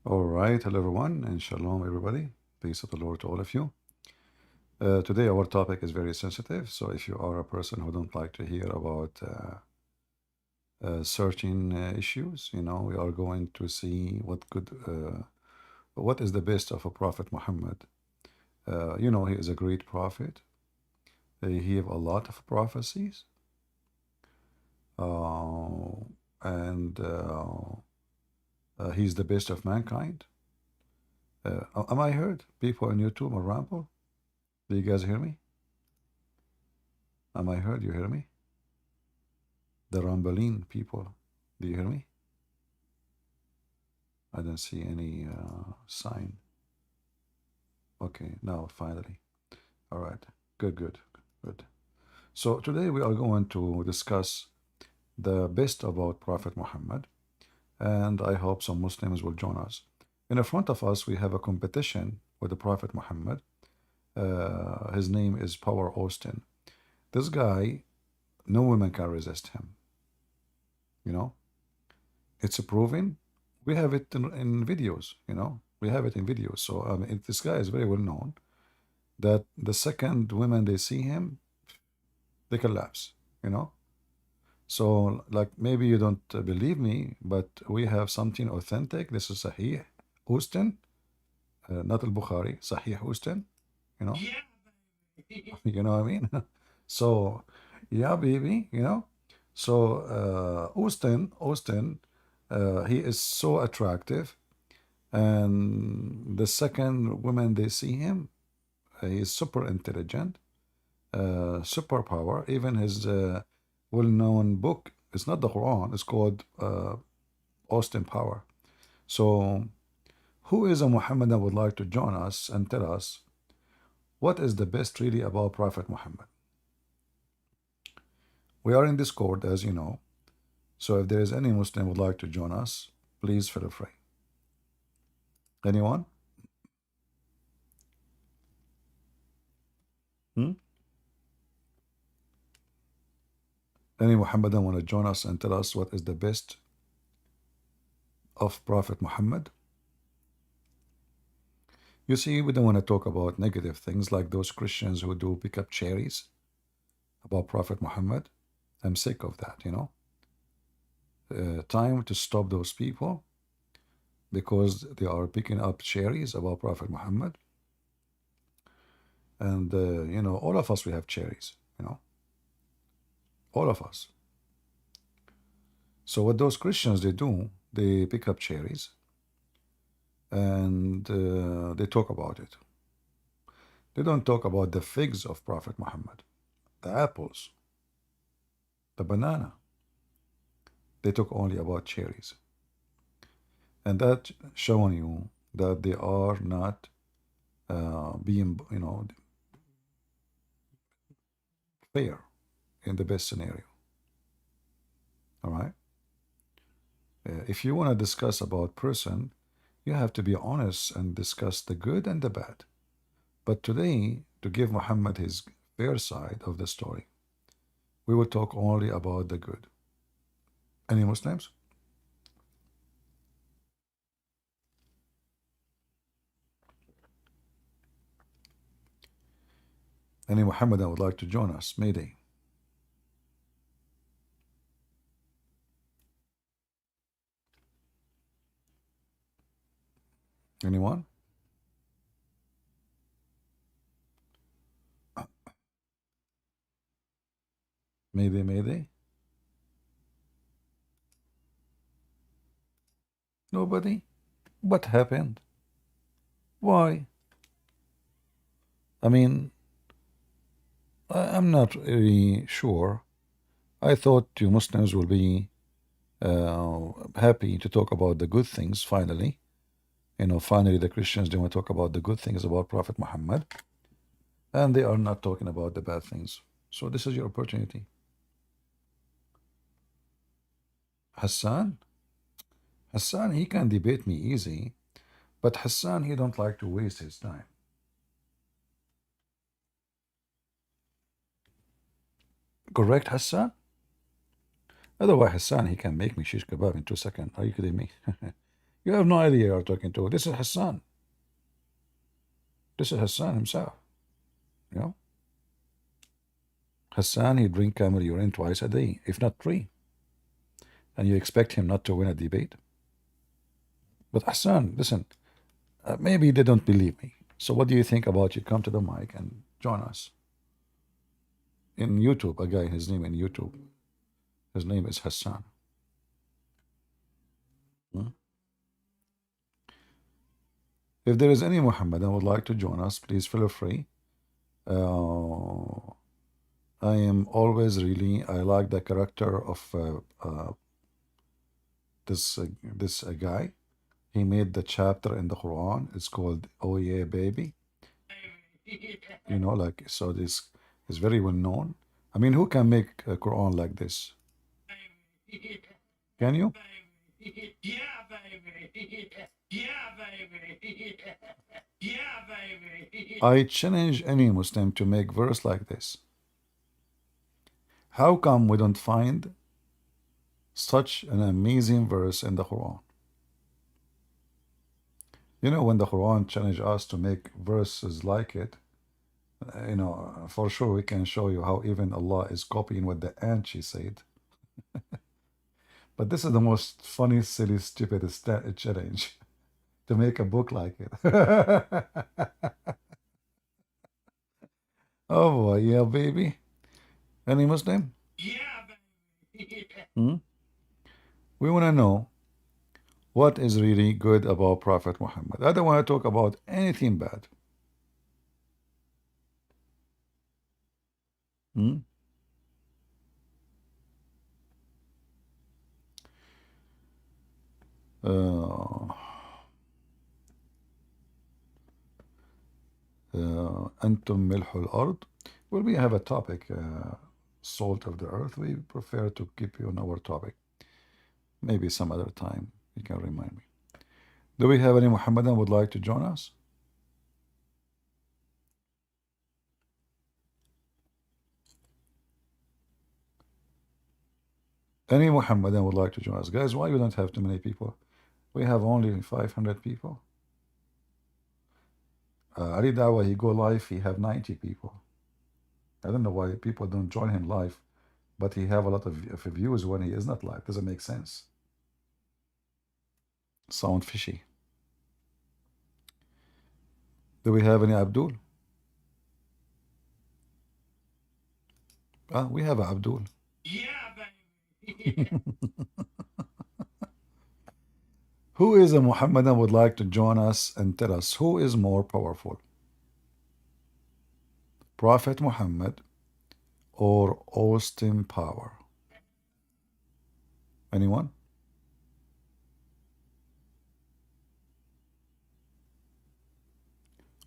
All right, hello everyone, and shalom everybody. Peace of the Lord to all of you. Today our topic is very sensitive, so if you are a person who don't like to hear about certain issues, we are going to see what is the best of a Prophet Muhammad. He is a great prophet. He have a lot of prophecies, uh, and he's the best of mankind. Am I heard? People on YouTube or Ramble? Do you guys hear me? Am I heard? You hear me? The Rambaline people. Do you hear me? I don't see any sign. Okay, now finally. All right. Good, good, good. So today we are going to discuss the best about Prophet Muhammad, and I hope some Muslims will join us. In the front of us, we have a competition with the Prophet Muhammad. His name is Power Austin. This guy, no woman can resist him. You know, it's proven. We have it in videos. We have it in videos. So this guy is very well known. That the second women they see him, they collapse. You know. So like maybe you don't believe me, but we have something authentic. This is Sahih Houston, not Al Bukhari. Sahih Houston. You know. You know what I mean? So yeah, baby. So Austin, he is so attractive. And the second woman they see him, he is super intelligent, superpower. Even his well-known book, it's not the Quran, it's called Austin Power. So, who is a Muhammadan would like to join us and tell us what is the best really about Prophet Muhammad? We are in Discord, as you know. So, if there is any Muslim would like to join us, please feel free. Anyone? Hmm? Any Muhammadan want to join us and tell us what is the best of Prophet Muhammad? You see, we don't want to talk about negative things like those Christians who do pick up cherries about Prophet Muhammad. I'm sick of that. Time to stop those people because they are picking up cherries about Prophet Muhammad. And, all of us, we have cherries. All of us. So what those Christians, they do, they pick up cherries and they talk about it. They don't talk about the figs of Prophet Muhammad, the apples, the banana. They talk only about cherries. And that showing you that they are not being, fair in the best scenario. All right. If you want to discuss about person, you have to be honest and discuss the good and the bad. But today, to give Muhammad his fair side of the story, we will talk only about the good. Any Muslims? Any Muhammadan would like to join us? Mayday. Anyone? Mayday, mayday. Nobody? What happened? Why? I mean, I'm not really sure. I thought you Muslims will be happy to talk about the good things finally. Finally, the Christians, they want to talk about the good things about Prophet Muhammad, and they are not talking about the bad things. So, this is your opportunity. Hassan? Hassan, he can debate me easy, but Hassan, he don't like to waste his time. Correct, Hassan? Otherwise, Hassan, he can make me shish kebab in 2 seconds. Are you kidding me? You have no idea you're talking to. This is Hassan. This is Hassan himself. You know, Hassan, he drink camel urine twice a day, if not three. And you expect him not to win a debate? But Hassan, listen, maybe they don't believe me. So what do you think about you come to the mic and join us in YouTube? A guy, his name in YouTube, his name is Hassan. Hmm? If there is any Muhammadan would like to join us, please feel free. Uh, I am always really, I like the character of this guy. He made the chapter in the Quran. It's called "Oh Yeah, Baby." You know, like so. This is very well known. I mean, who can make a Quran like this? Can you? I challenge any Muslim to make verse like this. How come we don't find such an amazing verse in the Quran? You know, when the Quran challenge us to make verses like it, for sure we can show you how even Allah is copying what the ant she said. But this is the most funny, silly, stupid challenge to make a book like it. Oh boy, yeah, baby. Any Muslim? Hmm? We want to know what is really good about Prophet Muhammad. I don't want to talk about anything bad. Hmm? Uh, أنتم ملح الأرض. Well, we have a topic, salt of the earth. We prefer to keep you on our topic. Maybe some other time you can remind me. Do we have any Muhammadan would like to join us? Any Muhammadan would like to join us? Guys, why you don't have too many people? We have only 500 people. Ali Dawa, he go live, he have 90 people. I don't know why people don't join him live, but he have a lot of views when he is not live. Doesn't make sense. Sound fishy. Do we have any Abdul? We have a Abdul. Who is a Muhammadan would like to join us and tell us who is more powerful? Prophet Muhammad or Austin Power? Anyone?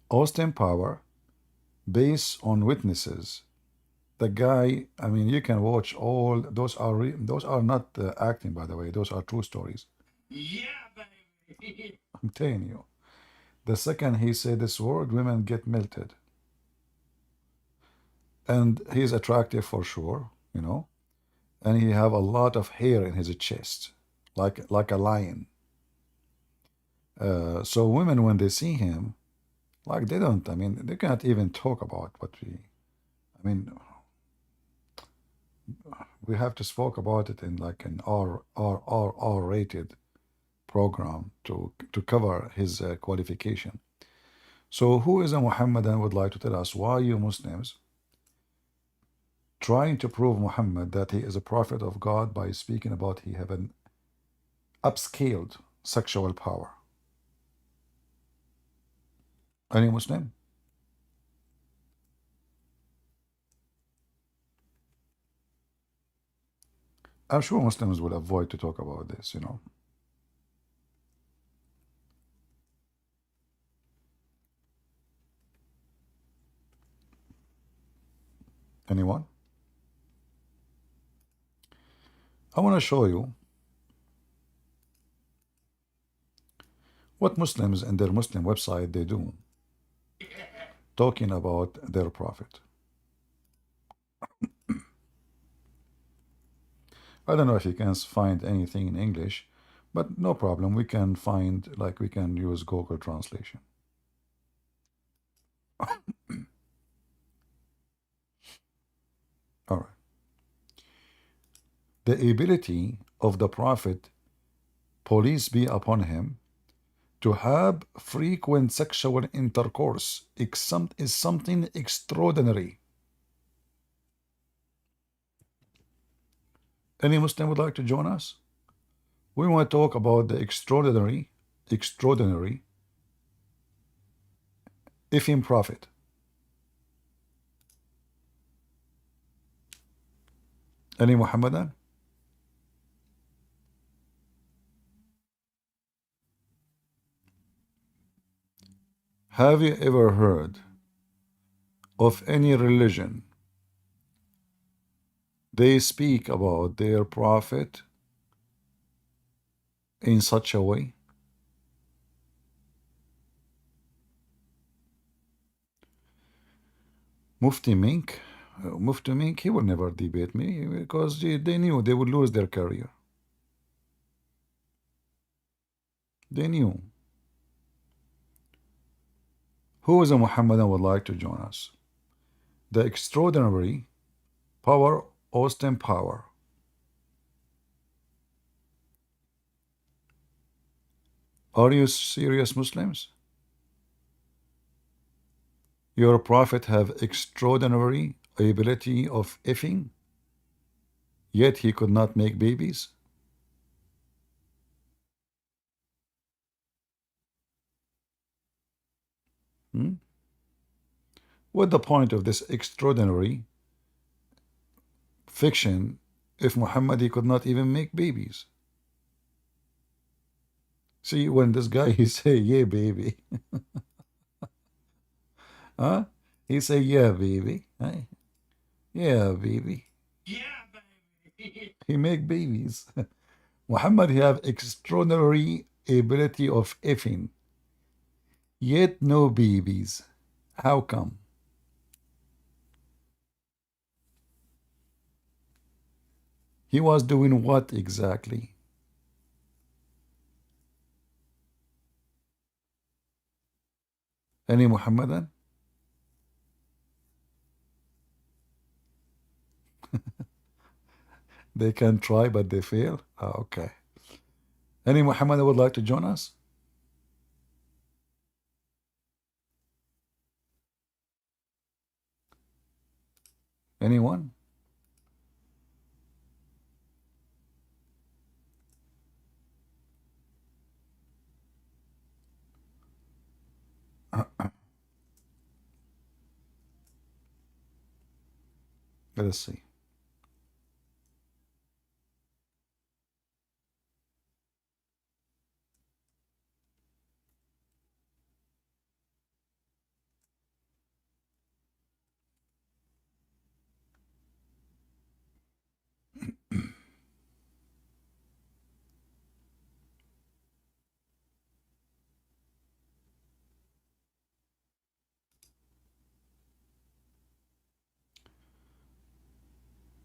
Austin Power, based on witnesses. The guy, I mean, you can watch all those those are not acting, by the way. Those are true stories. I'm telling you. The second he said this word, women get melted. And he's attractive for sure, you know. And he have a lot of hair in his chest, like a lion. So women, when they see him, like they don't. I mean, they cannot even talk about what we. I mean, we have to spoke about it in like an R rated program to cover his qualification. So, who is a Muhammadan would like to tell us why you Muslims trying to prove Muhammad that he is a prophet of God by speaking about he have an upscaled sexual power? Any Muslim? I'm sure Muslims will avoid to talk about this, you know. Anyone? I want to show you what Muslims in their Muslim website they do talking about their prophet. I don't know if you can find anything in English, But no problem. We can find, like, we can use Google Translation. All right. The ability of the Prophet, peace be upon him, to have frequent sexual intercourse is something extraordinary. Any Muslim would like to join us? We want to talk about the extraordinary, Ifim Prophet. Any Muhammadan? Have you ever heard of any religion they speak about their prophet in such a way? Mufti Mink, Mufti Mink, he will never debate me because they knew they would lose their career. They knew. Who is a Muhammadan would like to join us? The extraordinary power, Austin Power. Are you serious Muslims? Your prophet have extraordinary ability of effing, yet he could not make babies? Hmm? What the point of this extraordinary fiction if Muhammad he could not even make babies? See, when this guy he say, yeah, baby, huh? He say, yeah, baby, hey, yeah, baby. He make babies. Muhammad he have extraordinary ability of effing, yet no babies. How come? He was doing what exactly? Any Muhammadan? They can try, but they fail. Ah, okay. Any Muhammadan would like to join us? Anyone? Let us see.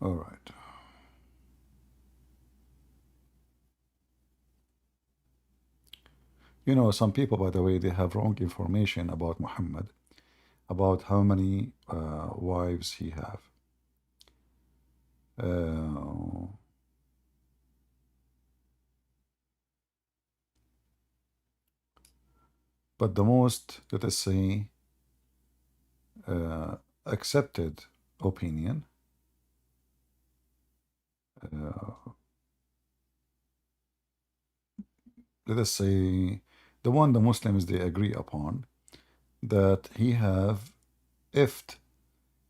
All right. You know, some people, by the way, they have wrong information about Muhammad, about how many wives he have. Uh, but the most, let us say, uh, accepted opinion, uh, let us say, the one the Muslims they agree upon, that he have ifed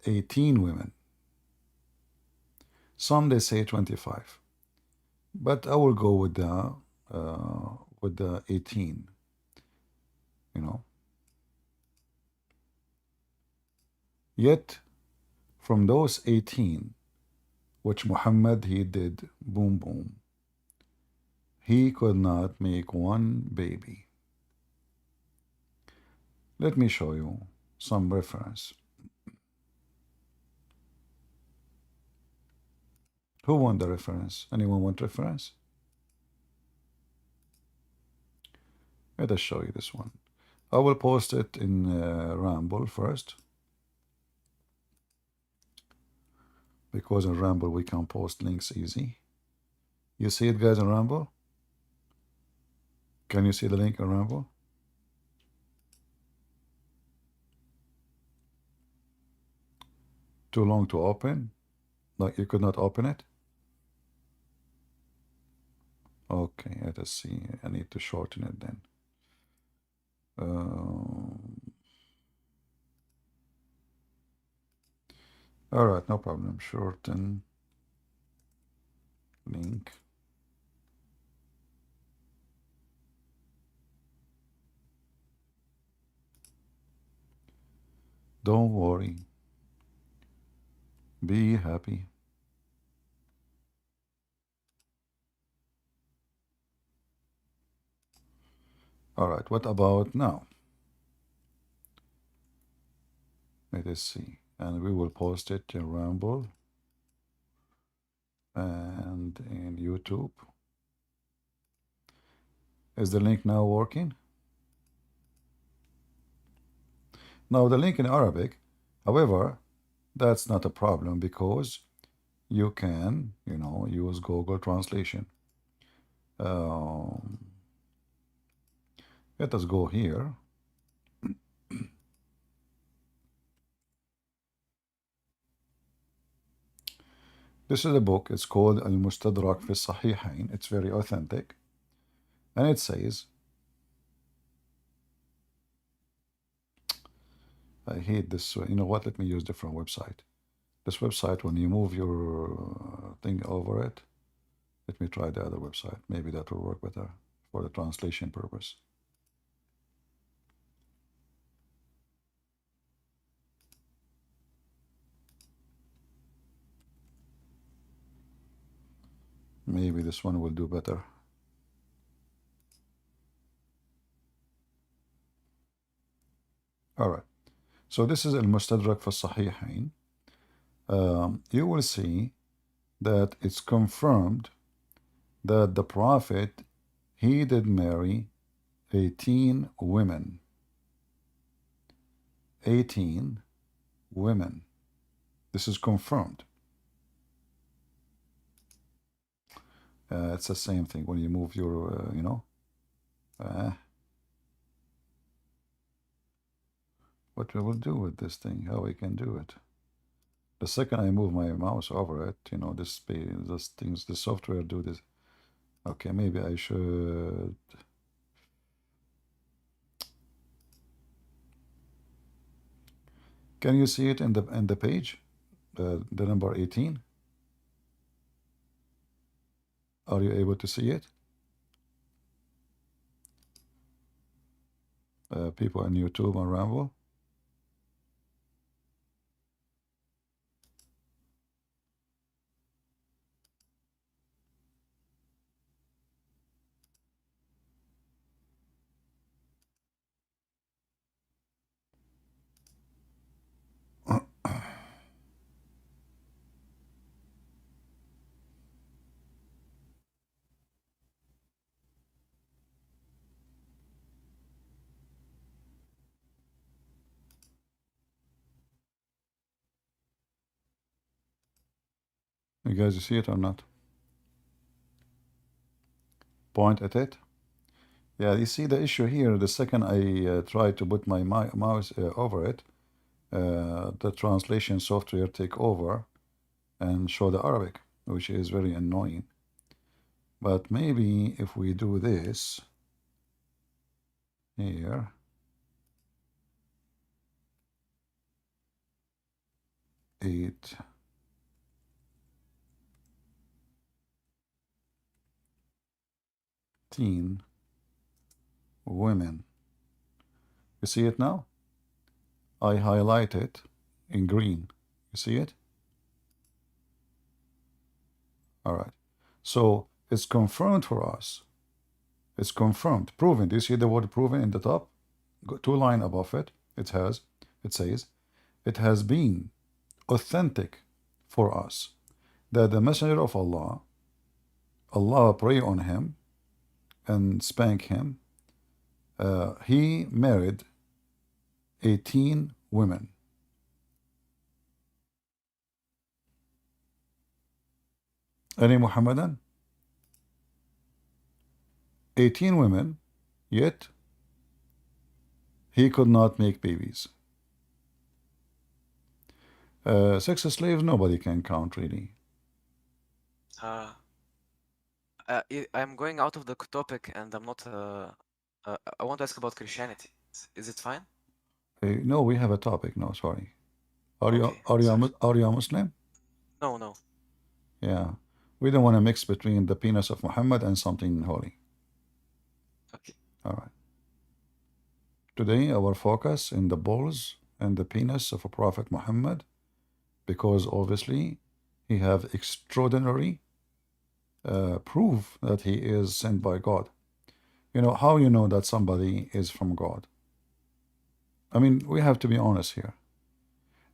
18 women. Some they say 25, but I will go with the 18. You know, yet from those 18, which Muhammad he did boom boom, he could not make one baby. Let me show you some reference. Who want the reference? Anyone want reference? Let us show you this one. I will post it in Ramble first, because in Ramble we can post links easy. You see it, guys, in Ramble? Can you see the link in Ramble? Too long to open? Like you could not open it? Okay, let us see. I need to shorten it then. All right, no problem. Shorten link. Don't worry. Be happy. All right, what about now? Let us see. And we will post it in Rumble and in YouTube. Is the link now working? Now, the link in Arabic, however, that's not a problem because you can, use Google Translation. Um, Let us go here. This is a book. It's called Al-Mustadrak fi Sahihain. It's very authentic. And it says, I hate this. You know what? Let me use different website. This website, when you move your thing over it, let me try the other website. Maybe that will work better for the translation purpose. Maybe this one will do better. All right. So this is Al-Mustadrak fi Sahihain. You will see that it's confirmed that the Prophet, he did marry 18 women. 18 women. This is confirmed. It's the same thing when you move your, what we will do with this thing, how we can do it. The second I move my mouse over it, this things, the software do this. Okay, maybe I should. Can you see it in the page? The number 18? Are you able to see it? People on YouTube and Ramble? You guys see it or not? Point at it. Yeah, you see the issue here. The second I try to put my mouse over it, the translation software take over and show the Arabic, which is very annoying. But maybe if we do this here, eight, teen women. You see it now? I highlight it in green. You see it? All right. So it's confirmed for us. It's confirmed, proven. Do you see the word proven in the top? Two line above it. It says, it has been authentic for us that the Messenger of Allah pray on him and spank him He married 18 women. Any Muhammadan? 18 women, yet he could not make babies. Sex slaves, nobody can count really. Uh, I'm going out of the topic, and I'm not. I want to ask about Christianity. Is it fine? No, we have a topic. No, sorry. Are you Okay, sorry. are you a Muslim? No, no. Yeah. We don't want to mix between the penis of Muhammad and something holy. Okay. All right. Today, our focus in the balls and the penis of a Prophet Muhammad, because obviously he have extraordinary proof that he is sent by God. You know, how you know that somebody is from God? I mean, we have to be honest here.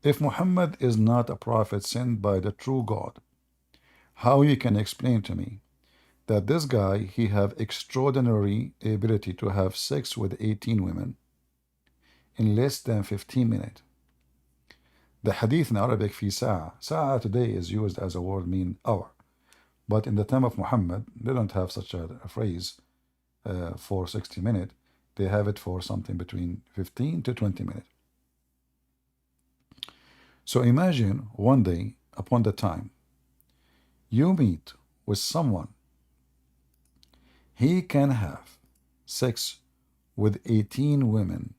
If Muhammad is not a prophet sent by the true God, how you can explain to me that this guy, he have extraordinary ability to have sex with 18 women in less than 15 minutes? The hadith in Arabic في ساعة. ساعة today is used as a word mean hour. But in the time of Muhammad, they don't have such a phrase for 60 minutes. They have it for something between 15 to 20 minutes. So imagine one day, upon the time, you meet with someone, he can have sex with 18 women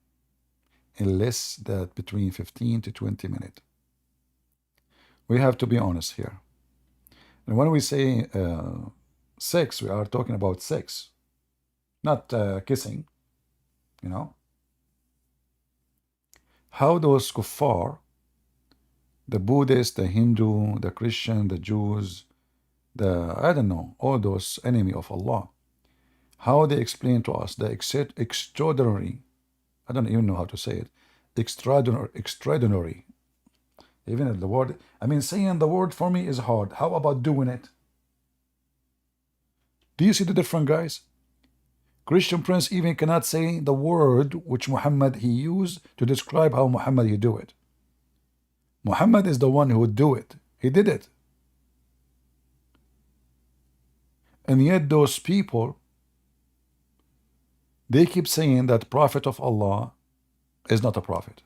in less than between 15 to 20 minutes. We have to be honest here. And when we say sex, we are talking about sex, not kissing, you know. How those kuffar, the Buddhist, the Hindu, the Christian, the Jews, I don't know, all those enemy of Allah, how they explain to us the extraordinary, I don't even know how to say it, extraordinary, even the word, I mean, saying the word for me is hard. How about doing it? Do you see the difference, guys? Christian Prince even cannot say the word which Muhammad he used to describe how Muhammad he do it. Muhammad is the one who would do it. He did it. And yet those people, they keep saying that Prophet of Allah is not a prophet.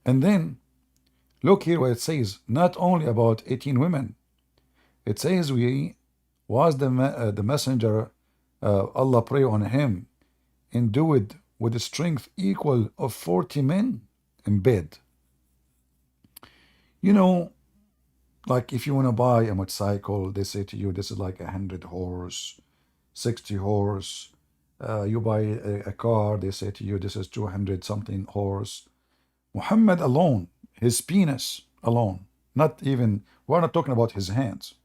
And then look here what it says, not only about 18 women. It says we was the messenger, Allah pray on him, endued with a strength equal of 40 men in bed. You know, like if you want to buy a motorcycle, they say to you, this is like 100 horse, 60 horse. You buy a car, they say to you, this is 200 something horse. Muhammad alone, his penis alone, not even, we're not talking about his hands.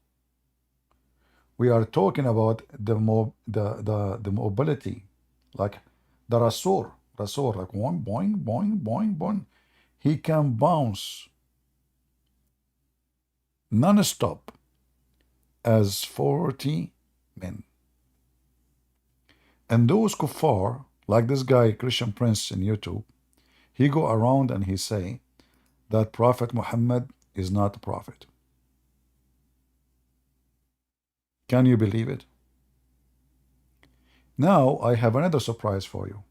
We are talking about the mobility, like the Rasul, like boing, boing, boing, boing, boing. He can bounce non-stop as 40 men. And those kuffar, like this guy, Christian Prince in YouTube, he go around and he say that Prophet Muhammad is not a prophet. Can you believe it? Now I have another surprise for you.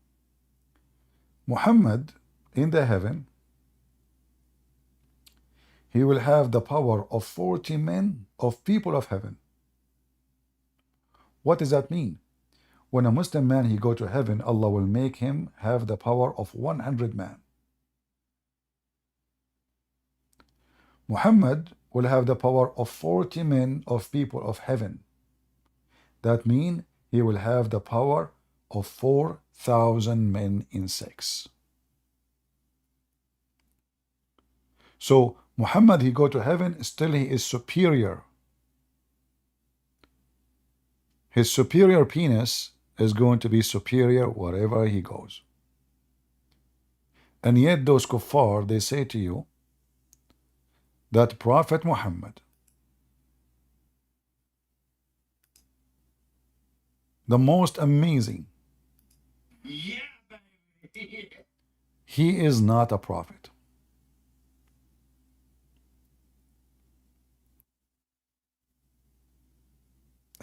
Muhammad in the heaven, he will have the power of 40 men of people of heaven. What does that mean? When a Muslim man he go to heaven, Allah will make him have the power of 100 men. Muhammad will have the power of 40 men of people of heaven. That means he will have the power of 4,000 men in sex. So Muhammad, he go to heaven, still he is superior. His superior penis is going to be superior wherever he goes. And yet those kuffar, they say to you that Prophet Muhammad, The most amazing. He is not a prophet.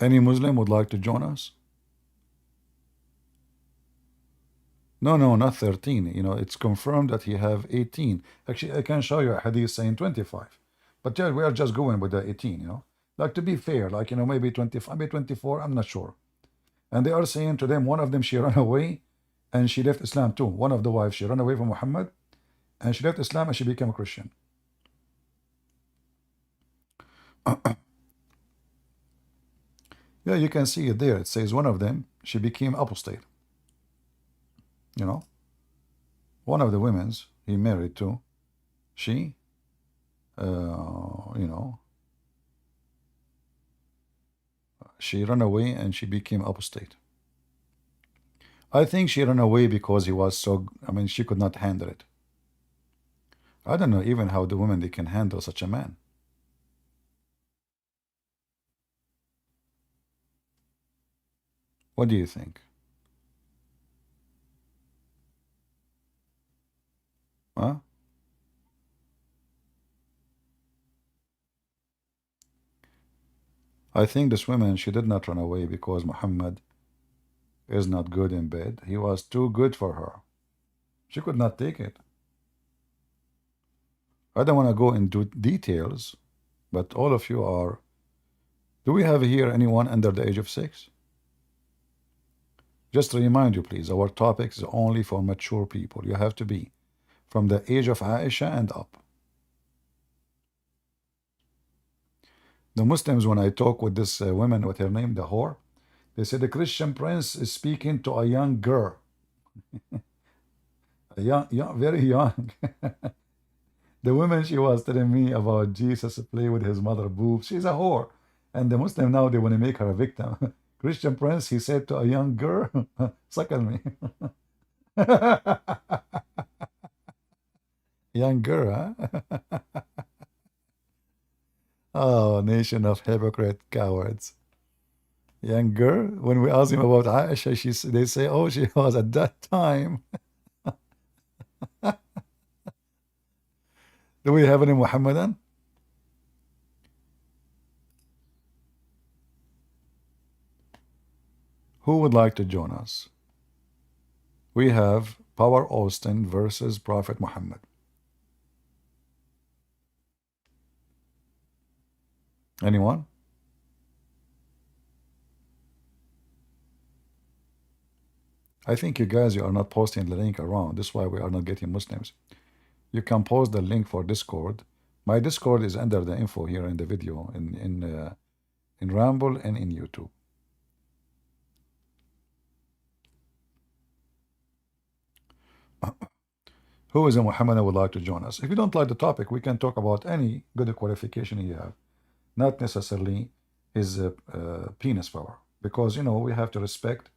Any Muslim would like to join us? No, no, not 13. You know, it's confirmed that he have 18. Actually, I can show you a hadith saying 25. But yeah, we are just going with the 18, you know. Like to be fair, like, you know, maybe 25, maybe 24, I'm not sure. And they are saying to them, one of them, she ran away and she left Islam too. One of the wives, she ran away from Muhammad and she left Islam and she became a Christian. Yeah, you can see it there. It says one of them, she became apostate. You know, one of the women's he married to, she, you know, she ran away and she became apostate. I think she ran away because he was so, I mean, she could not handle it. I don't know even how the women they can handle such a man. What do you think? Huh? I think this woman, she did not run away because Muhammad is not good in bed. He was too good for her. She could not take it. I don't want to go into details, but all of you are. Do we have here anyone under the age of 6? Just to remind you, please, our topic is only for mature people. You have to be from the age of Aisha and up. The Muslims, when I talk with this woman, with her name, the whore, they say the Christian prince is speaking to a young girl, a young, very young. The woman she was telling me about Jesus play with his mother boobs. She's a whore, and the Muslim now they want to make her a victim. Christian prince, he said to a young girl, "Suckle me." Young girl, huh? Oh, nation of hypocrite cowards. Young girl, when we ask him about Aisha, they say, oh, she was at that time. Do we have any Muhammadan? Who would like to join us? We have Power Austin versus Prophet Muhammad. Anyone? I think you guys, you are not posting the link around. That's why we are not getting Muslims. You can post the link for Discord. My Discord is under the info here in the video in Ramble and in YouTube. Who is a Muhammadan would like to join us? If you don't like the topic, we can talk about any good qualification you have, not necessarily his penis power, because you know we have to respect.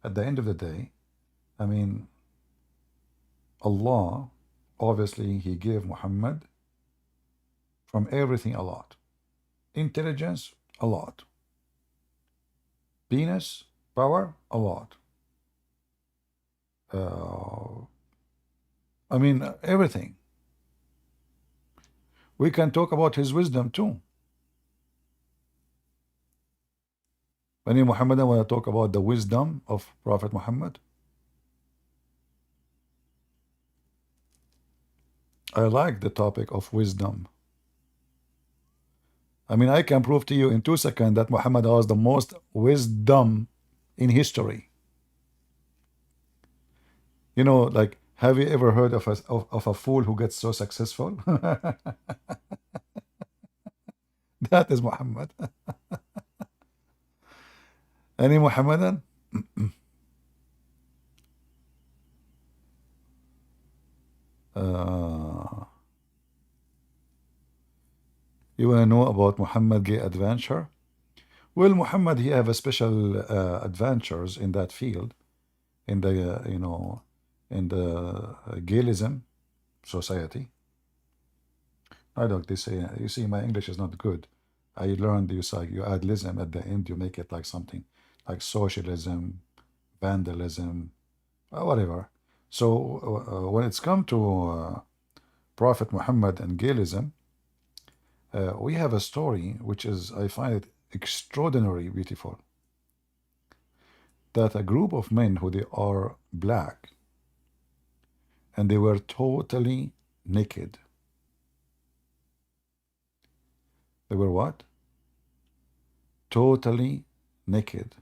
At the end of the day, I mean, Allah, obviously, He gave Muhammad from everything a lot, intelligence a lot, penis power a lot. I mean, everything. We can talk about his wisdom too. Any Muhammadan want to talk about the wisdom of Prophet Muhammad? I like the topic of wisdom. I mean, I can prove to you in 2 seconds that Muhammad has the most wisdom in history. You know, like, have you ever heard of a fool who gets so successful? That is Muhammad. Any Muhammadan? You want to know about Muhammad gay adventure? Well, Muhammad, he have a special adventures in that field, in the, you know, in the Gayism society. I don't, they say, you see, my English is not good. I learned you say you add lism at the end, you make it like something like socialism, vandalism, whatever. So when it's come to Prophet Muhammad and Gayism, we have a story which is, I find it extraordinarily beautiful, that a group of men who they are black and they were totally naked. They were what? Totally naked.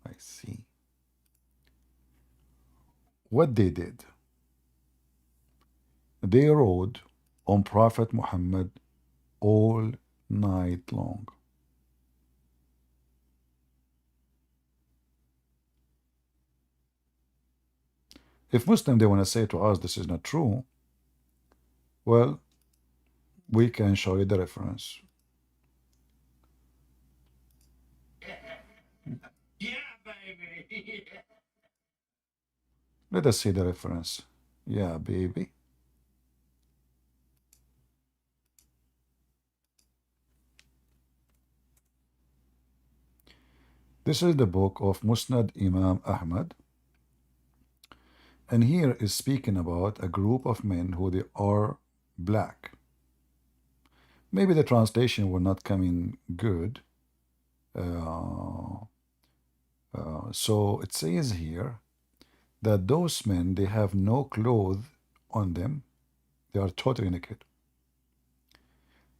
I see. What they did, they rode on Prophet Muhammad all night long. If Muslim they want to say to us this is not true, well, we can show you the reference. Let us see the reference. Yeah, baby. This is the book of Musnad Imam Ahmad, and here is speaking about a group of men who they are black. Maybe the translation will not come in good. Uh, so it says here that those men they have no clothes on them; they are totally naked,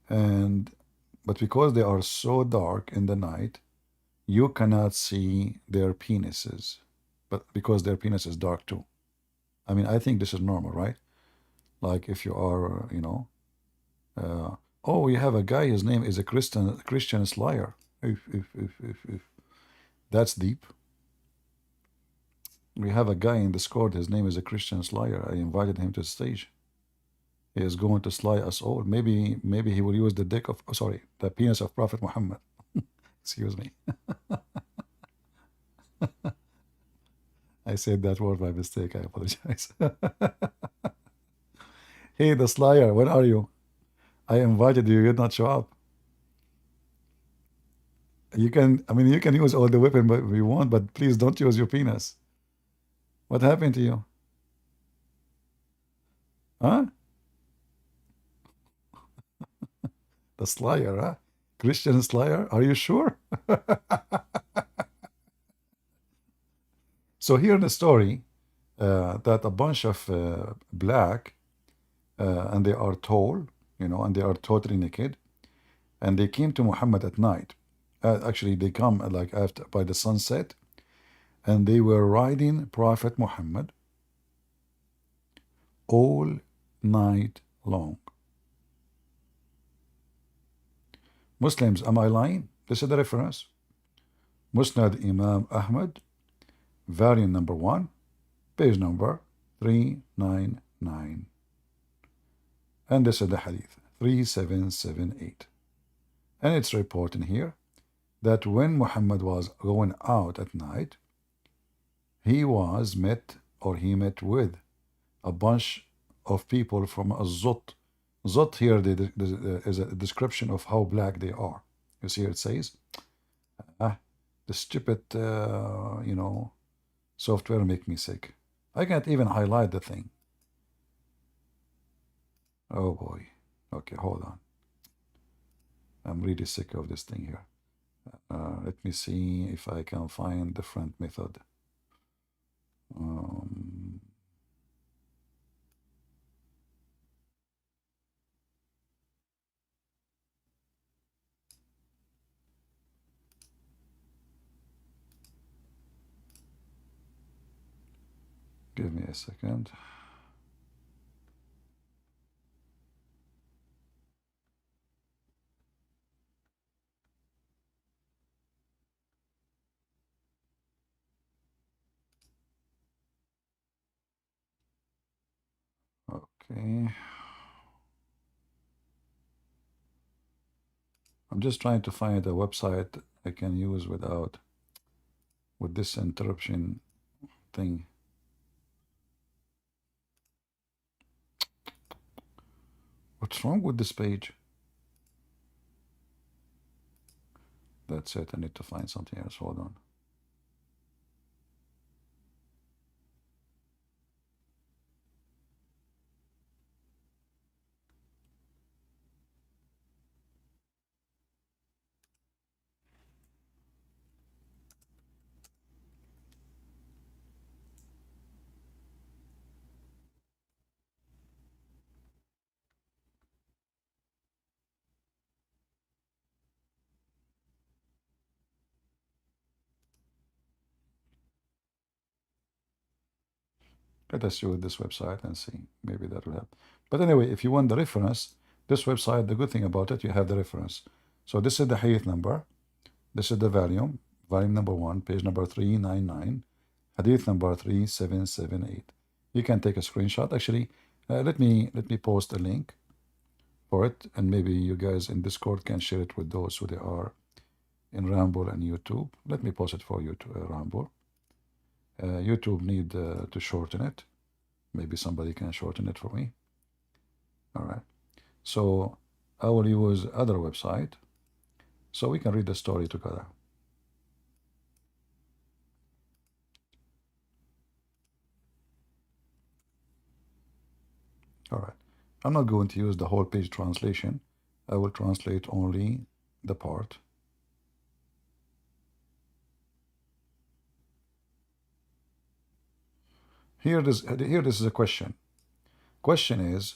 and but because they are so dark in the night, you cannot see their penises. But because their penis is dark too. I mean, I think this is normal, right? Like if you are, uh, oh, we have a guy. His name is a Christian Slayer. If that's deep. We have a guy in Discord. His name is a Christian Slayer. I invited him to the stage. He is going to slay us all. Maybe he will use the dick of, oh, sorry, the penis of Prophet Muhammad. Excuse me. I said that word by mistake. I apologize. Hey, the Slayer, where are you? I invited you. You did not show up. You can, I mean, you can use all the weapon but you want, but please don't use your penis. What happened to you? Huh? The Slayer, huh? Christian Slayer? Are you sure? So here in the story, that a bunch of black, and they are tall, and they are totally naked, and they came to Muhammad at night. Actually, they come like after by the sunset, and they were riding Prophet Muhammad all night long. Muslims, am I lying? This is the reference. Musnad Imam Ahmad, variant number 1, page number 399. And this is the hadith, 3778. And it's reporting here that when Muhammad was going out at night, he met with a bunch of people from a Zot. Zot here is a description of how black they are. You see, it says, the stupid, software make me sick. I can't even highlight the thing. Oh boy. Okay, hold on. I'm really sick of this thing here. Let me see if I can find different method. Um, Give me a second. Okay. I'm just trying to find a website I can use with this interruption thing. What's wrong with this page? That's it. I need to find something else. Hold on. Let us use this website and see. Maybe that will help. But anyway, if you want the reference, this website, the good thing about it, you have the reference. So this is the hadith number. This is the volume number 1, page number 399, hadith number 3778. You can take a screenshot. Actually, let me post a link for it, and maybe you guys in Discord can share it with those who they are in Ramble and YouTube. Let me post it for you to Ramble. YouTube need to shorten it. Maybe somebody can shorten it for me. All right. So I will use other website so we can read the story together. All right. I'm not going to use the whole page translation. I will translate only the part. Here this is a question. Question is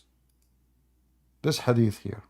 this hadith here.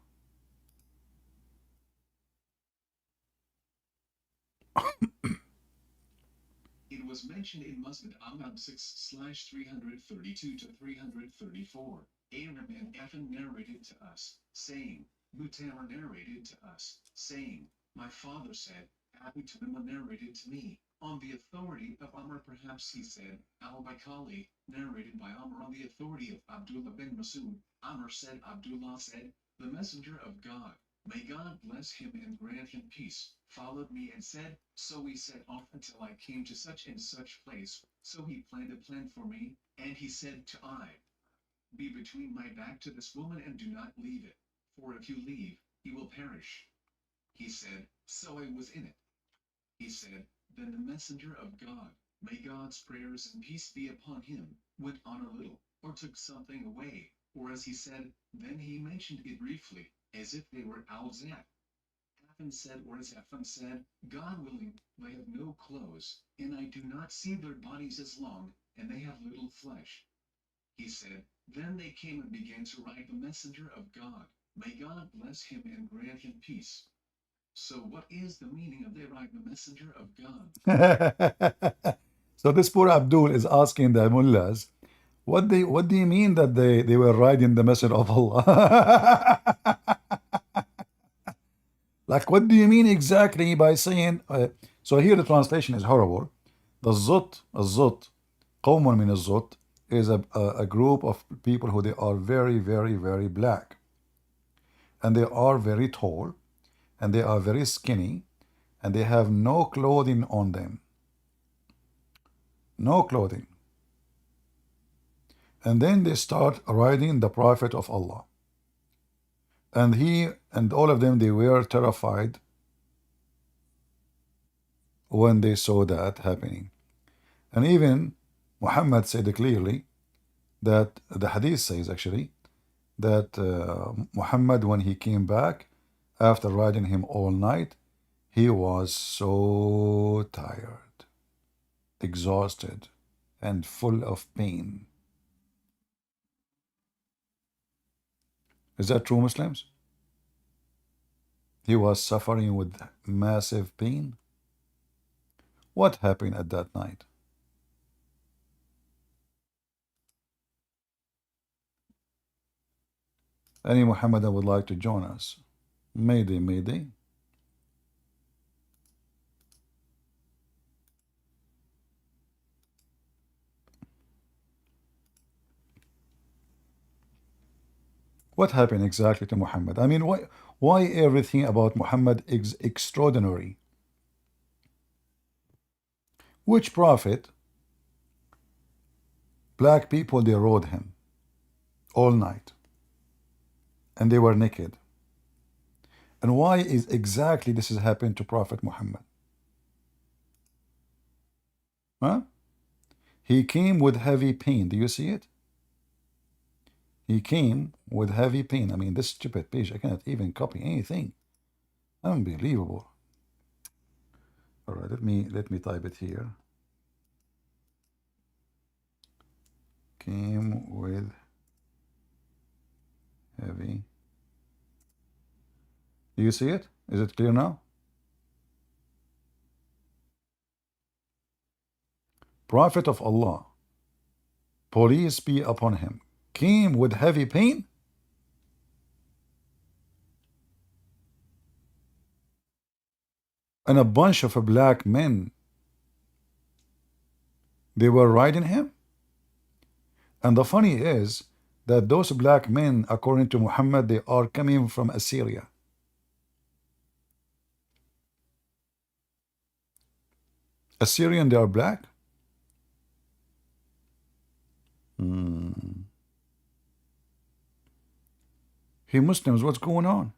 It was mentioned in Musnad Ahmad 6/332 to 334. Aram and Afan narrated to us, saying, Mutamar narrated to us, saying, My father said, Abu Tamima narrated to me, on the authority of Amr, perhaps he said, Al-Baikali, narrated by Amr on the authority of Abdullah bin Masud. Amr said, Abdullah said, the messenger of God, may God bless him and grant him peace, followed me and said, so we set off until I came to such and such place. So he planned a plan for me, and he said to I, be between my back to this woman and do not leave it, for if you leave, he will perish. He said, so I was in it. He said, then the messenger of God, may God's prayers and peace be upon him, went on a little, or took something away, or as he said, then he mentioned it briefly, as if they were Al-Zat. Afan said, or as Afan said, God willing, they have no clothes, and I do not see their bodies as long, and they have little flesh. He said, then they came and began to write the messenger of God. May God bless him and grant him peace. So what is the meaning of they write the messenger of God? So this poor Abdul is asking the mullahs, what do you mean that they were riding the message of Allah? Like, what do you mean exactly by saying? So here the translation is horrible. The Zut, قوم من الزut, is a group of people who they are very, very, very black. And they are very tall. And they are very skinny. And they have no clothing on them. No clothing. And then they start riding the Prophet of Allah. And he and all of them, they were terrified when they saw that happening. And even Muhammad said clearly that the hadith says actually that Muhammad, when he came back after riding him all night, he was so tired, exhausted, and full of pain. Is that true, Muslims? He was suffering with massive pain. What happened at that night? Any Muhammadan would like to join us? Mayday, mayday. What happened exactly to Muhammad? I mean, why everything about Muhammad is extraordinary? Which prophet, black people, they rode him all night, and they were naked. And why is exactly this has happened to Prophet Muhammad? Huh? He came with heavy pain. Do you see it? He came with heavy pain. I mean, this stupid page, I cannot even copy anything. Unbelievable. All right, let me type it here. Came with heavy. Do you see it? Is it clear now? Prophet of Allah, peace be upon him, came with heavy pain. And a bunch of black men, they were riding him. And the funny is that those black men, according to Muhammad, they are coming from Assyria. Assyrian, they are black? Hey Muslims, what's going on?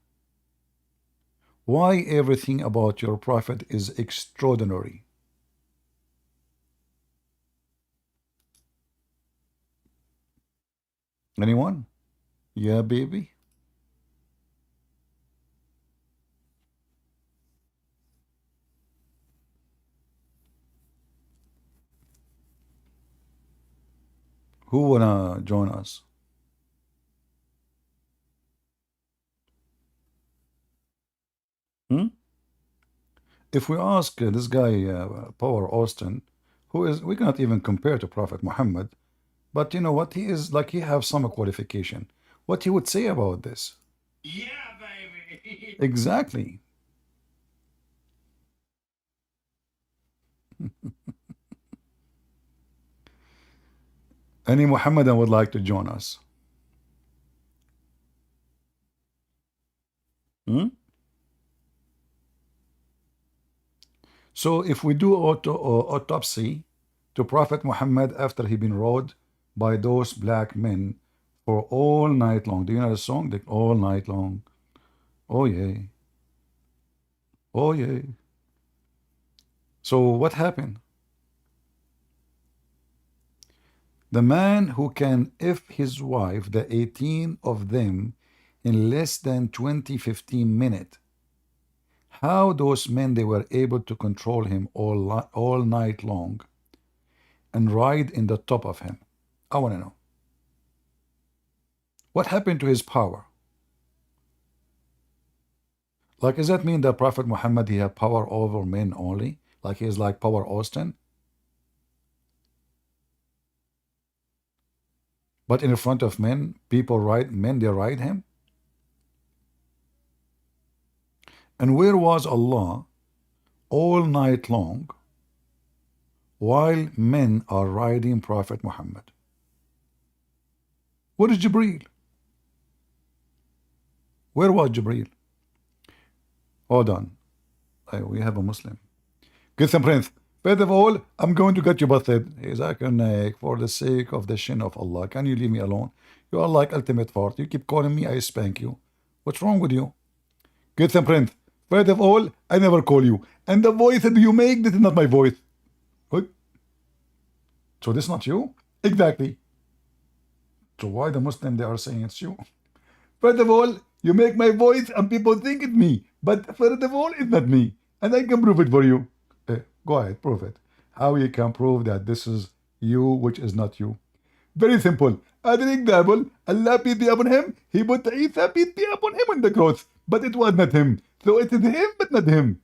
Why everything about your prophet is extraordinary? Anyone? Yeah, baby? Who wanna join us? Hmm? If we ask this guy, Power Austin, who is, we cannot even compare to Prophet Muhammad, but you know what? He is like, he have some qualification. What he would say about this? Yeah, baby. Exactly. Any Muhammadan would like to join us? Hmm? So if we do autopsy to Prophet Muhammad after he been rode by those black men for all night long. Do you know the song? Like all night long. Oh yeah. Oh yeah. So what happened? The man who can if his wife, the 18 of them, in less than 15 minutes. How those men they were able to control him all night long and ride in the top of him. I want to know. What happened to his power? Like, does that mean that Prophet Muhammad, he had power over men only? Like he is like Power Austin? But in front of men, people ride, men, they ride him? And where was Allah all night long while men are riding Prophet Muhammad? Where is Jibreel? Where was Jibreel? Hold on. We have a Muslim. Listen, Prince. First of all, I'm going to get you busted. Isaac, for the sake of the shin of Allah, can you leave me alone? You are like ultimate fart. You keep calling me, I spank you. What's wrong with you? Listen, Prince. First of all, I never call you. And the voice that you make, this is not my voice. What? So this is not you? Exactly. So why the Muslim, they are saying it's you? First of all, you make my voice and people think it's me. But first of all, it's not me. And I can prove it for you. Go ahead, prove it. How you can prove that this is you, which is not you? Very simple. As an example, Allah peace be upon him, he put Isa peace be upon him on the cross. But it was not him. So it is him, but not him.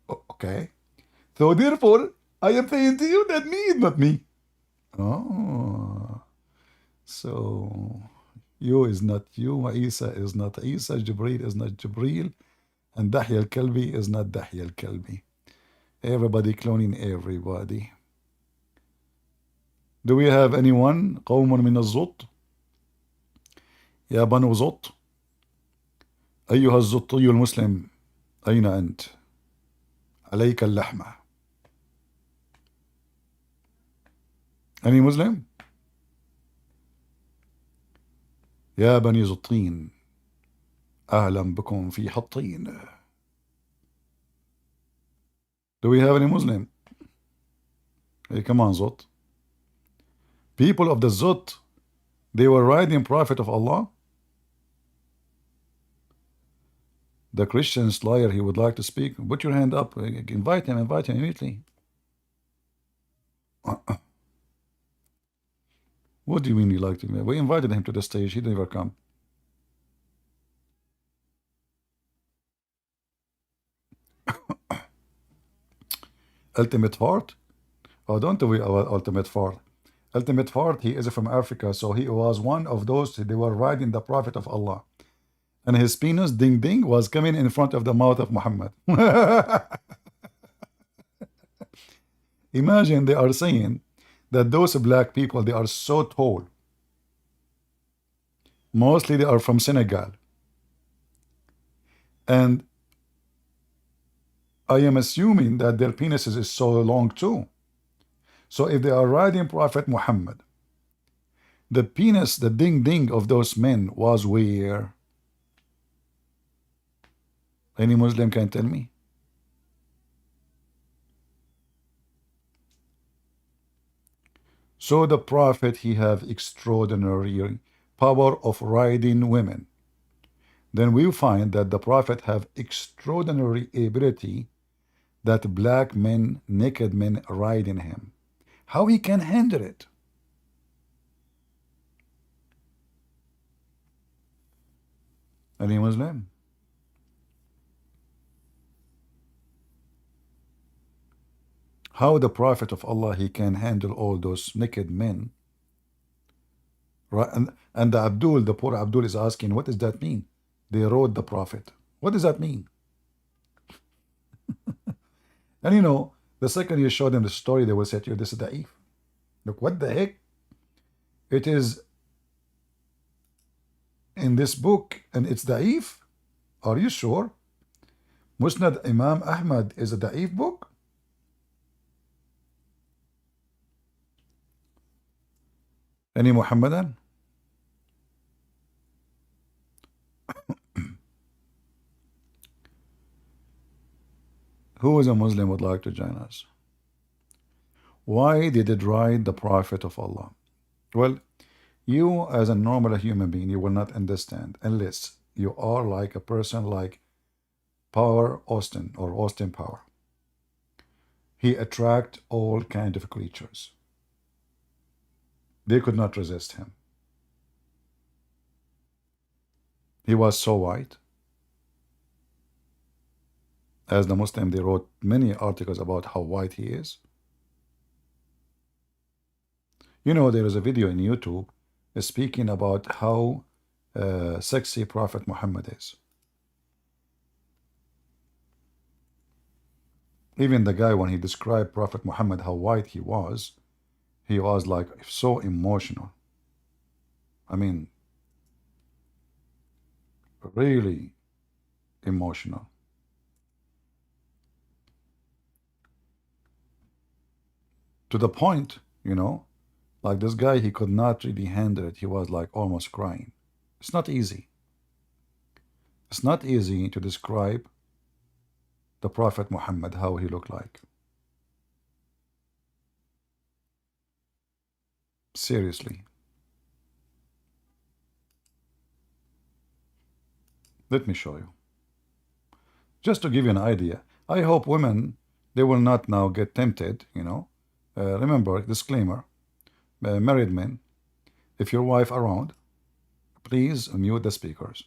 Okay. So therefore, I am saying to you that me is not me. Oh. So you is not you, Isa is not Isa, Jibreel is not Jibreel, and Dahya al-Kalbi is not Dahya al-Kalbi. Everybody cloning everybody. Do we have anyone? قوم من الزط يا بنو زط أيها الزطي المسلم أين أنت؟ عليك اللحمة. Any Muslim? يا بني زطين أهلا بكم في حطين. Do we have any Muslim? Hey, come on, Zot. People of the Zot, they were riding Prophet of Allah. The Christian slayer, he would like to speak. Put your hand up. Invite him immediately. What do you mean you like to? We invited him to the stage. He didn't ever come. Ultimate Fart? Oh, don't we Ultimate Fart? Ultimate Fart, he is from Africa, so he was one of those, they were riding the Prophet of Allah. And his penis, ding ding, was coming in front of the mouth of Muhammad. Imagine they are saying that those black people, they are so tall. Mostly they are from Senegal. And I am assuming that their penises is so long too. So if they are riding Prophet Muhammad, the penis, the ding ding of those men was where? Any Muslim can tell me? So the Prophet, he have extraordinary power of riding women. Then we find that the Prophet have extraordinary ability that black men, naked men riding him. How he can handle it? Any Muslim? How the Prophet of Allah, he can handle all those naked men? Right? And the poor Abdul is asking, what does that mean? They rode the Prophet. What does that mean? And you know, the second you show them the story, they will say to you, this is da'if. Look, what the heck? It is in this book and it's da'if? Are you sure? Musnad Imam Ahmad is a da'if book? Any Muhammadan? Who is a Muslim would like to join us? Why did it ride the Prophet of Allah? Well, you as a normal human being, you will not understand unless you are like a person like Power Austin or Austin Power. He attract all kind of creatures. They could not resist him. He was so white. As the Muslim, they wrote many articles about how white he is. You know, there is a video in YouTube speaking about how sexy Prophet Muhammad is. Even the guy, when he described Prophet Muhammad, how white he was like so emotional. I mean, really emotional. To the point, you know, like this guy, he could not really handle it. He was like almost crying. It's not easy. It's not easy to describe the Prophet Muhammad, how he looked like. Seriously. Let me show you. Just to give you an idea. I hope women, they will not now get tempted, you know. Remember, disclaimer, married men, if your wife around, please mute the speakers.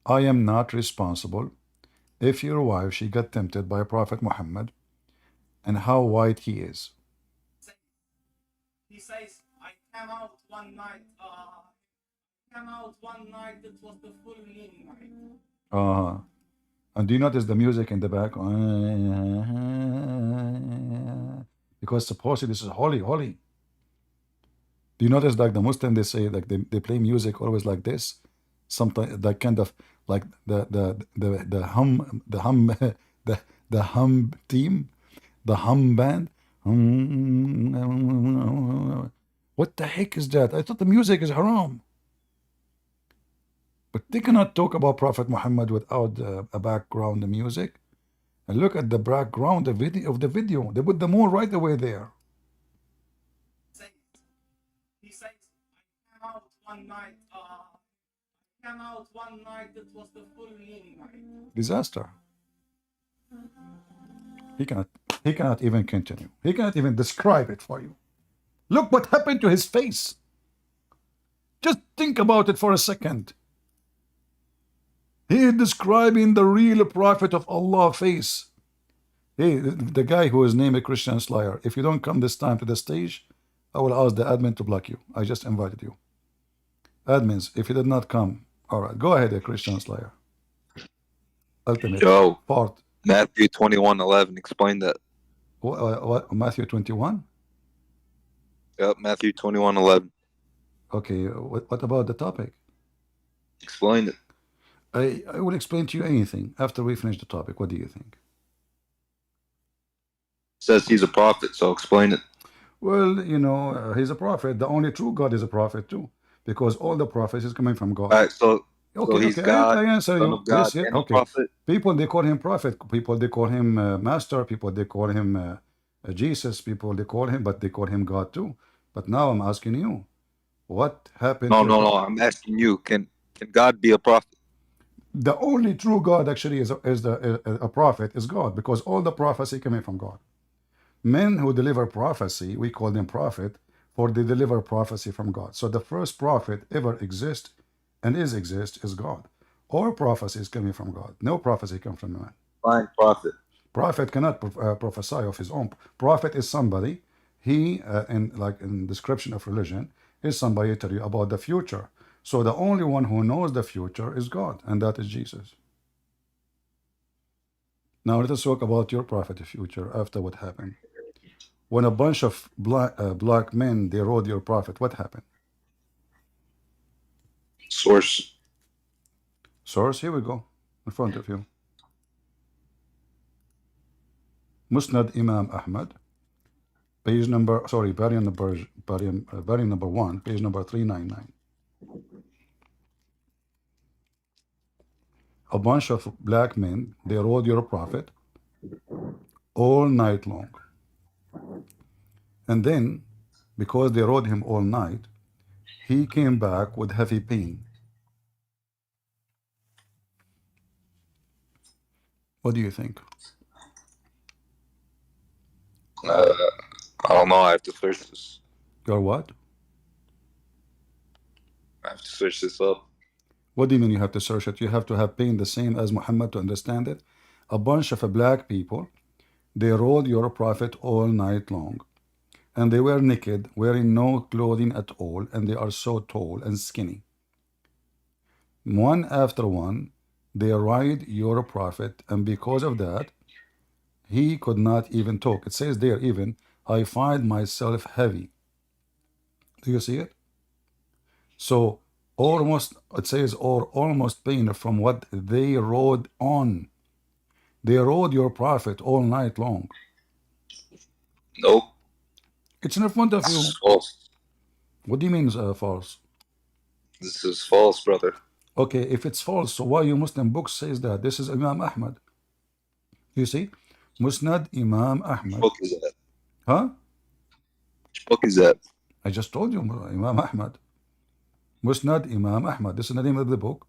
I am not responsible if your wife, she got tempted by Prophet Muhammad and how white he is. He says, I came out one night, it was the full moon night. And do you notice the music in the back? Because supposedly this is holy, holy. Do you notice like the Muslim, they say like they play music always like this? Sometimes that kind of like the hum the hum team, the hum band. What the heck is that? I thought the music is haram. But they cannot talk about Prophet Muhammad without a background music. And look at the background of the video. They put the moon right away there. Says, he says, I came out one night. Came out one night. It was the full moon night. Disaster. He cannot even continue. He cannot even describe it for you. Look what happened to his face. Just think about it for a second. He is describing the real prophet of Allah face. Hey, the guy who is named a Christian Slayer, if you don't come this time to the stage, I will ask the admin to block you. I just invited you. Admins, if you did not come, all right, go ahead, a Christian Slayer. Ultimate Yo, part. Matthew 21:11. Explain that. What, Matthew 21? Yep, Matthew 21:11. Okay, what about the topic? Explain it. I will explain to you anything after we finish the topic. What do you think? Says he's a prophet, so explain it. Well, you know, he's a prophet. The only true God is a prophet too, because all the prophets is coming from God. All right, so Okay, he's okay, God, I answer Son you. of God, Yes, yes, and a okay. prophet. People they call him prophet. People they call him master. People they call him Jesus. People they call him, but they call him God too. But now I'm asking you, what happened No, to no, no. I'm asking you. Can God be a prophet? the only true God actually is a prophet is God, because all the prophecy coming from God. Men who deliver prophecy, we call them prophet, for they deliver prophecy from God. So the first prophet ever exist and exist is God. All prophecy is coming from God. No prophecy comes from man. Fine prophet. Prophet cannot prophesy of his own. Prophet is somebody, he, in description of religion, is somebody tell you about the future. So the only one who knows the future is God, and that is Jesus. Now let us talk about your prophet future after what happened. When a bunch of black men they rode your prophet, what happened? Source. Source, here we go, in front of you. Musnad Imam Ahmad, page number, sorry, variant number 1, page number 399. A bunch of black men, they rode your prophet all night long. And then, because they rode him all night, he came back with heavy pain. What do you think? I don't know. I have to search this. You're what? I have to search this up. What do you mean you have to search it? You have to have pain the same as Muhammad to understand it? A bunch of black people, they rode your prophet all night long. And they were naked, wearing no clothing at all, and they are so tall and skinny. One after one, they ride your prophet, and because of that, he could not even talk. It says there even, I find myself heavy. Do you see it? So almost, it says, or almost pain from what they rode on. They rode your prophet all night long. Nope. It's in front of This you. is false. What do you mean false? This is false, brother. Okay, if it's false, so why your Muslim book says that? This is Imam Ahmad. You see? Musnad Imam Which Ahmad. book is that? Huh? Which book is that? I just told you, Imam Ahmad. Musnad Imam Ahmad. This is the name of the book.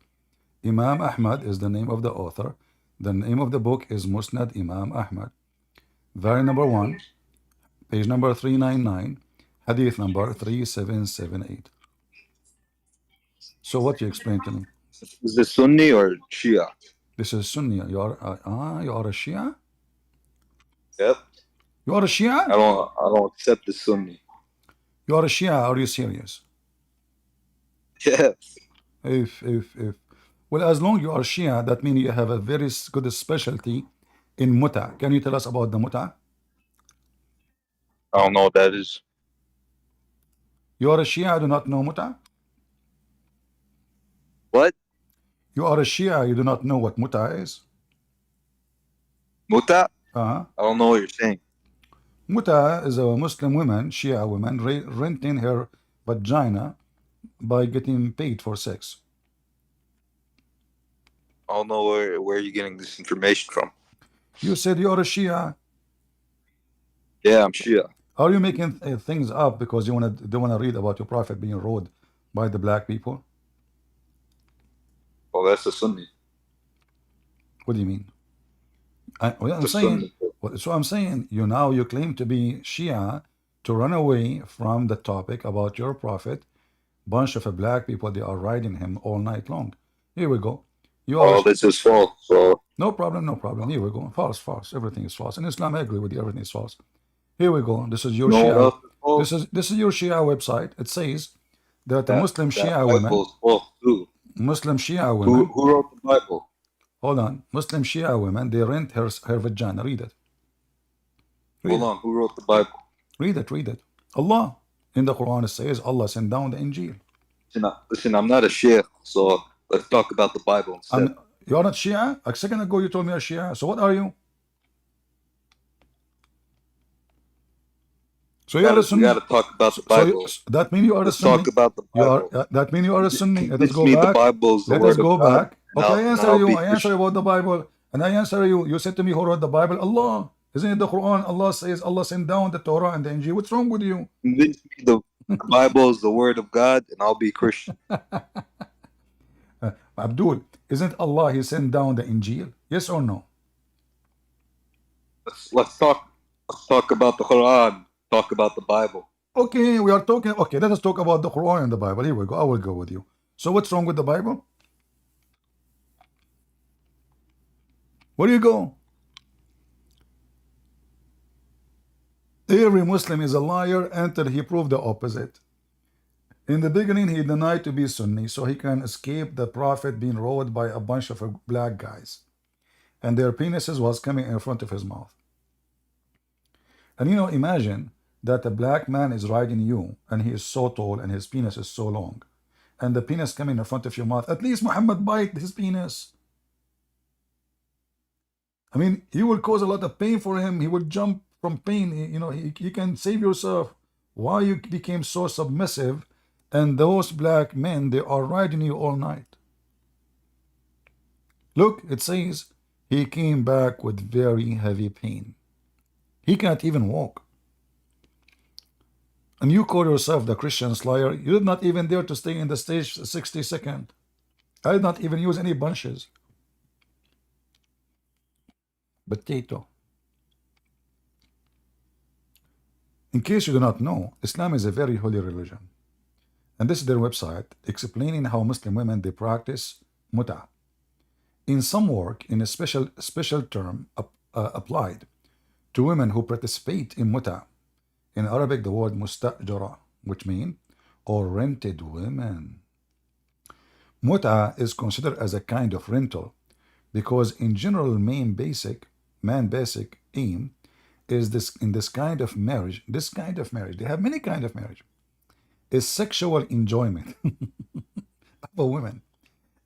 Imam Ahmad is the name of the author. The name of the book is Musnad Imam Ahmad. Volume number 1, page number 399, hadith number 3778. So what you explain to me? Is this Sunni or Shia? This is Sunni. You are a Shia? Yep. You are a Shia? I don't accept the Sunni. You are a Shia. Are you serious? Yes. If well, as long you are Shia, that means you have a very good specialty in muta. Can you tell us about the muta? I don't know what that is. You are a Shia, do not know muta? What? You are a Shia, you do not know what muta is? Muta? Uh-huh. I don't know what you're saying. Muta is a Muslim woman, Shia woman, renting her vagina by getting paid for sex. I don't know where you're getting this information from. You said you're a Shia. Yeah, I'm Shia. Are you making things up because you don't wanna read about your prophet being ruled by the black people? Well, that's a Sunni. What do you mean? Well, I'm It's a saying, Sunni. so I'm saying, you claim to be Shia to run away from the topic about your prophet. Bunch of black people, they are riding him all night long. Here we go. You are All this is false. So no problem, no problem. Here we go. False, false. Everything is false. In Islam, I agree with you. Everything is false. Here we go. This is your you know what Shia. else is false? This is your Shia website. It says that the Muslim That Shia Bible women, is false too. Muslim Shia Who women. wrote the Bible? Hold on. Muslim Shia women, they rent her vagina. Read it. Read Hold it. on. Who wrote the Bible? Read it. Read it. Allah. In the Quran, it says Allah sent down the Injil. Listen, I'm not a Sheikh, so let's talk about the Bible instead. You're not Shia? A second ago, you told me you're Shia. So what are you? So you are a We Sunni. gotta talk about the Bible. That means you are a Let's Sunni. talk about the You are. Bible. That means you are a Sunni. Let us Convince go me the back. Bible is the Let us word of go God, back. Okay, I answer I'll you. be I answer you about the Bible, and I answer you. You said to me, who wrote the Bible? Allah. Isn't it the Quran? Allah says Allah sent down the Torah and the Injil. What's wrong with you? Convince me the Bible is the word of God, and I'll be Christian. Abdul, isn't Allah He sent down the Injil? Yes or no? Let's talk about the Quran. Talk about the Bible. Okay, we are talking. Okay, let us talk about the Quran and the Bible. Here we go. I will go with you. So what's wrong with the Bible? Where do you go? Every Muslim is a liar until he proved the opposite. In the beginning, he denied to be Sunni so he can escape the Prophet being rode by a bunch of black guys. And their penises was coming in front of his mouth. And imagine that a black man is riding you and he is so tall and his penis is so long. And the penis coming in front of your mouth. At least Muhammad bite his penis. I mean, you will cause a lot of pain for him. He will jump from pain. He can save yourself. Why you became so submissive? And those black men, they are riding you all night. Look, it says he came back with very heavy pain. He can't even walk. And you call yourself the Christian slayer. You did not even dare to stay in the stage 60 seconds. I did not even use any bunches. Potato. In case you do not know, Islam is a very holy religion. And this is their website explaining how Muslim women they practice muta. In some work, in a special term applied to women who participate in muta. In Arabic, the word mustajara, which means or rented women. Muta is considered as a kind of rental because in general, man basic aim is this kind of marriage. This kind of marriage, they have many kind of marriage, is sexual enjoyment of a woman.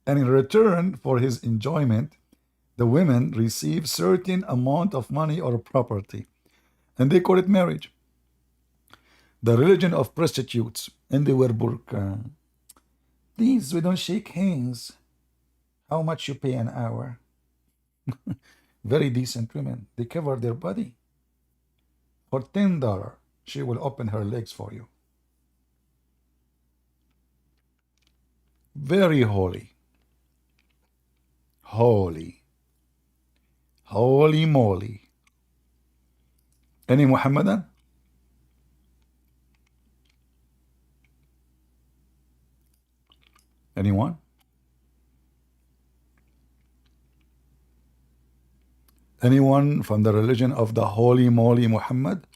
And in return for his enjoyment, the women receive certain amount of money or property. And they call it marriage. The religion of prostitutes. And they wear burqa. Please, we don't shake hands. How much you pay an hour? Very decent women. They cover their body. For $10, she will open her legs for you. Very holy. Holy. Holy moly. Any Muhammadan? Anyone? Anyone from the religion of the holy moly Muhammad?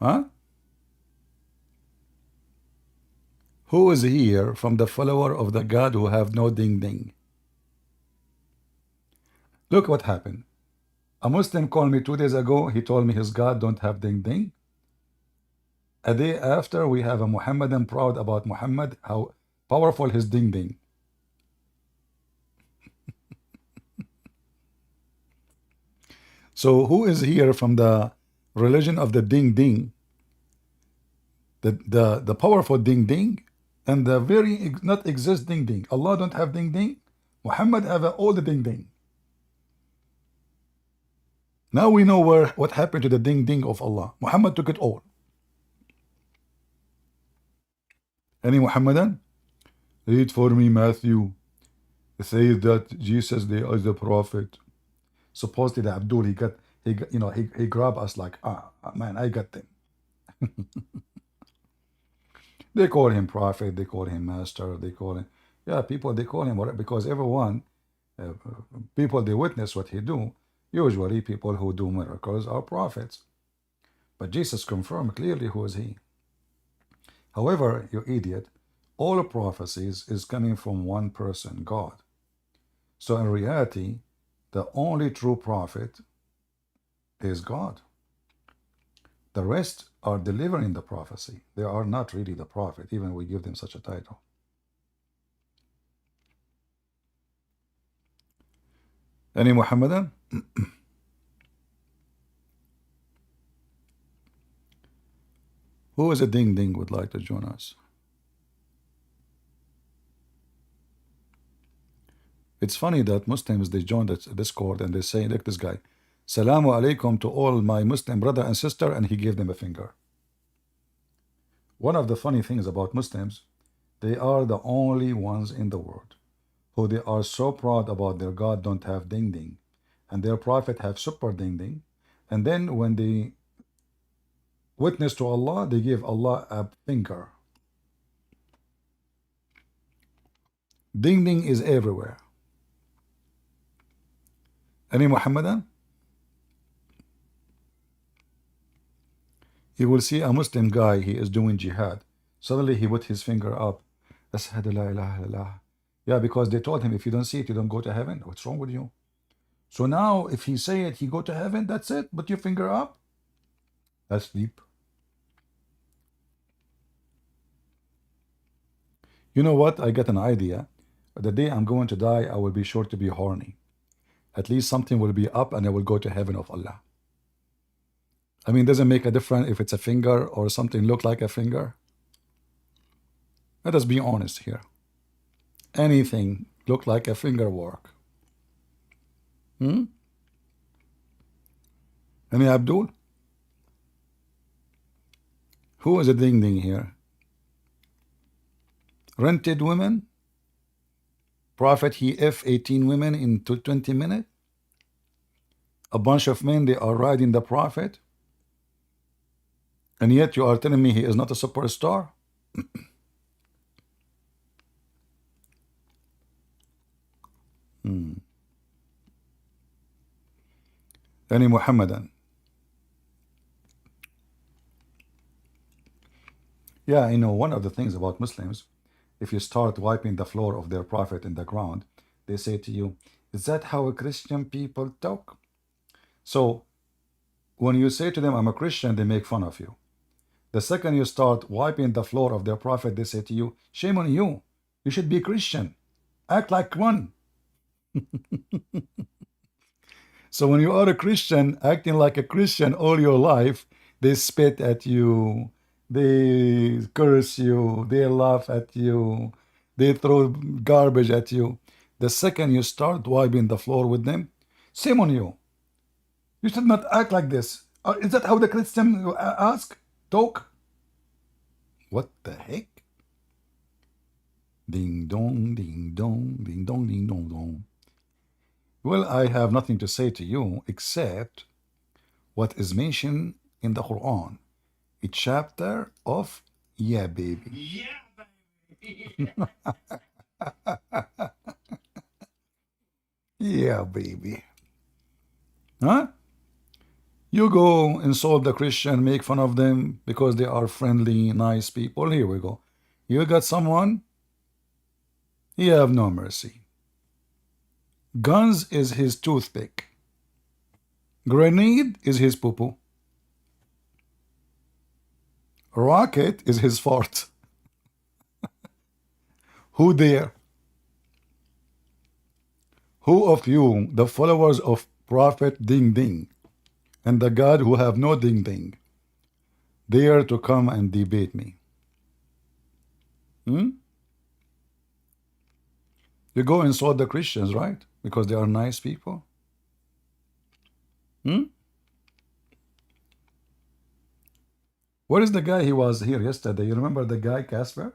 Huh? Who is here from the follower of the God who have no ding ding? Look what happened. A Muslim called me 2 days ago. He told me his God don't have ding ding. A day after, we have a Muhammadan proud about Muhammad, how powerful his ding ding. So who is here from the religion of the ding ding? The powerful ding ding And the very not exist ding ding. Allah don't have ding ding. Muhammad have all the ding ding. Now we know what happened to the ding ding of Allah. Muhammad took it all. Any Muhammadan? Read for me Matthew. It says that Jesus is the prophet. Supposedly the Abdul he grabbed us like man, I got them. They call him prophet, they call him master, they call him people they call him whatever, because everyone people they witness what he do. Usually people who do miracles are prophets. But Jesus confirmed clearly who is he. However, you idiot, all prophecies is coming from one person, God. So in reality, the only true prophet is God. The rest are delivering the prophecy. They are not really the prophet, even we give them such a title. Any Muhammadan? Who is a ding ding would like to join us? It's funny that Muslims, they join the Discord and they say, look, this guy, Salamu alaikum to all my Muslim brother and sister, and he gave them a finger. One of the funny things about Muslims, they are the only ones in the world who they are so proud about their God don't have ding ding, and their prophet have super ding ding, and then when they witness to Allah, they give Allah a finger. Ding ding is everywhere. Any Muhammadan? You will see a Muslim guy, he is doing jihad. Suddenly he put his finger up. Ashhadu la ilaha illallah. Yeah, because they told him, if you don't see it, you don't go to heaven. What's wrong with you? So now, if he say it, he go to heaven, that's it. Put your finger up. That's deep. You know what? I got an idea. The day I'm going to die, I will be sure to be horny. At least something will be up and I will go to heaven of Allah. I mean, doesn't make a difference if it's a finger or something look like a finger. Let us be honest here. Anything look like a finger work. Any Abdul? Who is a ding ding here? Rented women? Prophet he F 18 women in 20 minutes? A bunch of men, they are riding the Prophet? And yet you are telling me he is not a superstar? Any Muhammadan? Yeah, you know, one of the things about Muslims, if you start wiping the floor of their prophet in the ground, they say to you, is that how Christian people talk? So when you say to them, I'm a Christian, they make fun of you. The second you start wiping the floor of their prophet, they say to you, shame on you. You should be Christian. Act like one. So when you are a Christian, acting like a Christian all your life, they spit at you, they curse you, they laugh at you, they throw garbage at you. The second you start wiping the floor with them, shame on you. You should not act like this. Is that how the Christian ask? Talk? What the heck? Ding dong, ding dong, ding dong, ding dong, dong. Well, I have nothing to say to you except what is mentioned in the Quran. A chapter of Yeah Baby. Yeah, baby. Yeah, baby. Huh? You go insult the Christian, make fun of them because they are friendly, nice people. Here we go. You got someone, you have no mercy. Guns is his toothpick. Grenade is his poo-poo. Rocket is his fart. Who dare? Who of you, the followers of Prophet Ding Ding, and the God who have no ding ding, dare to come and debate me? Hmm? You go insult the Christians, right? Because they are nice people. Hmm? Where is the guy? He was here yesterday. You remember the guy, Casper?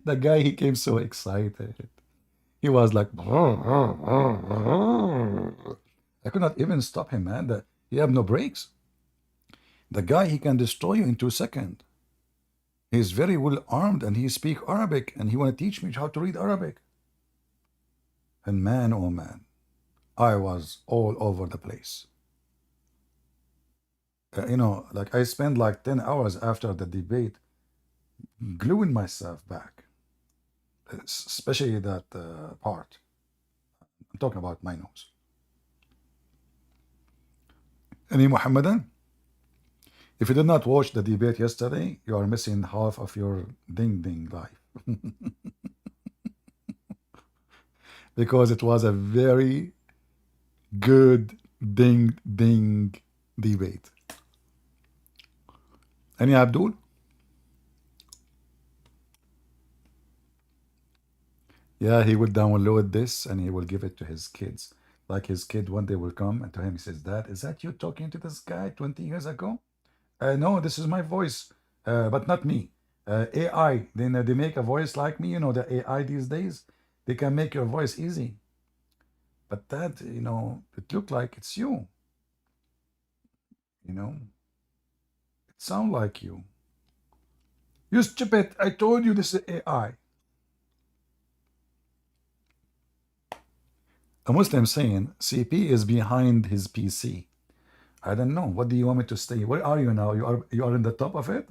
The guy, he came so excited. He was like, I could not even stop him, man. He have no brakes. The guy, he can destroy you in 2 seconds. He's very well armed and he speak Arabic and he want to teach me how to read Arabic. And man, oh man, I was all over the place. Like I spent like 10 hours after the debate gluing myself back, especially that part. I'm talking about my nose. Any Muhammadan? If you did not watch the debate yesterday, you are missing half of your ding ding life. Because it was a very good ding ding debate. Any Abdul? Yeah, he will download this and he will give it to his kids. Like his kid one day will come and to him he says, Dad, is that you talking to this guy 20 years ago? No, this is my voice, but not me. AI, they make a voice like me. The AI these days, they can make your voice easy. But that, it look like it's you. It sound like you. You stupid, I told you this is AI. A Muslim saying CP is behind his PC. I don't know. What do you want me to stay? Where are you now? You are in the top of it?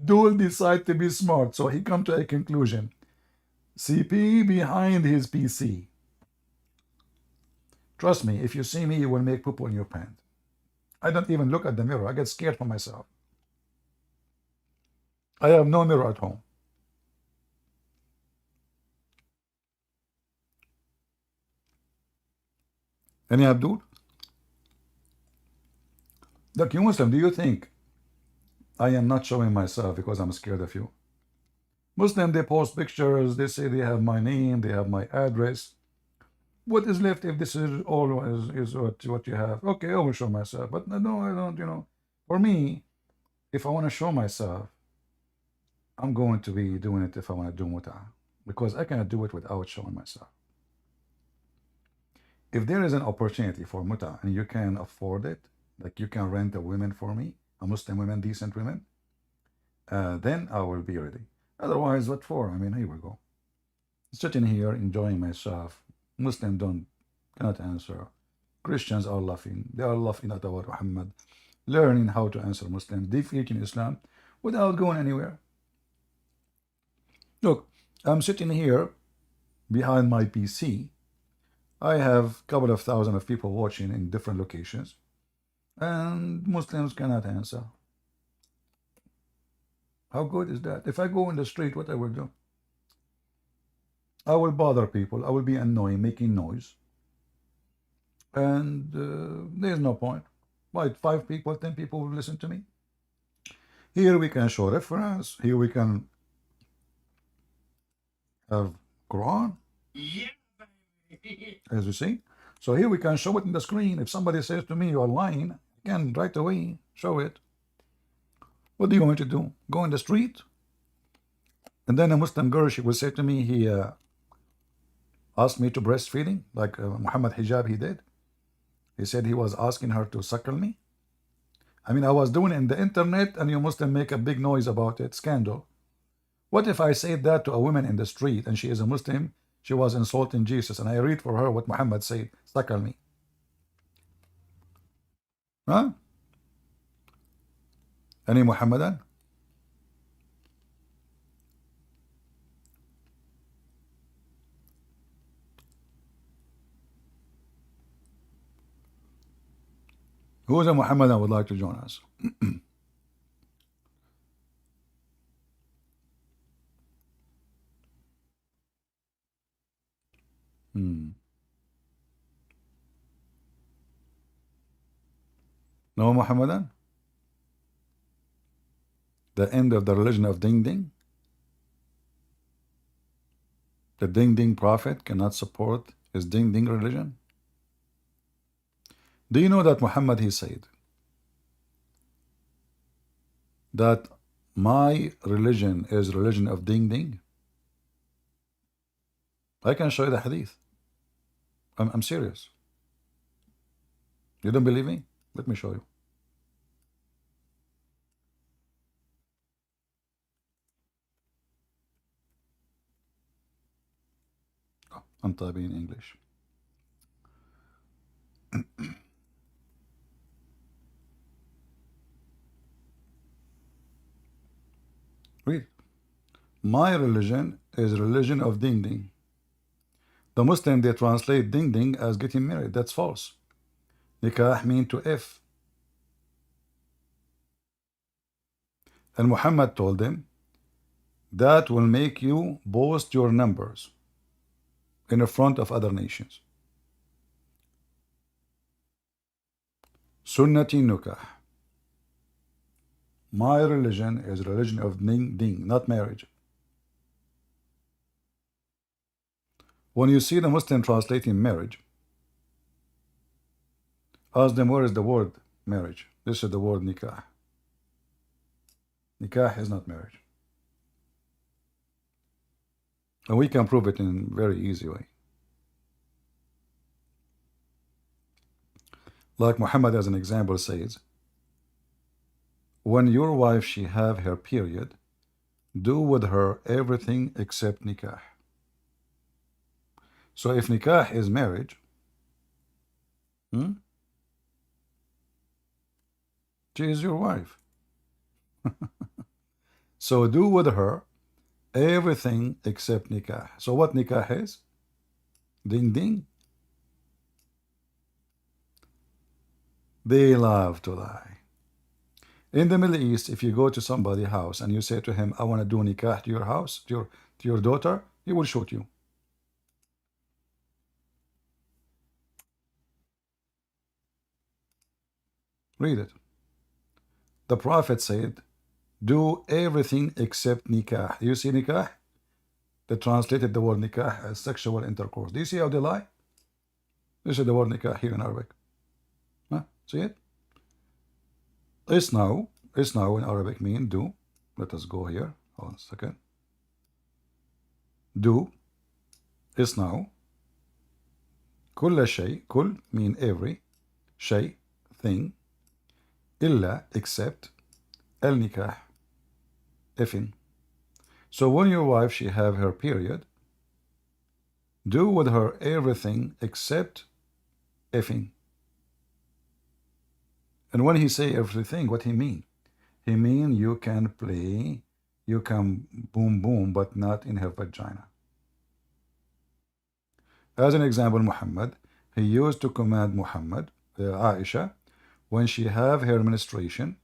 Dual decide to be smart, so he come to a conclusion. CP behind his PC. Trust me, if you see me, you will make poo-poo in your pants. I don't even look at the mirror. I get scared for myself. I have no mirror at home. Any Abdul? Look, you Muslim, do you think I am not showing myself because I'm scared of you? Muslim, they post pictures, they say they have my name, they have my address. What is left if this is all is what you have? Okay, I will show myself. But no, I don't. For me, if I want to show myself, I'm going to be doing it if I want to do muta. Because I cannot do it without showing myself. If there is an opportunity for muta and you can afford it, like you can rent a woman for me, a Muslim women, decent women, then I will be ready. Otherwise, what for? I mean, here we go. Sitting here enjoying myself. Muslims cannot answer. Christians are laughing. They are laughing at our Muhammad, learning how to answer Muslims, defeating Islam without going anywhere. Look, I'm sitting here behind my PC. I have a couple of thousand of people watching in different locations, and Muslims cannot answer. How good is that? If I go in the street, what I will do? I will bother people. I will be annoying, making noise. And there's no point. Why, 5 people, 10 people will listen to me? Here we can show reference. Here we can have Quran, Yeah, baby. as you see. So here we can show it in the screen. If somebody says to me, you are lying, I can right away show it. What do you want me to do? Go in the street? And then a Muslim girl, she will say to me, he asked me to breastfeeding, like Muhammad Hijab, he did. He said he was asking her to suckle me. I mean, I was doing it in the internet and you Muslim make a big noise about it, scandal. What if I said that to a woman in the street and she is a Muslim, she was insulting Jesus, and I read for her what Muhammad said, suckle me. Huh? Any Muhammadan? Who is a Muhammadan would like to join us? Hmm. No Muhammadan? The end of the religion of Ding Ding? The Ding Ding prophet cannot support his Ding Ding religion? Do you know that Muhammad, he said that my religion is religion of Ding Ding? I can show you the hadith. I'm serious. You don't believe me? Let me show you. I'm typing in English. Read. My religion is religion of Ding Ding. The Muslim, they translate Ding Ding as getting married. That's false. Nikah mean to F. And Muhammad told them, that will make you boast your numbers in the front of other nations. Sunnati Nukah. My religion is religion of Ding Ding, not marriage. When you see the Muslim translating marriage, ask them where is the word marriage. This is the word nikah. Nikah is not marriage. And we can prove it in a very easy way. Like Muhammad as an example says, when your wife she have her period, do with her everything except nikah. So if nikah is marriage, she is your wife. So do with her everything except nikah. So what nikah is? Ding ding. They love to lie. In the Middle East, if you go to somebody's house and you say to him, I want to do nikah to your house, to your daughter, he will shoot you. Read it. The Prophet said, do everything except nikah. Do you see nikah? They translated the word nikah as sexual intercourse. Do you see how they lie? This is the word nikah here in Arabic. Huh? See it? Isnaw in Arabic mean do. Let us go here. Hold on a second. Do. Isnaw. Kulla shay. Kul mean every. Shay, thing. Illa, except. El nikah, effing. So when your wife she have her period, do with her everything except effing. And when he say everything, what he mean? He mean you can play, you can boom boom, but not in her vagina. As an example, Muhammad, he used to command Aisha, when she have her menstruation,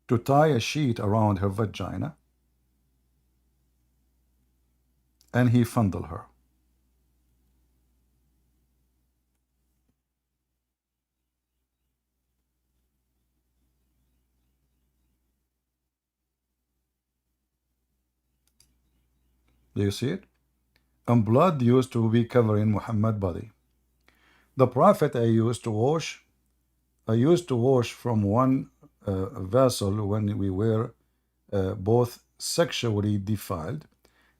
to tie a sheet around her vagina, and he fondle her. Do you see it? And blood used to be covering Muhammad's body. The Prophet I used to wash from one vessel when we were both sexually defiled,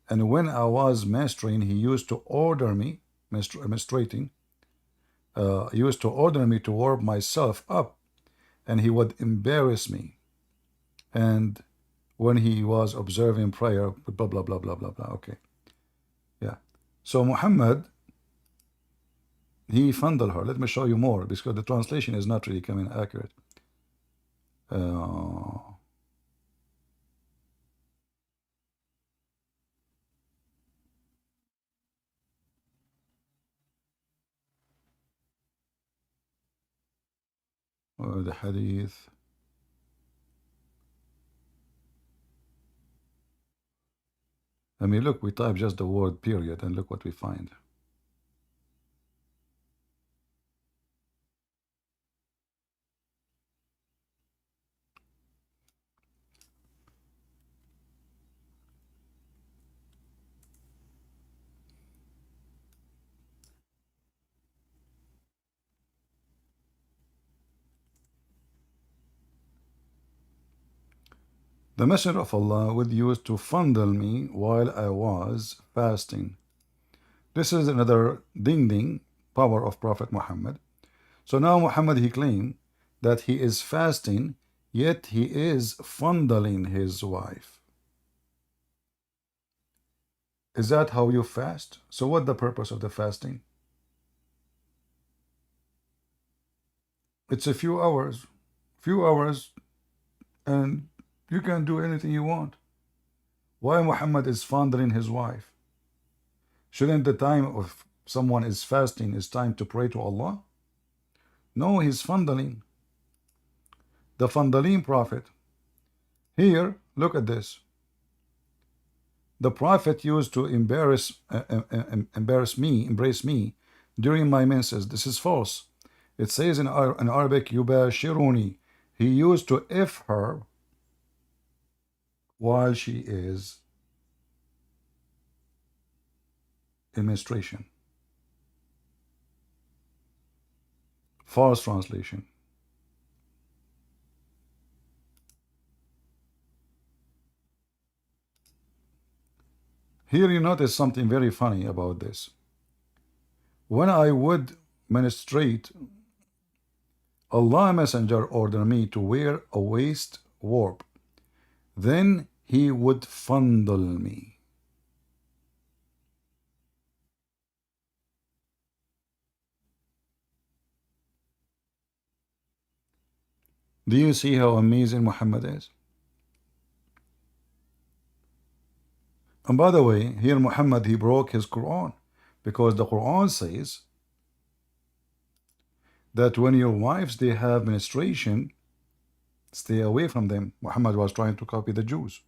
and when I was menstruating, he used to order me menstruating. He used to order me to warm myself up, and he would embarrass me. And when he was observing prayer, blah blah blah blah blah blah. Okay, yeah. So Muhammad, he fondled her. Let me show you more because the translation is not really coming accurate. The hadith. I mean, look, we type just the word period and look what we find. The Messenger of Allah would use to fondle me while I was fasting. This is another ding ding power of Prophet Muhammad. So now Muhammad, he claimed that he is fasting, yet he is fondling his wife. Is that how you fast? So what the purpose of the fasting? It's a few hours, and you can do anything you want. Why Muhammad is fondling his wife? Shouldn't the time of someone is fasting is time to pray to Allah? No, he's fondling. The fondling prophet. Here, look at this. The prophet used to embrace me during my menses. This is false. It says in Arabic, yubashiruni. He used to F her while she is in menstruation. False translation. Here you notice something very funny about this. When I would menstruate, Allah Messenger ordered me to wear a waist warp. Then he would fondle me. Do you see how amazing Muhammad is? And by the way, here Muhammad, he broke his Quran, because the Quran says that when your wives, they have menstruation, stay away from them. Muhammad was trying to copy the Jews.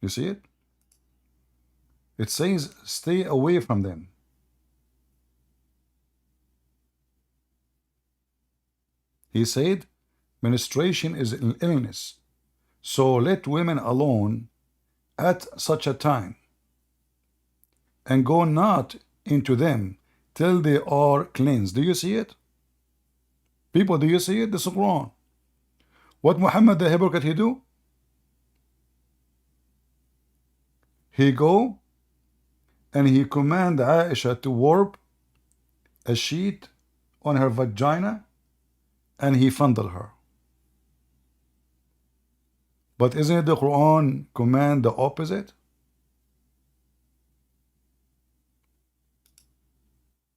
You see it? It says stay away from them. He said menstruation is an illness, so let women alone at such a time, and go not into them till they are cleansed. Do you see it? People, do you see it? This is Quran. What Muhammad the hypocrite he do? He go and he command Aisha to warp a sheet on her vagina, and he fondle her. But isn't the Quran command the opposite?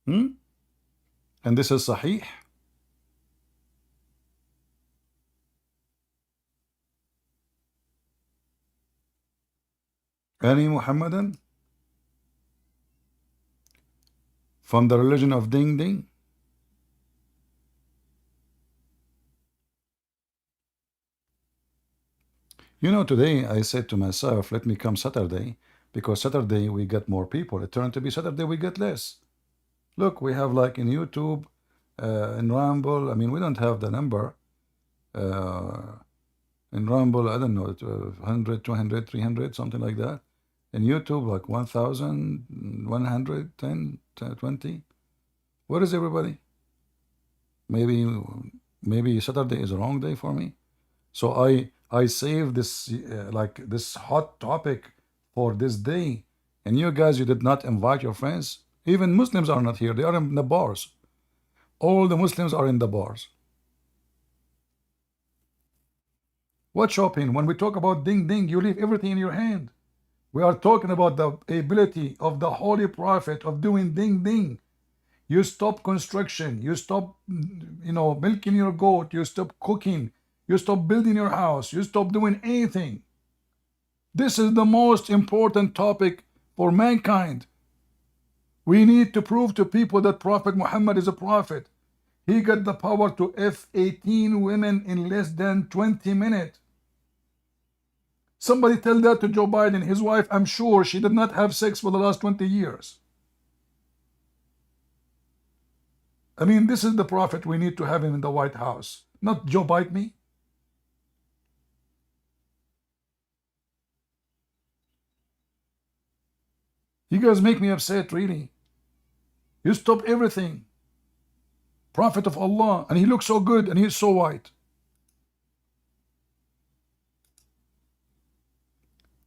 And this is Sahih. Any Muhammadan from the religion of Ding Ding? You know, today I said to myself, let me come Saturday, because Saturday we get more people. It turned to be Saturday we get less. Look, we have like in YouTube, in Rumble, I mean, we don't have the number. In Rumble, I don't know, 100, 200, 300, something like that. In YouTube, like 1,000, 110, 20. Where is everybody? Maybe Saturday is a wrong day for me. So I saved this like this hot topic for this day, and you guys, you did not invite your friends. Even Muslims are not here. They are in the bars. All the Muslims are in the bars. What shopping? When we talk about Ding Ding, you leave everything in your hand. We are talking about the ability of the Holy Prophet of doing Ding Ding. You stop construction. You stop, milking your goat. You stop cooking. You stop building your house. You stop doing anything. This is the most important topic for mankind. We need to prove to people that Prophet Muhammad is a prophet. He got the power to F-18 women in less than 20 minutes. Somebody tell that to Joe Biden. His wife, I'm sure she did not have sex for the last 20 years. I mean, this is the prophet we need to have him in the White House, not Joe Biden. You guys make me upset, really. You stop everything. Prophet of Allah, and he looks so good, and he's so white.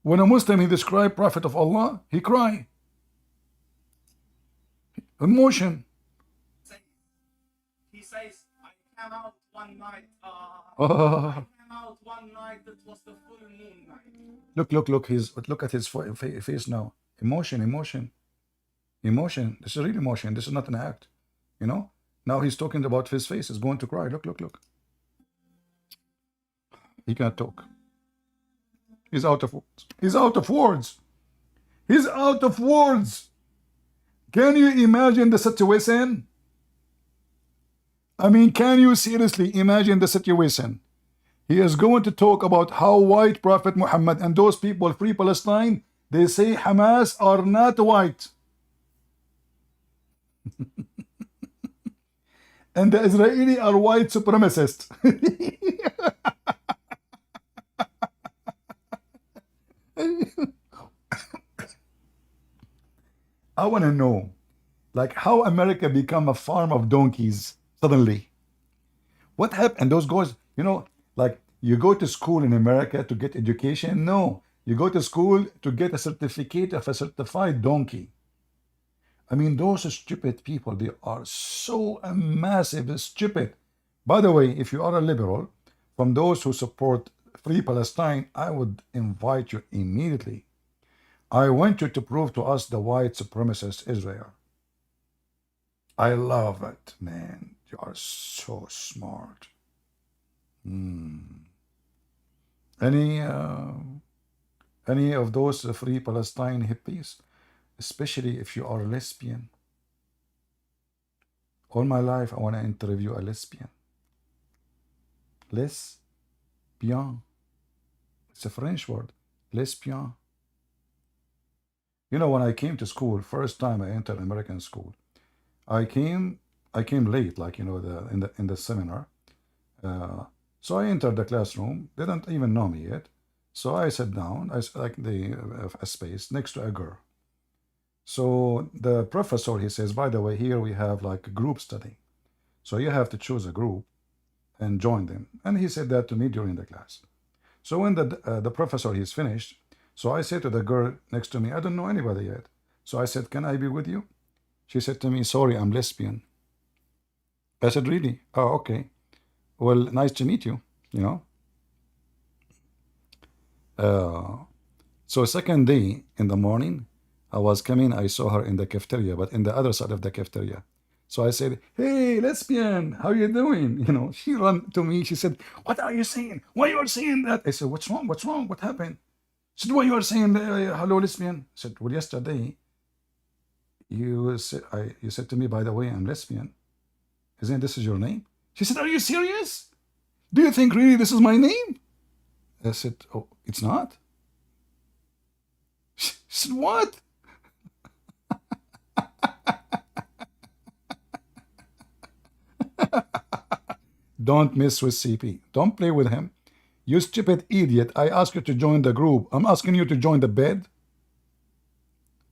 When a Muslim he describe Prophet of Allah, he cry. Emotion. He says, I came out one night. Oh, I came out one night. It was the full moon night. look. Look at his face now. Emotion. This is real emotion. This is not an act. You know. Now he's talking about his face. He's going to cry. Look. He can't talk. He's out of words. He's out of words. Can you imagine the situation? I mean, can you seriously imagine the situation? He is going to talk about how white Prophet Muhammad and those people, Free Palestine, they say Hamas are not white. And the Israeli are white supremacists. I want to know, like, how America become a farm of donkeys suddenly. What happened? Those guys, like, you go to school in America to get education? No. You go to school to get a certificate of a certified donkey. I mean, those stupid people, they are so massive stupid. By the way, if you are a liberal, from those who support Free Palestine, I would invite you immediately. I want you to prove to us the white supremacist Israel. I love it, man. You are so smart. Any of those Free Palestine hippies, especially if you are lesbian. All my life, I want to interview a lesbian. Lesbian. It's a French word. Lesbian. You know, when I came to school, first time I entered American school, I came late, like, in the seminar. So I entered the classroom. They didn't even know me yet. So I sat down, like a space next to a girl. So the professor, he says, by the way, here we have like a group study. So you have to choose a group and join them. And he said that to me during the class. So when the professor is finished, so I said to the girl next to me, I don't know anybody yet. So I said, can I be with you? She said to me, sorry, I'm lesbian. I said, really? Oh, okay. Well, nice to meet you, So second day in the morning, I was coming, I saw her in the cafeteria, but in the other side of the cafeteria. So I said, hey, lesbian, how you doing? She ran to me. She said, what are you saying? Why you are saying that? I said, what's wrong? What happened? She said, why you are saying, hello, lesbian? I said, well, yesterday, you said to me, by the way, I'm lesbian. Isn't this is your name? She said, are you serious? Do you think really this is my name? I said, oh, it's not? She said, what? Don't mess with CP. Don't play with him. You stupid idiot. I asked you to join the group. I'm asking you to join the bed.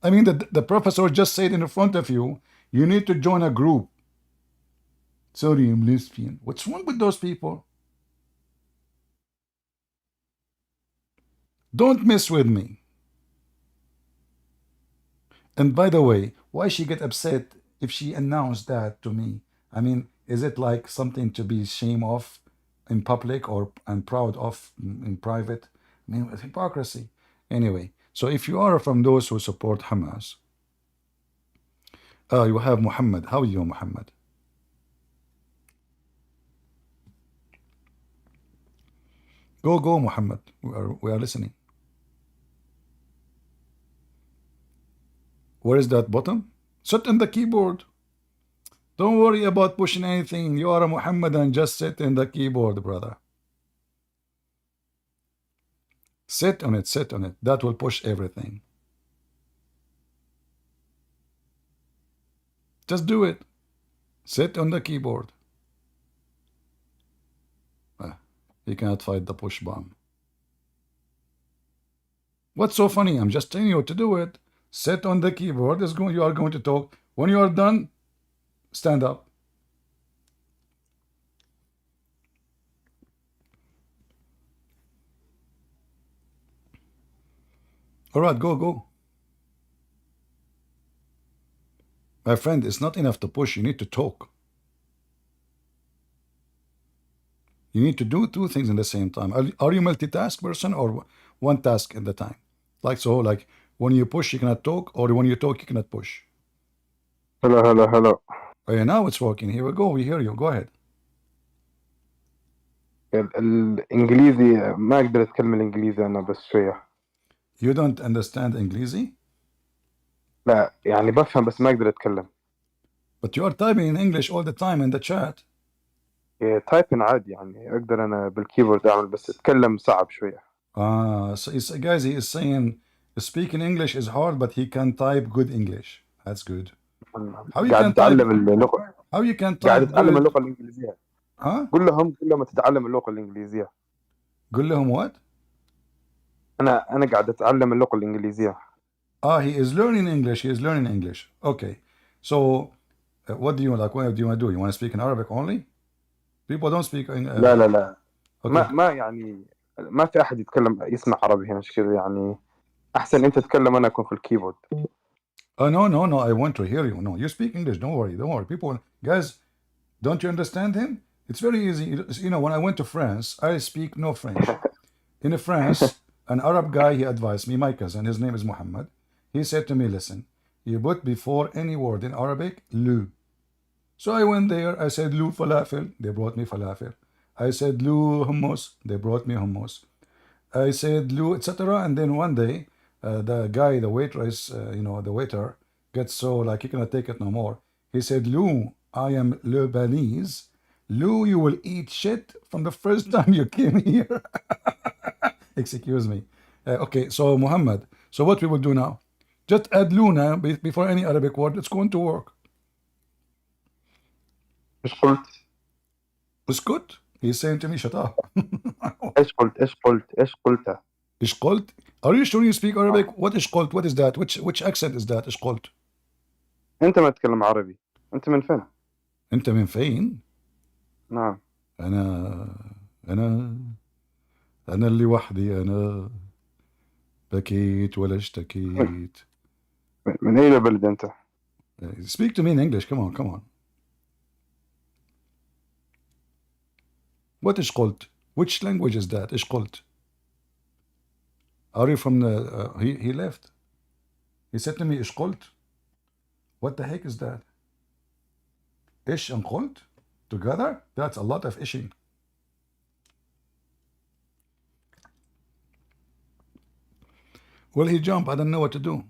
I mean, the professor just said in front of you, you need to join a group. Sorry, I'm lesbian. What's wrong with those people? Don't mess with me. And by the way, why she get upset if she announced that to me? I mean, is it like something to be ashamed of in public or and proud of in private? I mean, with hypocrisy. Anyway, so if you are from those who support Hamas, you have Mohammed. How are you, Mohammed? Go, Mohammed. We are listening. Where is that button? Sit on the keyboard. Don't worry about pushing anything. You are a Muhammadan. Just sit in the keyboard, brother. Sit on it. That will push everything. Just do it. Sit on the keyboard. You cannot fight the push button. What's so funny? I'm just telling you to do it. Sit on the keyboard. You are going to talk. When you are done, Stand up. All right, go. My friend, it's not enough to push. You need to talk. You need to do two things in the same time. Are you multitask person or one task at the time? Like so, like when you push, you cannot talk, or when you talk, you cannot push. هلا. Okay, now it's working. Here we go. We hear you. Go ahead. الإنجليزي ما أقدر أتكلم الإنجليزي أنا بس شوية. You don't understand English, لا يعني بفهم بس ما أقدر أتكلم. but you are typing in English all the time in the chat. تايبن عادي يعني أقدر أنا بالكيبورد أعمل بس أتكلم صعب شوية. So guys, he is saying speaking English is hard, but he can type good English. That's good. How you قاعد can type? أتعلم اللغة. How you can قاعد type أتعلم good? اللغة الإنجليزية. Huh? قول لهم تتعلم اللغة الإنجليزية. قول لهم what? أنا قاعد أتعلم اللغة الإنجليزية. He is learning English. He is learning English. Okay. So, what do you like? What do you want to do? You want to speak in Arabic only? People don't speak. لا. Okay. ما يعني ما في أحد يسمع عربي هنا كذا يعني أحسن أنت تتكلم أنا أكون في الكيبورد. No. I want to hear you. No, you speak English. Don't worry. People, guys, don't you understand him? It's very easy. You know, when I went to France, I speak no French. In France, an Arab guy, he advised me, my cousin, his name is Mohammed. He said to me, listen, you put before any word in Arabic, lu. So I went there, I said, lu falafel. They brought me falafel. I said, lu hummus. They brought me hummus. I said, lu, etc. And then one day, the guy, the waitress, the waiter, gets so like he cannot take it no more. He said, Lou, I am Lebanese. Lou, you will eat shit from the first time you came here. Excuse me. Okay, so Muhammad, so what we will do now? Just add Luna before any Arabic word. It's going to work. إيش قلت؟ It's good. He's saying to me, shut up. إيش قلت؟ إيش قلت? Are you sure you speak Arabic? What is قلت? What is that? Which accent is that? إيش قلت? أنت ما تتكلم عربي. أنت من فين؟ أنت من فين؟ نعم. أنا اللي وحدي أنا بكيت ولا اشتكيت. من أي بلد أنت؟ Speak to me in English. Come on. What is قلت? Which language is that? إيش قلت? Are you from the... he left. He said to me, إيش قلت? What the heck is that? إيش and قلت? Together? That's a lot of ishing. Well, he jumped. I don't know what to do.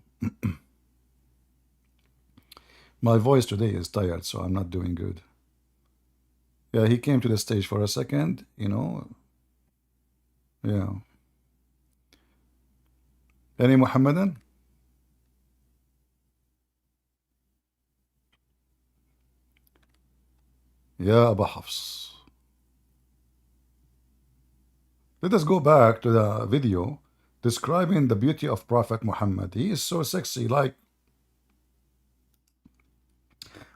My voice today is tired, so I'm not doing good. Yeah, he came to the stage for a second, Yeah. Any Muhammadan? Yeah, Abu Hafs. Let us go back to the video describing the beauty of Prophet Muhammad. He is so sexy,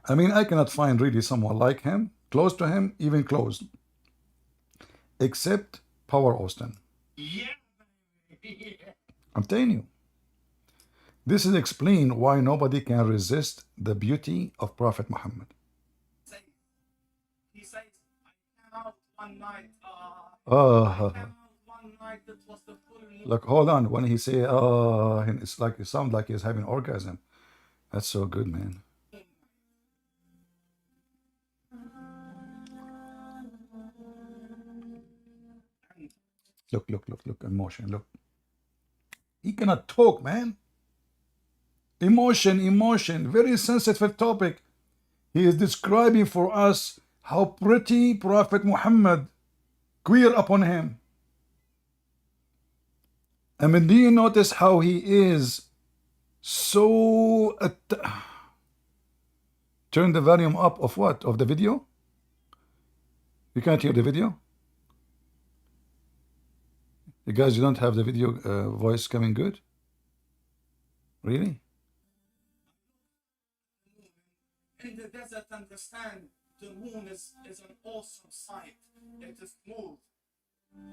I cannot find really someone like him, close to him, even close, except Power Austin. Yeah. I'm telling you. This is explain why nobody can resist the beauty of Prophet Muhammad. He says, I came out one night. That was the full moon. Look, hold on. When he say it's like it sounds like he's having orgasm. That's so good, man. Look, emotion, look. He cannot talk, man. Emotion, very sensitive topic. He is describing for us how pretty Prophet Muhammad, queer upon him. Do you notice how he is so... Turn the volume up of what? Of the video? You can't hear the video? You guys, you don't have the video voice coming good? Really? in the desert understand the moon is an awesome sight. It is smooth,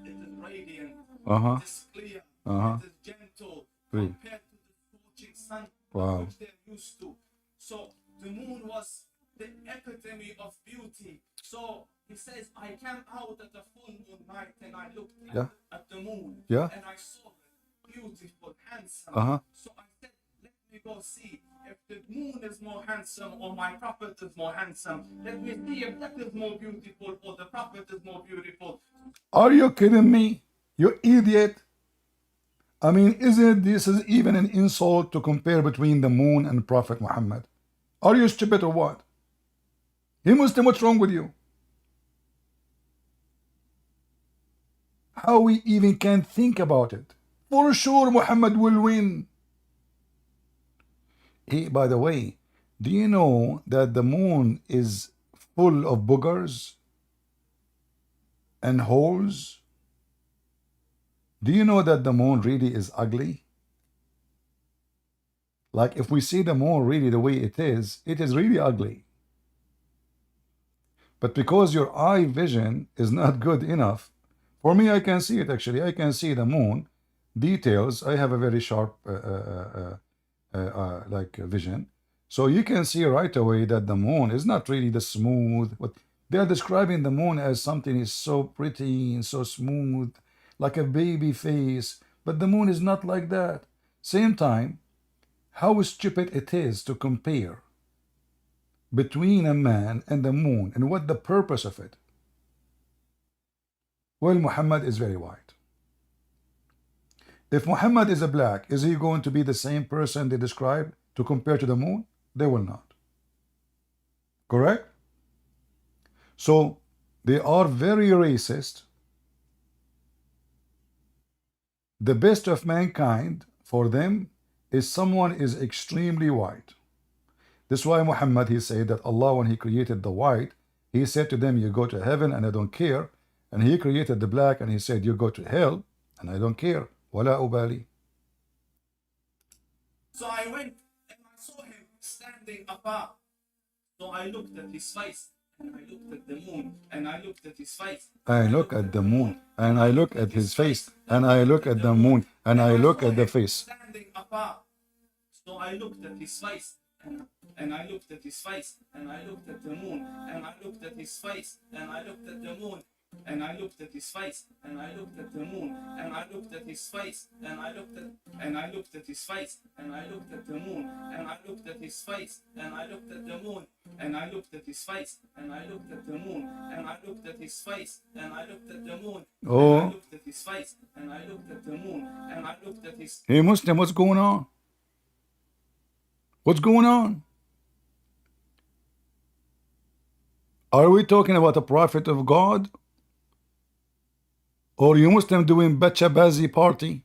it is radiant, Uh-huh. it is clear, Uh-huh. it is gentle Really? compared to the scorching sun Wow. which they're used to. So the moon was the epitome of beauty. So he says, I came out at the full moon night and I looked Yeah. at the moon Yeah. and I saw it beautiful, handsome. Uh-huh. So I said, let me go see if the moon is more handsome or my prophet is more handsome. Let me see if that is more beautiful or the prophet is more beautiful. Are you kidding me? You idiot. I mean, isn't this is even an insult to compare between the moon and Prophet Muhammad? Are you stupid or what? You Muslim, what's wrong with you? How we even can think about it? For sure, Muhammad will win. By the way, do you know that the moon is full of boogers and holes? Do you know that the moon really is ugly? Like if we see the moon really the way it is really ugly. But because your eye vision is not good enough, for me, I can see it actually. I can see the moon details. I have a very sharp like vision. So you can see right away that the moon is not really the smooth. But they are describing the moon as something is so pretty and so smooth, like a baby face. But the moon is not like that. Same time, how stupid it is to compare between a man and the moon and what the purpose of it. Well, Muhammad is very white. If Muhammad is a black, is he going to be the same person they describe to compare to the moon? They will not. Correct? So they are very racist. The best of mankind for them is someone is extremely white. This is why Muhammad, he said that Allah, when he created the white, he said to them, you go to heaven and I don't care. And he created the black and he said, you go to hell and I don't care. Wala ubali. So I went and I saw him standing afar. So I looked at his face and I looked at the moon and I looked at his face. I look at the moon and I look at his face and I look at the moon and I look at the face. Standing afar. So I looked at his face and I looked at his face and I looked at the moon and I looked at his face and I looked at the moon and I looked at his face and I looked at the moon and I looked at his face and I looked at and I looked at his face and I looked at the moon and I looked at his face and I looked at the moon and I looked at his face and I looked at the moon and I looked at his face and I looked at the moon and I looked at his face and I looked at the moon and I looked at his. Hey Muslim, what's going on? What's going on? Are we talking about a prophet of God? Or you Muslim doing Bachabazi party?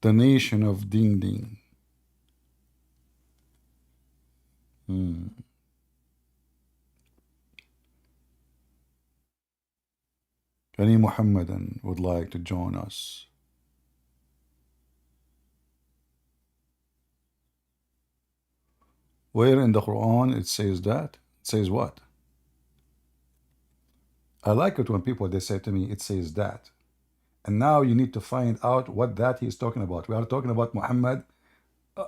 The nation of Ding Ding. Any Muhammadan would like to join us? Where in the Quran it says that? It says what? I like it when people, they say to me, it says that. And now you need to find out what that he's talking about. We are talking about Muhammad,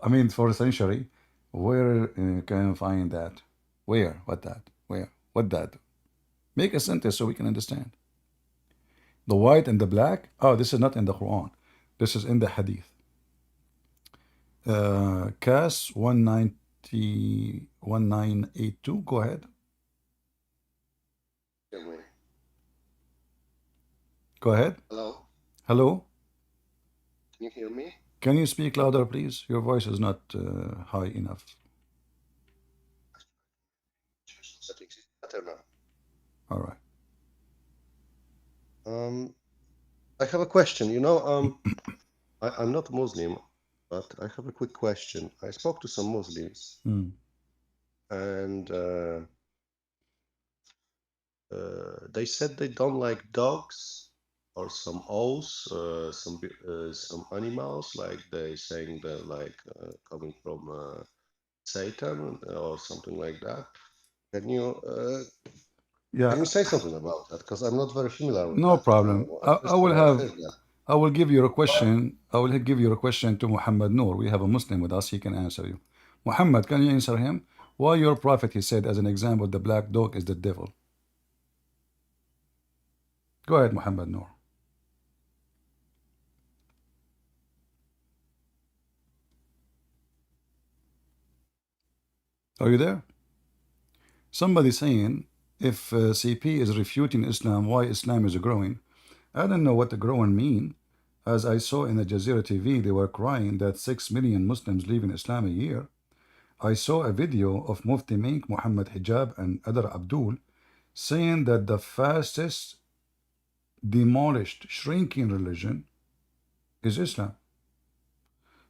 I mean, for a century. Where can you find that? Where? What that? Where? What that? Make a sentence so we can understand. The white and the black? Oh, this is not in the Quran. This is in the Hadith. CAS 1982. Go ahead. Go ahead. Hello, Hello. can you hear me? Can you speak louder, please? Your voice is not high enough. Settings is better now. All right. I have a question. You know, I'm not Muslim, but I have a quick question. I spoke to some Muslims, and they said they don't like dogs or some owls, some animals, like they saying that like coming from Satan or something like that. Can you Yeah, say something about that? Because I'm not very familiar with no that. problem. I First will time I have, heard that. I will give you a question. I will give you a question to Muhammad Noor. We have a Muslim with us. He can answer you. Muhammad, can you answer him? Why your prophet, he said, as an example, the black dog is the devil? Go ahead, Muhammad Noor. Are you there? Somebody saying, if CP is refuting Islam, why Islam is growing? I don't know what the growing mean. As I saw in the Jazeera TV, they were crying that 6 million Muslims leave in Islam a year. I saw a video of Mufti Mink, Muhammad Hijab, and Adar Abdul saying that the fastest demolished, shrinking religion is Islam.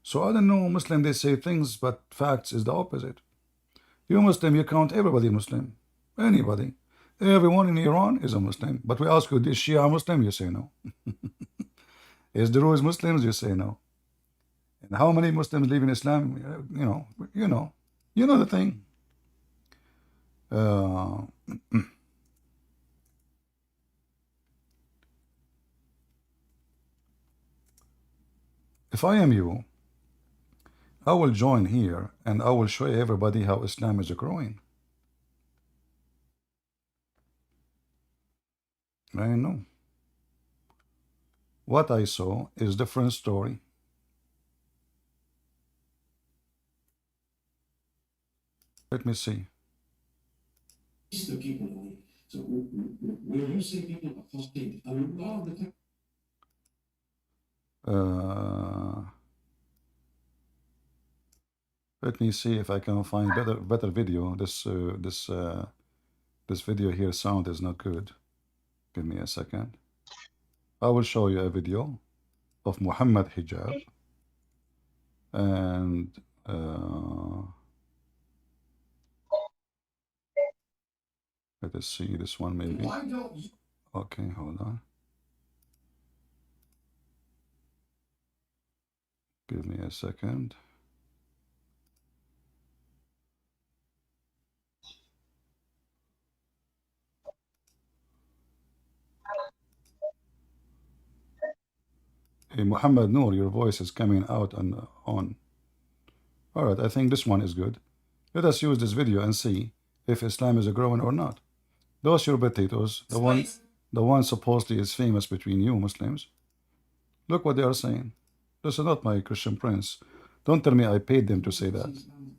So I don't know, Muslim, they say things, but facts is the opposite. You Muslim, you count everybody Muslim. Anybody. Everyone in Iran is a Muslim. But we ask you, is Shia Muslim? You say no. Is Druze Muslims? You say no. And how many Muslims live in Islam? You know the thing. Uh, if I am you, I will join here and I will show everybody how Islam is growing. I know. What I saw is different story. Let me see. The people away. So when you say people apostate, a lot of the time. Let me see if I can find better video. This video here sound is not good. Give me a second. I will show you a video of Muhammad Hijab and let us see this one maybe. Why don't you? Okay, hold on. Give me a second. Hey, Muhammad Noor, your voice is coming out and on. All right, I think this one is good. Let us use this video and see if Islam is growing or not. Those your potatoes, the one supposedly is famous between you Muslims. Look what they are saying. This is not my Christian prince. Don't tell me I paid them to say that. I'm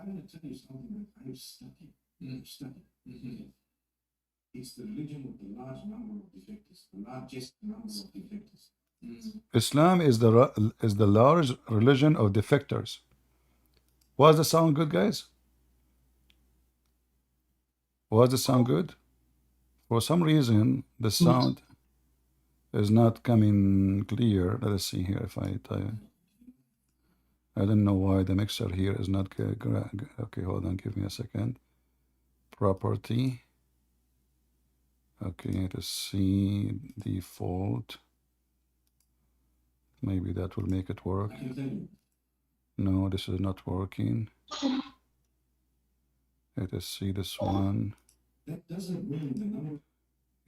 going to tell you something that I've studied. It's the religion with the large number of defectors, the largest number of defectors. Islam is the large religion of defectors. Was the sound good, guys? Was the sound good? For some reason, the sound is not coming clear. Let us see here if I type. I don't know why the mixer here is not good. Okay, hold on. Give me a second. Property. Okay, let's see. Default. Maybe that will make it work. No, this is not working. Let us see this one. That doesn't mean the number.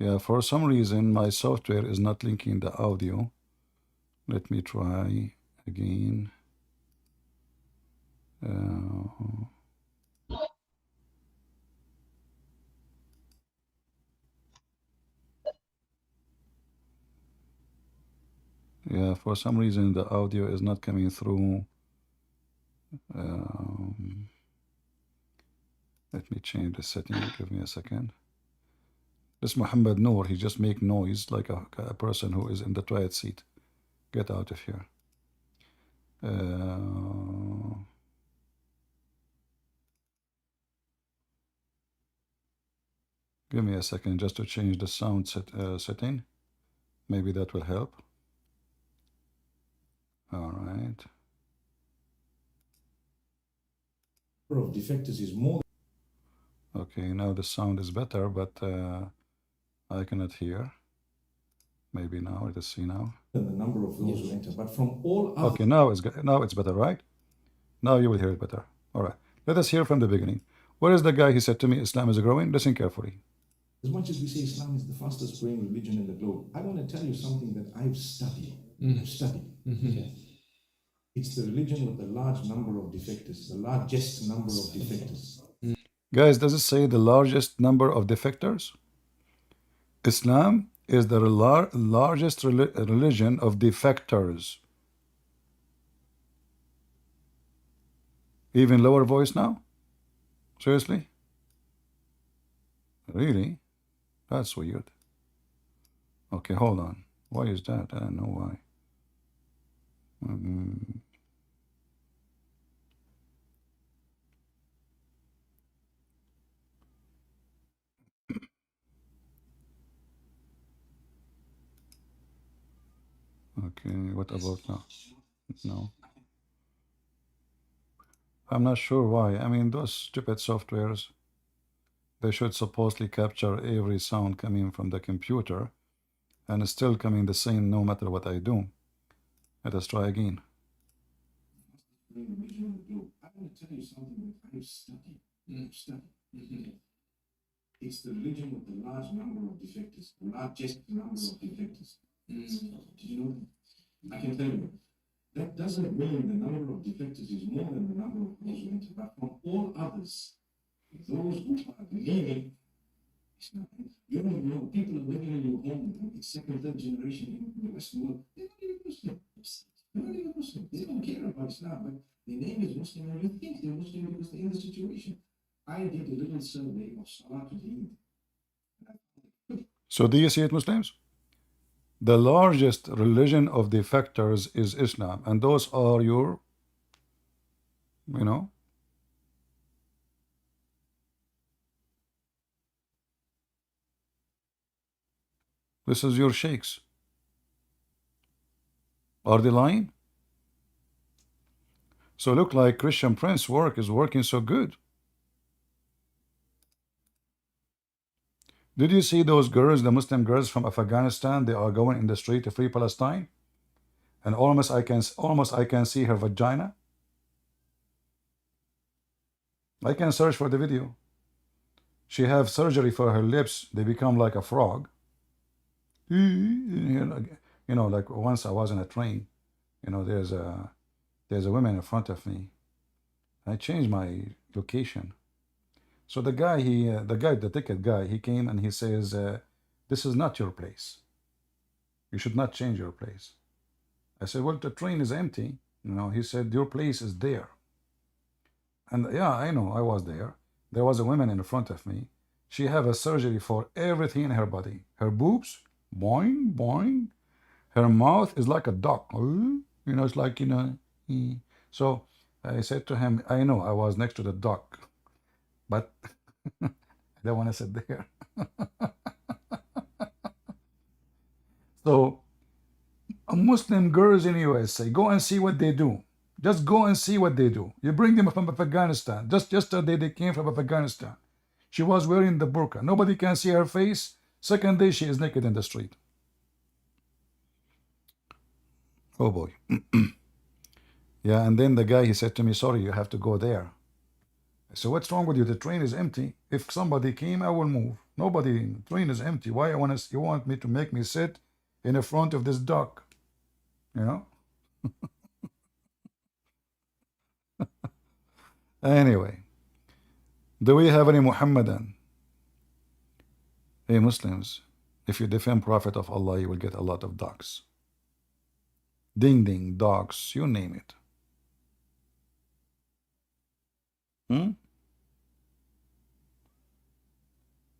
Yeah, for some reason, my software is not linking the audio. Let me try again. Yeah, for some reason, the audio is not coming through. Let me change the setting. Give me a second. This Muhammad Noor, he just make noise like a person who is in the toilet seat. Get out of here. Give me a second just to change the sound setting. Maybe that will help. All right. Of defectors is more. Okay, now the sound is better, but I cannot hear. Maybe now. Let us see now. The number of those who enter, but from all other. Okay, now it's good. Now it's better, right? Now you will hear it better. All right. Let us hear from the beginning. Where is the guy? He said to me, Islam is growing. Listen carefully. As much as we say Islam is the fastest growing religion in the globe, I want to tell you something that I've studied. I've studied. Okay. It's the religion with the large number of defectors, the largest number of defectors. Guys, does it say the largest number of defectors? Islam is the largest religion of defectors. Even lower voice now? Seriously? Really? That's weird. Okay, hold on. Why is that? I don't know why. Okay, what about now? No. I'm not sure why. I mean, those stupid softwares, they should supposedly capture every sound coming from the computer and it's still coming the same no matter what I do. Let us try again. I want to tell you something that I've studied. It's the religion with the large number of defectors, the largest number of defectors. Did you know that? I can tell you. That doesn't mean the number of defectors is more than the number of those who enter, but from all others, those who are leaving Islam, you don't know, people are living in your home, it's second, third generation in the Western world, they're not even Muslim. They're not even Muslim. They don't care about Islam, but their name is Muslim, and you think they're Muslim because they're in the situation. I did a little survey of Salatul Eid. So do you see it, Muslims? The largest religion of defectors is Islam, and those are your, you know, this is your sheikhs. Are they lying? So look like Christian Prince work is working so good. Did you see those girls, the Muslim girls from Afghanistan? They are going in the street to free Palestine, and almost I can see her vagina. I can search for the video. She have surgery for her lips. They become like a frog. You know, like once I was in a train. You know, there's a woman in front of me. I changed my location. So the guy, the ticket guy, he came and he says, this is not your place. You should not change your place. I said, well, the train is empty. You know, he said, your place is there. And yeah, I know, I was there. There was a woman in front of me. She have a surgery for everything in her body. Her boobs, boing, boing. Her mouth is like a duck. You know, it's like, you know. So I said to him, I know, I was next to the duck. But I don't want to sit there. So, Muslim girls in USA, go and see what they do. Just go and see what they do. You bring them from Afghanistan. Just yesterday they came from Afghanistan. She was wearing the burqa. Nobody can see her face. Second day she is naked in the street. Oh boy. Yeah, and then the guy, he said to me, sorry, you have to go there. So what's wrong with you? The train is empty. If somebody came, I will move. Nobody. The train is empty. Why you want me to make me sit in the front of this duck? You know. Anyway, do we have any Muhammadan? Hey Muslims, if you defend Prophet of Allah, you will get a lot of ducks. Ding ding, dogs, you name it.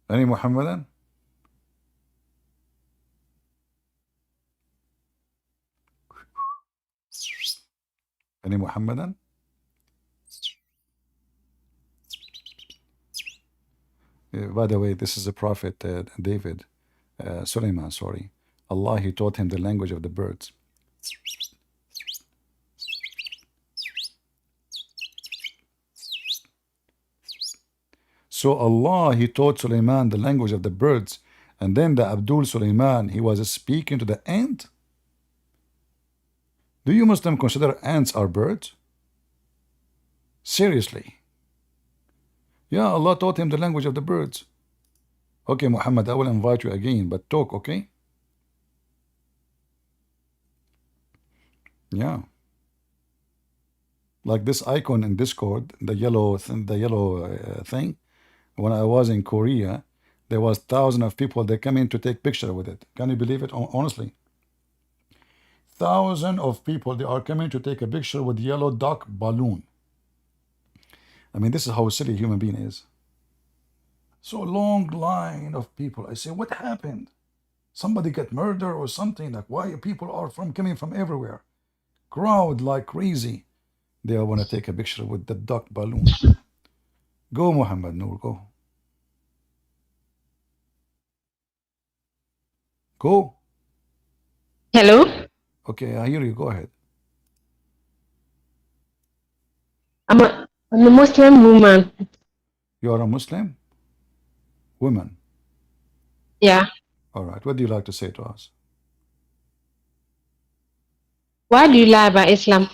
Any Muhammadan? Any Muhammadan? By the way, this is the Prophet David, Sulaiman, sorry. Allah, he taught him the language of the birds. So Allah, he taught Sulaiman the language of the birds, And then the Abdul Suleiman, he was speaking to the ant. Do you Muslims consider ants are birds? Seriously? Yeah, Allah taught him the language of the birds. Okay, Muhammad, I will invite you again, but talk, okay? Yeah. Like this icon in Discord, the yellow thing. When I was in Korea, there was thousands of people that come in to take picture with it. Can you believe it? Honestly, thousands of people they are coming to take a picture with yellow duck balloon. I mean, this is how silly a human being is. So long line of people. I say, what happened? Somebody get murdered or something? Like why people are coming from everywhere? Crowd like crazy. They want to take a picture with the duck balloon. Go, Muhammad Noor, go. Go. Hello? Okay, I hear you. Go ahead. I'm a Muslim woman. You are a Muslim? Woman. Yeah. All right. What do you like to say to us? Why do you lie about Islam?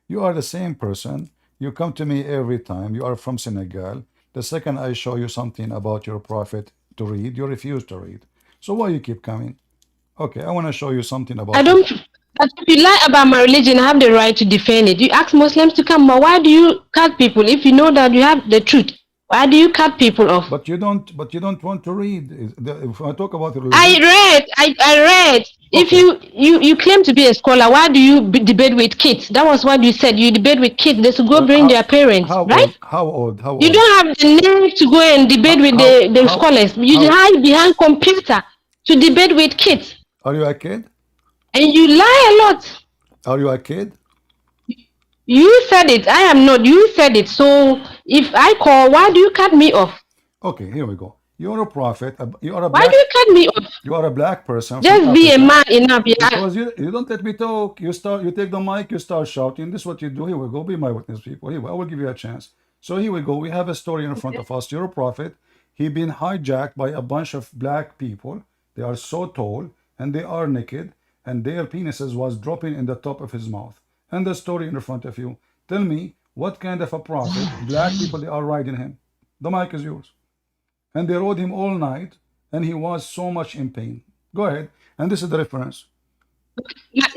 You are the same person. You come to me every time. You are from Senegal. The second I show you something about your prophet to read, you refuse to read. So why you keep coming? Okay, I want to show you something I about don't. But if you lie about my religion, I have the right to defend it. You ask Muslims to come, but why do you cut people if you know that you have the truth? Why do you cut people off? But you don't want to read. If I talk about religion, I read. If okay. you claim to be a scholar, why do you debate with kids? That was what you said. You debate with kids. They should go bring their parents, How right? old? How old? How You old? don't have the nerve to go and debate with the scholars. You hide behind computer to debate with kids. Are you a kid? And you lie a lot. Are you a kid? You said it. I am not. You said it. So if I call, why do you cut me off? Okay, here we go. You're a prophet. You are a Why black. do you cut me off? You are a black person Just from be a Africa. man enough. Yeah. Because you don't let me talk. You take the mic, you start shouting. This is what you do. Here we go. Be my witness, people. Here, I will give you a chance. So here we go. We have a story in front of us. You're a prophet. He been hijacked by a bunch of black people. They are so tall and they are naked, and their penises was dropping in the top of his mouth. And the story in front of you. Tell me what kind of a prophet black people they are riding him. The mic is yours. And they rode him all night, and he was so much in pain. Go ahead. And this is the reference.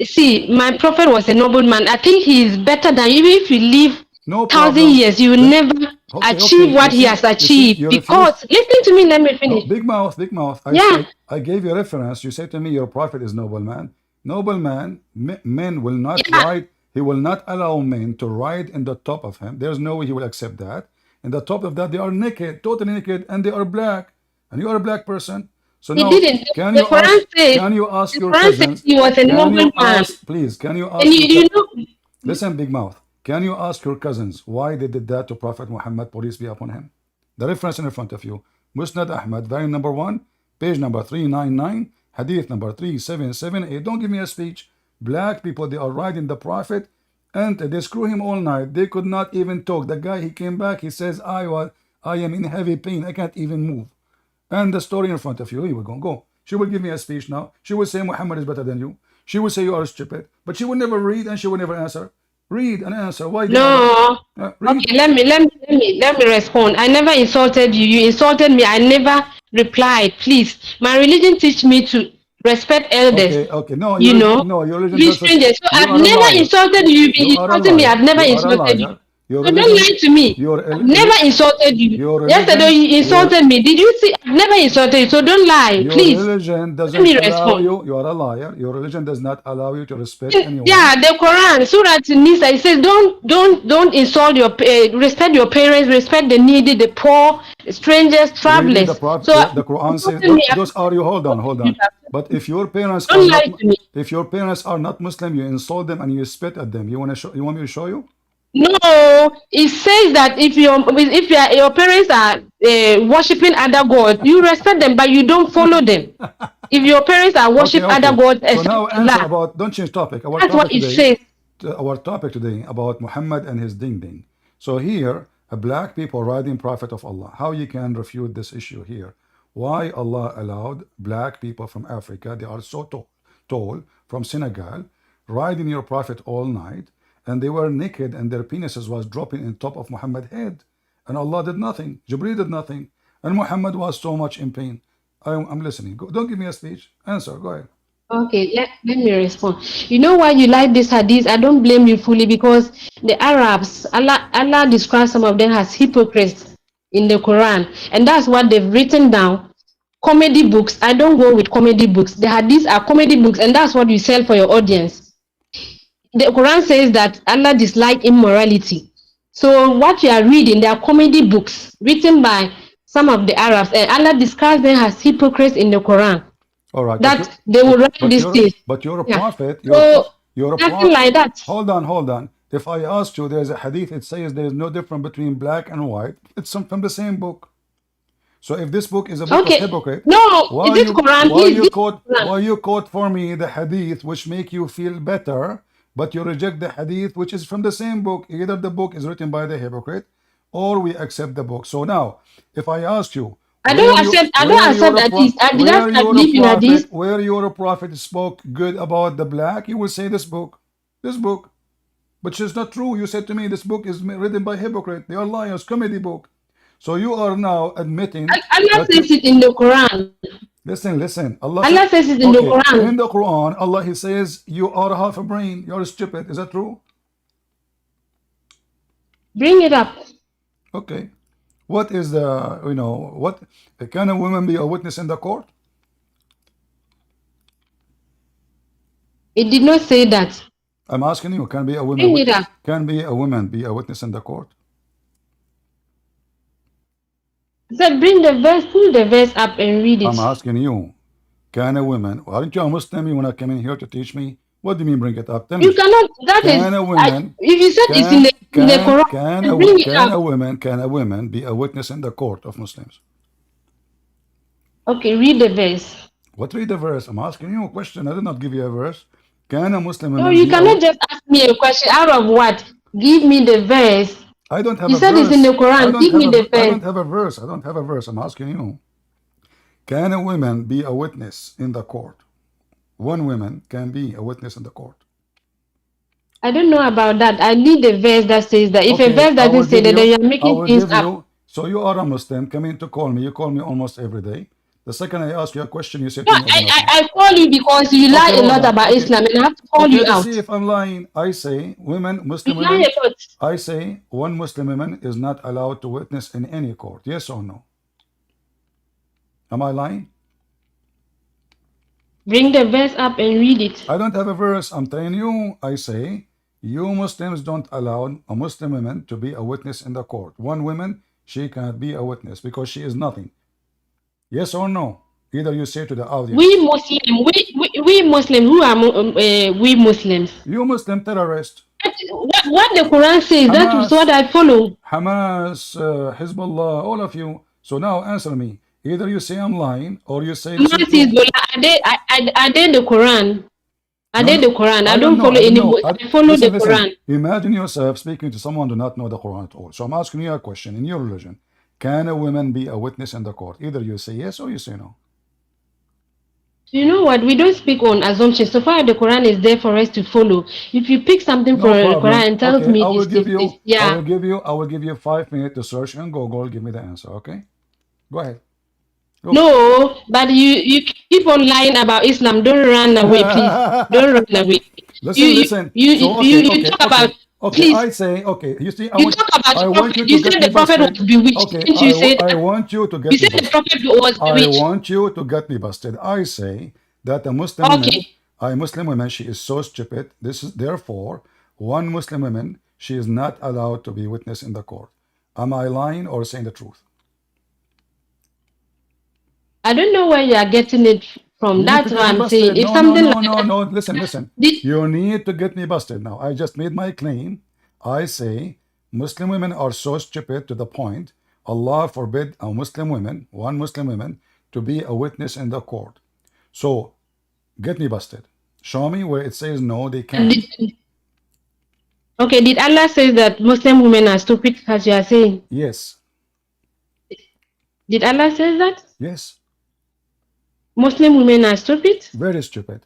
See, my prophet was a noble man. I think he is better than you. Even if you live No 1,000 problem. years, you will never achieve what he has achieved. Because listen to me, let me finish. No, big mouth, big mouth. Yeah. I gave you a reference. You say to me, your prophet is noble man. Noble man, men will not ride. He will not allow men to ride in the top of him. There's no way he will accept that. In the top of that, they are naked, totally naked, and they are black. And you are a black person. So He now, didn't. can The you ask? Quran says, Can you ask the your Quran says cousins? he was a Can noble you man. ask, please? Can you ask? And you know, Listen, big mouth. Can you ask your cousins why they did that to Prophet Muhammad, peace be upon him? The reference in front of you. Musnad Ahmad, volume number 1, page number 399, hadith number 3778. Don't give me a speech. Black people, they are riding the Prophet, and they screw him all night. They could not even talk. The guy, he came back, he says, I am in heavy pain. I can't even move. And the story in front of you, here we go. She will give me a speech now. She will say Muhammad is better than you. She will say you are stupid. But she will never read and she will never answer. Read and answer. Why did no. read? Okay, let me respond. I never insulted you. You insulted me. I never replied. Please, my religion teach me to respect elders. Okay. No, You know, no, your religion be does not. strangers. So You I've are a never liar. insulted you. You've been You are a insulting me. liar. I've never You are a insulted you. liar. Your So don't religion. lie to me. Your I've never insulted you. Your Yesterday religion. you insulted me. Did you see? I've never insulted you. So don't lie, Your please. religion Let me doesn't allow respond. you. You are a liar. Your religion does not allow you to respect anyone. Yeah, the Quran, Surah Nisa, it says don't insult your respect your parents, respect the needy, the poor, strangers, Really, travelers. So the Quran says those are you. Hold on. But if your parents are don't not, lie to me. if your parents are not Muslim, you insult them and you spit at them. You want to show? You want me to show you? No, it says that if your parents are worshiping other gods, you respect them, but you don't follow them. If your parents are worshiping other gods, So now answer Allah, about. Don't change topic. that's what it says. Our topic today about Muhammad and his ding ding. So here, a black people riding Prophet of Allah. How you can refute this issue here? why Allah allowed black people from Africa, they are so tall, from Senegal, riding your Prophet all night, and they were naked and their penises was dropping on top of Muhammad's head. And Allah did nothing. Jibreel did nothing. And Muhammad was so much in pain. I'm listening. Don't give me a speech. Answer. Go ahead. Okay, let me respond. You know why you like this hadith? I don't blame you fully because the Arabs, Allah describes some of them as hypocrites in the Quran, and that's what they've written down. Comedy books. I don't go with comedy books. The hadiths are comedy books, and that's what you sell for your audience. The Quran says that Allah dislikes immorality. So what you are reading, they are comedy books written by some of the Arabs, and Allah describes them as hypocrites in the Quran. All right, That they will write these things. but you're a Yeah. prophet. So You're a nothing prophet. like that. Hold on. If I asked you, there's a hadith. It says there is no difference between black and white. It's from the same book. So if this book is a book of Okay. hypocrite, No, is it Quran? why you quote for me the hadith which make you feel better, but you reject the hadith which is from the same book? Either the book is written by the hypocrite, or we accept the book. So now, if I ask you, I don't accept that. Did I believe in hadith? where your prophet spoke good about the black, you will say this book, which is not true. You said to me this book is written by hypocrite. They are liars, comedy book. So you are now admitting Allah says it in the Quran. Listen. Allah says it in the Quran. In the Quran, Allah He says you are half a brain. You are stupid. Is that true? Bring it up. Okay. What is the what can a woman be a witness in the court? It did not say that. I'm asking you, can be a woman Bring it up. can be a woman be a witness in the court? So bring the verse, pull the verse up and read it. I'm asking you, can a woman? Aren't you a Muslim? You wanna come in here to teach me? What do you mean bring it up? Tell me. You cannot. That Can is. a woman? If you said it's in the Quran, bring it up. Can a woman be a witness in the court of Muslims? Okay, read the verse. What read the verse? I'm asking you a question. I did not give you a verse. Can a Muslim No, woman you be cannot just ask me a question out of what? Give me the verse. I don't have You a said verse. it's in the Quran. Give me the I verse. don't have a verse. I don't have a verse. I'm asking you. Can a woman be a witness in the court? One woman can be a witness in the court. I don't know about that. I need the verse that says that. If a verse doesn't say that, then you're making things up. So you are a Muslim coming to call me. You call me almost every day. The second I ask you a question, you say No, to me, I call you because you lie a lot about Islam, and I have to call you to out. see if I'm lying. I say Muslim You lie women. a lot. I say one Muslim woman is not allowed to witness in any court. Yes or no? Am I lying? Bring the verse up and read it. I don't have a verse. I'm telling you. I say you Muslims don't allow a Muslim woman to be a witness in the court. One woman, she cannot be a witness because she is nothing. Yes or no? Either you say to the audience. We Muslim, who are we Muslims? You Muslim terrorist. What the Quran says, that is what I follow. Hamas, Hezbollah, all of you. So now answer me. Either you say I'm lying or you say Hamas is I did the Quran. I did the Quran. I don't follow any book. I follow the Quran. Imagine yourself speaking to someone who do not know the Quran at all. So I'm asking you a question. In your religion, can a woman be a witness in the court? Either you say yes or you say no. You know what? We don't speak on assumptions. So far, the Quran is there for us to follow. If you pick something from the Quran and tells me I will give you yeah. I will give you 5 minutes to search and Google. Give me the answer. Okay, go ahead. Go. No, but you keep on lying about Islam. Don't run away, please. Don't run away. Listen. You talk about. Please. I say okay. You see, you talk about the prophet. You said the prophet was bewitched. Didn't you say that? I want you to get. You said the prophet was bewitched. I want you to get me busted. I say that a Muslim woman, she is so stupid. This is therefore one Muslim woman, she is not allowed to be witness in the court. Am I lying or saying the truth? I don't know where you are getting it from. That's what I'm saying. If No. Listen. You need to get me busted now. I just made my claim. I say Muslim women are so stupid to the point Allah forbid a Muslim woman, one Muslim woman, to be a witness in the court. So get me busted. Show me where it says no, they can't. Okay, did Allah say that Muslim women are stupid as you are saying? Yes. Did Allah say that? Yes. Muslim women are stupid. Very stupid.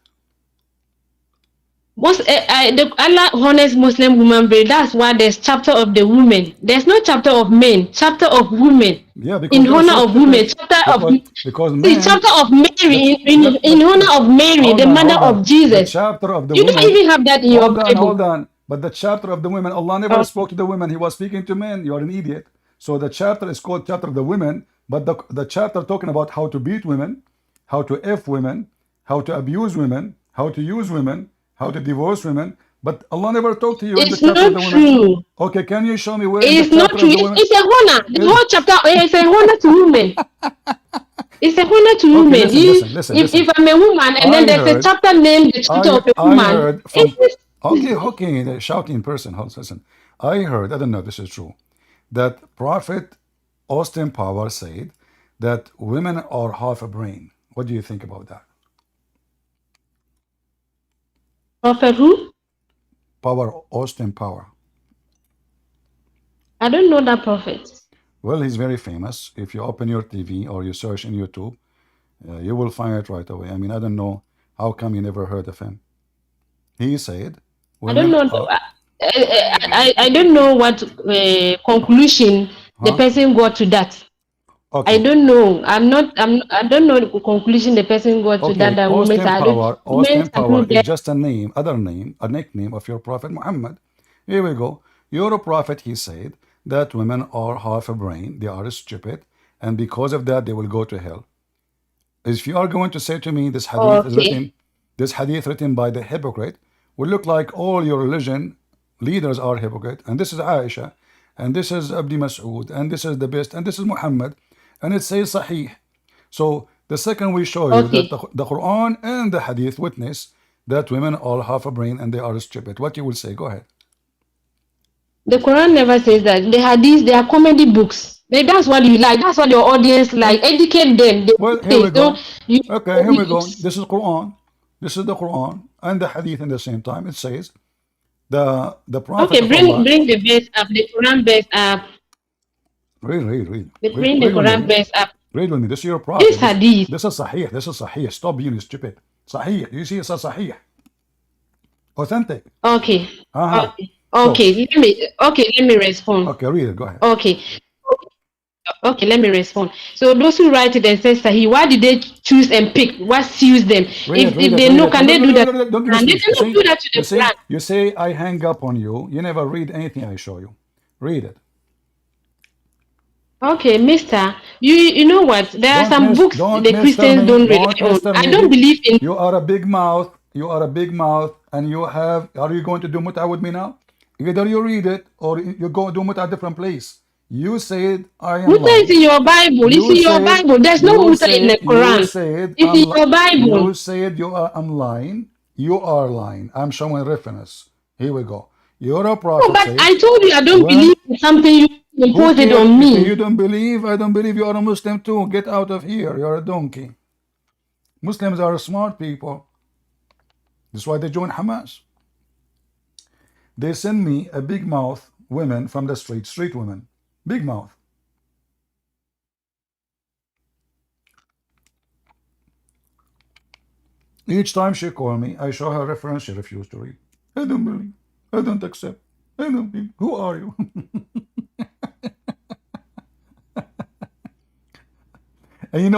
The Allah honest Muslim woman brain. That's why there's chapter of the women. There's no chapter of men. Chapter of women. Yeah, because In they're honor so of women. stupid. Chapter of Because see, men, chapter of Mary in honor of Mary, the mother hold of on. The Jesus. chapter of the You don't women. even have that in your Hold Bible. on. But the chapter of the women, Allah never Okay. spoke to the women. He was speaking to men. You are an idiot. So the chapter is called chapter of the women, but the chapter talking about how to beat women, how to F women, how to abuse women, how to use women, how to divorce women. But Allah never talked to you in the It's chapter of not the women. true. Okay, can you show me where in the It's not chapter true. of the women? It's a honor. The Is whole chapter is a honor to women. It's a honor to okay, women. If I'm a woman and then I there's a heard, chapter named the chapter of a I woman, heard from it's okay, the shouting person. Listen, I heard. I don't know if this is true. That Prophet Austin Power said that women are half a brain. What do you think about that? prophet who? Austin Power. I don't know that prophet. Well, he's very famous. If you open your TV or you search in YouTube, you will find it right away. I mean, I don't know how come you never heard of him. He said, I don't women know. are, I don't know what conclusion the huh? person got to that. I Okay, don't know. I don't know the conclusion the person got to that. okay. That women are women Austin are Power not is there. just a name, other name, a nickname of your Prophet Muhammad. Here we go. Your prophet, he said that women are half a brain, they are stupid, and because of that, they will go to hell. If you are going to say to me Okay. this hadith written by the hypocrite, will look like all your religion leaders are hypocrite, and this is Aisha, and this is Abdi Mas'ud, and this is the best, and this is Muhammad, and it says Sahih. So the second we show you that Okay. the Quran and the hadith witness that women are half a brain and they are stupid, what you will say? Go ahead. The Quran never says that. The Hadith, they are comedy books. That's what you like. That's what your audience like. Educate them. Well, here we They go. don't use Okay, here comedy we go. books. This is Quran. This is the Quran and the hadith in the same time. It says the Prophet Okay, of Allah. bring the verse up. The Quran verse up. Bring the Read with Quran me. verse up. Read with me. This is your This Prophet. Hadith. This is Sahih. This is Sahih. Stop being stupid. Sahih. You see, it says Sahih. Authentic. Okay. Uh-huh. Okay. So, Okay. Let me respond. okay, read it. Go ahead. Okay. Okay, let me respond. So those who write it and say Sahih, why did they choose and pick? What suits them? If they know, can they do that? Don't give me And they speech. You cannot see, do that to the Quran. you say I hang up on you. You never read anything I show you. Read it. Okay, Mister, you know what? There are some books Don't the mister Christians me. don't rely Don't on. mister I me. don't believe in. You are a big mouth. You are a big mouth, and you have. Are you going to do muta with me now? Either you read it or you go do muta a different place. You said I am Muta is lying. in your Bible. It's in your Bible. There's no Muta in the Quran. It's in your You Bible. said I'm lying. You are lying. I'm showing reference. Here we go. Your No, prophet but said I told you I don't when believe in something you who impose it care? on Okay, you me. don't believe. I don't believe you are a Muslim too. Get out of here. You're a donkey. Muslims are smart people. That's why they join Hamas. They send me a big mouth women from the street women. Big mouth. Each time she call me, I show her reference, she refused to read. I don't believe. I don't accept. I don't believe. Who are you? And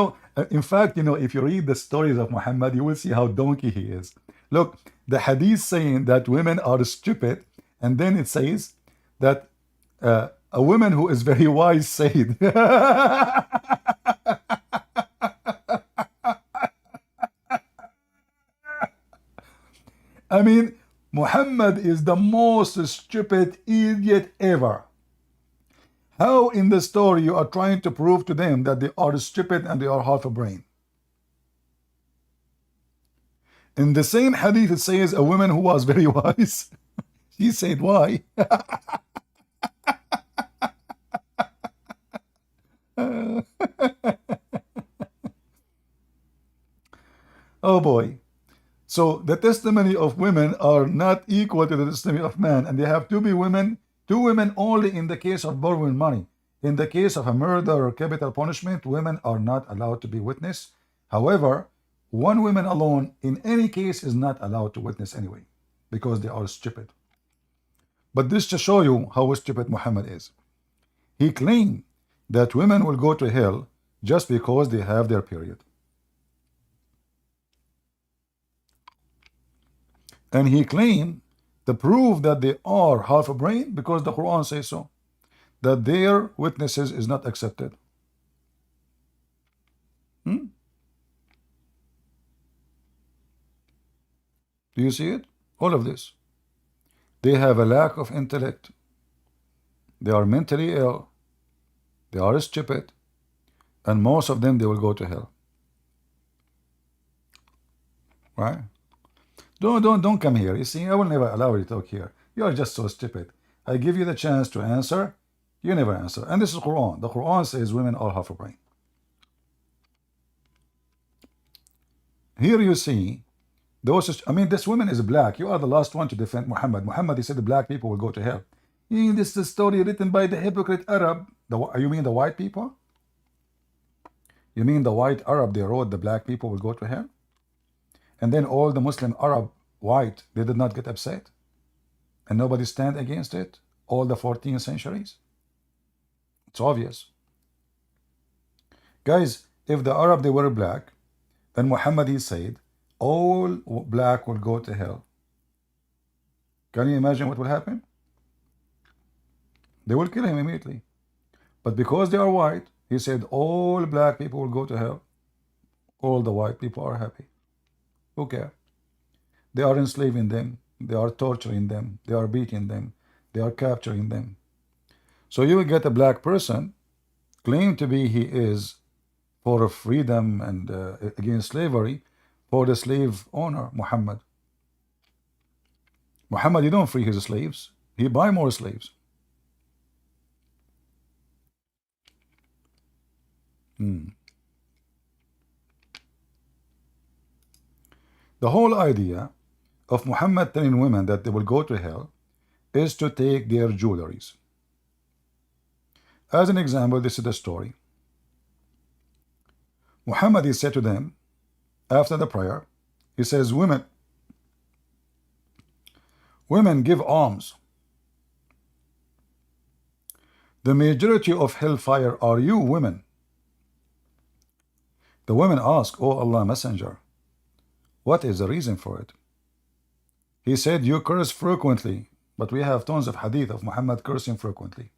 in fact, if you read the stories of Muhammad, you will see how donkey he is. Look, the hadith saying that women are stupid, and then it says that a woman who is very wise said. I mean, Muhammad is the most stupid idiot ever. How in the story you are trying to prove to them that they are stupid and they are half a brain? In the same hadith, it says a woman who was very wise. She said, why? Oh boy. So the testimony of women are not equal to the testimony of man, and they have to be two women only in the case of borrowing money. In the case of a murder or capital punishment, women are not allowed to be witness. However, One woman alone, in any case, is not allowed to witness anyway, because they are stupid. But this to show you how stupid Muhammad is. He claimed that women will go to hell just because they have their period. And he claimed the proof that they are half a brain because the Quran says so, that their witnesses is not accepted. Do you see it? All of this. They have a lack of intellect. They are mentally ill. They are stupid. And most of them, they will go to hell. Right? Don't come here. You see, I will never allow you to talk here. You are just so stupid. I give you the chance to answer. You never answer. And this is Quran. The Quran says women are half a brain. Here you see, this woman is black. You are the last one to defend Muhammad. Muhammad, he said the black people will go to hell. This is a story written by the hypocrite Arab. You mean the white people? You mean the white Arab, they wrote the black people will go to hell? And then all the Muslim Arab white, they did not get upset? And nobody stand against it? All the 14 centuries? It's obvious. Guys, if the Arab, they were black, then Muhammad, he said, all black will go to hell. Can you imagine what will happen? They will kill him immediately. But because they are white, he said all black people will go to hell. All the white people are happy. Who cares? They are enslaving them. They are torturing them. They are beating them. They are capturing them. So you will get a black person claim to be he is for freedom and against slavery for the slave owner, Muhammad. Muhammad, he don't free his slaves. He buy more slaves. The whole idea of Muhammad telling women that they will go to hell is to take their jewelries. As an example, this is the story. Muhammad, he said to them after the prayer, he says, women give alms. The majority of hellfire are you women. The women ask, O Allah Messenger, what is the reason for it? He said, you curse frequently, but we have tons of hadith of Muhammad cursing frequently.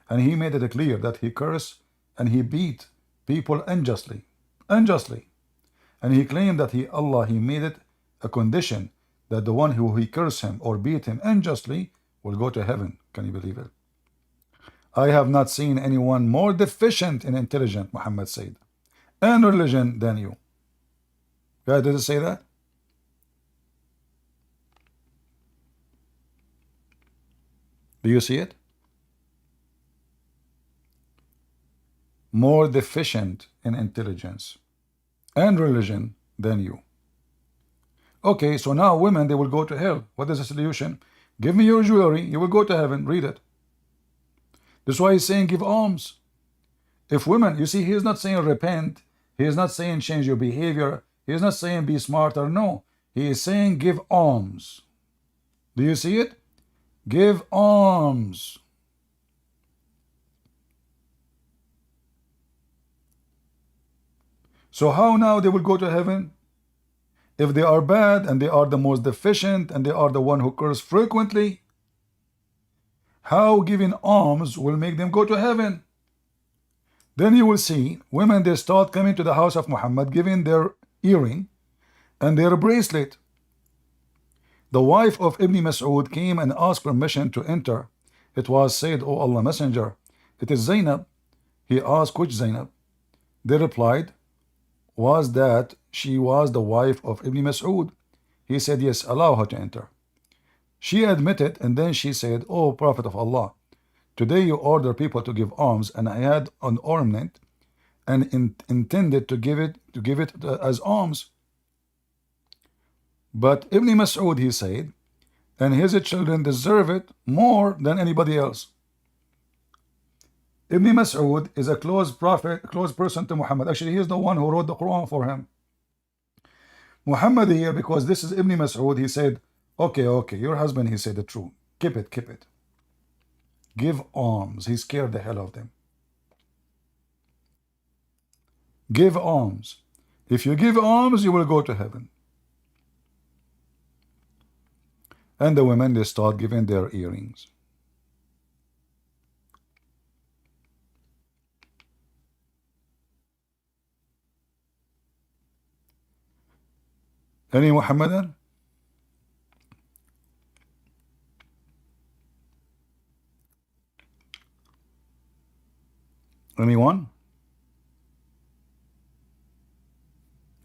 And he made it clear that he cursed and he beat people unjustly. And he claimed that Allah made it a condition that the one who he cursed him or beat him unjustly will go to heaven. Can you believe it? I have not seen anyone more deficient in intelligence, Muhammad said, and religion than you. God, did it say that? Do you see it? More deficient in intelligence and religion than you. Okay, so now women, they will go to hell. What is the solution? Give me your jewelry, you will go to heaven. Read it. This is why he's saying give alms. If women, you see, he is not saying repent. He is not saying change your behavior. He is not saying be smarter. No, he is saying give alms. Do you see it? Give alms. So how now they will go to heaven? If they are bad and they are the most deficient and they are the one who curse frequently, how giving alms will make them go to heaven? Then you will see women, they start coming to the house of Muhammad, giving their earring and their bracelet. The wife of Ibn Mas'ud came and asked permission to enter. It was said, O Allah Messenger, it is Zainab. He asked, which Zainab? They replied, was that she was the wife of Ibn Mas'ud? He said, yes, allow her to enter. She admitted, and then she said, O Prophet of Allah, today you order people to give alms, and I had an ornament and intended to give it as alms. But Ibn Mas'ud, he said, and his children deserve it more than anybody else. Ibn Mas'ud is a close prophet, close person to Muhammad. Actually, he is the one who wrote the Quran for him. Muhammad here, because this is Ibn Mas'ud, he said, okay, okay, your husband, he said the truth. Keep it, keep it. Give alms. He scared the hell of them. Give alms. If you give alms, you will go to heaven. And the women, they start giving their earrings. Any Muhammadan? Anyone?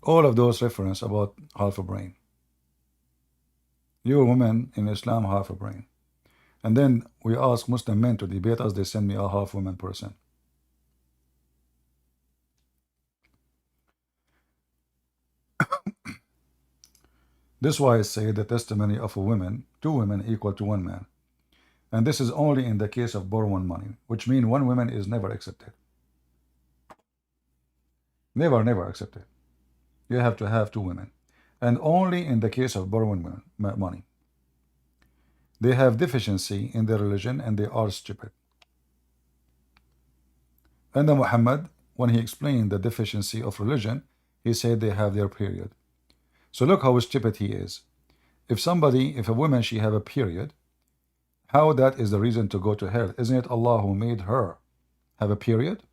All of those reference about half a brain. Your woman in Islam, half a brain. And then we ask Muslim men to debate us, they send me a half woman person. This is why I say the testimony of a woman, 2 women equal to 1 man. And this is only in the case of borrowing money, which means 1 woman is never accepted. Never, never accepted. You have to have 2 women. And only in the case of borrowing money. They have deficiency in their religion and they are stupid. And then Muhammad, when he explained the deficiency of religion, he said they have their period. So look how stupid he is. If a woman, she have a period, how that is the reason to go to hell? Isn't it Allah who made her have a period?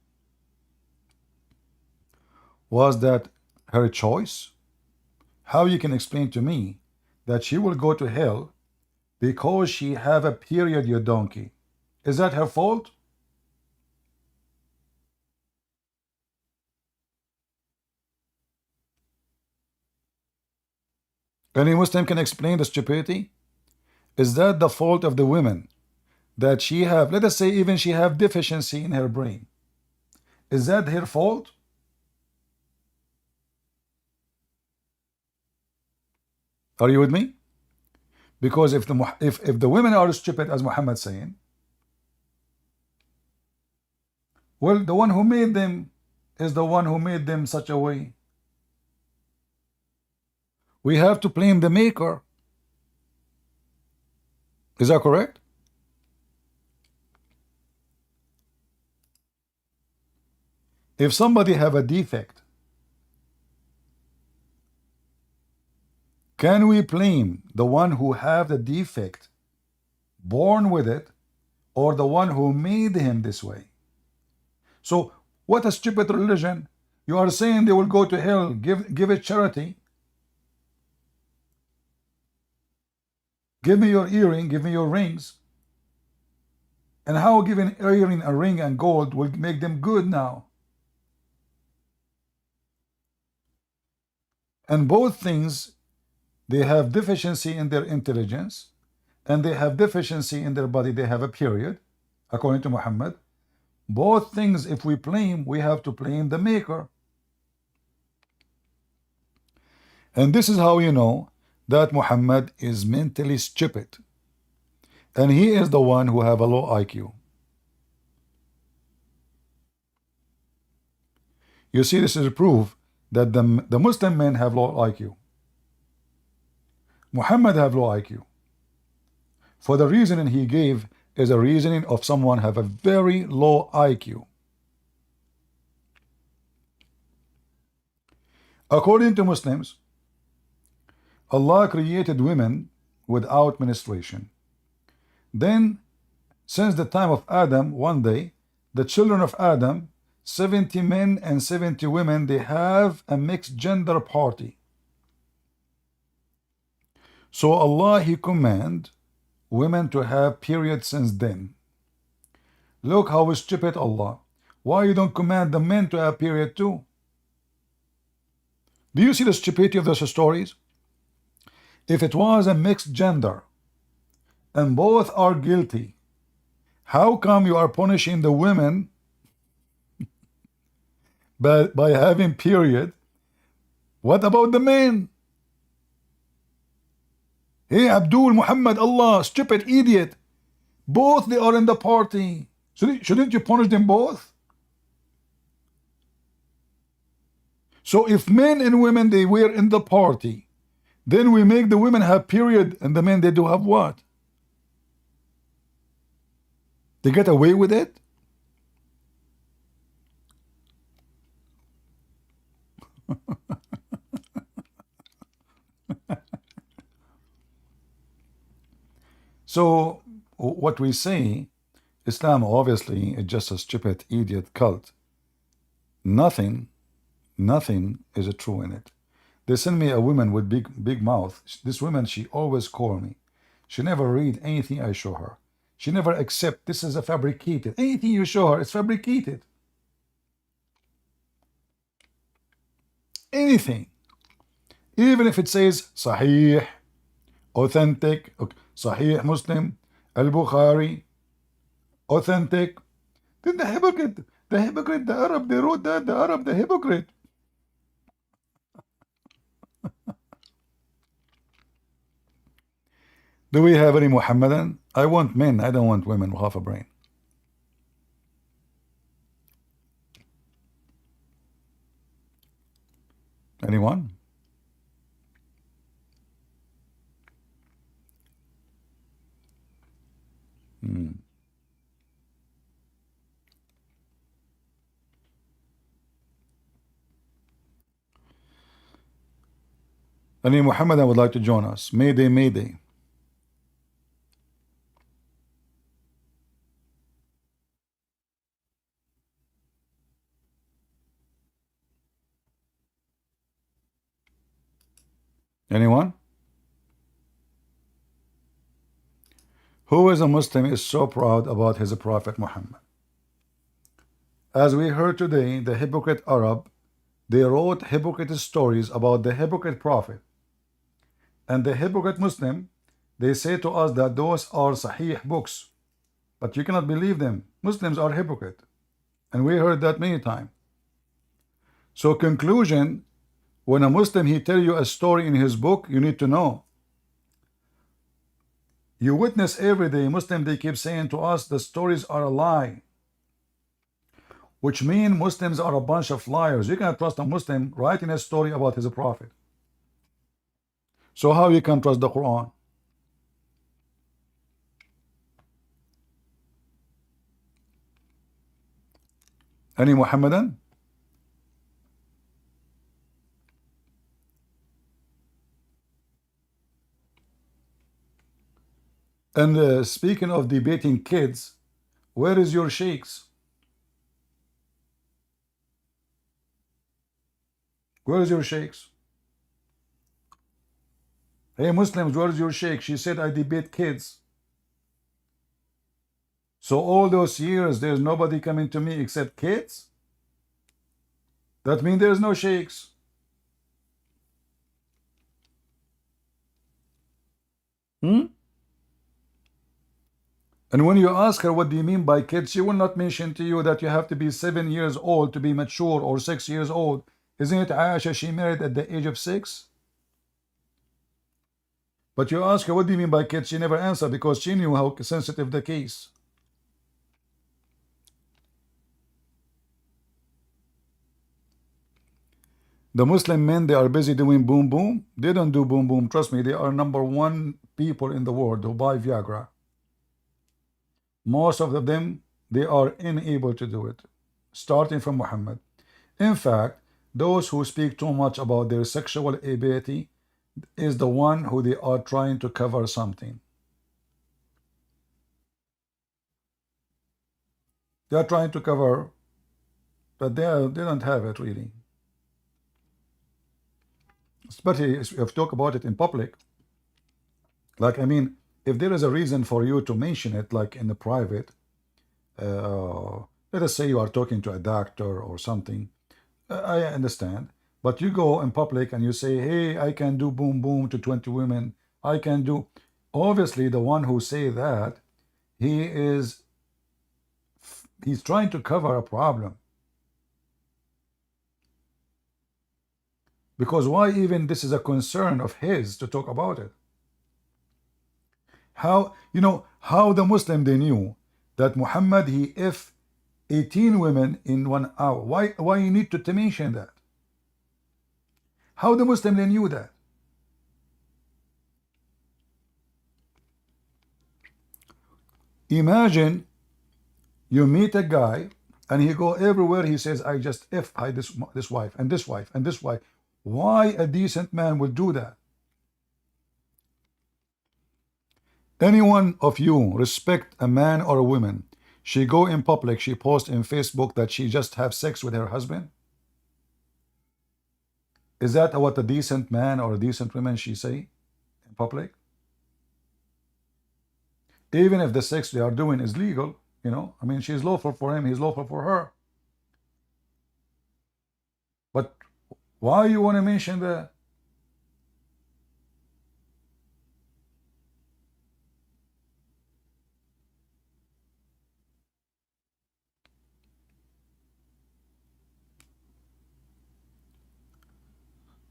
Was that her choice? How you can explain to me that she will go to hell because she have a period, you donkey? Is that her fault? Any Muslim can explain the stupidity? Is that the fault of the women that she have, let us say even she have deficiency in her brain? Is that her fault? Are you with me? Because if the women are stupid, as Muhammad saying, well, the one who made them is the one who made them such a way. We have to blame the maker. Is that correct? If somebody have a defect, can we blame the one who have the defect, born with it, or the one who made him this way? So what a stupid religion. You are saying they will go to hell, give it charity. Give me your earring, give me your rings. And how giving earring, a ring, and gold will make them good now? And both things, they have deficiency in their intelligence, and they have deficiency in their body. They have a period, according to Muhammad. Both things, if we blame, we have to blame the maker. And this is how you know that Muhammad is mentally stupid. And he is the one who have a low IQ. You see, this is a proof that the Muslim men have low IQ. Muhammad have low IQ. For the reasoning he gave is a reasoning of someone have a very low IQ. According to Muslims, Allah created women without menstruation. Then, since the time of Adam, one day, the children of Adam, 70 men and 70 women, they have a mixed gender party. So Allah, He command women to have periods since then. Look how stupid Allah. Why you don't command the men to have period too? Do you see the stupidity of those stories? If it was a mixed gender and both are guilty, how come you are punishing the women by having period? What about the men? Hey, Abdul, Muhammad, Allah, stupid idiot. Both they are in the party. Shouldn't you punish them both? So if men and women they were in the party, then we make the women have period and the men they do have what? They get away with it? So what we say, Islam obviously is just a stupid idiot cult. Nothing is true in it. They send me a woman with big mouth. This woman, she always call me. She never read anything I show her. She never accept this is a fabricated. Anything you show her, it's fabricated. Anything. Even if it says Sahih, authentic, Sahih Muslim, Al-Bukhari, authentic. Then the hypocrite, the Arab, they wrote that, the Arab, the hypocrite. Do we have any Muhammadan? I want men, I don't want women with half a brain. Anyone? Any Muhammadan would like to join us? Mayday, Mayday. Anyone? Who is a Muslim is so proud about his Prophet Muhammad? As we heard today, the hypocrite Arab, they wrote hypocrite stories about the hypocrite Prophet. And the hypocrite Muslim, they say to us that those are Sahih books. But you cannot believe them. Muslims are hypocrite. And we heard that many times. So conclusion, when a Muslim, he tell you a story in his book, you need to know. You witness every day, Muslim, they keep saying to us, the stories are a lie. Which mean Muslims are a bunch of liars. You cannot trust a Muslim writing a story about his prophet. So how you can trust the Quran? Any Muhammadan? And speaking of debating kids, where is your sheikhs? Where is your sheikhs? Hey Muslims, where is your sheikh? She said I debate kids. So all those years there's nobody coming to me except kids? That means there's no sheikhs. And when you ask her what do you mean by kids, she will not mention to you that you have to be 7 years old to be mature or 6 years old. Isn't it Aisha, she married at the age of 6? But you ask her what do you mean by kids, she never answered because she knew how sensitive the case. The Muslim men, they are busy doing boom boom. They don't do boom boom. Trust me, they are #1 people in the world who buy Viagra. Most of them, they are unable to do it, starting from Muhammad. In fact, those who speak too much about their sexual ability is the one who they are trying to cover something. They are trying to cover, but they don't have it really. Especially if you talk about it in public. Like, I mean, if there is a reason for you to mention it, like in the private, let us say you are talking to a doctor or something, I understand. But you go in public and you say, hey, I can do boom boom to 20 women. I can do. Obviously, the one who say that, he's trying to cover a problem. Because why even this is a concern of his to talk about it? How, how the Muslim, they knew that Muhammad, he if 18 women in 1 hour. Why you need to mention that? How the Muslim they knew that? Imagine you meet a guy and he go everywhere. He says, "I just I this wife and this wife and this wife." Why a decent man would do that? Any one of you respect a man or a woman? She go in public, she post in Facebook that she just have sex with her husband. Is that what a decent man or a decent woman she say in public? Even if the sex they are doing is legal, you know, I mean, she's lawful for him, he's lawful for her. But why you want to mention that?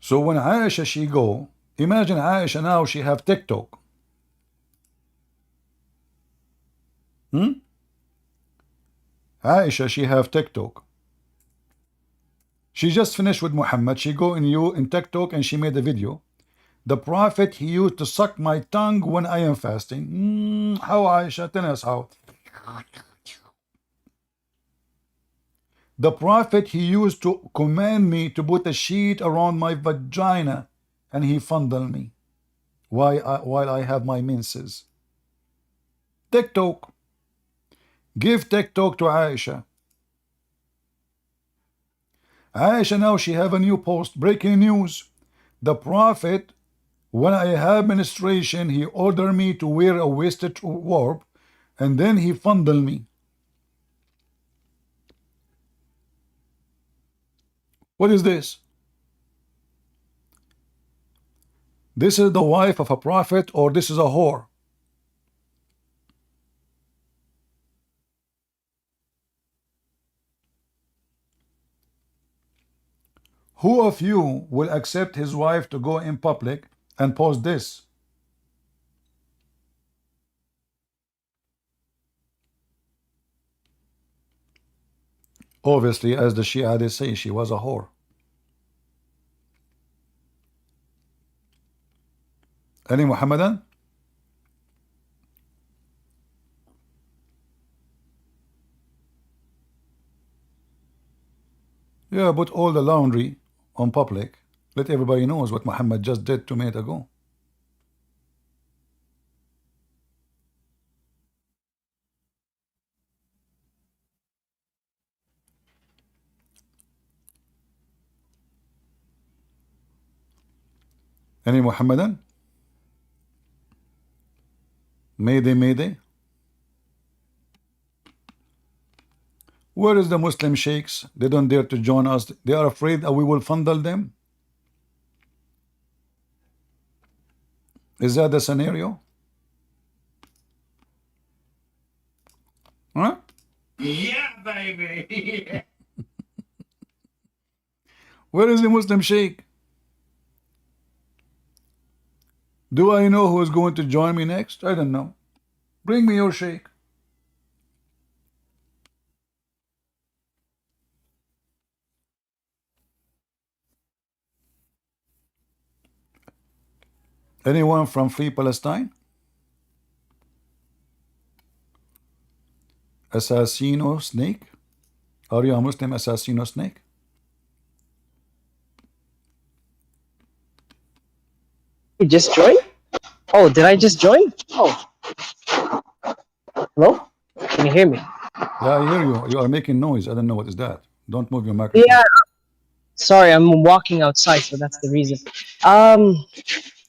So when Aisha she go, imagine Aisha now she have TikTok. Aisha she have TikTok. She just finished with Muhammad. She go in TikTok and she made a video. The Prophet he used to suck my tongue when I am fasting. How Aisha? Tell us how. The Prophet he used to command me to put a sheet around my vagina and he fondle me while I have my menses. TikTok. Give TikTok to Aisha. Aisha now she have a new post. Breaking news. The Prophet, when I have menstruation, he ordered me to wear a waisted robe and then he fondle me. What is this? This is the wife of a prophet or this is a whore? Who of you will accept his wife to go in public and post this? Obviously, as the Shia they say, she was a whore. Any Muhammadan? Yeah, put all the laundry on public. Let everybody knows what Muhammad just did 2 minutes ago. Any Muhammadan? Mayday, mayday. Where is the Muslim sheikhs? They don't dare to join us. They are afraid that we will fondle them. Is that the scenario? Huh? Yeah, baby. Where is the Muslim sheikh? Do I know who is going to join me next? I don't know. Bring me your sheikh. Anyone from Free Palestine? Assassino Snake? Are you a Muslim Assassino Snake? You just joined? Oh, did I just join? Oh, hello? Can you hear me? Yeah, I hear you. You are making noise. I don't know what is that. Don't move your microphone. Yeah, sorry, I'm walking outside, so that's the reason.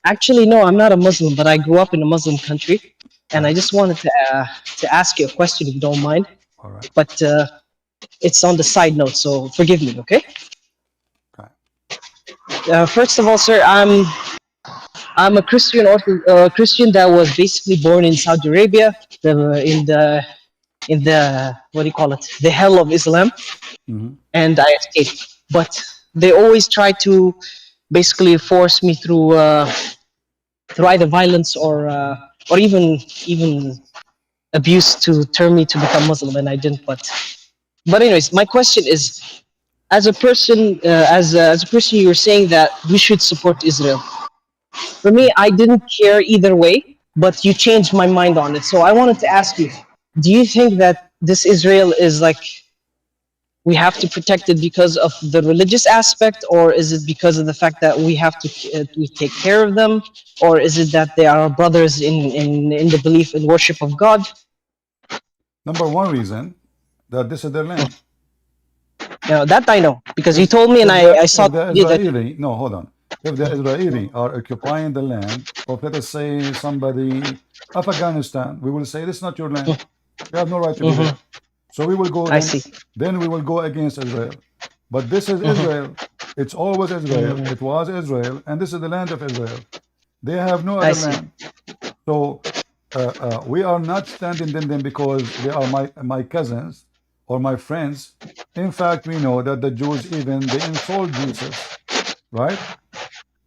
Actually, no, I'm not a Muslim, but I grew up in a Muslim country, and I just wanted to ask you a question, if you don't mind. All right. But it's on the side note, so forgive me, okay? Okay. First of all, sir, I'm a Christian Christian that was basically born in Saudi Arabia, in the what do you call it, the hell of Islam, and I escaped. But they always try to basically force me through either violence or even abuse to turn me to become Muslim, and I didn't. But anyways, my question is, as a person, as a person, you were saying that we should support Israel. For me, I didn't care either way, but you changed my mind on it. So I wanted to ask you, do you think that this Israel is like we have to protect it because of the religious aspect, or is it because of the fact that we have to we take care of them, or is it that they are our brothers in the belief and worship of God? Number one reason that this is their land. You know, that I know because you If told me, and if the I saw if the the video that. Israeli no, hold on. If the Israeli are occupying the land of, let us say, somebody Afghanistan, we will say this is not your land. You have no right to be Mhm. there. So we will go I see. then we will go against Israel. But this is Mhm. Israel. It's always Israel. Mhm. It was Israel, and this is the land of Israel. They have no I other see. land. So we are not standing in them because they are my cousins or my friends. In fact, we know that the Jews even they insult Jesus, right?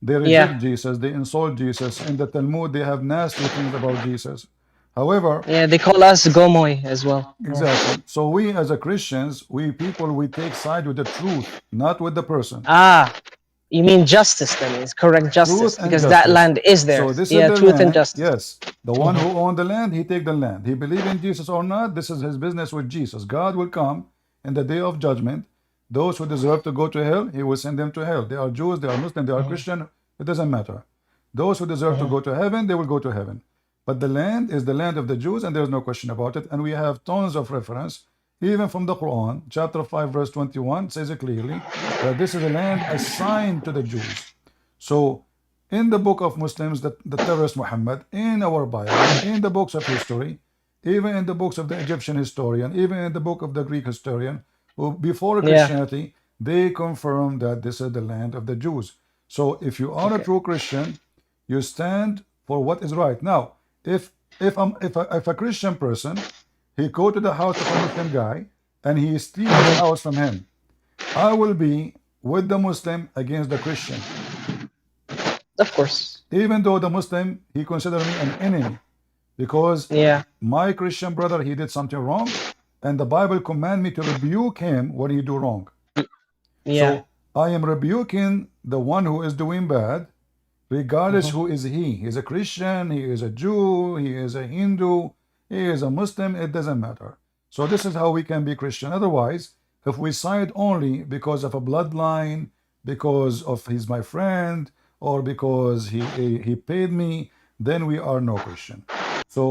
They Yeah. reject Jesus, they insult Jesus. In the Talmud, they have nasty things about Jesus. However, Yeah, they call us Gomoy as well. Yeah. exactly. So we as a Christians, we people, we take side with the truth, not with the person. Ah, you mean justice then? It's correct Truth justice and because that justice. land is there. So this is Yeah, their truth and land. justice. Yes. The one who owned the land, he take the land. He believe in Jesus or not, this is his business with Jesus. God will come in the day of judgment. Those who deserve to go to hell, he will send them to hell. They are Jews, they are Muslim, they are Christian. It doesn't matter. Those who deserve to go to heaven, they will go to heaven. But the land is the land of the Jews, and there's no question about it. And we have tons of reference, even from the Quran, chapter 5, verse 21, says it clearly that this is a land assigned to the Jews. So, in the book of Muslims, the terrorist Muhammad, in our Bible, in the books of history, even in the books of the Egyptian historian, even in the book of the Greek historian, who before Yeah. Christianity, they confirm that this is the land of the Jews. So, if you are a Okay. true Christian, you stand for what is right. Now, if a Christian person, he go to the house of a Muslim guy and he steal his house from him, I will be with the Muslim against the Christian, Of course. even though the Muslim he consider me an enemy because Yeah. my Christian brother he did something wrong, and the Bible command me to rebuke him when he do wrong. Yeah. So I am rebuking the one who is doing bad, regardless who is he. He is a Christian, he is a Jew, he is a Hindu, he is a Muslim, it doesn't matter. So this is how we can be Christian. Otherwise, if we side only because of a bloodline, because of he's my friend, or because he paid me, then we are no Christian. So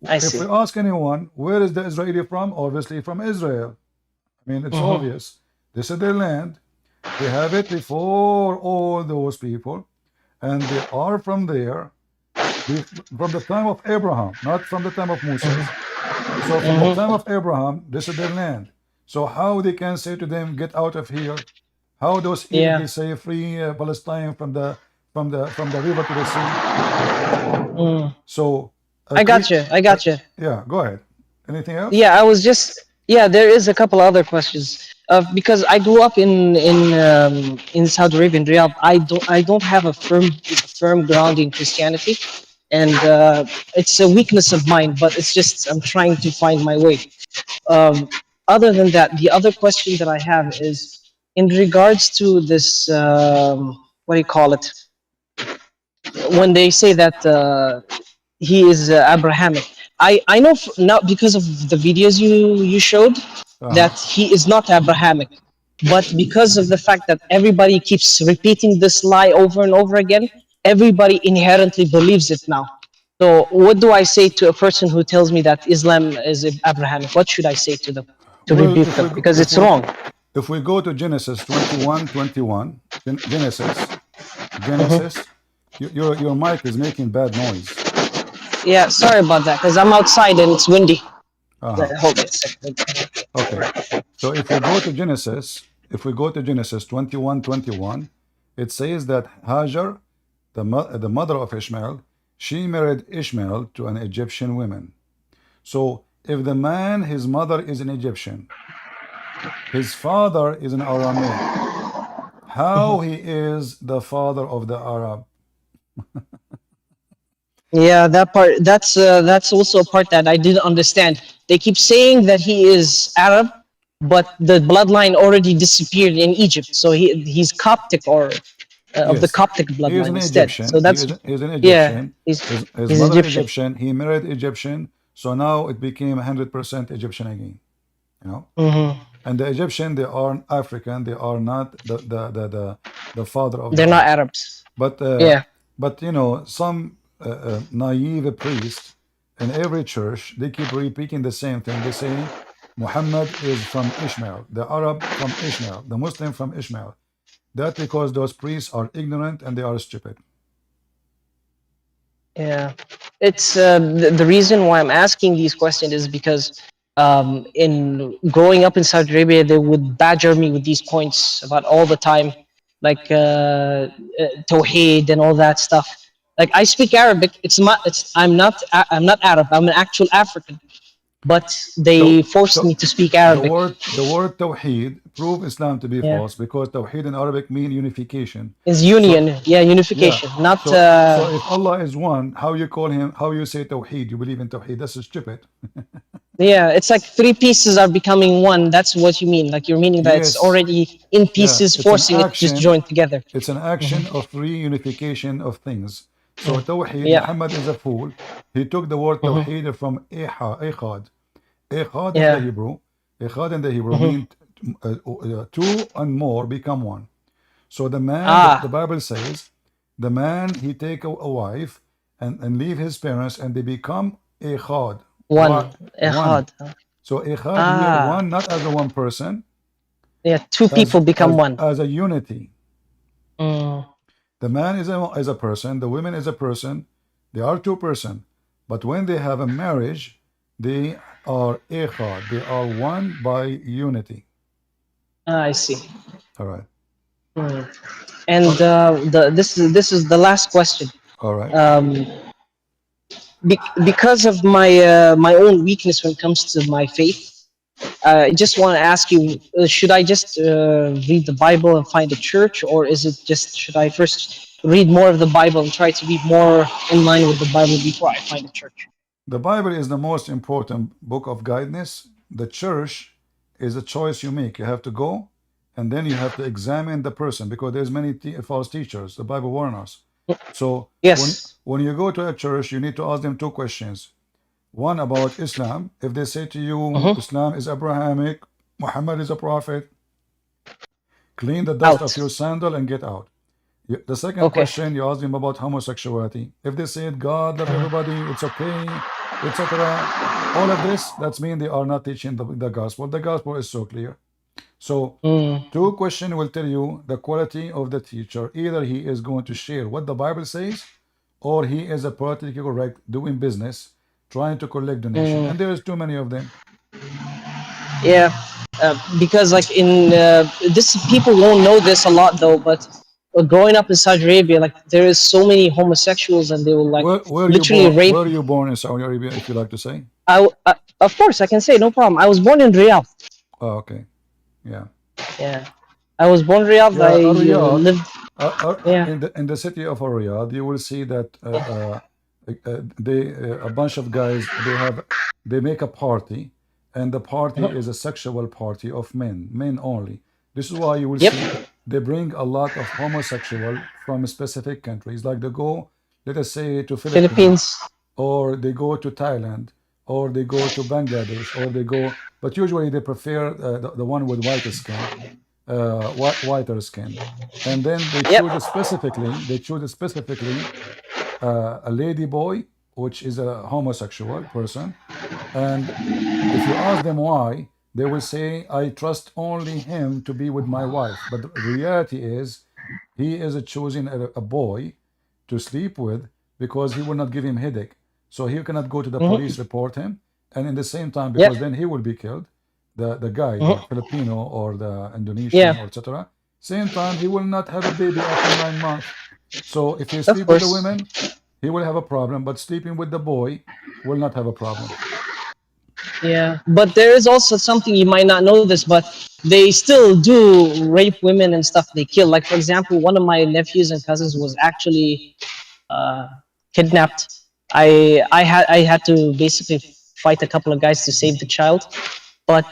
I if see. we ask anyone, where is the Israeli from? Obviously from Israel. I mean, it's obvious. This is their land. They have it before all those people, and they are from there from the time of Abraham, not from the time of Moses. So from the time of Abraham, this is their land. So how they can say to them, "Get out of here"? How those Egypt Yeah. they say, "Free Palestine from the river to the sea"? Mm. So I got you. I got you. yeah, go ahead. Anything else? Yeah, I was just. Yeah, there is a couple other questions. Because I grew up in Saudi Arabia, in Riyadh. I don't have a firm ground in Christianity, and it's a weakness of mine. But it's just I'm trying to find my way. Um, Other than that, the other question that I have is in regards to this. What do you call it? When they say that he is Abrahamic. I know now because of the videos you showed Uh-huh. that he is not Abrahamic, but because of the fact that everybody keeps repeating this lie over and over again, everybody inherently believes it now. So what do I say to a person who tells me that Islam is Abrahamic? What should I say to them to Well, rebuke them? Because it's wrong. if we go to Genesis 21:21, Genesis, Mhm. Genesis, your mic is making bad noise. Yeah, sorry about that because I'm outside and it's windy. Uh-huh. Hold it a second. Okay. So if we go to Genesis 21:21, it says that Hajar, the mother of Ishmael, she married Ishmael to an Egyptian woman. So if the man, his mother is an Egyptian, his father is an Aramaic, how he is the father of the Arab? Yeah, that part. That's also a part that I didn't understand. They keep saying that he is Arab, but the bloodline already disappeared in Egypt. So he's Coptic or of the Yes, Coptic he is bloodline an instead. So Egyptian. that's He's an yeah, Egyptian. His he's mother Egyptian. Egyptian. He married Egyptian. So now it became 100% Egyptian again. You know. Hmm. And the Egyptian, they are African. They are not the father of the They're not Arabs. Arabs. But Yeah. you know, some naive priest in every church, they keep repeating the same thing. They say Muhammad is from Ishmael, the Arab from Ishmael, the Muslim from Ishmael. That because those priests are ignorant and they are stupid. Yeah, it's the reason why I'm asking these questions is because in growing up in Saudi Arabia, they would badger me with these points about all the time, like Tawheed and all that stuff. Like I speak Arabic. I'm not Arab. I'm an actual African, but they forced me to speak Arabic. The word Tawheed prove Islam to be Yeah, false because Tawheed in Arabic mean unification. it's So union. Yeah, yeah. unification. Not. So if Allah is one, how you call him? How you say Tawheed? You believe in Tawheed? That's stupid. Yeah, it's like three pieces are becoming one. That's what you mean. Like you're meaning that it's Yes. already in Yeah. pieces, forcing it to just join together. It's an action of reunification of things. So Tawheed, Yeah. Muhammad is a fool. He took the word Hmm. Tawheed from Echad. Echad in the Yeah. Hebrew. Echad in the Hebrew Hmm. means two and more become one. So the man, the Ah, Bible says, the man, he take a wife and leave his parents and they become Echad. one. One. Echad. So Echad here, Ah, one, not as a one person, yeah. Two people become one. as a unity. Mm. The man is a person, the woman is a person, they are two person. But when they have a marriage, they are echad, they are one by unity. Ah, I see. All right. Mm. And Oh, this is the last question. all right. Um, because of my own weakness when it comes to my faith, I just want to ask you: should I just read the Bible and find a church, or is it just should I first read more of the Bible and try to be more in line with the Bible before I find a church? The Bible is the most important book of guidance. The church is a choice you make. You have to go and then you have to examine the person because there's many false teachers. The Bible warns us. So Yes. when you go to a church, you need to ask them two questions. One about Islam. If they say to you, Mm-hmm. Islam is Abrahamic, Muhammad is a prophet, clean the dust of Out. your sandal and get out. The second Okay. question, you ask them about homosexuality. If they said God love everybody, it's okay, etc. All of this, that's mean they are not teaching the gospel. The gospel is so clear. So Mm. two questions will tell you the quality of the teacher. Either he is going to share what the Bible says, or he is a politically correct doing business, trying to collect donation. Mm. And there is too many of them. Yeah. Because like in this, people won't know this a lot though, but growing up in Saudi Arabia, like there is so many homosexuals, and they will like literally rape. Where you born in Saudi Arabia, if you like to say? Of course, I can say no problem. I was born in Riyadh. Oh, okay. Yeah. Yeah, I was born in Riyadh. Yeah, I Riyadh. lived. Yeah. In the city of Riyadh, you will see that a bunch of guys they make a party, and the party is a sexual party of men only. This is why you will Yep. see they bring a lot of homosexual from specific countries, like they go, let us say, to Philippines, Philippines. or they go to Thailand, or they go to Bangladesh, or they go, but usually they prefer the one with whiter skin, whiter skin, and then they Yep. choose specifically a lady boy, which is a homosexual person, and if you ask them why, they will say, I trust only him to be with my wife. But the reality is, he is choosing a boy to sleep with because he will not give him headache. So he cannot go to the Mm-hmm. police, report him, and in the same time, Yep. because then he will be killed, the guy, the Mm-hmm. Filipino or the Indonesian Yeah. or etc. Same time, he will not have a baby after 9 months. So if you Of sleep with the course. women, he will have a problem, but sleeping with the boy will not have a problem. Yeah, but there is also something you might not know this, but they still do rape women and stuff. They kill. Like for example, one of my nephews and cousins was actually uh, kidnapped. I had to basically fight a couple of guys to save the child. but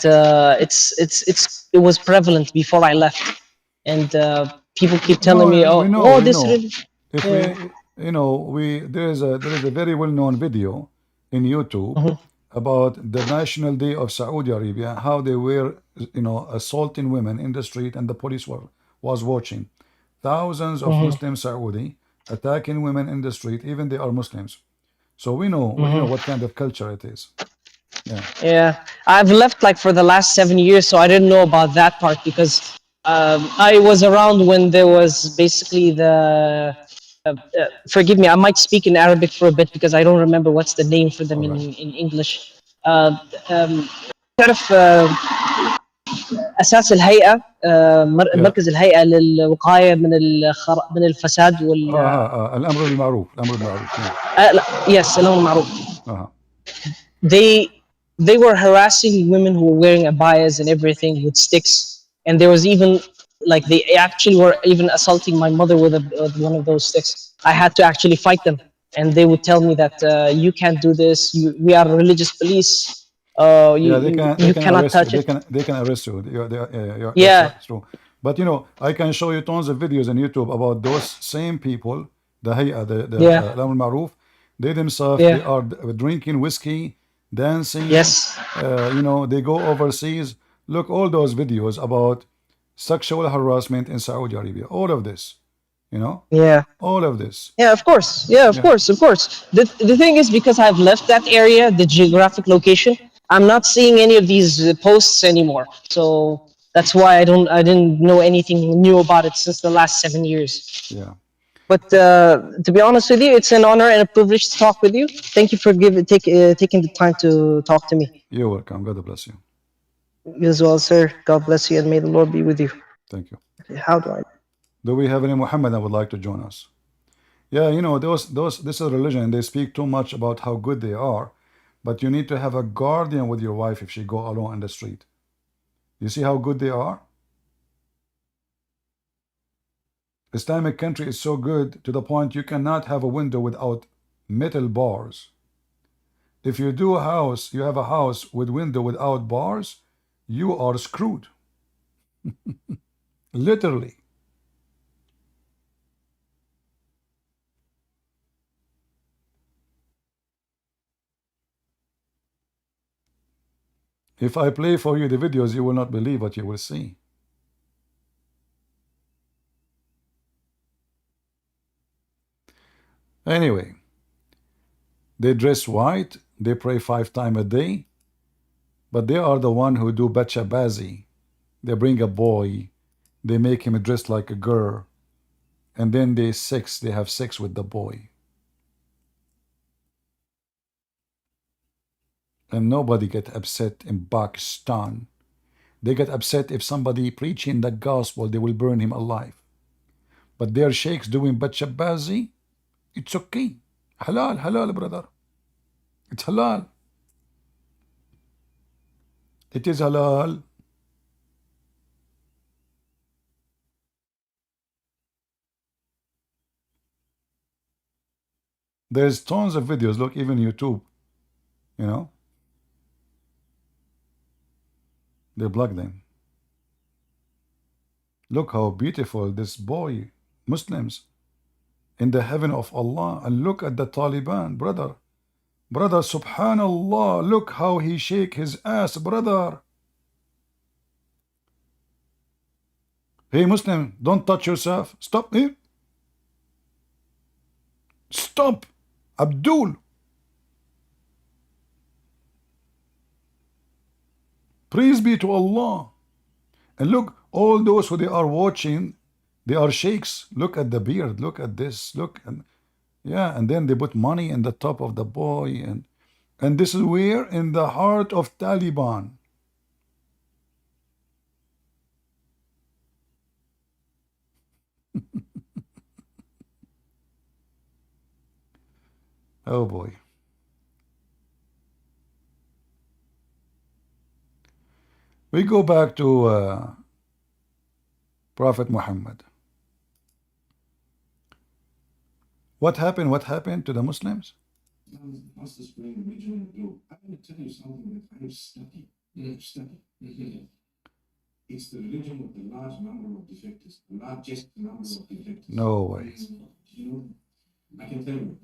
it was prevalent before I left, and people keep telling me, No, oh, we know, oh, we this know. really, If yeah, we, you know, we there is a very well-known video in YouTube mhm, about the National Day of Saudi Arabia, how they were, assaulting women in the street, and the police was watching. Thousands of mhm, Muslim Saudi attacking women in the street, even they are Muslims. So we know, mhm. what kind of culture it is. Yeah, Yeah, I've left like for the last 7 years, so I didn't know about that part because I was around when there was basically the. Forgive me, I might speak in Arabic for a bit because I don't remember what's the name for them all in, right. in English. Um, تعرف أساس الهيئة Yeah. مركز الهيئة للوقاية من الفساد الأمر بالمعروف، الأمر بالمعروف. Yeah. لا يس الأمر المعروف. Uh-huh. they they were harassing women who were wearing abayas and everything with sticks, and there was even like they actually were even assaulting my mother with one of those sticks. I had to actually fight them, and they would tell me that you can't do this. We are religious police. You, Yeah, you they you can cannot arrest you. touch They it. can they can arrest you. That's Yeah, right. It's true. But I can show you tons of videos on YouTube about those same people, the Hay'a, the yeah, Al Maruf. They themselves, yeah. they are drinking whiskey, dancing. Yes. They go overseas. Look, all those videos about sexual harassment in Saudi Arabia. All of this, you know, Yeah. all of this. Yeah, of course. Yeah, of Yeah, course, of course. The thing is, because I've left that area, the geographic location, I'm not seeing any of these posts anymore. So that's why I didn't know anything new about it since the last 7 years. yeah. But to be honest with you, it's an honor and a privilege to talk with you. Thank you for taking the time to talk to me. You're welcome. God bless you. You as well, sir. God bless you, and may the Lord be with you. Thank you. How do I? Do we have any Muhammad that would like to join us? Yeah, those this is religion, and they speak too much about how good they are, but you need to have a guardian with your wife if she go alone in the street. You see how good they are? Islamic country is so good to the point you cannot have a window without metal bars. If you do a house, you have a house with window without bars, you are screwed. Literally. If I play for you the videos, you will not believe what you will see. Anyway, they dress white, they pray 5 times a day, but they are the one who do bachabazi. They bring a boy, they make him dress like a girl, and then they have sex with the boy. And nobody get upset in Pakistan. They get upset if somebody preaching the gospel, they will burn him alive. But their sheikhs doing bachabazi, it's okay. Halal, halal, brother. It's halal. It is halal. There's tons of videos. Look, even YouTube, you know, they block them. Look how beautiful this boy, Muslims, in the heaven of Allah. And look at the Taliban, brother. Brother, subhanallah, look how he shake his ass, brother. Hey, Muslim, don't touch yourself. Stop here. Stop. Abdul. Praise be to Allah. And look, all those who they are watching, they are sheikhs. Look at the beard. Look at this. Look. And yeah, and then they put money in the top of the boy. And this is where? In the heart of Taliban. Oh boy. We go back to Prophet Muhammad. What happened? What happened to the Muslims? Wants to spring original blue. I'm going to tell you something that I've studied. It's the religion of the large number of defectors, the largest number of defectors. No way. You know, I can tell you,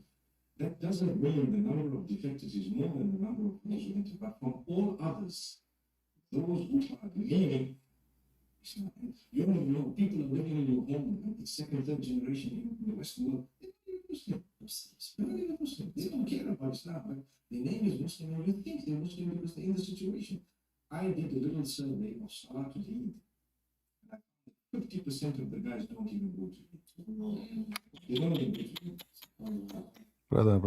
that doesn't mean the number of defectors is more than the number of Muslims, but from all others, those who are leaving, you don't know, people are living in your home, and it's second, third generation in the Western world. Muslim. They don't care about Islam. But the name is Muslim, and you think they're Muslim because they're in the situation. I did a little survey of Salah to Eid. 50% of the guys don't even go to Eid. They don't even go to Eid. Brother.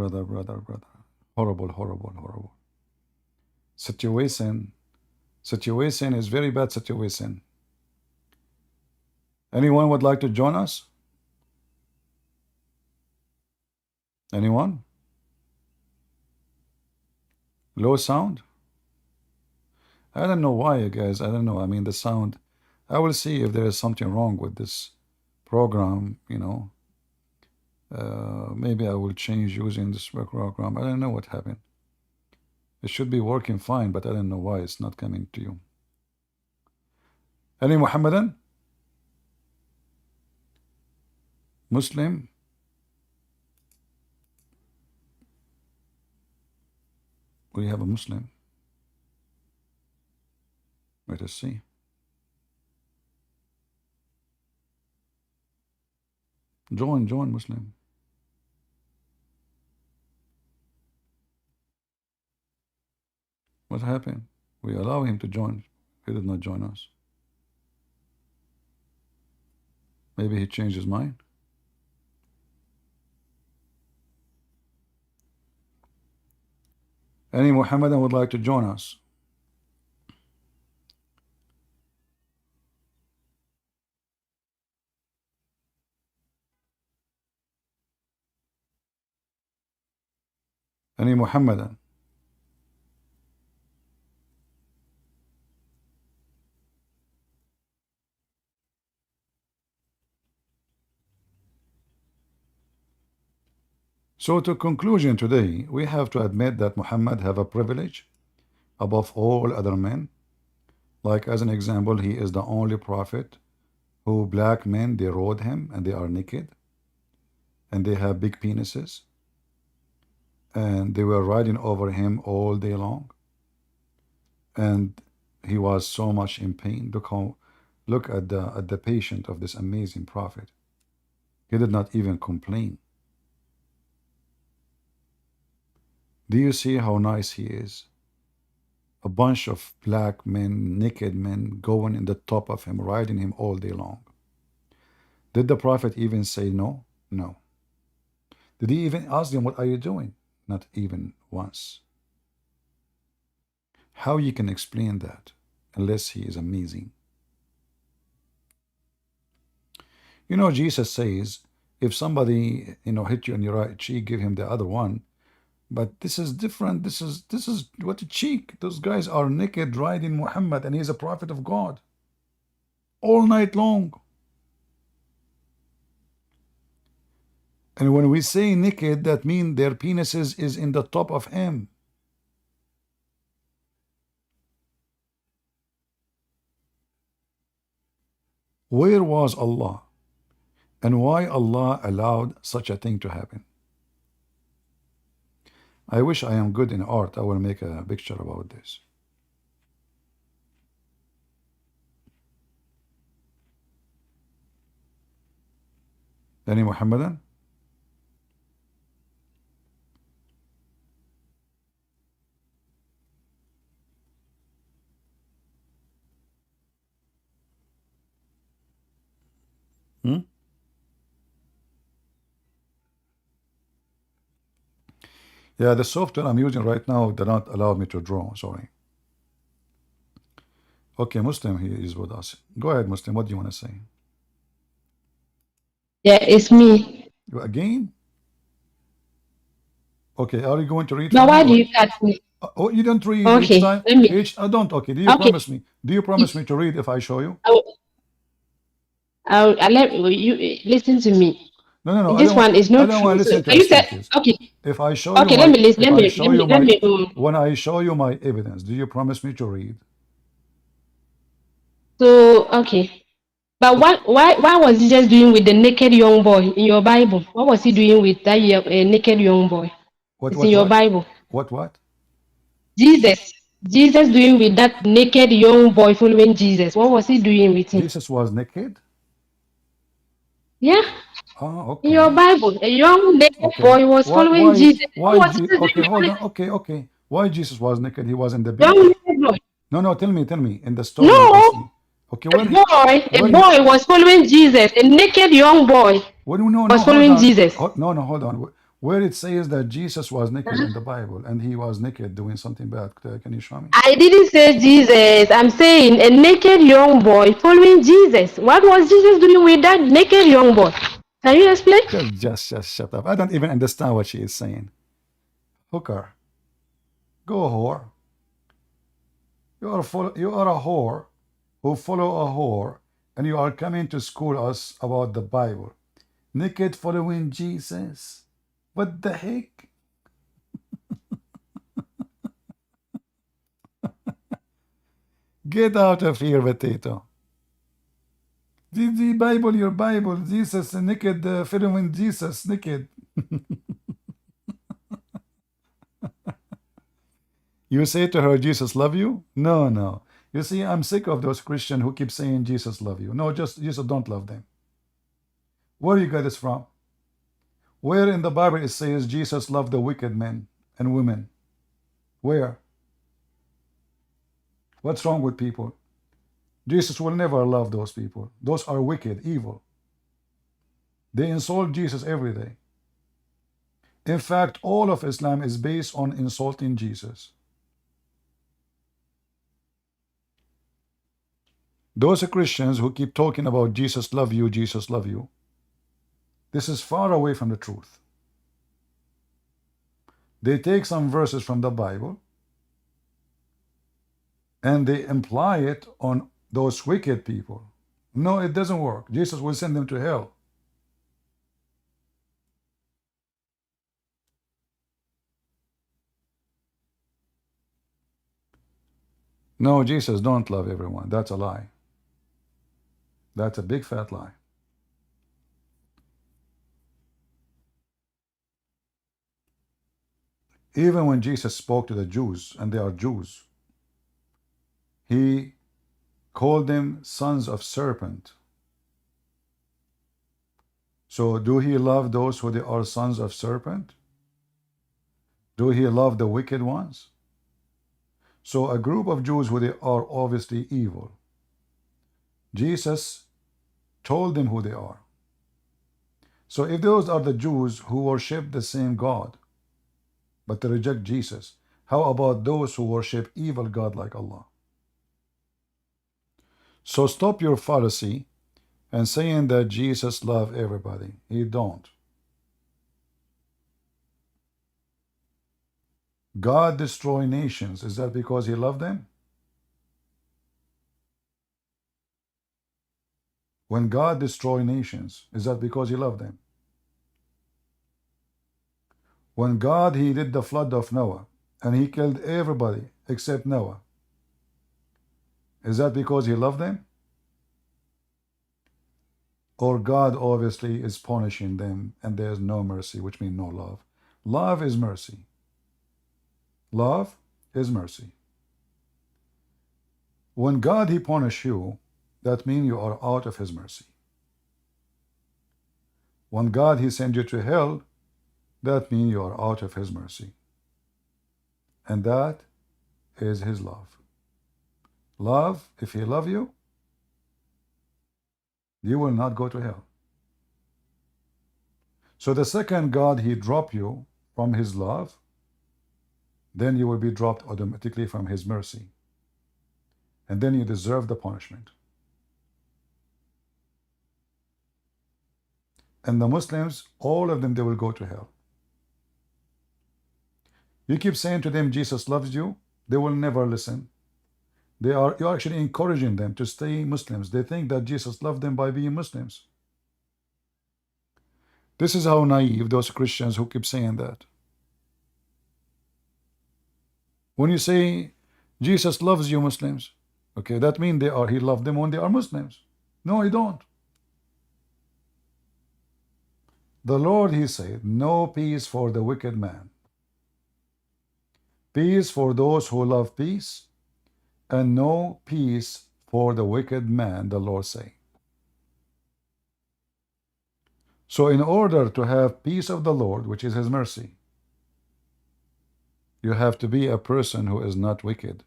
Horrible. Situation is very bad situation. Anyone would like to join us? Anyone? Low sound? I don't know why, you guys. I don't know. I mean, the sound. I will see if there is something wrong with this program, you know. Maybe I will change using this program. I don't know what happened. It should be working fine, but I don't know why it's not coming to you. Any Muhammadan? Muslim? We have a Muslim. Let us see. Join Muslim. What happened? We allow him to join. He did not join us. Maybe he changed his mind. Any Muhammadan would like to join us? Any Muhammadan? So to conclusion today, we have to admit that Muhammad have a privilege above all other men. Like as an example, he is the only prophet who black men, they rode him and they are naked and they have big penises and they were riding over him all day long and he was so much in pain. Look at the patient of this amazing prophet. He did not even complain. Do you see how nice he is? A bunch of black men, naked men, going in the top of him, riding him all day long. Did the prophet even say no? No. Did he even ask them, what are you doing? Not even once. How you can explain that unless he is amazing? You know, Jesus says, if somebody, hit you on your right cheek, give him the other one. But this is different. This is what a cheek. Those guys are naked riding Muhammad and he's a prophet of God. All night long. And when we say naked, that means their penises is in the top of him. Where was Allah? And why Allah allowed such a thing to happen? I wish I am good in art. I will make a picture about this. Any Muhammadan? Hmm? Yeah, the software I'm using right now does not allow me to draw. Sorry. Okay, Muslim, he is with us. Go ahead, Muslim. What do you want to say? Yeah, it's me. Again? Okay, are you going to read Now, for why me? do you cut me? Oh, you don't read each Okay, time? let me. I don't. Okay, do you Okay, promise me? Do you promise me to read if I show you? I'll let you listen to me. No. This one is I not don't want true. to So listen to you said excuses. okay. If I show you Okay, let me listen. if I show you Let me. when I show you my evidence, do you promise me to read? So okay. But why was he just doing with the naked young boy in your Bible? What was he doing with that naked young boy? What, It's in what, your what? Bible. What, what? Jesus. Jesus doing with that naked young boy following Jesus. What was he doing with him? Jesus was naked? Yeah. Oh, In your okay. Bible, a young naked Okay. boy was following Jesus. What was Jesus Okay, doing hold with on. Okay, okay. Why Jesus was naked? He was in the young beach? naked boy? No, no, tell me. In the story we can No, see. Okay, a where he, boy was following Jesus. A naked young boy well, no, was no, hold following on. Jesus. No, no, hold on. Where it says that Jesus was naked Uh-huh. in the Bible and he was naked doing something bad. Can you show me? I didn't say Jesus. I'm saying a naked young boy following Jesus. What was Jesus doing with that naked young boy? Can you explain? Just shut up. I don't even understand what she is saying. Hooker, go whore. You are a whore who follow a whore, and you are coming to school us about the Bible. Naked following Jesus. What the heck? Get out of here, potato. The Bible, your Bible, Jesus naked, following Jesus naked. You say to her, Jesus love you? No, no. You see, I'm sick of those Christians who keep saying Jesus love you. No, just Jesus don't love them. Where you get this from? Where in the Bible it says Jesus loved the wicked men and women? Where? What's wrong with people? Jesus will never love those people. Those are wicked, evil. They insult Jesus every day. In fact, all of Islam is based on insulting Jesus. Those Christians who keep talking about Jesus love you, Jesus love you, this is far away from the truth. They take some verses from the Bible and they imply it on those wicked people. No, it doesn't work. Jesus will send them to hell. No, Jesus don't love everyone. That's a lie. That's a big fat lie. Even when Jesus spoke to the Jews, and they are Jews, he called them sons of serpent. So do he love those who they are sons of serpent? Do he love the wicked ones? So a group of Jews who they are obviously evil, Jesus told them who they are. So if those are the Jews who worship the same God, but they reject Jesus, how about those who worship evil God like Allah? So stop your fallacy and saying that Jesus loves everybody. He don't. God destroy nations. Is that because he loved them? When God destroy nations, is that because he loved them? When God, he did the flood of Noah and he killed everybody except Noah, is that because he loved them? Or God obviously is punishing them and there's no mercy, which means no love. Love is mercy. Love is mercy. When God, he punish you, that means you are out of his mercy. When God, he send you to hell, that means you are out of his mercy. And that is his love. Love, if he love you, you will not go to hell. So the second God, he drop you from his love, then you will be dropped automatically from his mercy. And then you deserve the punishment. And the Muslims, all of them, they will go to hell. You keep saying to them, Jesus loves you, they will never listen. You're actually encouraging them to stay Muslims. They think that Jesus loved them by being Muslims. This is how naive those Christians who keep saying that. When you say Jesus loves you, Muslims, Okay, that means he loved them when they are Muslims. No, he don't. The Lord, he said, no peace for the wicked man. Peace for those who love peace, and no peace for the wicked man, the Lord say. So in order to have peace of the Lord, which is his mercy, you have to be a person who is not wicked.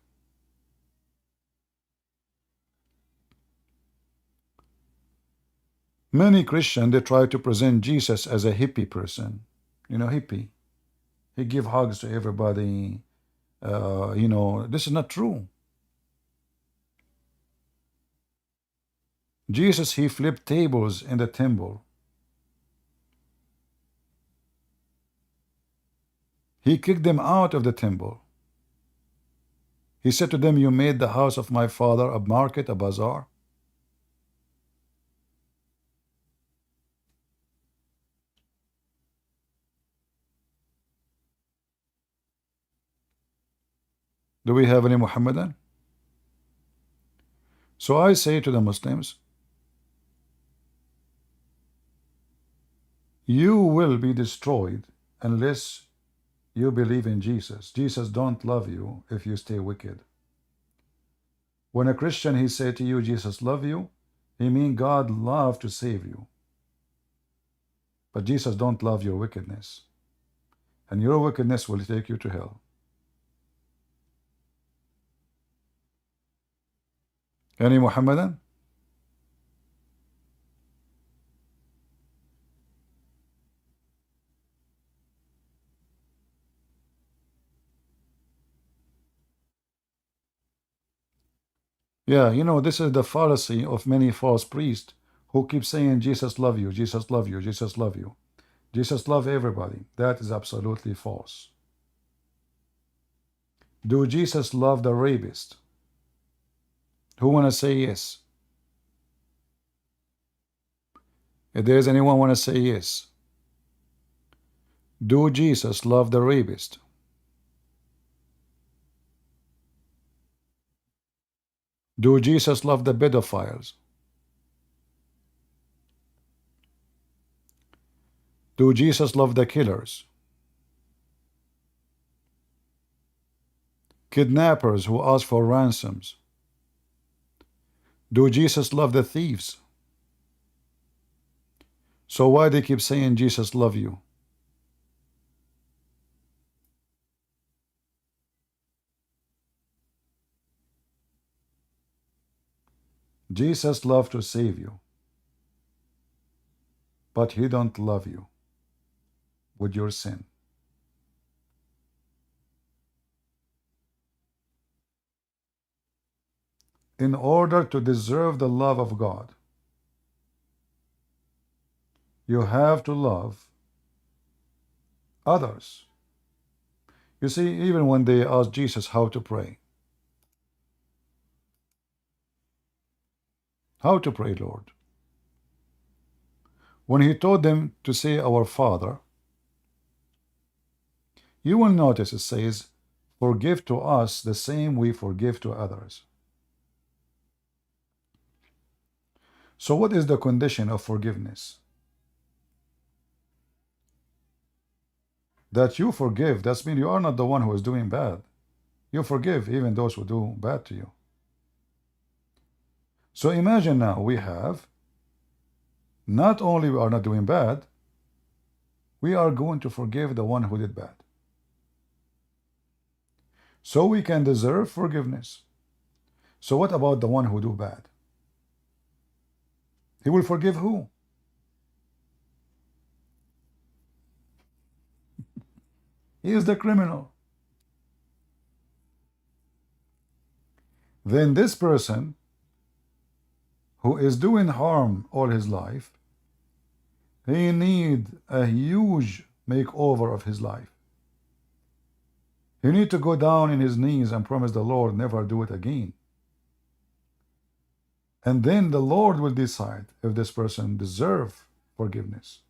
Many Christians, they try to present Jesus as a hippie person. You know, hippie. He give hugs to everybody. You know, this is not true. Jesus, he flipped tables in the temple. He kicked them out of the temple. He said to them, you made the house of my father a market, a bazaar. Do we have any Muhammadan? So I say to the Muslims, you will be destroyed unless you believe in Jesus. Jesus don't love you if you stay wicked. When a Christian, he say to you, Jesus love you, he mean God love to save you. But Jesus don't love your wickedness. And your wickedness will take you to hell. Any Muhammadan? Yeah, you know, this is the fallacy of many false priests who keep saying Jesus love you, Jesus love you, Jesus love you. Jesus love everybody. That is absolutely false. Do Jesus love the rapist? Who want to say yes? If there's anyone want to say yes. Do Jesus love the rapist? Do Jesus love the pedophiles? Do Jesus love the killers? Kidnappers who ask for ransoms? Do Jesus love the thieves? So why they keep saying Jesus love you? Jesus love to save you, but he don't love you with your sin. In order to deserve the love of God, you have to love others. You see, even when they asked Jesus how to pray, Lord? When he told them to say, Our Father, you will notice it says, forgive to us the same we forgive to others. So what is the condition of forgiveness? That you forgive, that means you are not the one who is doing bad. You forgive even those who do bad to you. So imagine now we have, not only we are not doing bad, we are going to forgive the one who did bad. So we can deserve forgiveness. So what about the one who do bad? He will forgive who? He is the criminal. Then this person who is doing harm all his life, he need a huge makeover of his life. He need to go down in his knees and promise the Lord never do it again. And then the Lord will decide if this person deserve forgiveness.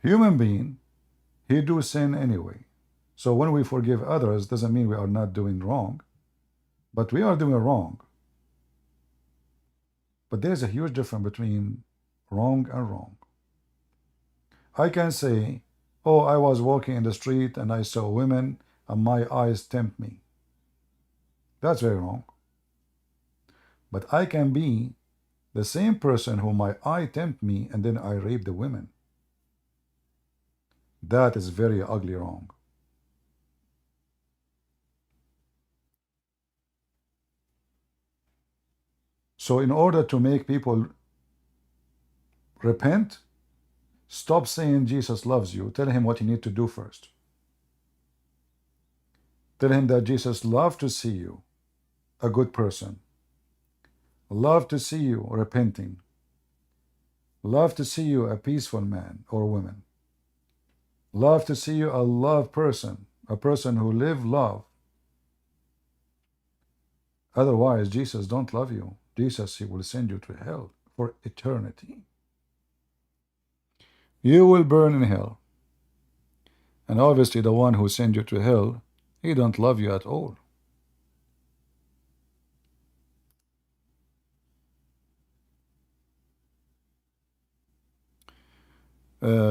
Human being, he do sin anyway. So when we forgive others, doesn't mean we are not doing wrong, but we are doing wrong. But there's a huge difference between wrong and wrong. I can say, oh, I was walking in the street and I saw women and my eyes tempt me. That's very wrong. But I can be the same person who my eye tempt me and then I rape the women. That is very ugly wrong. So in order to make people repent, stop saying Jesus loves you. Tell him what you need to do first. Tell him that Jesus loves to see you a good person, love to see you repenting, love to see you a peaceful man or woman, love to see you a love person, a person who live love. Otherwise, Jesus don't love you. Jesus, he will send you to hell for eternity. You will burn in hell. And obviously the one who sent you to hell, he don't love you at all.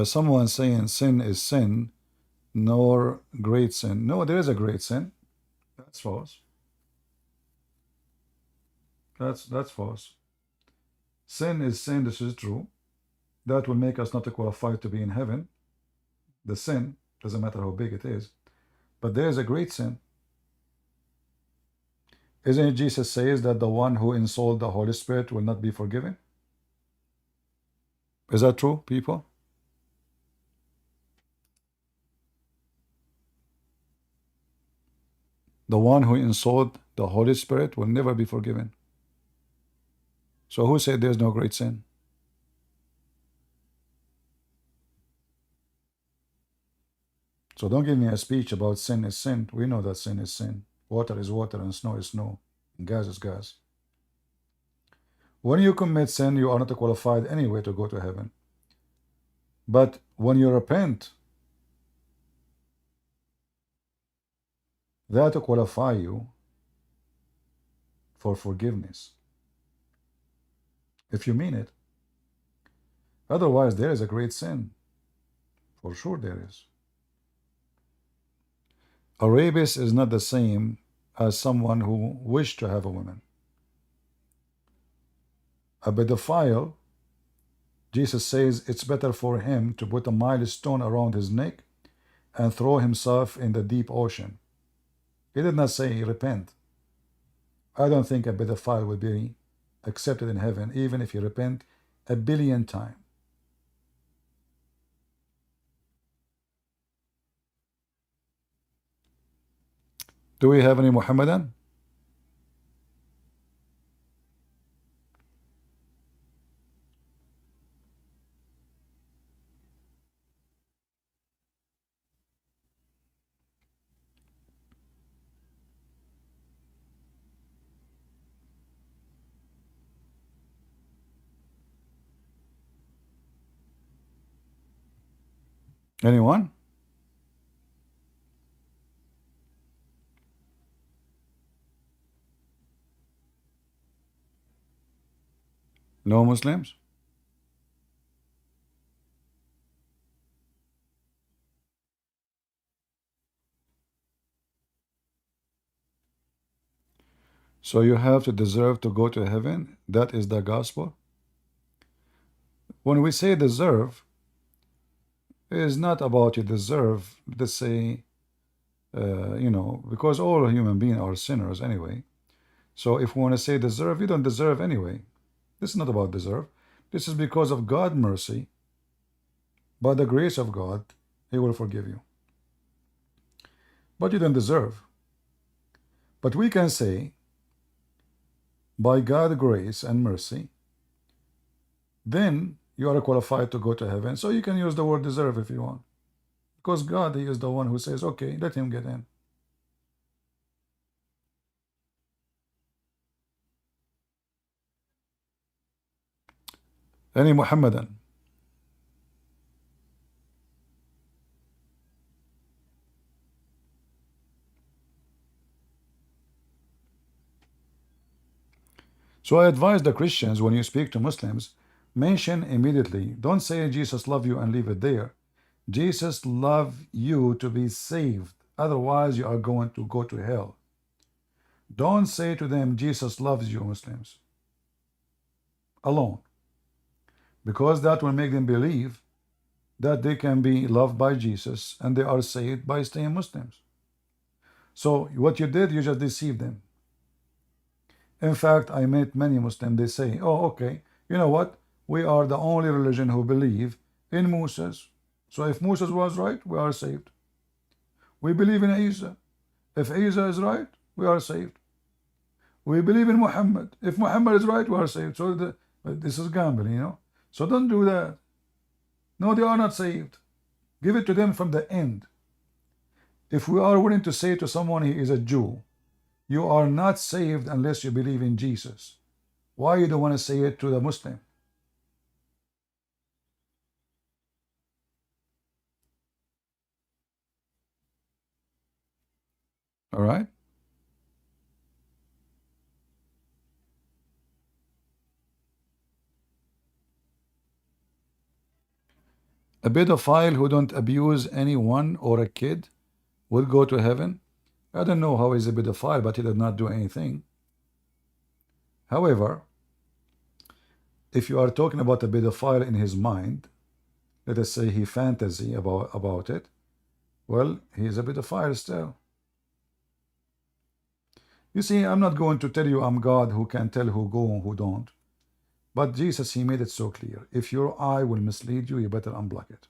Someone saying sin is sin, nor great sin. No, there is a great sin. That's false. That's false. Sin is sin, this is true. That will make us not qualified to be in heaven. The sin, doesn't matter how big it is. But there is a great sin. Isn't it Jesus says that the one who insults the Holy Spirit will not be forgiven? Is that true, people? The one who insults the Holy Spirit will never be forgiven. So who said there's no great sin? So don't give me a speech about sin is sin. We know that sin is sin. Water is water and snow is snow. And gas is gas. When you commit sin, you are not qualified anyway to go to heaven. But when you repent, that will qualify you for forgiveness. If you mean it. Otherwise, there is a great sin. For sure there is. A rapist is not the same as someone who wished to have a woman. A pedophile, Jesus says it's better for him to put a milestone around his neck and throw himself in the deep ocean. He did not say repent. I don't think a pedophile will be accepted in heaven even if he repent 1,000,000,000 times. Do we have any Mohammedan? Anyone? No Muslims? So you have to deserve to go to heaven? That is the gospel? When we say deserve, it is not about you deserve, let's say, because all human beings are sinners anyway. So if we want to say deserve, you don't deserve anyway. This is not about deserve. This is because of God's mercy. By the grace of God, he will forgive you. But you don't deserve. But we can say, by God's grace and mercy, then you are qualified to go to heaven. So you can use the word deserve if you want. Because God, he is the one who says, okay, let him get in. Any Muhammadan? So I advise the Christians, when you speak to Muslims, mention immediately. Don't say Jesus love you and leave it there. Jesus love you to be saved. Otherwise, you are going to go to hell. Don't say to them, Jesus loves you, Muslims, alone. Because that will make them believe that they can be loved by Jesus and they are saved by staying Muslims. So what you did, you just deceived them. In fact, I met many Muslims, they say, oh, okay, you know what? We are the only religion who believe in Moses. So if Moses was right, we are saved. We believe in Isa. If Isa is right, we are saved. We believe in Muhammad. If Muhammad is right, we are saved. So this is gambling, you know. So don't do that. No, they are not saved. Give it to them from the end. If we are willing to say to someone he is a Jew, you are not saved unless you believe in Jesus. Why you don't want to say it to the Muslim? All right? A pedophile who don't abuse anyone or a kid will go to heaven. I don't know how he's a pedophile, but he did not do anything. However, if you are talking about a pedophile in his mind, let us say he fantasy about it, well, he is a pedophile still. You see, I'm not going to tell you I'm God who can tell who go and who don't. But Jesus, he made it so clear. If your eye will mislead you, you better unblock it.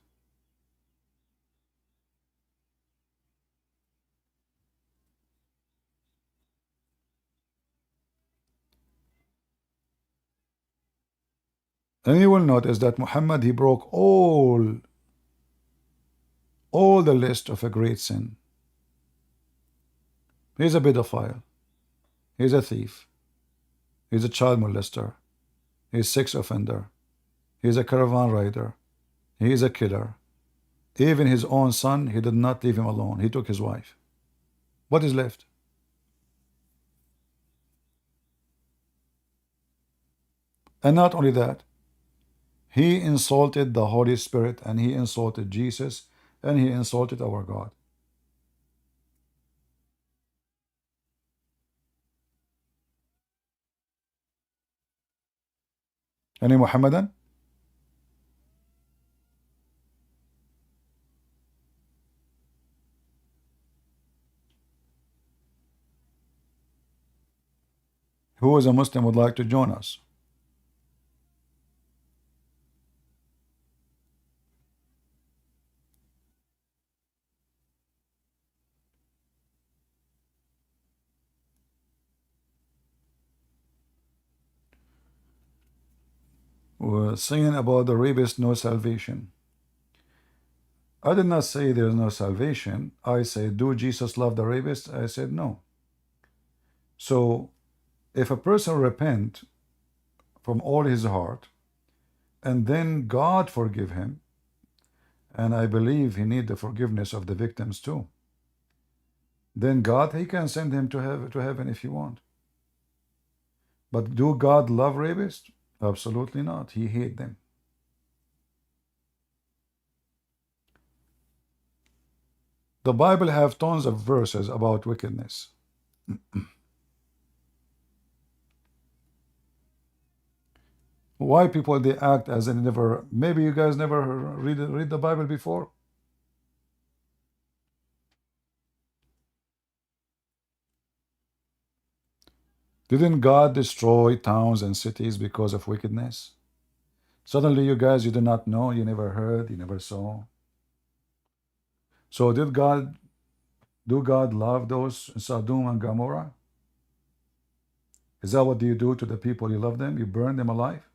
And you will notice that Muhammad, he broke all the list of a great sin. He's a pedophile. He's a thief. He's a child molester. He's a sex offender. He's a caravan rider. He's a killer. Even his own son, he did not leave him alone. He took his wife. What is left? And not only that, he insulted the Holy Spirit and he insulted Jesus and he insulted our God. Any Muhammadan? Who is a Muslim would like to join us? We're saying about the rapist, no salvation. I did not say there's no salvation. I said, do Jesus love the rapist? I said, no. So if a person repent from all his heart and then God forgive him, and I believe he need the forgiveness of the victims too, then God, he can send him to heaven if he want. But do God love rapists? Absolutely not. He hate them. The Bible have tons of verses about wickedness. Why people they act as they never? Maybe you guys never read the Bible before. Didn't God destroy towns and cities because of wickedness? Suddenly, you guys, you do not know, you never heard, you never saw. So do God love those in Sodom and Gomorrah? Is that what you do to the people you love them? You burn them alive?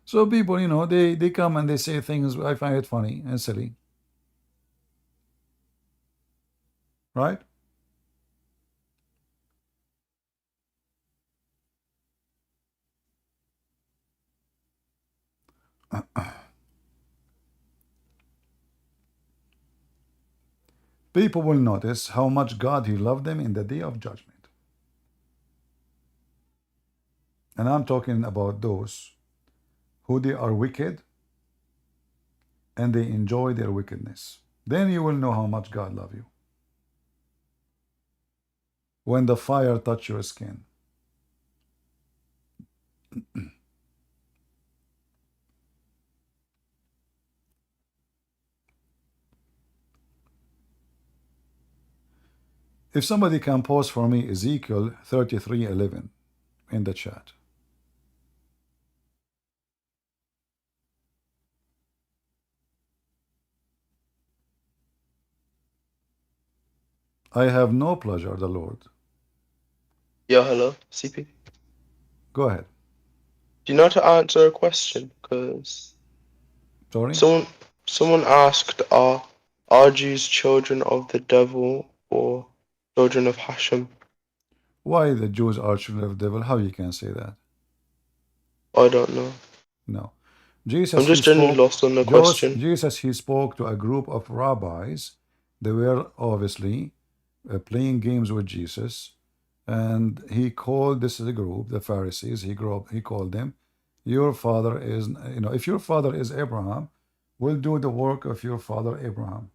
So people, they come and they say things, I find it funny and silly. Right? people will notice how much God he loved them in the day of judgment. And I'm talking about those who they are wicked and they enjoy their wickedness. Then you will know how much God loves you. When the fire touch your skin. If somebody can post for me Ezekiel 33:11 in the chat. I have no pleasure, the Lord. Yeah, hello, CP. Go ahead. Do you know how to answer a question? Because Sorry? someone asked, are Jews children of the devil or children of Hashem? Why the Jews are children of the devil? How you can say that? I don't know. No. I'm Jesus, he just genuinely spoke. lost on the question. Jesus, he spoke to a group of rabbis. They were obviously playing games with Jesus, and he called this group, the Pharisees. He called them, "Your father is, if your father is Abraham, we'll do the work of your father Abraham."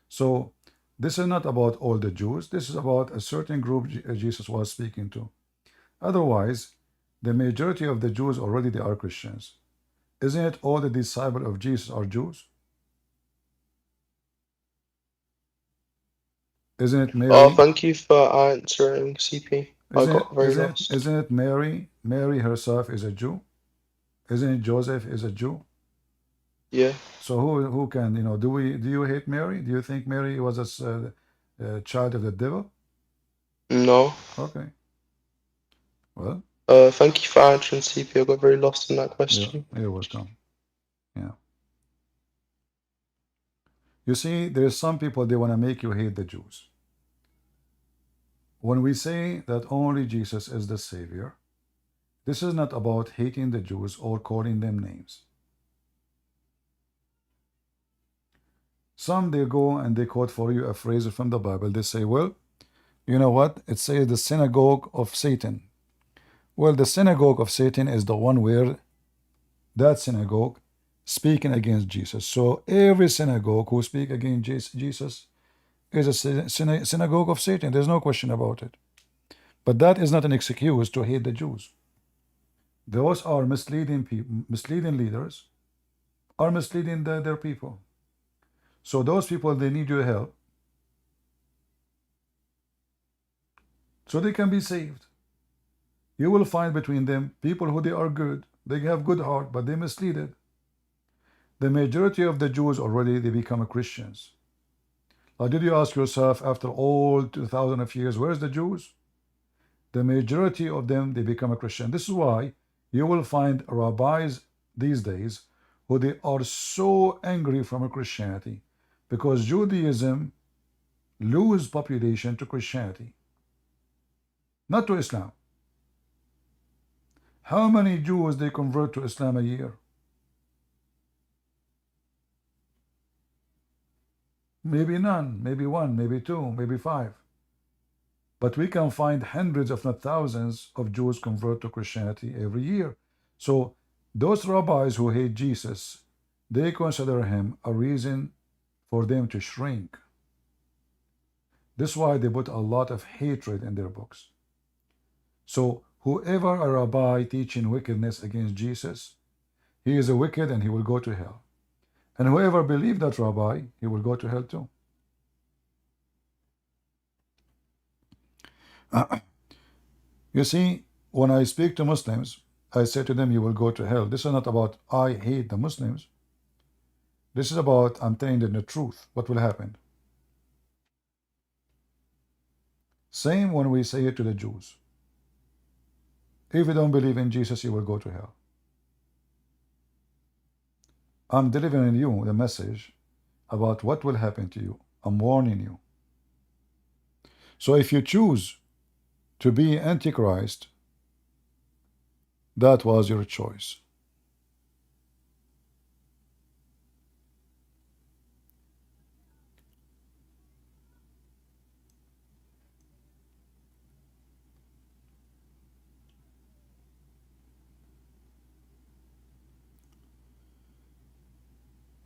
So this is not about all the Jews. This is about a certain group Jesus was speaking to. Otherwise, the majority of the Jews already they are Christians. Isn't it all the disciples of Jesus are Jews? Isn't it Oh, Mary? thank you for answering, CP. I Isn't it, got very isn't it, lost. isn't it Mary? Mary herself is a Jew. Isn't it Joseph is a Jew? Yeah. So who can do you hate Mary? Do you think Mary was a child of the devil? No. Okay. Well, Thank you for answering, CP. I got very lost in that yeah, question. you're welcome. Yeah. You see, there's some people they want to make you hate the Jews. When we say that only Jesus is the Savior, this is not about hating the Jews or calling them names. Some they go and they quote for you a phrase from the Bible. They say, well, you know what? It says the synagogue of Satan. Well, the synagogue of Satan is the one where that synagogue speaking against Jesus. So every synagogue who speak against Jesus is a synagogue of Satan. There's no question about it. But that is not an excuse to hate the Jews. Those are misleading people, misleading leaders are misleading their people. So those people, they need your help so they can be saved. You will find between them people who they are good, they have good heart, but they misleaded. The majority of the Jews already they become Christians. Did you ask yourself after all 2,000 of years, where's the Jews? The majority of them they become a Christian. This is why you will find rabbis these days who they are so angry from Christianity because Judaism lose population to Christianity, not to Islam. How many Jews they convert to Islam a year? Maybe none, maybe one, maybe two, maybe five. But we can find hundreds, if not thousands, of Jews convert to Christianity every year. So those rabbis who hate Jesus, they consider him a reason for them to shrink. This is why they put a lot of hatred in their books. So whoever a rabbi teaching wickedness against Jesus, he is a wicked and he will go to hell. And whoever believes that rabbi, he will go to hell too. You see, when I speak to Muslims, I say to them, you will go to hell. This is not about I hate the Muslims. This is about I'm telling them the truth, what will happen. Same when we say it to the Jews. If you don't believe in Jesus, you will go to hell. I'm delivering you the message about what will happen to you. I'm warning you. So if you choose to be Antichrist, that was your choice.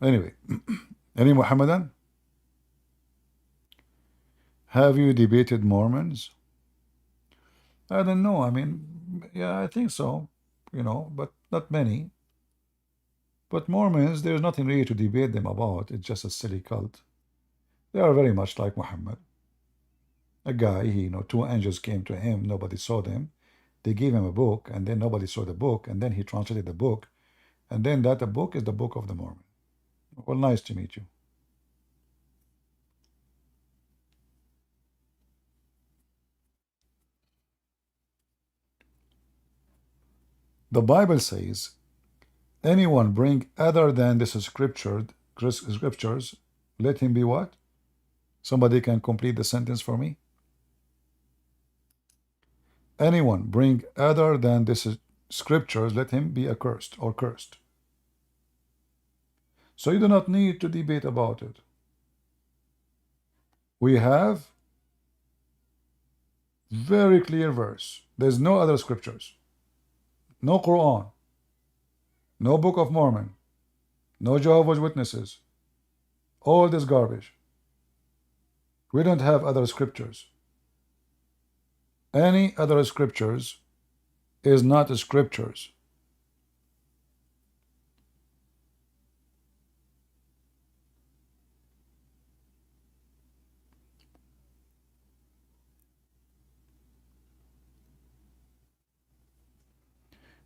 Anyway, any Muhammadan? Have you debated Mormons? I don't know. I mean, yeah, I think so, you know, but not many. But Mormons, there's nothing really to debate them about. It's just a silly cult. They are very much like Muhammad. A guy, you know, two angels came to him, nobody saw them. They gave him a book, and then nobody saw the book, and then he translated the book, and then that book is the Book of the Mormon. Well, nice to meet you. The Bible says, anyone bring other than this scriptures, let him be what? Somebody can complete the sentence for me? Anyone bring other than this scriptures, let him be accursed or cursed. So you do not need to debate about it. We have very clear verse. There's no other scriptures. No Quran. No Book of Mormon. No Jehovah's Witnesses. All this garbage. We don't have other scriptures. Any other scriptures is not scriptures.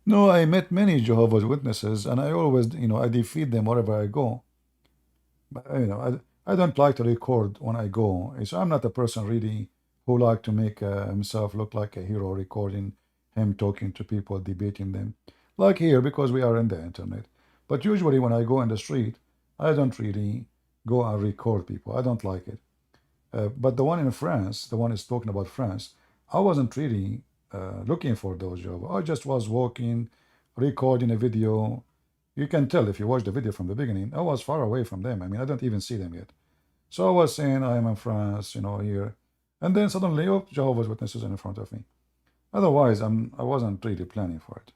No, I met many Jehovah's Witnesses, and I always, you know, I defeat them wherever I go. But, you know, I don't like to record when I go. So I'm not a person really who like to make himself look like a hero, recording him talking to people, debating them. Like here, because we are in the internet. But usually when I go in the street, I don't really go and record people. I don't like it. But the one in France, the one is talking about France, I wasn't really looking for those jobs. I just was walking, recording a video. You can tell if you watch the video from the beginning, I was far away from them. I mean, I don't even see them yet. So I was saying, I am in France, you know, here. And then suddenly, oh, Jehovah's Witnesses in front of me. Otherwise, I wasn't really planning for it.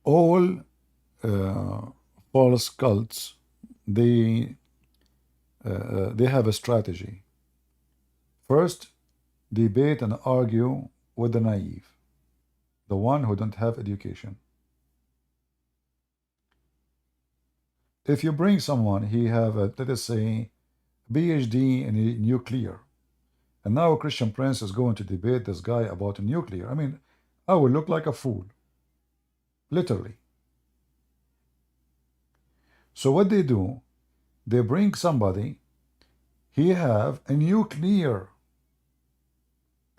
All false cults, they have a strategy. First, debate and argue with the naive, the one who don't have education. If you bring someone, he have a, let us say, PhD in nuclear, and now a Christian Prince is going to debate this guy about nuclear. I mean, I will look like a fool, literally. So what they do, they bring somebody, he have a nuclear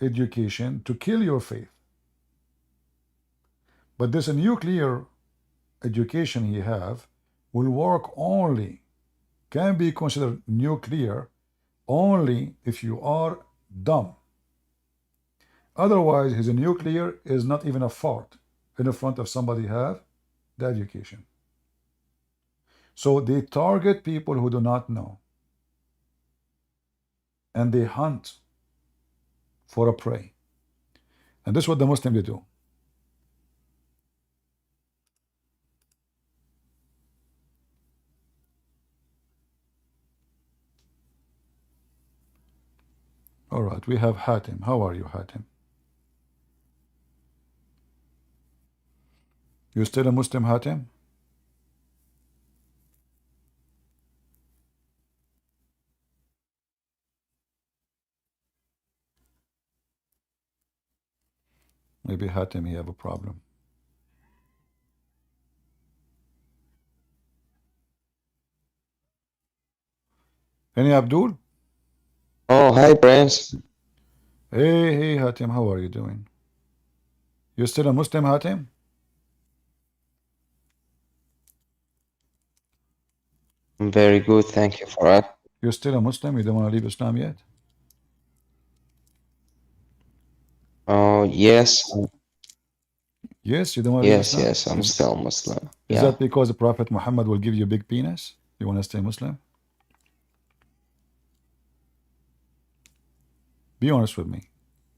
education to kill your faith. But this nuclear education he have will work only, can be considered nuclear only if you are dumb. Otherwise, his nuclear is not even a fart in the front of somebody have the education. So they target people who do not know, and they hunt for a prey. And this is what the Muslims do. All right, we have Hatim. How are you, Hatim? You still a Muslim, Hatim? Maybe Hatim, he have a problem. Any Abdul? Oh, hi, Prince. Hey, Hatim, how are you doing? You still a Muslim, Hatim? I'm very good, thank you for that. You're still a Muslim? You don't want to leave Islam yet? Oh, yes, Yes, you don't want to leave Islam? yes, I'm still Muslim. Is Yeah. that because the Prophet Muhammad will give you a big penis? You want to stay Muslim? Be honest with me.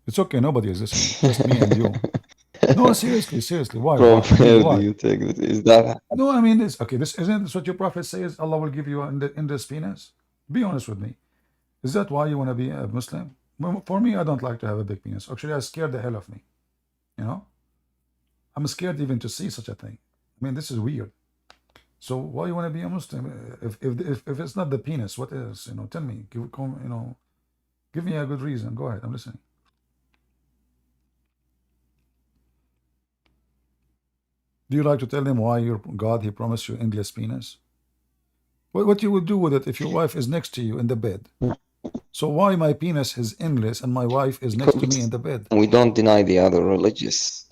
It's okay. Nobody is listening. Just me and you. No, seriously, seriously. Why? From Why? I mean, where do why? you take this? Is that No, I mean this. Okay, this isn't this what your prophet says. Allah will give you in this penis. Be honest with me. Is that why you want to be a Muslim? Well, for me, I don't like to have a big penis. Actually, I scared the hell of me. You know, I'm scared even to see such a thing. I mean, this is weird. So why you want to be a Muslim? If it's not the penis, what is? You know, tell me. Give me a good reason. Go ahead. I'm listening. Do you like to tell them why your God He promised you endless penis? What you would do with it if your wife is next to you in the bed? So why my penis is endless and my wife is next to me in the bed? we don't deny the other religious?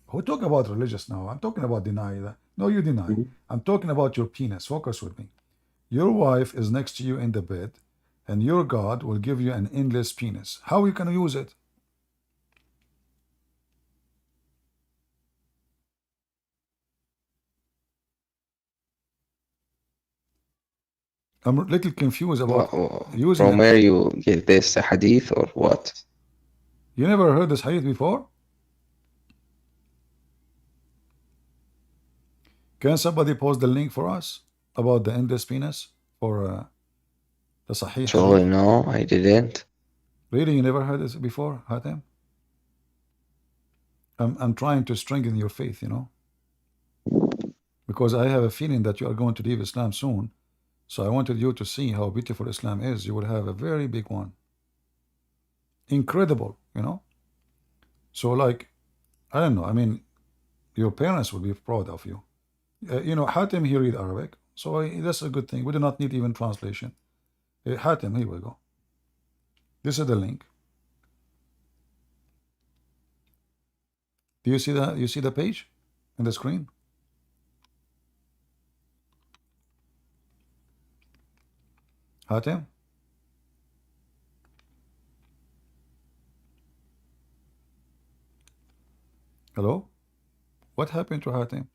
Who talk about religious now? I'm talking about deny that. No, you deny. I'm talking about your penis. Focus with me. Your wife is next to you in the bed, and your God will give you an endless penis. How you can use it? I'm a little confused about using From it. where you get this hadith or what? You never heard this hadith before? Can somebody post the link for us about the endless penis for the Sahih Actually, hadith? no, I didn't. Really, you never heard this before, Hatem? I'm trying to strengthen your faith, you know, because I have a feeling that you are going to leave Islam soon. So I wanted you to see how beautiful Islam is. You will have a very big one. Incredible, you know. So like, I don't know. I mean, your parents will be proud of you. You know, Hatem, he read Arabic. So that's a good thing. We do not need even translation. Hatem, here we go. This is the link. Do you see that? You see the page in the screen? Hatem? Hello? What happened to Hatem?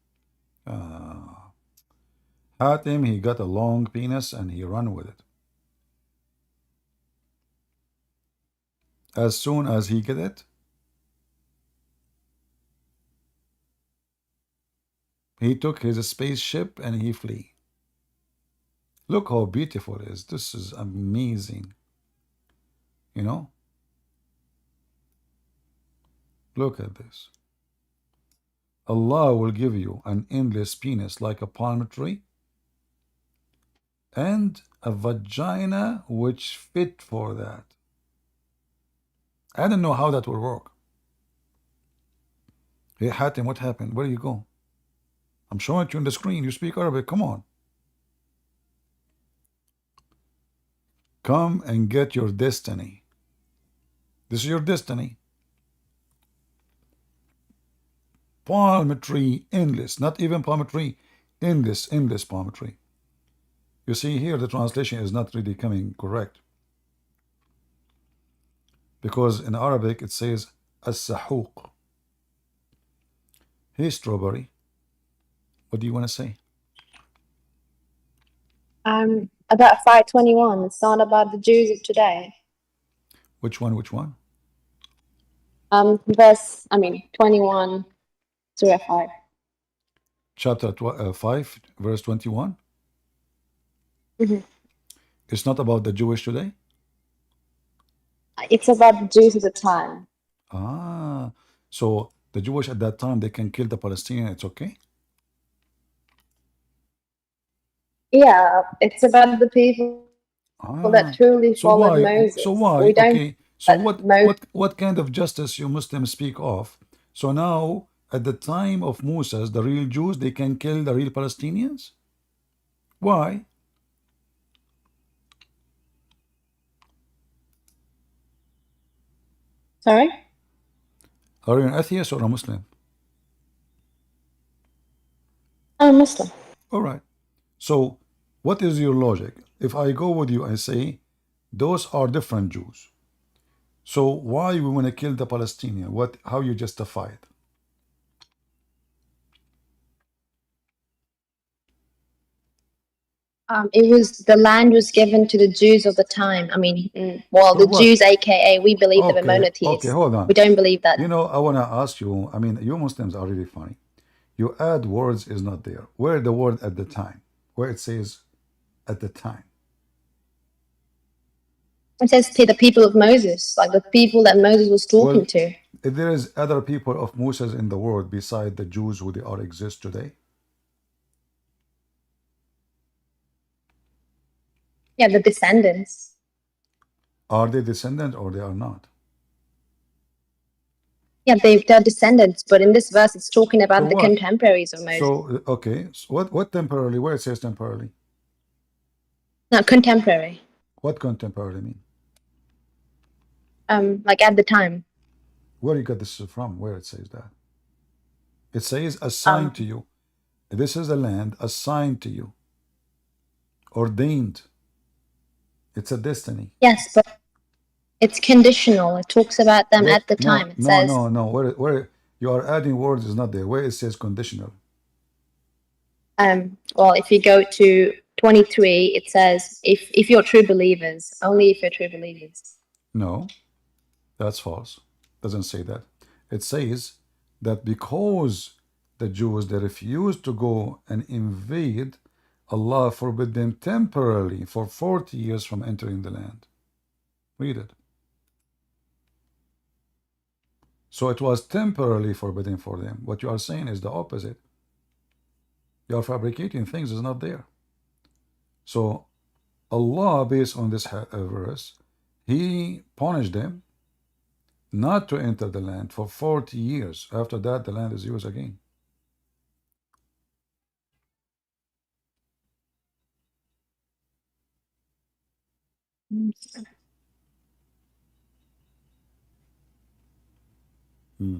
Hatem, he got a long penis and he ran with it. As soon as he get it, he took his spaceship and he flee. Look how beautiful it is. This is amazing. You know? Look at this. Allah will give you an endless penis like a palm tree and a vagina which fit for that. I don't know how that will work. Hey Hatim, what happened? Where do you go? I'm showing it you on the screen. You speak Arabic. Come on. Come and get your destiny. This is your destiny. Palm tree, endless. Not even palm tree, endless palm tree. You see here the translation is not really coming correct. Because in Arabic it says as-sahuq. Hey strawberry, what do you want to say? About 521. It's not about the Jews of today. Which one? Which one? Verse, 21, Surah 5. Chapter 5, verse 21. Mm-hmm. It's not about the Jewish today? It's about the Jews of the time. Ah, so the Jewish at that time, they can kill the Palestinian, it's okay? Yeah, it's about the people that truly so followed why? Moses. So why? We don't Okay, so what kind of justice you Muslims speak of? So now, at the time of Moses, the real Jews, they can kill the real Palestinians? Why? Sorry? Are you an atheist or a Muslim? I'm a Muslim. All right. So what is your logic? If I go with you and say, those are different Jews. So why we want to kill the Palestinian? How you justify it? It was the land was given to the Jews of the time. I mean, well, So the what? Jews, aka, we believe they were Okay, monotheists. hold on. We don't believe that. You know, I want to ask you, I mean, you Muslims are really funny. You add words is not there. Where the word at the time? Where it says at the time? It says to the people of Moses, like the people that Moses was talking Well, to. if there is other people of Moses in the world beside the Jews who they are exist today, Yeah, the descendants. are they descendants or they are not? Yeah, they're descendants, but in this verse, it's talking So about the what? contemporaries of Moses. So okay, so what temporarily? Where it says temporarily? Not contemporary. What contemporarily mean? Like at the time. Where you got this from? Where it says that? It says assigned to you. This is a land assigned to you, ordained. It's a destiny. Yes, but it's conditional. It talks about them Where, at the time. It says, no. Where you are adding words is not there. Where it says conditional. well, if you go to 23, it says, if you're true believers, only if you're true believers. No, that's false. Doesn't say that. It says that because the Jews they refused to go and invade, Allah forbid them temporarily for 40 years from entering the land. Read it. So it was temporarily forbidden for them. What you are saying is the opposite. You are fabricating things is not there. So Allah, based on this verse, He punished them not to enter the land for 40 years. After that, the land is yours again. Hmm.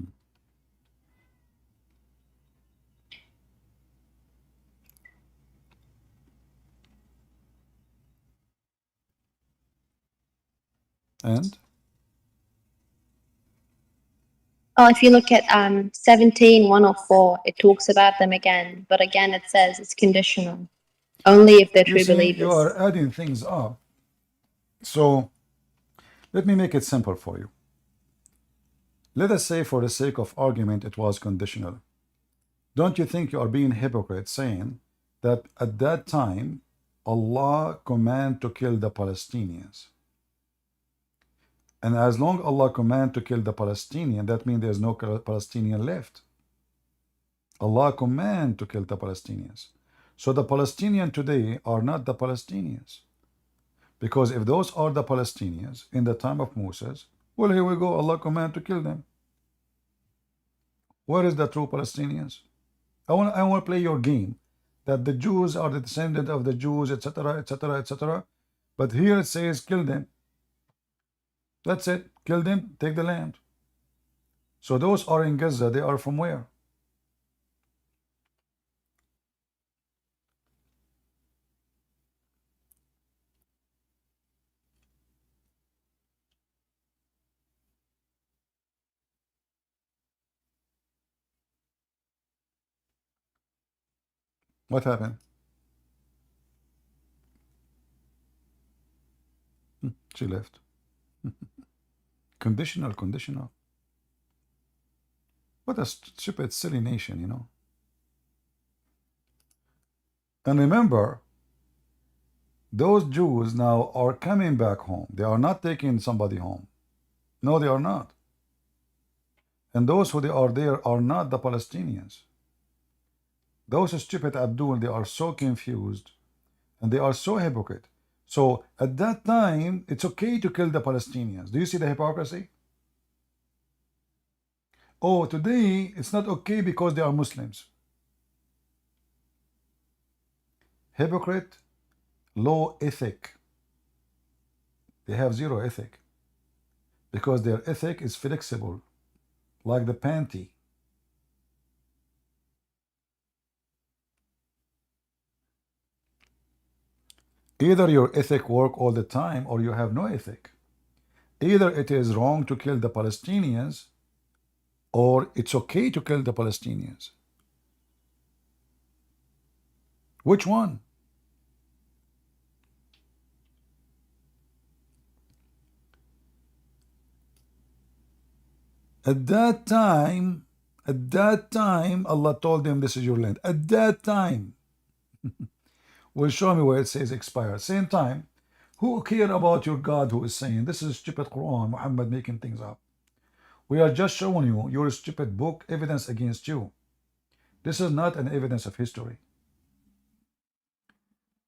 And Oh, if you look at 17, 104, it talks about them again. But again, it says it's conditional. Only if they're you true see, believers. you are adding things up. So let me make it simple for you. Let us say, for the sake of argument, it was conditional. Don't you think you are being hypocrite saying that at that time Allah command to kill the Palestinians? And as long Allah command to kill the Palestinian, that means there's no Palestinian left. Allah command to kill the Palestinians. So the Palestinians today are not the Palestinians. Because if those are the Palestinians in the time of Moses, well, here we go, Allah command to kill them. Where is the true Palestinians? I want to play your game that the Jews are the descendant of the Jews, etc., etc., etc. But here it says kill them. That's it. Kill them, take the land. So those are in Gaza. They are from where? What happened? She left. Conditional, conditional. What a stupid, silly nation, you know. And remember, those Jews now are coming back home. They are not taking somebody home. No, they are not. And those who they are there are not the Palestinians. Those stupid Abdul, they are so confused and they are so hypocrite. So at that time, it's okay to kill the Palestinians. Do you see the hypocrisy? Oh, today it's not okay because they are Muslims. Hypocrite, low ethic. They have zero ethic because their ethic is flexible, like the panty. Either your ethic work all the time or you have no ethic. Either it is wrong to kill the Palestinians or it's okay to kill the Palestinians. Which one? At that time, Allah told them, this is your land. At that time, will show me where it says expired. Same time, who care about your God who is saying, this is stupid Quran, Muhammad making things up. We are just showing you your stupid book, evidence against you. This is not an evidence of history.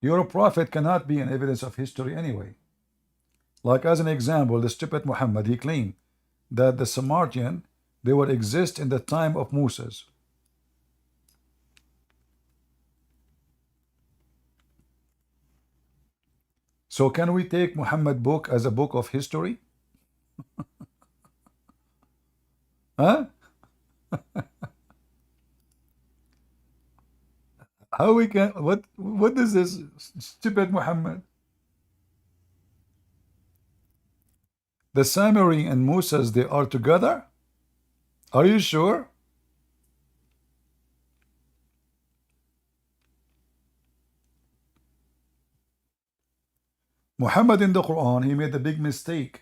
Your prophet cannot be an evidence of history anyway. Like as an example, the stupid Muhammad, he claimed that the Samaritan, they would exist in the time of Moses. So can we take Muhammad book as a book of history? Huh? How we can, what is this stupid Muhammad? The Samari and Moses, they are together? Are you sure? Muhammad in the Quran, he made a big mistake.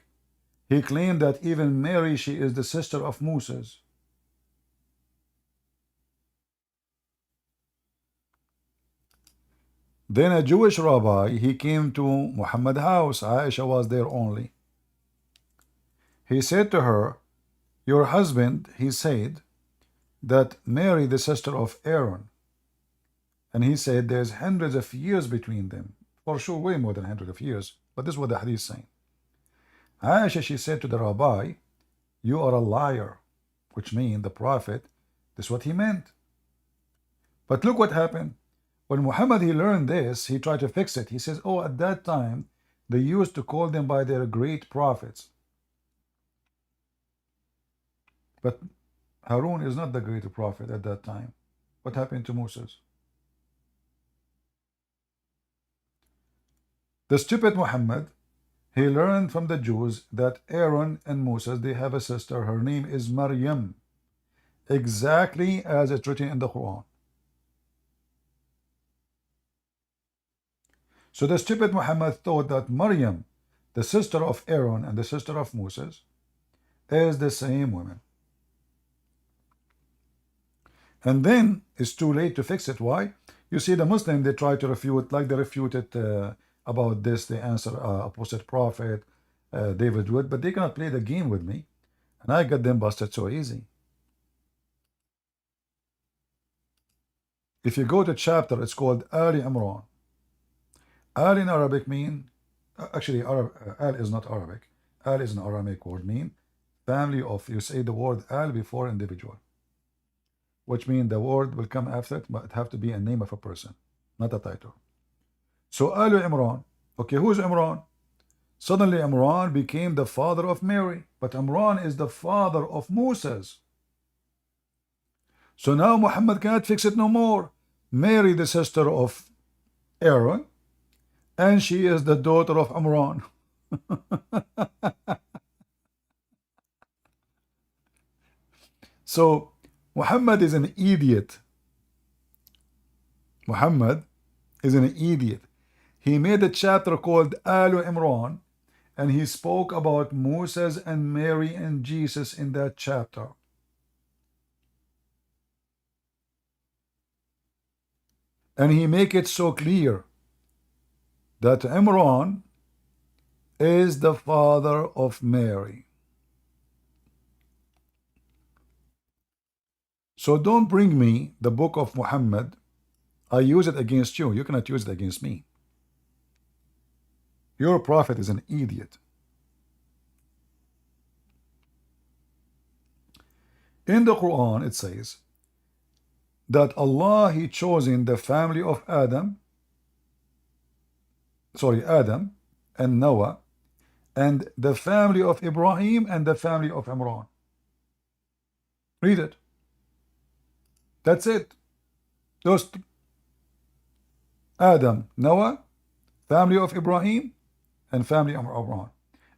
He claimed that even Mary, she is the sister of Moses. Then a Jewish rabbi, he came to Muhammad's house. Aisha was there only. He said to her, your husband, he said, that Mary, the sister of Aaron. And he said there's hundreds of years between them. For sure, way more than hundreds of years. But this is what the hadith is saying. Aisha, she said to the rabbi, you are a liar. Which means the prophet, this is what he meant. But look what happened. When Muhammad, he learned this, he tried to fix it. He says, oh, at that time, they used to call them by their great prophets. But Harun is not the great prophet at that time. What happened to Moses? The stupid Muhammad, he learned from the Jews that Aaron and Moses, they have a sister. Her name is Maryam. Exactly as it's written in the Quran. So the stupid Muhammad thought that Maryam, the sister of Aaron and the sister of Moses, is the same woman. And then it's too late to fix it. Why? You see, the Muslim, they try to refute, like they refuted about this, they answer opposite prophet, David Wood, but they cannot play the game with me. And I got them busted so easy. If you go to chapter, it's called Ali Imran. Al in Arabic mean, actually Al is not Arabic. Al is an Aramaic word, mean family of, you say the word Al before individual, which means the word will come after it, but it have to be a name of a person, not a title. So Al Imran, okay, who's Imran? Suddenly Imran became the father of Mary, but Imran is the father of Moses. So now Muhammad cannot fix it no more. Mary, the sister of Aaron, and she is the daughter of Imran. So Muhammad is an idiot. Muhammad is an idiot. He made a chapter called Al Imran, and he spoke about Moses and Mary and Jesus in that chapter. And he make it so clear that Imran is the father of Mary. So don't bring me the book of Muhammad. I use it against you. You cannot use it against me. Your prophet is an idiot. In the Quran, it says that Allah, he chosen the family of Adam and Noah, and the family of Ibrahim and the family of Imran. Read it. That's it. Those Adam, Noah, family of Ibrahim, and family of Imran.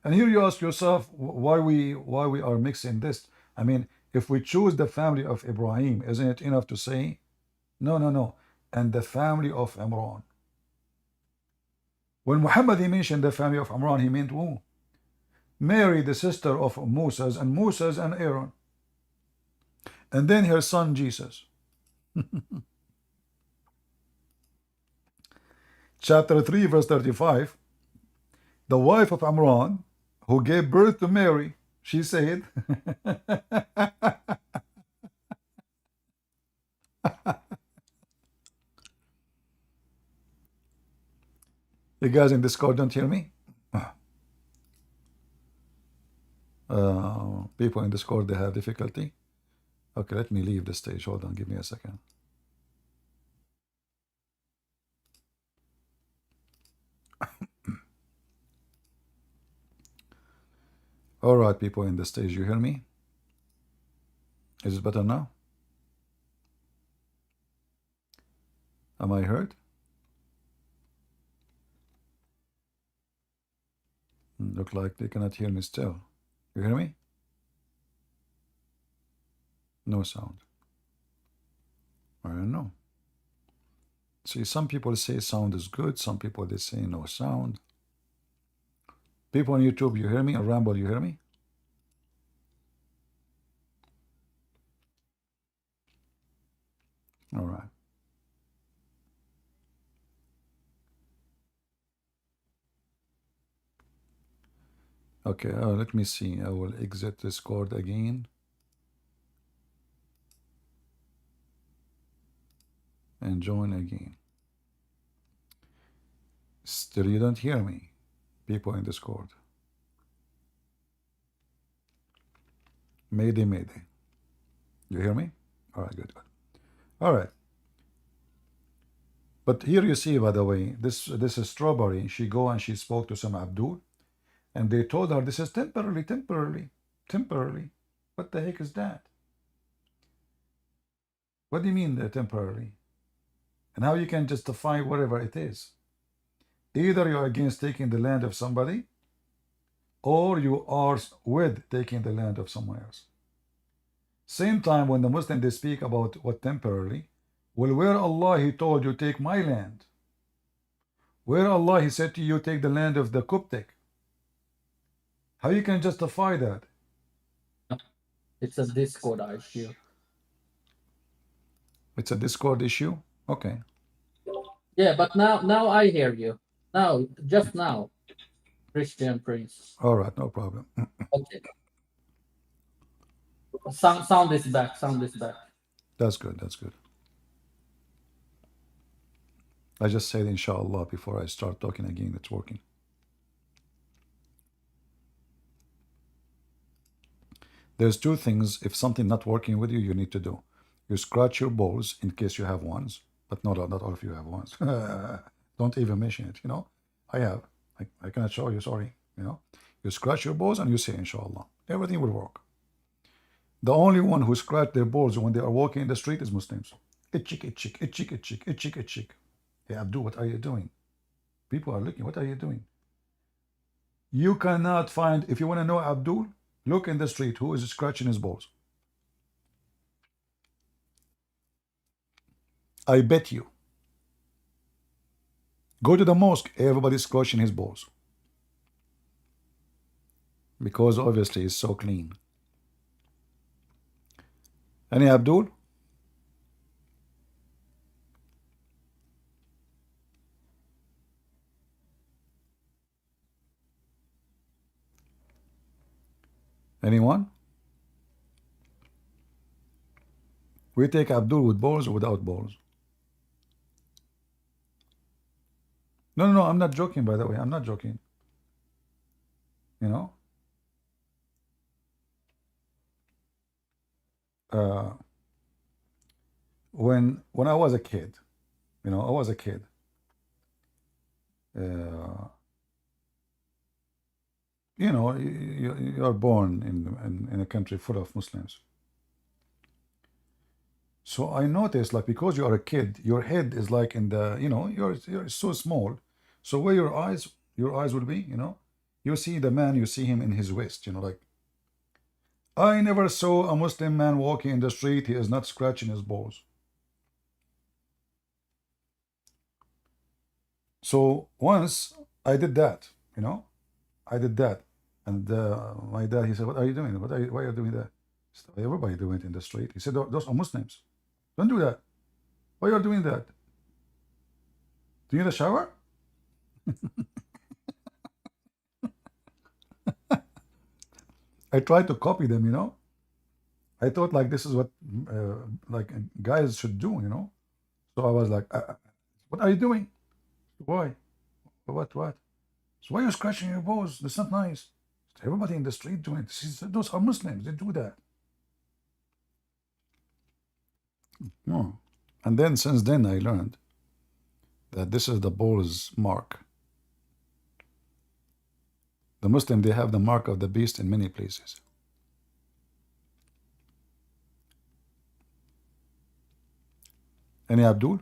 And here you ask yourself why we are mixing this. I mean, if we choose the family of Ibrahim, isn't it enough to say no, and the family of Imran? When Muhammad, he mentioned the family of Imran, he meant who? Mary, the sister of Moses and Aaron. And then her son Jesus. Chapter 3, verse 35. The wife of Amran, who gave birth to Mary, she said, you guys in Discord don't hear me? People in Discord, they have difficulty. Okay, let me leave the stage. Hold on, give me a second. All right, people in the stage, you hear me? Is it better now? Am I heard? Look like they cannot hear me still. You hear me? No sound. I don't know. See, some people say sound is good. Some people, they say no sound. People on YouTube, you hear me? On Ramble, you hear me? All right. Okay, let me see. I will exit Discord again. And join again. Still, you don't hear me. People in Discord. Mayday, mayday. You hear me? All right, good, good. All right. But here you see, by the way, this is Strawberry. She go and she spoke to some Abdul, and they told her this is temporarily, temporarily, temporarily. What the heck is that? What do you mean temporarily? And how you can justify whatever it is? Either you are against taking the land of somebody, or you are with taking the land of someone else. Same time when the Muslim they speak about what temporarily, well, where Allah He told you take my land, where Allah He said to you take the land of the Coptic, how you can justify that? It's a Discord issue. It's a Discord issue. Okay. Yeah, but now I hear you. Now, just now, Christian Prince. All right, no problem. Okay. Sound is back. Sound is back. That's good. That's good. I just said inshallah before I start talking again. It's working. There's two things. If something not working with you, you need to do. You scratch your balls in case you have ones, but not all of you have ones. Don't even mention it. You know, I have. I cannot show you. Sorry. You know, you scratch your balls and you say inshallah. Everything will work. The only one who scratch their balls when they are walking in the street is Muslims. Itchik, itchik, itchik, itchik, itchik, itchik. Hey Abdul, what are you doing? People are looking. What are you doing? You cannot find. If you want to know Abdul, look in the street. Who is scratching his balls? I bet you. Go to the mosque. Everybody's scratching his balls. Because obviously it's so clean. Any Abdul? Anyone? We take Abdul with balls or without balls? No, I'm not joking, by the way. I'm not joking. You know? When I was a kid, you know, I was a kid. You know, you are born in a country full of Muslims. So I noticed, like, because you are a kid, your head is like in the, you know, you're so small. So where your eyes will be, you know, you see the man, you see him in his waist, you know, like. I never saw a Muslim man walking in the street. He is not scratching his balls. So once I did that, you know, I did that. And my dad, he said, what are you doing? Why are you doing that? I So everybody doing it in the street. He said, those are Muslims. Don't do that. Why are you doing that? Do you need a shower? I tried to copy them, you know. I thought like this is what like guys should do, you know. So I was like, what are you doing? Why? What? So why are you scratching your balls? That's not nice. Everybody in the street doing it. She said, those are Muslims. They do that. No. And then since then I learned that this is the bull's mark. The Muslim, they have the mark of the beast in many places. Any Abdul?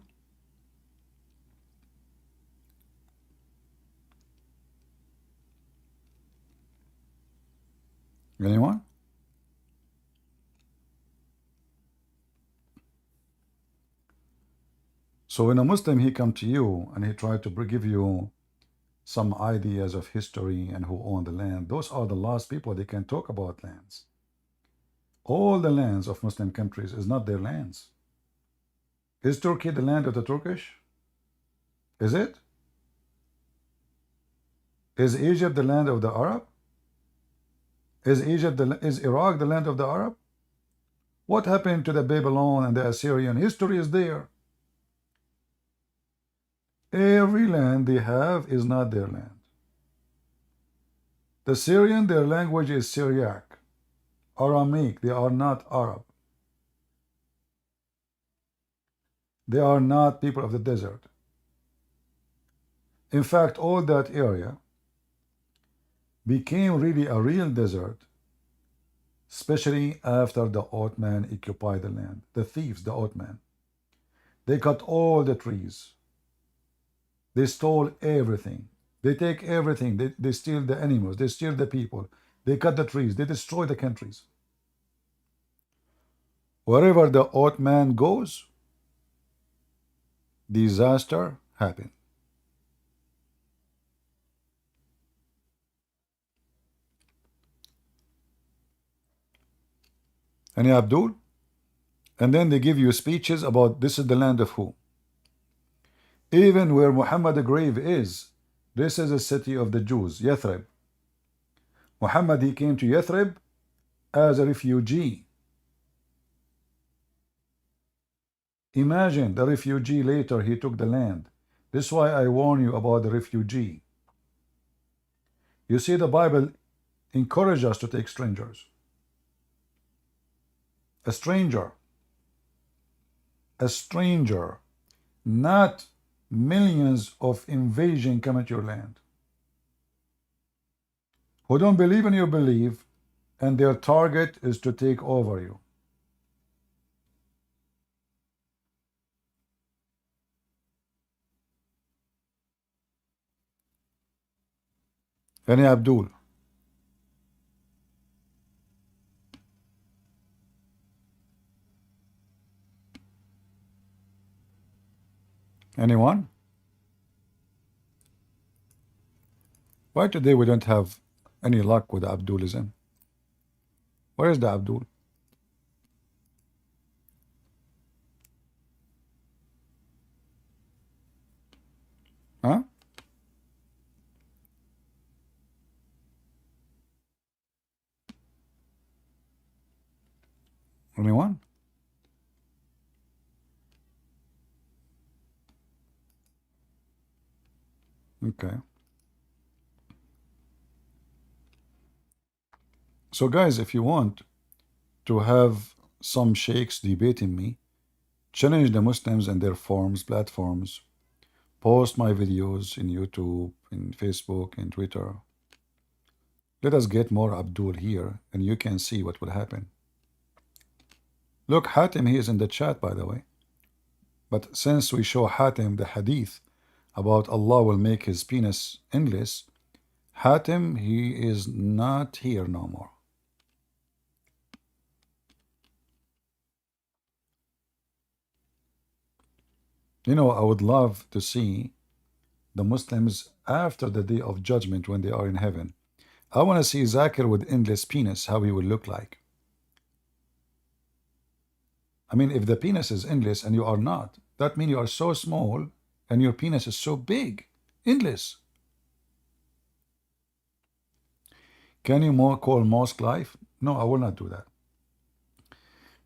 Anyone? So when a Muslim, he come to you and he try to give you some ideas of history and who own the land, those are the last people they can talk about lands. All the lands of Muslim countries is not their lands. Is Turkey the land of the Turkish? Is it? Is Egypt the land of the Arab? Is Iraq the land of the Arab? What happened to the Babylon and the Assyrian? History is there. Every land they have is not their land. The Syrian, their language is Syriac. Aramaic, they are not Arab. They are not people of the desert. In fact, all that area became really a real desert, especially after the Ottoman occupied the land. The thieves, the Ottoman, they cut all the trees. They stole everything. They take everything. They steal the animals. They steal the people. They cut the trees. They destroy the countries. Wherever the Ottoman goes, disaster happens. Any Abdul? And then they give you speeches about this is the land of who? Even where Muhammad's grave is, this is a city of the Jews, Yathrib. Muhammad, he came to Yathrib as a refugee. Imagine the refugee later, he took the land. This is why I warn you about the refugee. You see, the Bible encourages us to take strangers. A stranger, not millions of invasion come at your land, who don't believe in your belief, and their target is to take over you. Any Abdul? Anyone? Why today we don't have any luck with Abdulism? Where is the Abdul? Huh? Anyone? Okay. So guys, if you want to have some sheikhs debating me, challenge the Muslims and their forums, platforms, post my videos in YouTube, in Facebook, in Twitter. Let us get more Abdul here, and you can see what will happen. Look, Hatim, he is in the chat, by the way. But since we show Hatim the hadith about Allah will make his penis endless, Hatim, he is not here no more. You know, I would love to see the Muslims after the day of judgment when they are in heaven. I want to see Zakir with endless penis, how he will look like. I mean, if the penis is endless and you are not, that means you are so small and your penis is so big. Endless. Can you call mosque life? No, I will not do that.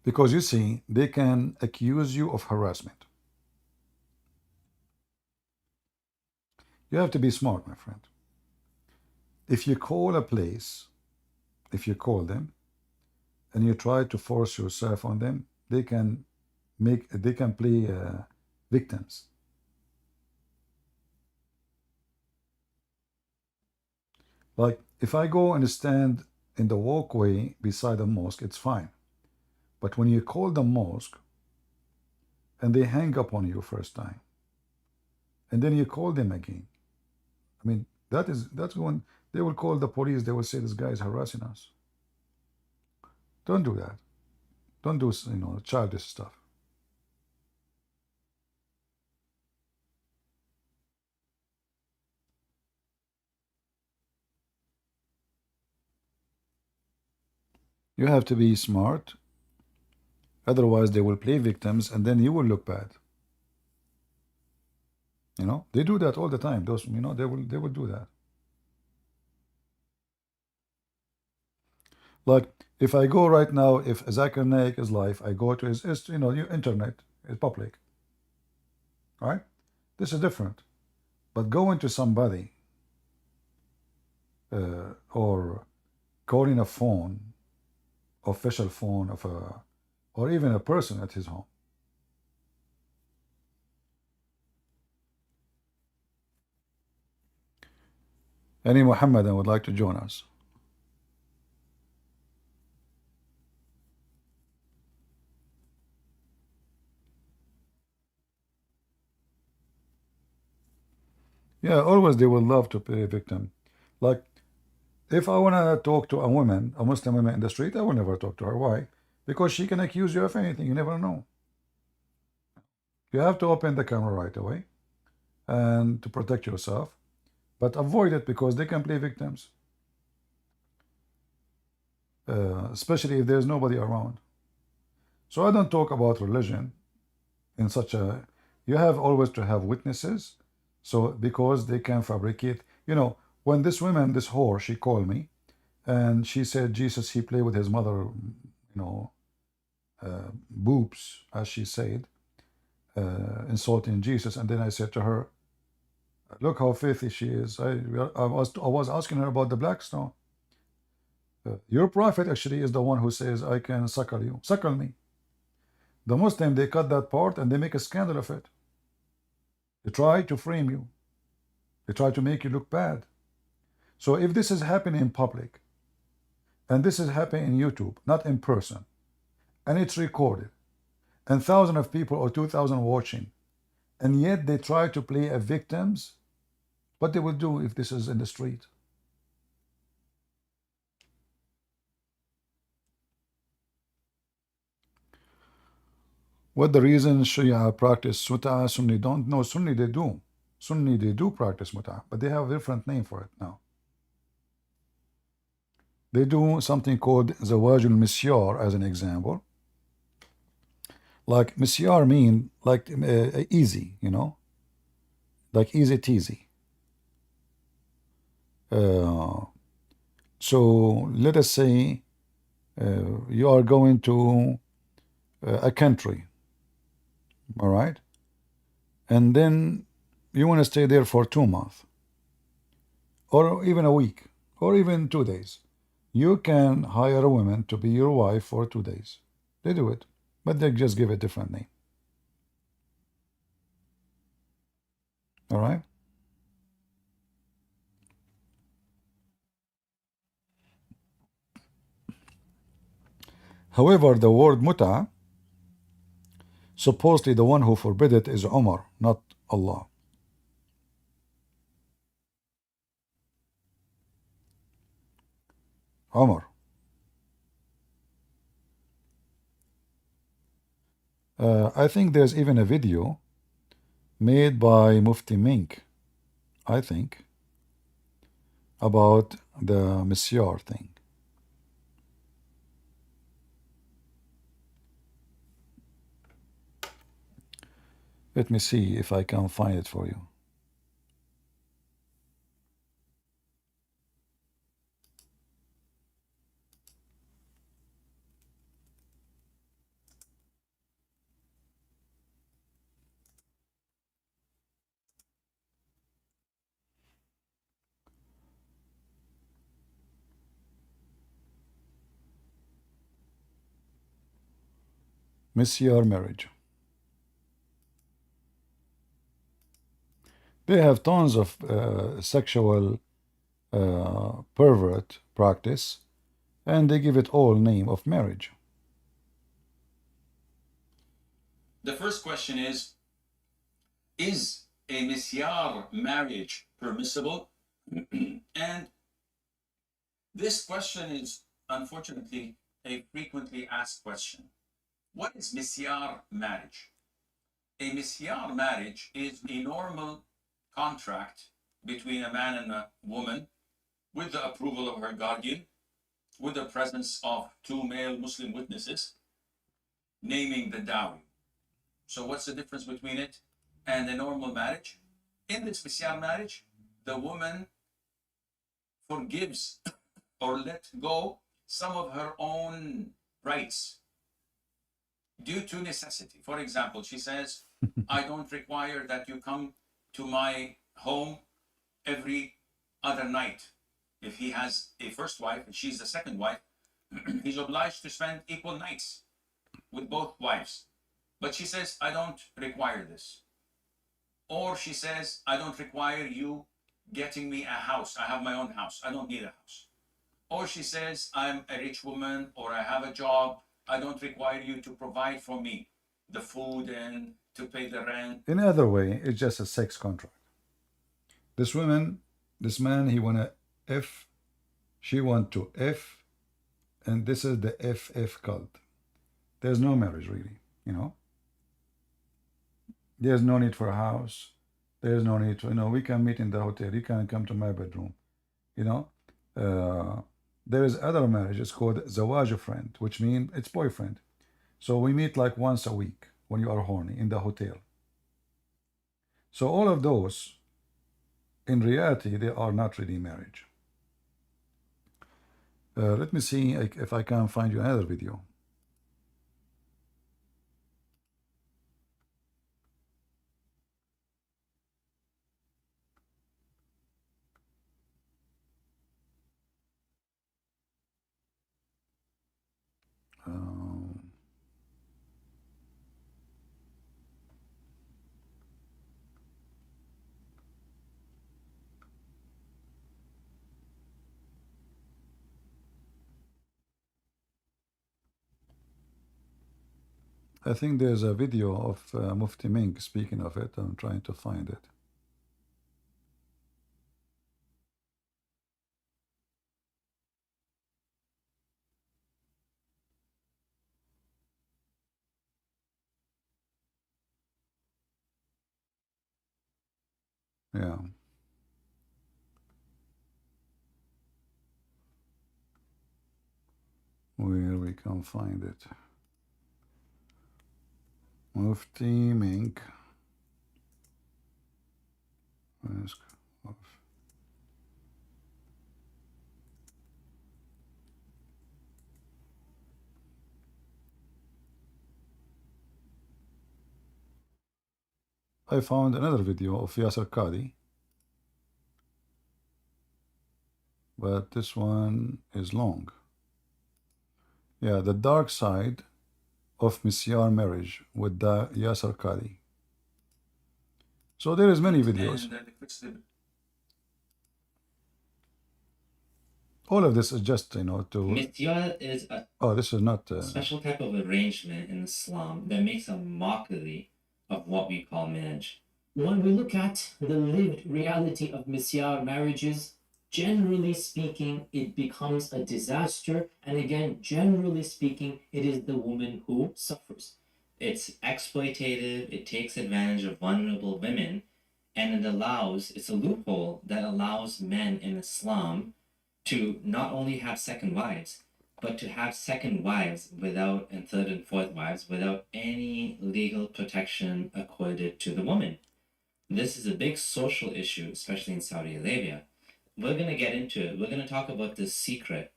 Because you see, they can accuse you of harassment. You have to be smart, my friend. If you call a place, if you call them, and you try to force yourself on them, they can play victims. Like if I go and stand in the walkway beside a mosque, it's fine. But when you call the mosque and they hang up on you first time, and then you call them again, I mean, that's when they will call the police. They will say this guy is harassing us. Don't do that. Don't do childish stuff. You have to be smart. Otherwise, they will play victims, and then you will look bad. They do that all the time. Those, they will do that. Like if I go right now, if Zakir Naik is live, I go to his your internet is public. Right? This is different. But going to somebody or calling a phone, official phone of or even a person at his home. Any Mohammedan would like to join us? Yeah, always they will love to play victim. Like, if I want to talk to a woman, a Muslim woman in the street, I will never talk to her. Why? Because she can accuse you of anything. You never know. You have to open the camera right away and to protect yourself. But avoid it because they can play victims. Especially if there's nobody around. So I don't talk about religion in such a... You have always to have witnesses. So because they can fabricate... when this woman, this whore, she called me and she said Jesus, he played with his mother, boobs, as she said, insulting Jesus. And then I said to her, look how filthy she is. I was asking her about the black stone. Your prophet actually is the one who says, I can suckle you. Suckle me. The Muslim, they cut that part and they make a scandal of it. They try to frame you. They try to make you look bad. So if this is happening in public, and this is happening in YouTube, not in person, and it's recorded, and thousands of people or 2,000 watching, and yet they try to play a victims, what they will do if this is in the street? What the reason Shia practice Mut'a, Sunni don't? No, Sunni they do. Sunni they do practice Mut'a, but they have a different name for it now. They do something called Zawajul Misyar as an example. Like Misyar mean like easy, like easy teasy. So let us say you are going to a country, all right? And then you want to stay there for 2 months, or even a week, or even 2 days. You can hire a woman to be your wife for 2 days. They do it, but they just give a different name. All right? However, the word muta, supposedly the one who forbid it is Umar, not Allah. Umar. I think there's even a video made by Mufti Mink, I think, about the Misyar thing. Let me see if I can find it for you. Misyar marriage. They have tons of sexual pervert practice, and they give it all name of marriage. The first question is a misyar marriage permissible? And this question is unfortunately a frequently asked question. What is misyar marriage? A misyar marriage is a normal contract between a man and a woman with the approval of her guardian, with the presence of two male Muslim witnesses, naming the dowry. So what's the difference between it and a normal marriage? In this misyar marriage, the woman forgives or let go some of her own rights due to necessity. For example, she says, I don't require that you come to my home every other night. If he has a first wife and she's the second wife, he's obliged to spend equal nights with both wives. But she says, I don't require this. Or she says, I don't require you getting me a house. I have my own house. I don't need a house. Or she says, I'm a rich woman or I have a job. I don't require you to provide for me the food and to pay the rent. In other way, it's just a sex contract. This woman, this man, he wanna F, she want to F, and this is the FF cult. There's no marriage really, you know. There's no need for a house. There's no need to, we can meet in the hotel. You can come to my bedroom, you know. There is other marriage. It's called zawaj friend, which means it's boyfriend. So we meet like once a week when you are horny in the hotel. So all of those, in reality, they are not really marriage. Let me see if I can find you another video. I think there's a video of Mufti Mink speaking of it. I'm trying to find it. Yeah. Where we can find it. Mufti Mink. I found another video of Yasser Qadi, but this one is long. Yeah, the dark side of Misyar marriage with the Yasser Qadi. So there is many videos. All of this is just, to... Misyar is a this is not... special type of arrangement in Islam that makes a mockery of what we call marriage. When we look at the lived reality of misyar marriages, generally speaking, it becomes a disaster. And again, generally speaking, it is the woman who suffers. It's exploitative, it takes advantage of vulnerable women, and it's a loophole that allows men in Islam to not only have second wives, but to have second wives without, and third and fourth wives without any legal protection accorded to the woman. This is a big social issue, especially in Saudi Arabia. We're going to get into it. We're going to talk about the secret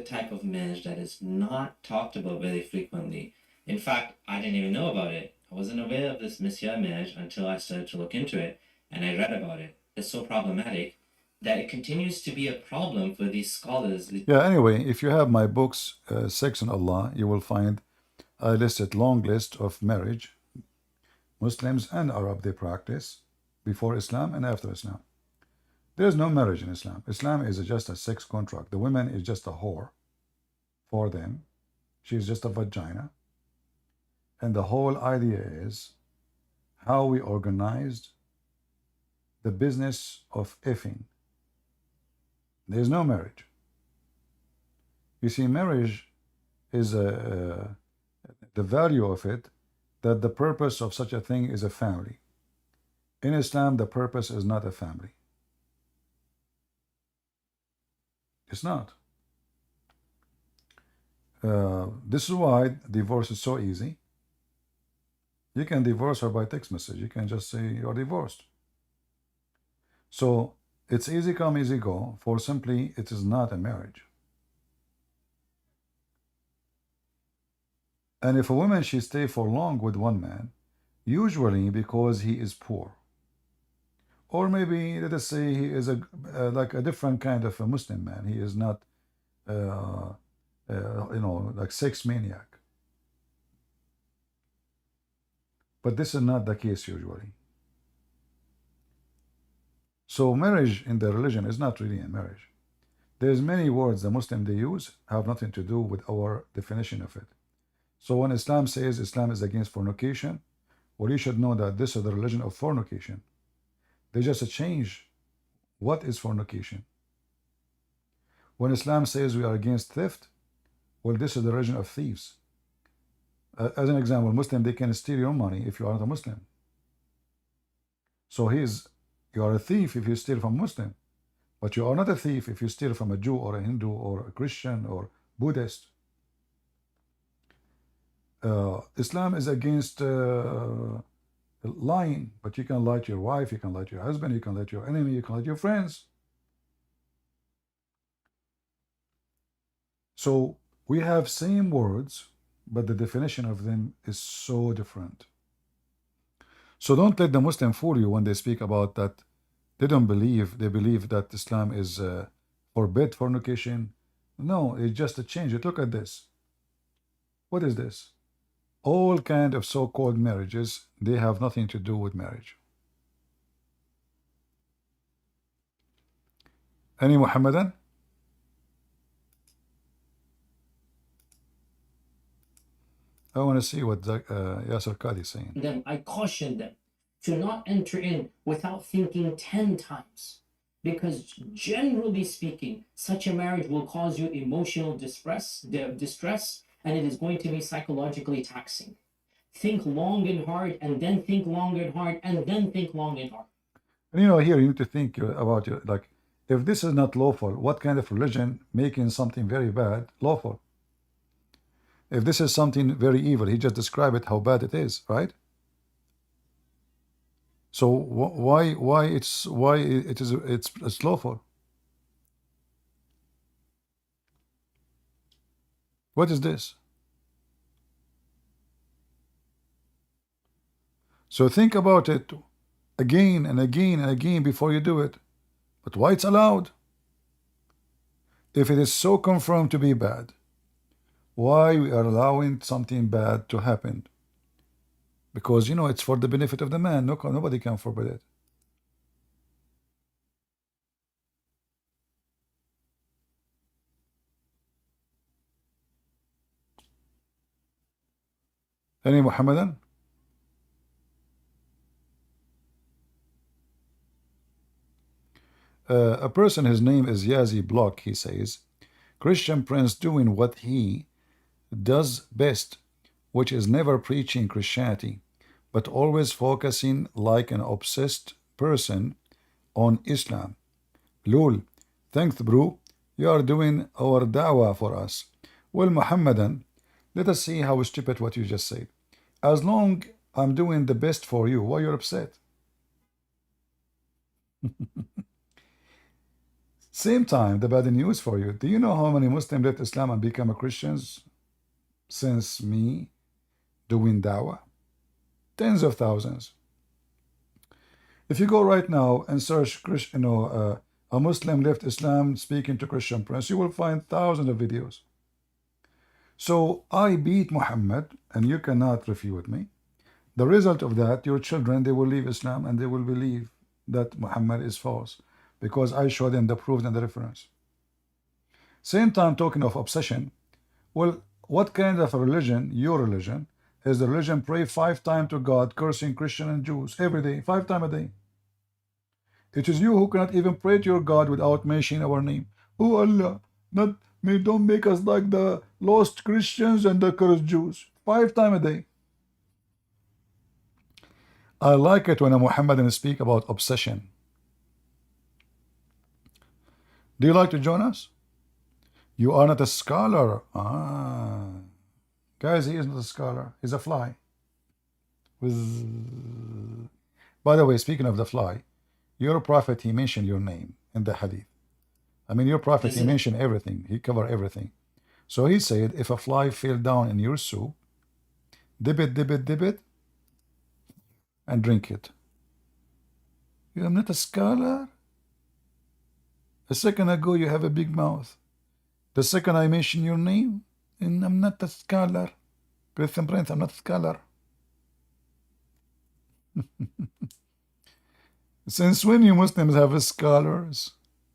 type of marriage that is not talked about very frequently. In fact, I didn't even know about it. I wasn't aware of this Messiah marriage until I started to look into it, and I read about it. It's so problematic that it continues to be a problem for these scholars. Yeah, anyway, if you have my books, Sex and Allah, you will find I listed long list of marriage, Muslims and Arab they practice before Islam and after Islam. There is no marriage in Islam. Islam is just a sex contract. The woman is just a whore for them. She is just a vagina. And the whole idea is how we organized the business of effing. There is no marriage. You see, marriage is the value of it, that the purpose of such a thing is a family. In Islam, the purpose is not a family. It's not. This is why divorce is so easy. You can divorce her by text message. You can just say you're divorced. So it's easy come, easy go, for simply it is not a marriage. And if a woman, she stay for long with one man, usually because he is poor. Or maybe, let us say, he is like a different kind of a Muslim man. He is not, like sex maniac. But this is not the case usually. So marriage in the religion is not really a marriage. There's many words the Muslim they use have nothing to do with our definition of it. So when Islam says Islam is against fornication, well, you should know that this is the religion of fornication. They just change what is fornication. When Islam says we are against theft, well, this is the religion of thieves. As an example, Muslim, they can steal your money if you are not a Muslim. So you are a thief if you steal from a Muslim, but you are not a thief if you steal from a Jew or a Hindu or a Christian or Buddhist. Islam is against lying, but you can lie to your wife, you can lie to your husband, you can lie to your enemy, you can lie to your friends. So we have same words, but the definition of them is so different. So don't let the Muslim fool you when they speak about that. They don't believe, they believe that Islam is forbid fornication. No, it's just a change. Look at this. What is this? All kind of so-called marriages, they have nothing to do with marriage. Any Muhammadan? I want to see what Yasser Qadi is saying. Them, I caution them to not enter in without thinking 10 times. Because generally speaking, such a marriage will cause you emotional distress, and it is going to be psychologically taxing. Think long and hard, and then think long and hard, and then think long and hard. And here you need to think about like, if this is not lawful, what kind of religion making something very bad lawful? If this is something very evil, he just described it how bad it is, right? So why it's lawful? What is this? So think about it again and again and again before you do it. But why it's allowed? If it is so confirmed to be bad, why we are allowing something bad to happen? Because it's for the benefit of the man. Nobody can forbid it. Any Muhammadan? A person, his name is Yazi Block, he says, Christian prince doing what he does best, which is never preaching Christianity, but always focusing like an obsessed person on Islam. Lol, thanks bro, You are doing our da'wah for us. Well, Muhammadan, let us see how stupid what you just said. As long I'm doing the best for you, why you're upset? Same time, the bad news for you. Do you know how many Muslims left Islam and become Christians since me doing da'wah? Tens of thousands. If you go right now and search, a Muslim left Islam speaking to Christian prince, you will find thousands of videos. So I beat Muhammad, and you cannot refute me. The result of that, your children, they will leave Islam and they will believe that Muhammad is false because I show them the proof and the reference. Same time talking of obsession. Well, what kind of a religion, your religion, is the religion pray 5 times to God, cursing Christian and Jews every day, 5 times a day. It is you who cannot even pray to your God without mentioning our name. Oh Allah, don't make us like the lost Christians and the cursed Jews. 5 times a day. I like it when a Muhammadan speak about obsession. Do you like to join us? You are not a scholar. Guys, he is not a scholar. He's a fly. By the way, speaking of the fly, your prophet, he mentioned your name in the hadith. I mean, your prophet, he mentioned everything. He covered everything. So he said, if a fly fell down in your soup, dip it, and drink it. You are not a scholar? A second ago, you have a big mouth. The second I mention your name, and I'm not a scholar. Christian Prince, I'm not a scholar. Since when you Muslims have scholars?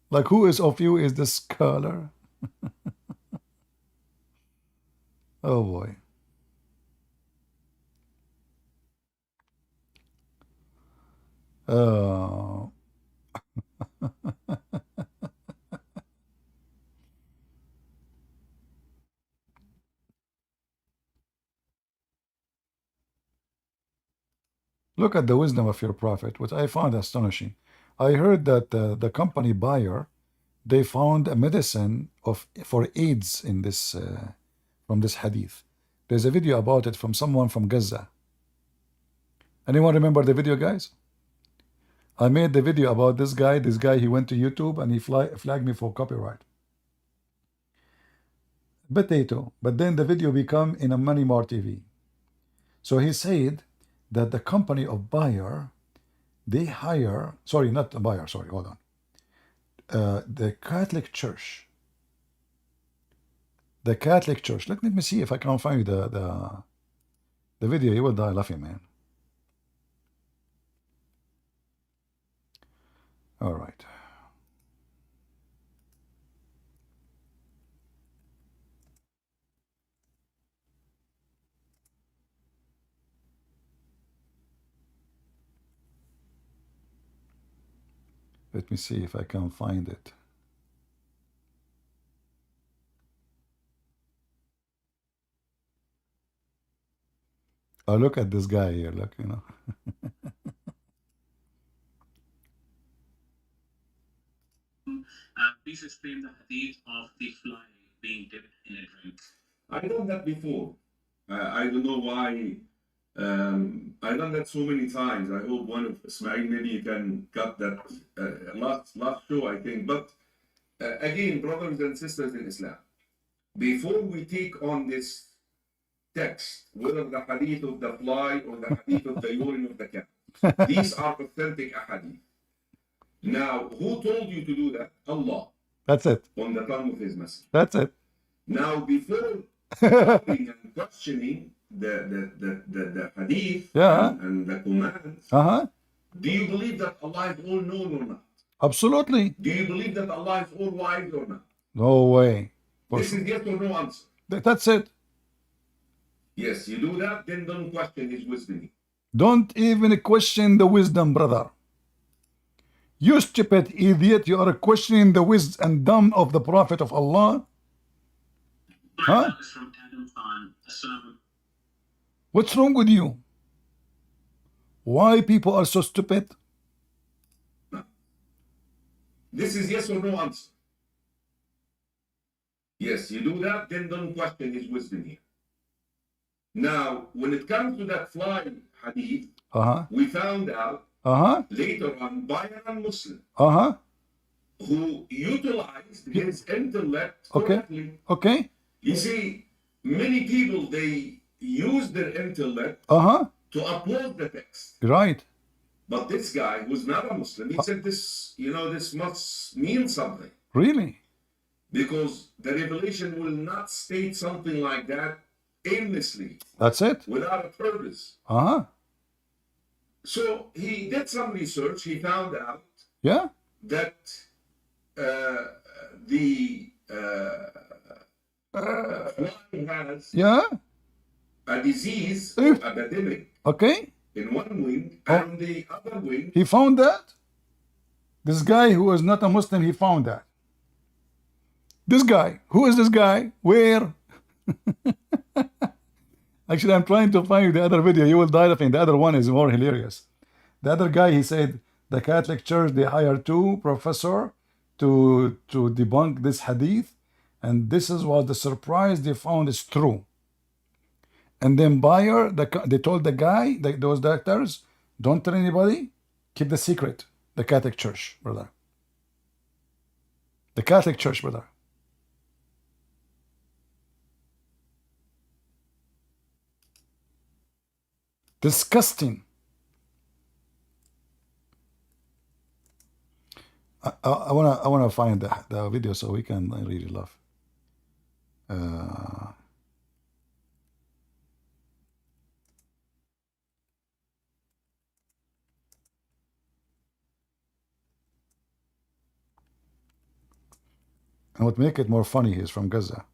Like, who is of you is the scholar? Oh boy. Oh. Look at the wisdom of your prophet, which I found astonishing. I heard that the company buyer, they found a medicine for AIDS in this from this hadith. There's a video about it from someone from Gaza. Anyone remember the video, guys? I made the video about this guy. This guy, he went to YouTube and he flagged me for copyright. Potato. But then the video become in a Money More TV. So he said that the company of buyer, they hire, sorry, not the buyer, sorry, hold on. The Catholic Church. The Catholic Church. Let me see if I can find the video. You will die laughing, man. All right. Let me see if I can find it. Oh, look at this guy here. Look, you know. Please explain the hadith of the fly being dipped in a drink. I done that before. I don't know why. I done that so many times. I hope one of Ismail, maybe you can cut that last show, I think. But again, brothers and sisters in Islam, before we take on this text, whether the hadith of the fly or the hadith of the urine of the cat, these are authentic ahadith. Now, who told you to do that? Allah. That's it. On the tongue of His Messenger. That's it. Now, before and questioning the hadith and the commands, do you believe that Allah is all known or not? Absolutely. Do you believe that Allah is all wise or not? No way. This is yes or no answer. That's it. Yes, you do that, then don't question His wisdom. Don't even question the wisdom, brother. You stupid idiot, you are questioning the wisdom and dumb of the Prophet of Allah? Huh? What's wrong with you? Why people are so stupid? This is yes or no answer. Yes, you do that, then don't question his wisdom here. Now, when it comes to that fly hadith, we found out later on by a non-Muslim who utilized his intellect correctly. Okay. You see, many people, they use their intellect to oppose the text. Right. But this guy, who's not a Muslim, he said this, this must mean something. Really? Because the revelation will not state something like that aimlessly. That's it. Without a purpose. So he did some research. He found out that the fly has a disease or epidemic in one wing, and the other wing. He found that? This guy who is not a Muslim, he found that. This guy. Who is this guy? Where? Actually, I'm trying to find the other video. You will die laughing. The other one is more hilarious. The other guy, he said, the Catholic Church, they hired two professors to debunk this hadith. And this is what the surprise they found is true. And then they told the guy, those doctors, don't tell anybody, keep the secret. The Catholic Church, brother. The Catholic Church, brother. Disgusting. I wanna find the video so we can really laugh. And what make it more funny, he's from Gaza.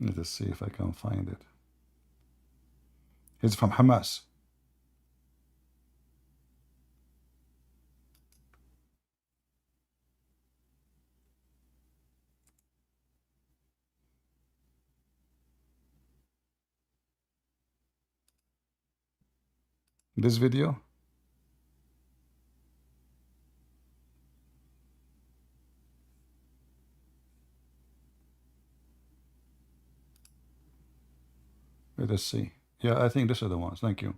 Let us see if I can find it. He's from Hamas. This video. Let us see. Yeah, I think these are the ones. Thank you.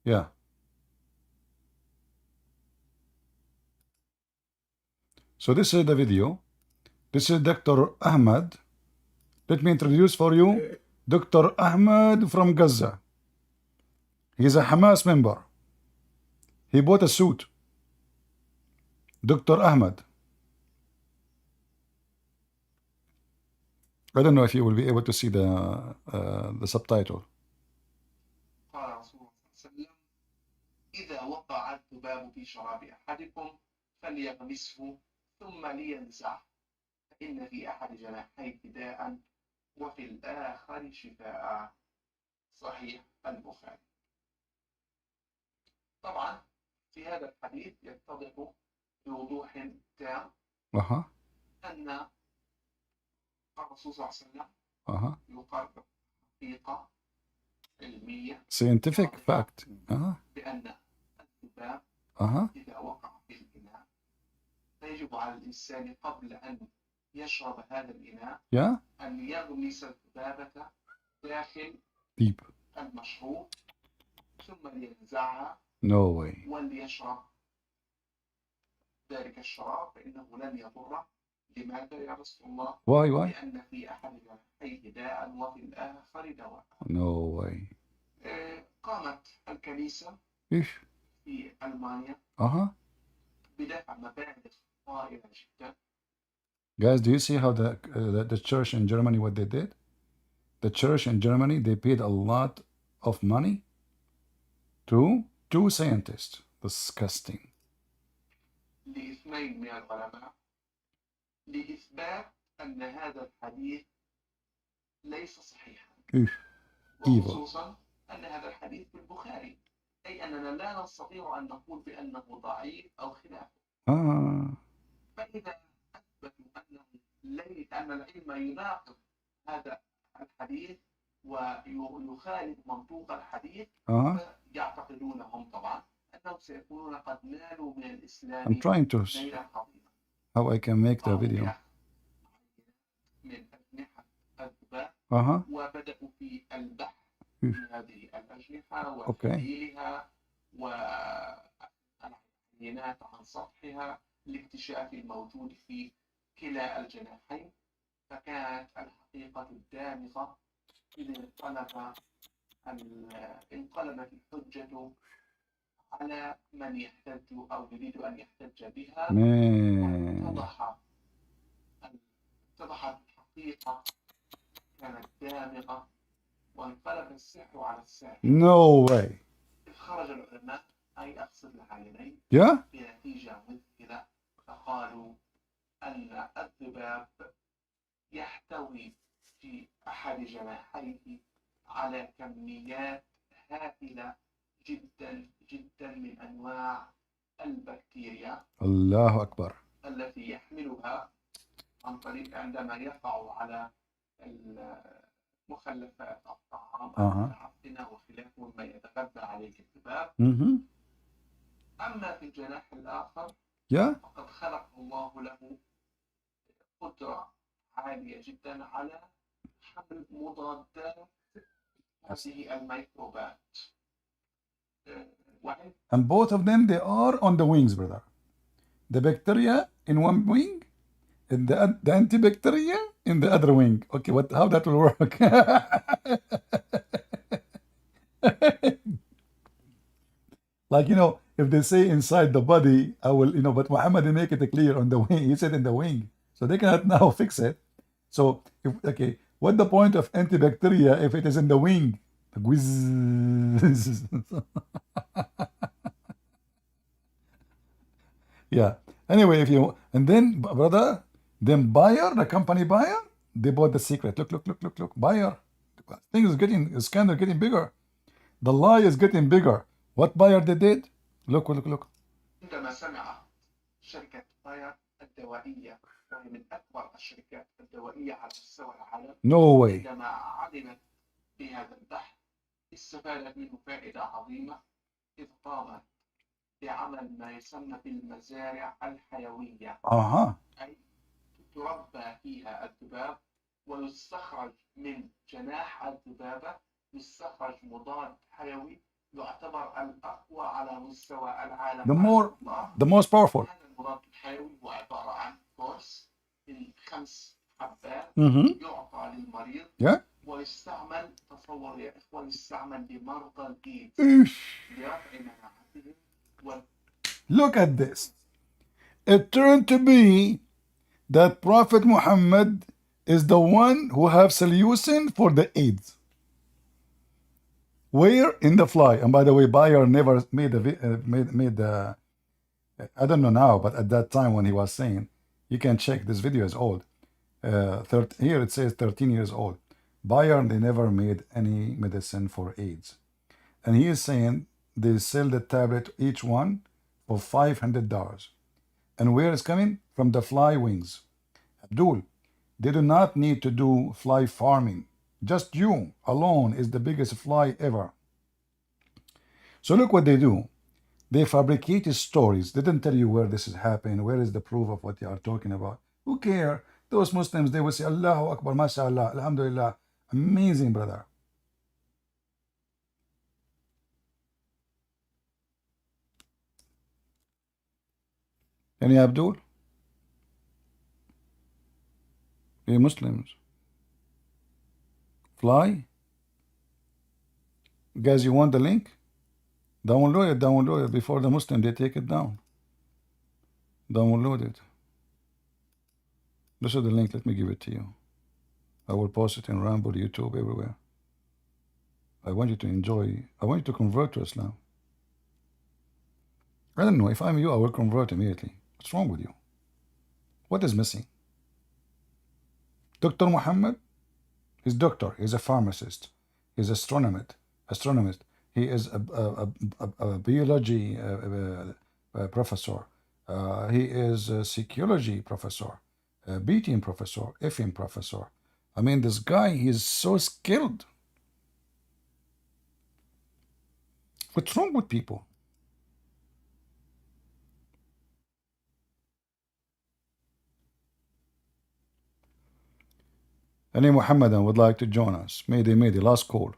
Yeah. So this is the video. This is Dr. Ahmed. Let me introduce for you Dr. Ahmed from Gaza. He's a Hamas member. He bought a suit. Dr. Ahmed. I don't know if you will be able to see the subtitle. قال رسول الله صلى الله عليه وسلم إذا وقع الذباب في شراب أحدكم فليغمسه ثم لينزعه فإن في أحد جناحيه داء وفي الآخر شفاء. صحيح البخاري. طبعا في هذا الحديث يتضح بوضوح تام أن الرسول صلى الله عليه وسلم يقرر حقيقة علمية scientific fact بأن الذباب إذا وقع في الإناء فيجب على الإنسان قبل أن يشرب هذا الإناء أن يغمس الذبابة داخل المشروب ثم لينزعها وليشرب ذلك الشراب فإنه لن يضره. لماذا يا رسول الله؟ لأن في أحد جناحيه داء وفي الآخر دواء. قامت الكنيسة في ألمانيا بدفع مبالغ طائلة جدا. Guys, do you see how the church in Germany, what they did? The church in Germany, they paid a lot of money to two scientists. Disgusting. لاثنين من العلماء لإثبات أن هذا الحديث ليس صحيحا. وخصوصا أن هذا الحديث في البخاري، أي أننا لا نستطيع أن نقول بأنه ضعيف أو خلافه. فإذا أثبتوا أن العلم يناقض هذا الحديث ويخالف منطوق الحديث فيعتقدونهم طبعا أنهم سيكونون قد نالوا من I'm الإسلام trying to نيلا عظيما. how I can make the قاموا video. بأخذ من أجنحة الذباب وبدأوا في البحث في هذه الأجنحة Okay. وتحليلها والعينات عن سطحها لاكتشاف الموجود في كلا الجناحين. فكانت الحقيقة الدامغة إذ انقلبت الحجة على من يحتج أو يريد أن يحتج بها اتضحت الحقيقة كانت دامغة وانقلب السحر على الساحر. No way. إذ خرج العلماء أي أقصد العينين بنتيجة مذهلة فقالوا أن الذباب يحتوي في أحد جناحيه على كميات هائلة جدا جدا من أنواع البكتيريا الله أكبر التي يحملها عن طريق عندما يقع على مخلفات الطعام أو العفنة وخلافه مما يتغذى عليه الذباب. أما في الجناح الآخر فقد خلق الله له قدرة عالية جدا على حمل مضادات هذه الميكروبات. And both of them, they are on the wings, brother. The bacteria in one wing, and the antibacteria in the other wing. Okay, how that will work? Like, if they say inside the body, I will, but Muhammad, they make it clear on the wing. He said in the wing. So they cannot now fix it. So, what's the point of antibacteria if it is in the wing? Yeah. Anyway, and then, brother, then Bayer, the company Bayer, they bought the secret. Look. Bayer. The scandal getting bigger. The lie is getting bigger. What Bayer they did? Look. عندما سمع شركة باير الدوائية وهي من أكبر الشركات الدوائية على مستوى العالم. No way. عندما علمت بهذا البحث استفادت منه فائدة عظيمة إذ قامت بعمل ما يسمى بالمزارع الحيوية. أي تربى فيها الذباب ويستخرج من جناح الذبابة يستخرج مضاد حيوي يعتبر الأقوى على مستوى العالم. The most powerful. هذا المضاد الحيوي هو عبارة عن كورس من 5 حبات يعطى للمريض ويستعمل، تصور يا إخوان، يستعمل لمرضى الإيدز لرفع مناعتهم. Look at this. It turned to be that Prophet Muhammad is the one who have solution for the AIDS. Where? In the fly. And by the way, Bayer never made the I don't know now, but at that time when he was saying, you can check, this video is old. Here it says 13 years old. Bayer, they never made any medicine for AIDS. And he is saying they sell the tablet, each one, for $500. And where is coming? From the fly wings. Abdul, they do not need to do fly farming. Just you alone is the biggest fly ever. So look what they do. They fabricated stories. They didn't tell you where this is happening. Where is the proof of what they are talking about? Who care? Those Muslims, they will say, Allahu Akbar, mashallah, alhamdulillah. Amazing, brother. Any Abdul? Hey, Muslims. Fly? Guys, you want the link? Download it before the Muslim, they take it down. Download it. This is the link, let me give it to you. I will post it in Rambo, YouTube, everywhere. I want you to enjoy, I want you to convert to Islam. I don't know, if I'm you, I will convert immediately. What's wrong with you? What is missing? Dr. Muhammad, he's doctor, he's a pharmacist, he's astronomist. He is a biology professor. He is a psychology professor, B.Team professor, F.M. professor, I mean, this guy, he's so skilled. What's wrong with people? Any Muhammadan would like to join us? Mayday, mayday, last call.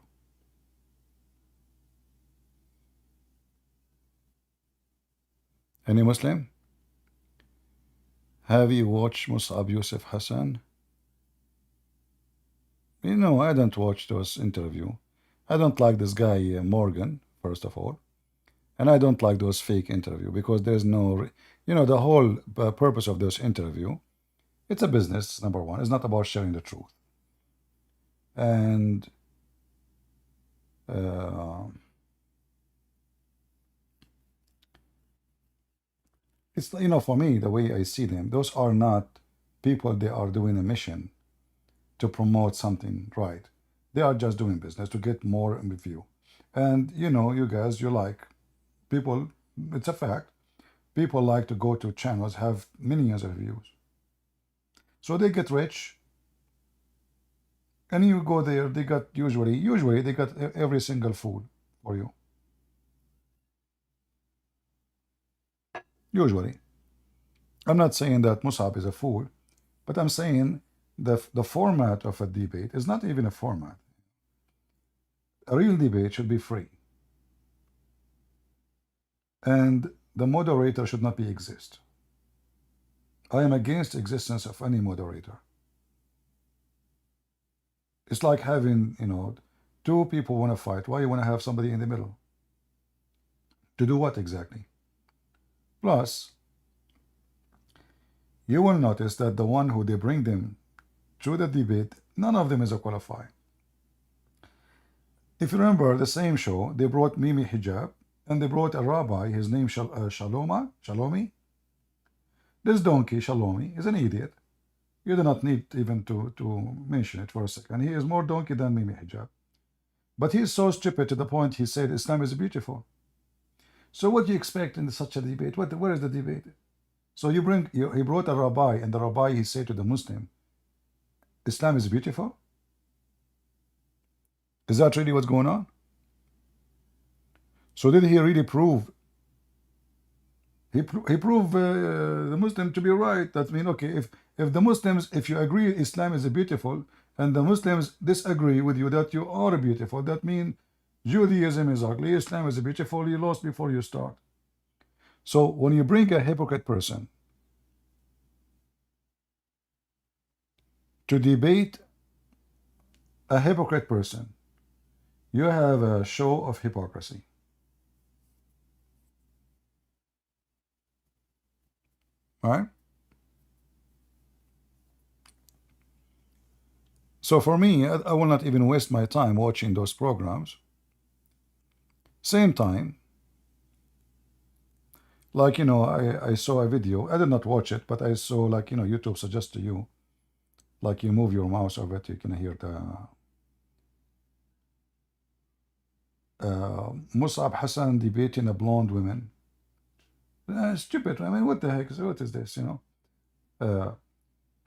Any Muslim? Have you watched Mus'ab Yusuf Hassan? You know, I don't watch those interview. I don't like this guy Morgan, first of all. And I don't like those fake interview because there's no, you know, the whole purpose of this interview, it's a business, number one. It's not about sharing the truth. And it's, you know, for me, the way I see them, those are not people, they are doing a mission to promote something, right? They are just doing business to get more view. And, you know, you guys, you like people, it's a fact. People like to go to channels, have millions of views. So they get rich, and you go there, they got usually they got every single food for you. Usually. I'm not saying that Musab is a fool, but I'm saying the format of a debate is not even a format. A real debate should be free. And the moderator should not be exist. I am against existence of any moderator. It's like having, you know, two people want to fight. Why you want to have somebody in the middle? To do what exactly? Plus, you will notice that the one who they bring them through the debate, none of them is a qualified. If you remember the same show, they brought Mimi Hijab, and they brought a rabbi, his name Shalomi. This donkey, Shalomi, is an idiot. You do not need even to mention it for a second. He is more donkey than Mimi Hijab. But he is so stupid to the point he said Islam is beautiful. So what do you expect in such a debate? Where is the debate? So he brought a rabbi, and the rabbi, he said to the Muslim, Islam is beautiful? Is that really what's going on? So did he really prove? He proved the Muslim to be right. That means, okay, if the Muslims, if you agree Islam is beautiful, and the Muslims disagree with you that you are beautiful, that means Judaism is ugly, Islam is beautiful, you lost before you start. So when you bring a hypocrite person to debate a hypocrite person, you have a show of hypocrisy. All right? So for me, I will not even waste my time watching those programs. Same time, like, you know, I saw a video. I did not watch it, but I saw, like, you know, YouTube suggests to you, like, you move your mouse over it, you can hear the Mus'ab Hassan debating a blonde woman. Stupid. I mean, what the heck? What is this, you know?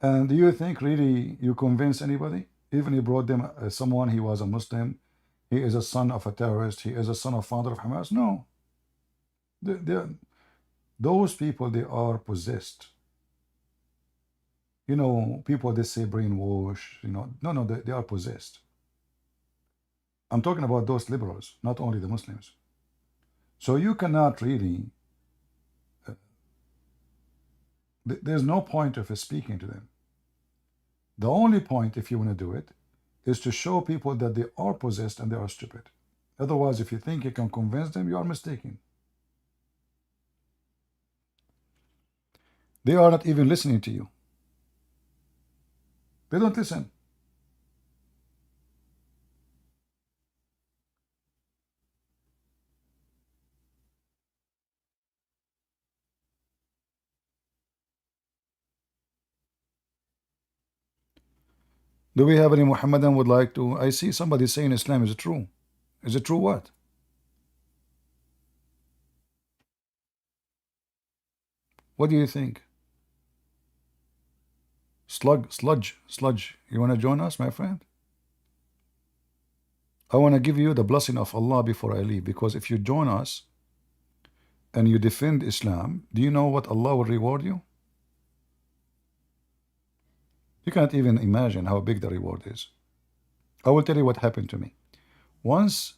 And do you think really you convince anybody? Even he brought them someone, he was a Muslim, he is a son of a terrorist, he is a son of founder of Hamas. No. Those people, they are possessed. You know, people, they say brainwash, you know. No, they are possessed. I'm talking about those liberals, not only the Muslims. So you cannot really, there's no point of speaking to them. The only point, if you want to do it, is to show people that they are possessed and they are stupid. Otherwise, if you think you can convince them, you are mistaken. They are not even listening to you. They don't listen. Do we have any Muhammadan would like to? I see somebody saying Islam is true. Is it true what? What do you think? Sludge, you want to join us, my friend? I want to give you the blessing of Allah before I leave, because if you join us and you defend Islam, do you know what Allah will reward you? You can't even imagine how big the reward is. I will tell you what happened to me. Once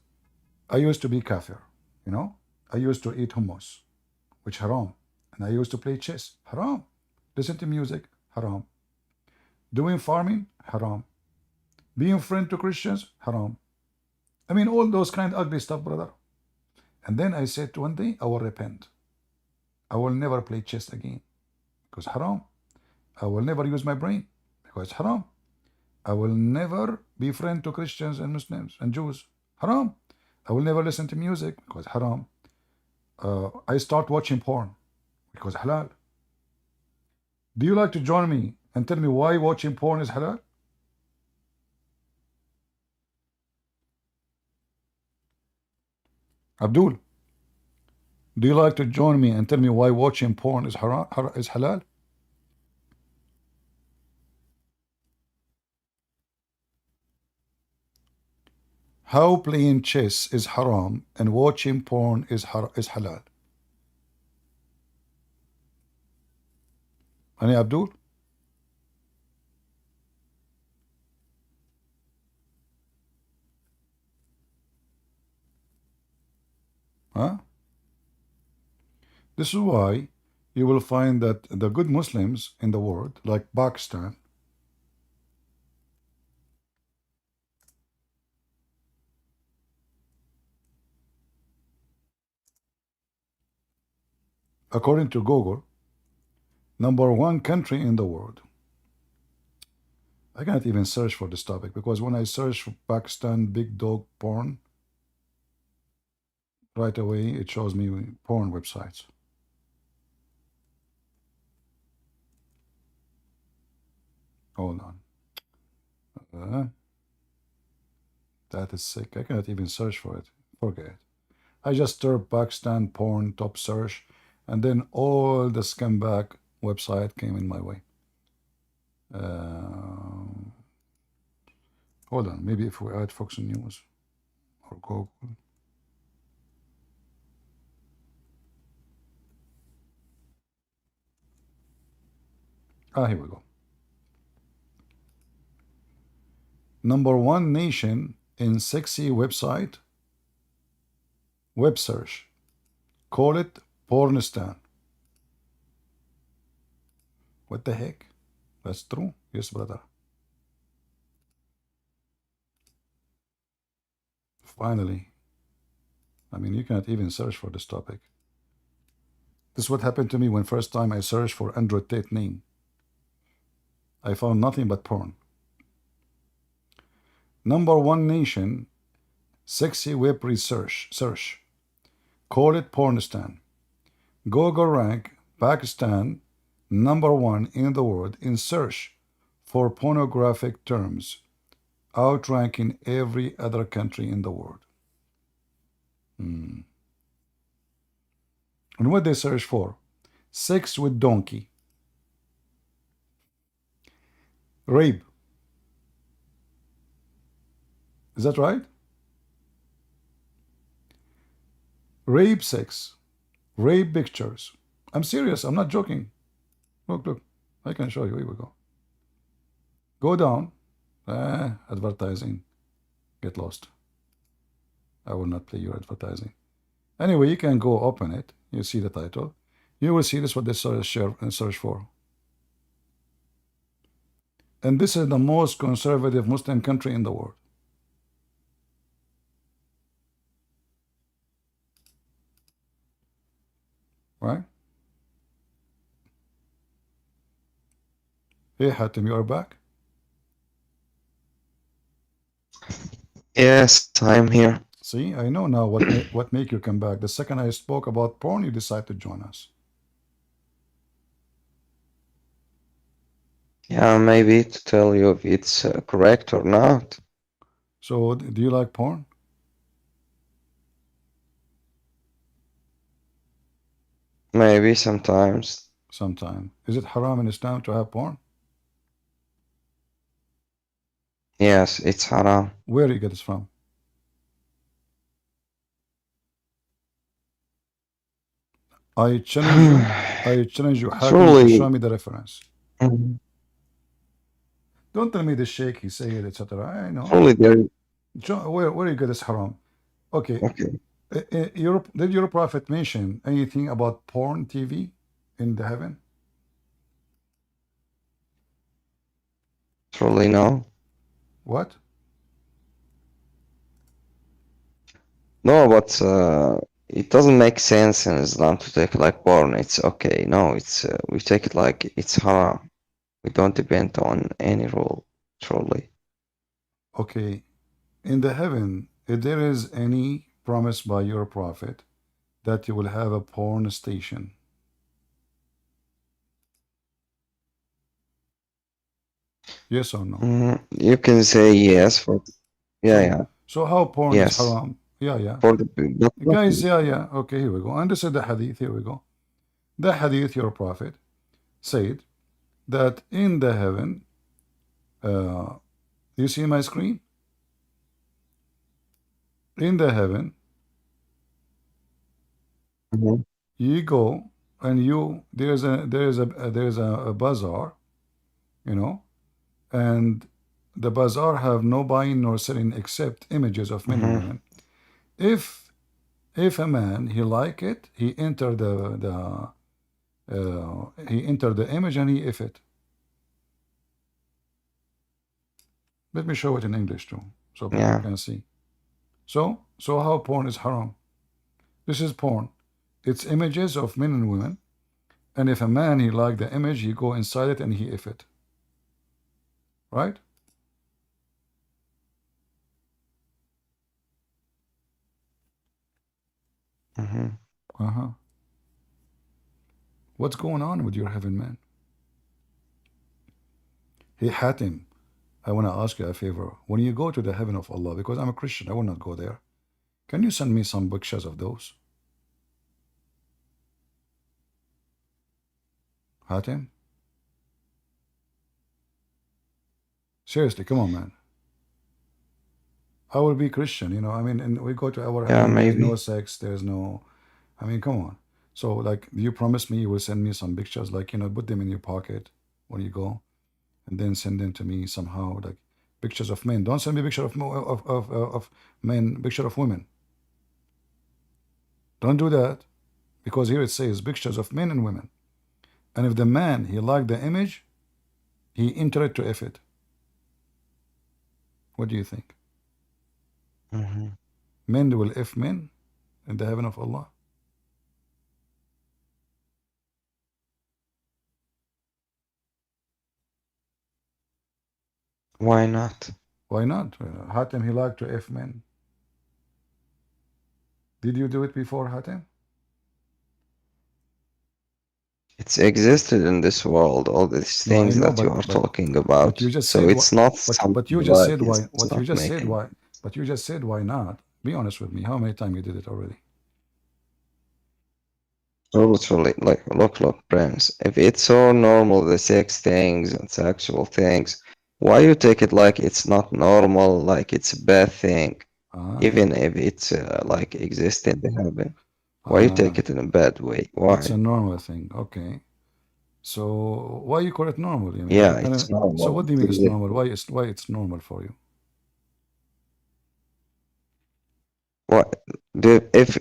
I used to be kafir, you know, I used to eat hummus, which haram, and I used to play chess, haram. Listen to music, haram. Doing farming, haram. Being friend to Christians, haram. I mean, all those kind of ugly stuff, brother. And then I said one day, I will repent. I will never play chess again because haram. I will never use my brain because haram. I will never be friend to Christians and Muslims and Jews, haram. I will never listen to music because haram. I start watching porn because halal. Do you like to join me and tell me why watching porn is halal? Abdul, do you like to join me and tell me why watching porn is haram, is halal? How playing chess is haram and watching porn is halal? Any Abdul? Huh? This is why you will find that the good Muslims in the world, like Pakistan, according to Google, #1 country in the world. I can't even search for this topic because when I search for Pakistan big dog porn, right away it shows me porn websites. Hold on. That is sick. I cannot even search for it. Forget it. I just typed Pakistan porn top search, and then all the scumbag website came in my way. Hold on. Maybe if we add Fox News or Google. Here we go. #1 nation in sexy website web search. Call it Pornistan. What the heck? That's true. Yes, brother. Finally. I mean, you cannot even search for this topic. This is what happened to me when first time I searched for Andrew Tate name. I found nothing but porn. #1 nation, sexy web research search. Call it Pornistan. Google rank Pakistan #1 in the world in search for pornographic terms, outranking every other country in the world. And what they search for? Sex with donkey. Rape. Is that right? Rape sex. Rape pictures. I'm serious. I'm not joking. Look. I can show you. Here we go. Go down. Advertising. Get lost. I will not play your advertising. Anyway, you can go open it. You see the title. You will see this what they search for. And this is the most conservative Muslim country in the world. Right? Hey, Hatim, you are back? Yes, I'm here. See, I know now what make you come back. The second I spoke about porn, you decide to join us. Yeah, maybe to tell you if it's correct or not. So, do you like porn? Maybe sometimes. Sometime. Is it haram in Islam to have porn? Yes, it's haram. Where do you get this from? I challenge you. I challenge you, Hatem, to show Truly. me the reference. Mhm. Don't tell me the sheikh, he said, etc. I know. Truly there. Where you get this haram? Okay. Okay. Did your prophet mention anything about porn TV in the heaven? Truly no. What? No, but it doesn't make sense in Islam to take like porn. It's okay. No, it's we take it like it's haram. We don't depend on any rule. Truly. Okay. In the heaven, if there is any promise by your prophet that you will have a porn station. Yes or no? You can say yes, but yeah. So how porn is Yes. haram? Yeah. For the but Guys, yeah. Okay, here we go. And this is the hadith. Here we go. The hadith, your prophet said that in the heaven, you see my screen? In the heaven, you go and there's a bazaar, you know, and the bazaar have no buying nor selling except images of men and women. If a man he like it, he enter the image and he if it. Let me show it in English too, so people can see. So how porn is haram? This is porn. It's images of men and women, and if a man he like the image, he go inside it and he if it. Right? What's going on with your heaven, man? Hey, Hatim, I want to ask you a favor. When you go to the heaven of Allah, because I'm a Christian, I will not go there. Can you send me some pictures of those? Hatim? Seriously, come on, man. I will be Christian, you know. I mean, and we go to our heaven, there's no sex, there's no. I mean, come on. So, like, you promise me you will send me some pictures, like, you know, put them in your pocket when you go, and then send them to me somehow, like pictures of men. Don't send me picture of men, picture of women. Don't do that, because here it says pictures of men and women. And if the man, he liked the image, he enter it to F it. What do you think? Men will F men in the heaven of Allah? Why not? Why not? Hatem, he liked to F men. Did you do it before, Hatem? It's existed in this world, all these No, I things know, that you are talking about. but you just So said it's not but something you just like said why. it's What you not just said making. why. But you just said why not? Be honest with me. How many times you did it already? Totally, like, look, Prince. If it's so normal, the sex things and sexual things, why you take it like it's not normal, like it's a bad thing, even if it's like exists in the heaven? Why you take it in a bad way? Why? It's a normal thing. Okay. So why you call it normal? You mean? Yeah, it's So normal. what do you mean it's normal? Why it's normal for you? What if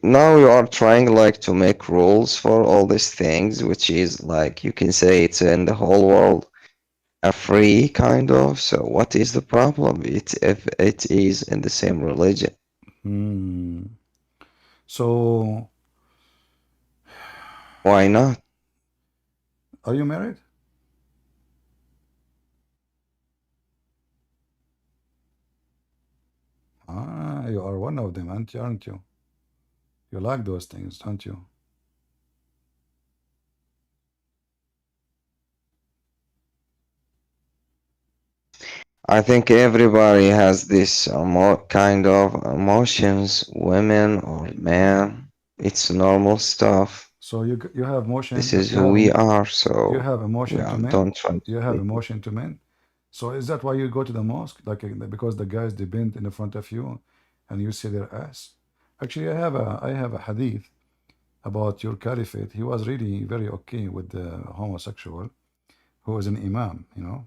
now you are trying like to make rules for all these things, which is like you can say it's in the whole world a free kind of. So what is the problem? It's if it is in the same religion. So why not? Are you married? You are one of them, aren't you? You like those things, don't you? I think everybody has this kind of emotions, women or man. It's normal stuff. So you have emotion. This is who we are. So you have emotion to men. don't try. You have emotion to men. So is that why you go to the mosque? Like because the guys they bend in front of you and you see their ass? Actually, I have a hadith about your caliphate. He was really very okay with the homosexual who was an imam, you know.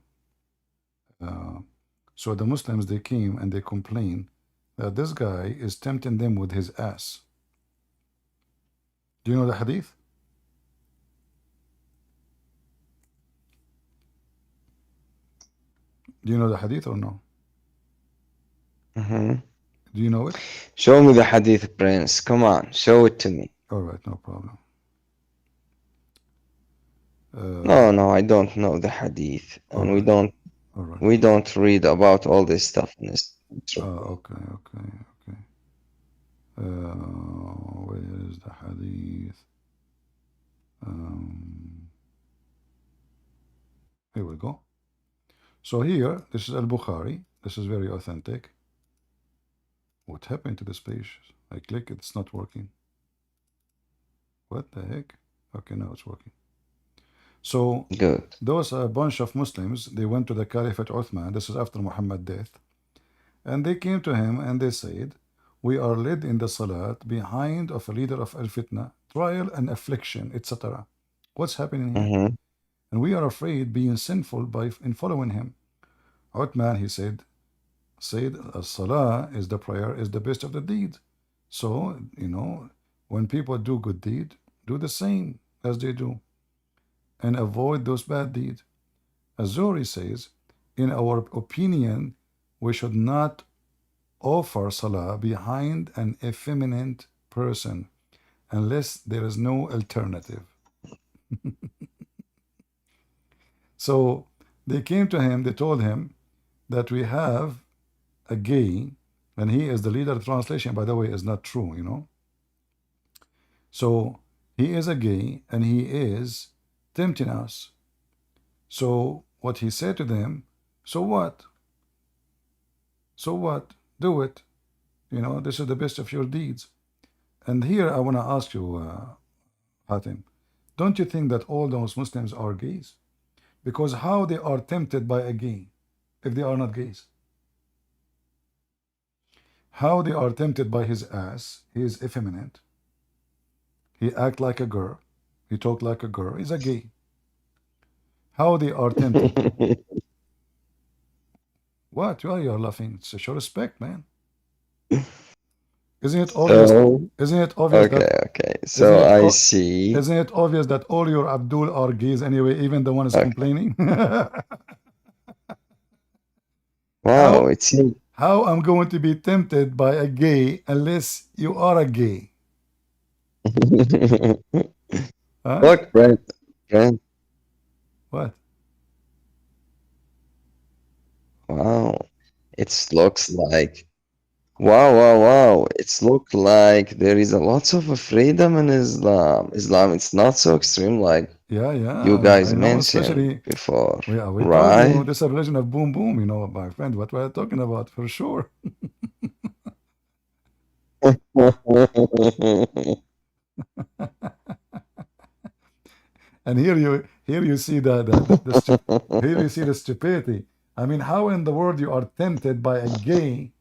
So the Muslims they came and they complained that this guy is tempting them with his ass. Do you know the hadith? Do you know the hadith or no? Mm-hmm. Do you know it? Show me the hadith, Prince. Come on, show it to me. All right, no problem. No, I don't know the hadith, and we don't read about all this stuff in this. Okay. Where is the hadith? Here we go. So here, this is Al-Bukhari. This is very authentic. What happened to this page? I click it, it's not working. What the heck? Okay, now it's working. So good. Those a bunch of Muslims, they went to the Caliphate Uthman. This is after Muhammad's death. And they came to him and they said, we are led in the Salat behind of a leader of Al-Fitna, trial and affliction, etc. What's happening here? Mm-hmm. And we are afraid being sinful in following him. Uthman, he said, Salah is the prayer, is the best of the deed. So, when people do good deed, do the same as they do and avoid those bad deeds. Azuri says, in our opinion, we should not offer salah behind an effeminate person unless there is no alternative. So they came to him, they told him that we have a gay, and he is the leader. Translation, by the way, is not true, So he is a gay and he is tempting us. So what he said to them, so what? So what? Do it. This is the best of your deeds. And here I want to ask you, Hatim, don't you think that all those Muslims are gays? Because how they are tempted by a gay if they are not gays? How they are tempted by his ass? He is effeminate. He act like a girl. He talk like a girl. He's a gay. How they are tempted? What? Why you are laughing? It's a show respect, man. Isn't it obvious? Isn't it obvious that? Okay. So I see. Isn't it obvious that all your Abdul are gays anyway? Even the one is complaining. Wow, it seems. How I'm going to be tempted by a gay unless you are a gay? Huh? Look, Brent. What? Wow, it looks like. Wow. It looks like there is a lots of freedom in Islam. Islam, it's not so extreme like Yeah. you guys I know, mentioned before, we told you right? this is a religion of boom boom, my friend, what we're talking about for sure. And here you see here you see the stupidity. I mean, how in the world you are tempted by a gay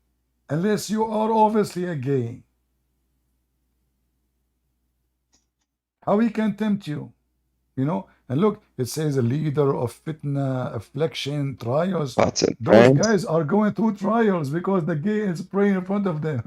unless you are obviously a gay? How he can tempt you? And look, it says a leader of fitna, affliction, trials. Those guys are going through trials because the gay is praying in front of them.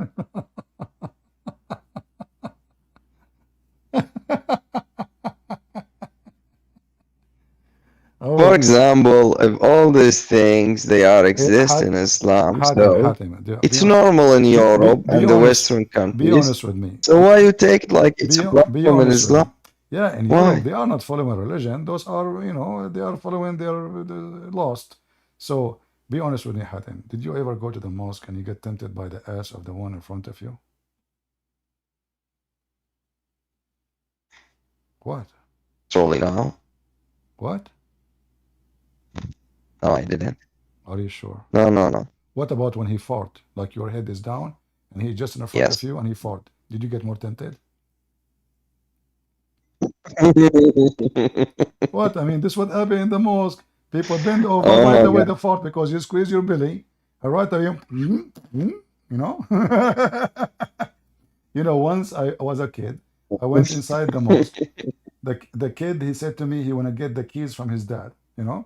For example, if all these things they are exist in Islam, so it's normal in Europe and the Western countries. Be honest with me. So why you take it like it's a problem in Islam? Yeah, in Europe they are not following religion. Those are, they are following their lost. So be honest with me, Hatim. Did you ever go to the mosque and you get tempted by the ass of the one in front of you? What? Truly now. What? No, I didn't. Are you sure? No. What about when he fought? Like your head is down and he's just in front of you and he fought. Did you get more tempted? What? I mean, this would happen in the mosque. People bend over Oh right my away god. the fart because you squeeze your belly. And right away, you know. You know, once I was a kid, I went inside the mosque. The kid, he said to me he want to get the keys from his dad. You know,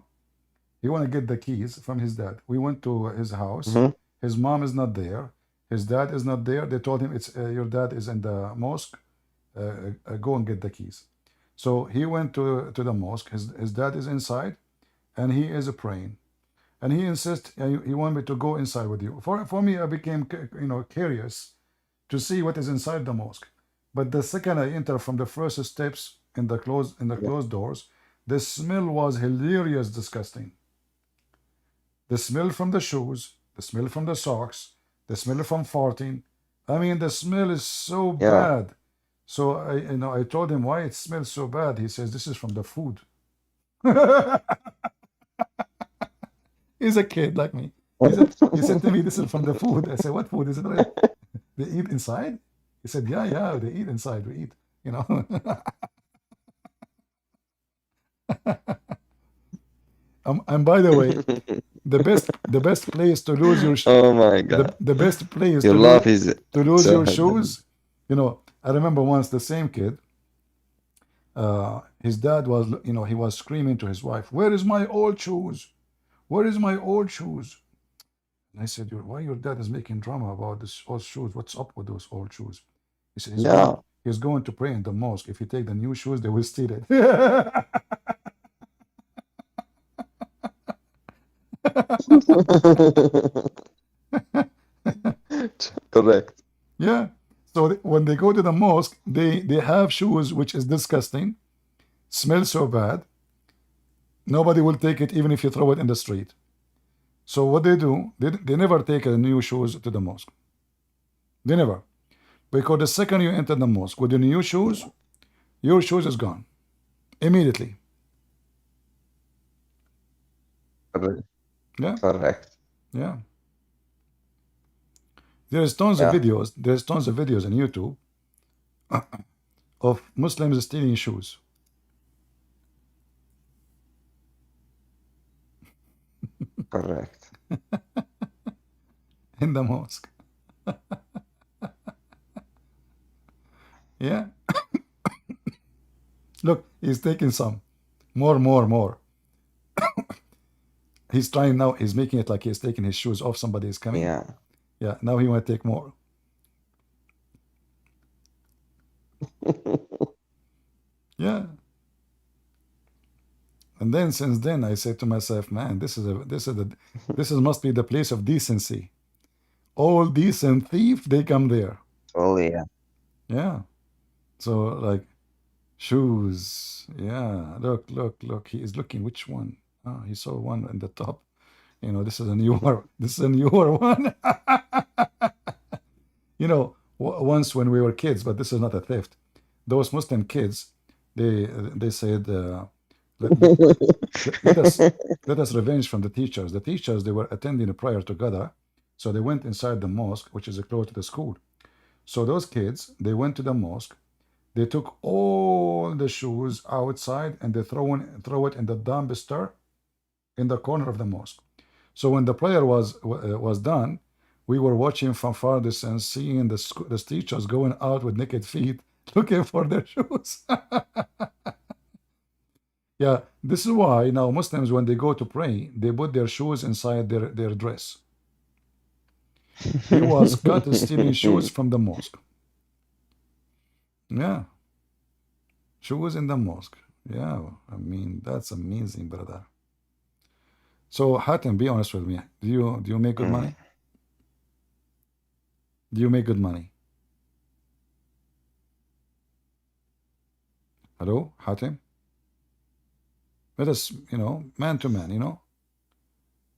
he want to get the keys from his dad. We went to his house. Mhm. His mom is not there. His dad is not there. They told him it's your dad is in the mosque. Go and get the keys. So he went to the mosque. His dad is inside, and he is praying. And he insists he wanted me to go inside with you. For me, I became curious to see what is inside the mosque. But the second I enter from the first steps in the Yeah. closed doors, the smell was hilarious, disgusting. The smell from the shoes, the smell from the socks, the smell from farting. I mean, the smell is so Yeah. bad. So I told him why it smells so bad. He says this is from the food. He's a kid like me. He said to me, this is from the food. I said, what food is it? They eat inside? He said, yeah, they eat inside. We eat, you know. And by the way, the best place to lose your Oh my god. the best place Your laugh is to lose so your hilarious. shoes. I remember once the same kid. His dad was, he was screaming to his wife, "Where is my old shoes? Where is my old shoes?" And I said, "Why your dad is making drama about this old shoes? What's up with those old shoes?" He said, Yeah. he's going to pray in the mosque. If he take the new shoes, they will steal it. Correct. Yeah. So when they go to the mosque, they have shoes which is disgusting, smell so bad. Nobody will take it even if you throw it in the street. So what they do, they never take new shoes to the mosque. They never. Because the second you enter the mosque with the new shoes, your shoes is gone immediately. Correct. Yeah, Correct. yeah. There's tons of Yeah. videos. There's tons of videos on YouTube of Muslims stealing shoes. Correct. In the mosque. Yeah. Look, he's taking some. More. He's trying now. He's making it like he's taking his shoes off. Somebody is coming. Yeah. Yeah. Now he want to take more. Yeah. And then since then, I said to myself, man, this must be the place of decency. All decent thief, they come there. Oh yeah. Yeah. So like shoes. Yeah. Look. He is looking which one. Oh, he saw one in the top. This is a newer one. Once when we were kids, but this is not a theft. Those Muslim kids, they said, let us revenge from the teachers. The teachers, they were attending a prayer together, so they went inside the mosque, which is close to the school. So those kids, they went to the mosque. They took all the shoes outside and they throw it in the dumpster in the corner of the mosque. So when the prayer was done, we were watching from far distance, seeing the teachers going out with naked feet, looking for their shoes. Yeah, this is why now Muslims, when they go to pray, they put their shoes inside their dress. He was caught stealing shoes from the mosque. Yeah, shoes in the mosque. Yeah, I mean, that's amazing, brother. So Hatem, be honest with me. Do you make good money? Do you make good money? Hello, Hatem? Let us, man to man,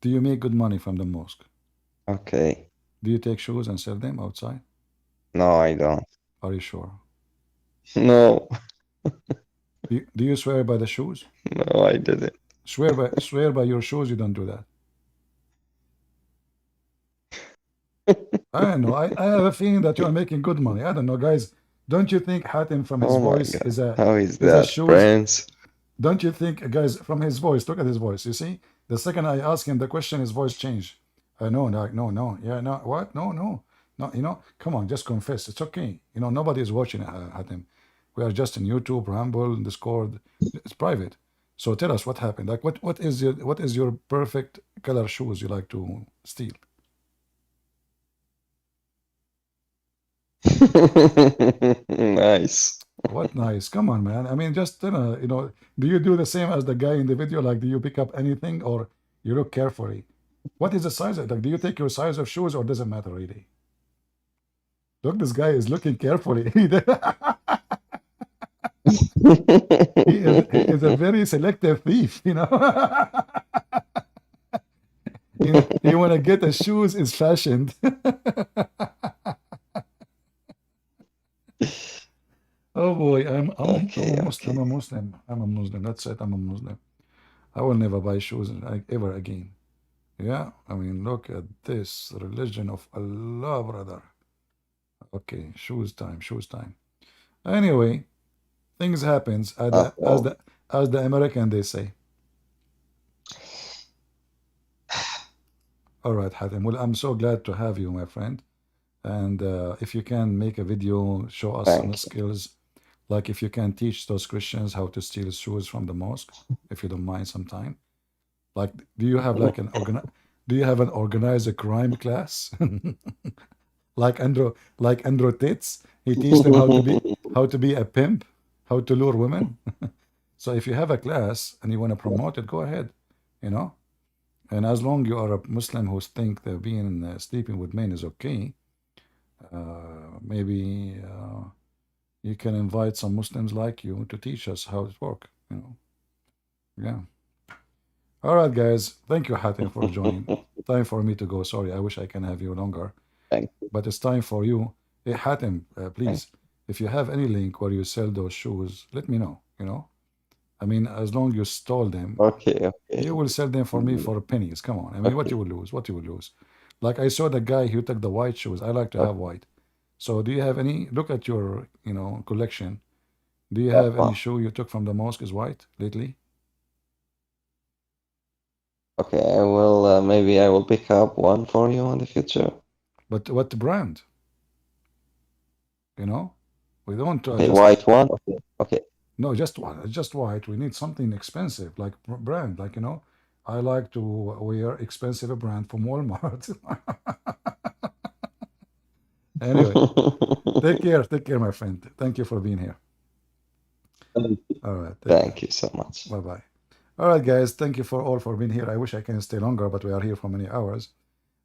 Do you make good money from the mosque? Okay. Do you take shoes and sell them outside? No, I don't. Are you sure? No. Do you swear by the shoes? No, I didn't. Swear by your shoes you don't do that. I don't know. I have a feeling that you are making good money. I don't know, guys. Don't you think Hatem from his Oh my voice god. is a How is is a that, shoes? Prince? Don't you think, guys, from his voice, look at his voice. You see, the second I ask him the question, his voice changed. No, no, yeah, no, what? No, no, no, come on, just confess. It's okay. Nobody is watching at him. We are just in YouTube, Rumble, Discord. It's private. So tell us what happened. Like, what is your perfect color shoes you like to steal? Nice. What nice. Come on, man. I mean, just, do you do the same as the guy in the video? Like, do you pick up anything or you look carefully? What is the size of, like, do you take your size of shoes or doesn't matter really? Look, this guy is looking carefully. He is a very selective thief, you want to get the shoes is fashioned. Oh boy, I'm a Muslim. I'm a Muslim. That's it. I'm a Muslim. I will never buy shoes ever again. Yeah, I mean, look at this religion of Allah, brother. Okay, shoes time, shoes time. Anyway, things happens as the American they say. All right, Hatem. Well, I'm so glad to have you, my friend. And if you can make a video, show us some skills, like if you can teach those Christians how to steal shoes from the mosque, if you don't mind sometime. Like, do you have like do you have an organized crime class? like Andrew Tits, he teaches them how to be a pimp, how to lure women. So if you have a class and you want to promote it, go ahead, you know. And as long you are a Muslim who think that being sleeping with men is okay, maybe you can invite some Muslims like you to teach us how it works. Yeah. All right, guys. Thank you, Hatem, for joining. Time for me to go. Sorry, I wish I can have you longer. But it's time for you. Hey, Hatem, please, if you have any link where you sell those shoes, let me know, I mean, as long you stole them, Okay. you will sell them for me for pennies. Come on. I mean, what you will lose? What you will lose? Like I saw the guy who took the white shoes. I like to have white. So do you have any, look at your, collection. Do you have any shoe you took from the mosque is white lately? Okay, I will maybe I will pick up one for you in the future. But what brand? We don't Okay, just white one. Okay. no, just white. We need something expensive, like brand. Like I like to wear expensive brand from Walmart. Anyway, take care, my friend. Thank you for being here. All right. Thank you so much. Bye bye. All right, guys. Thank you for being here. I wish I can stay longer, but we are here for many hours.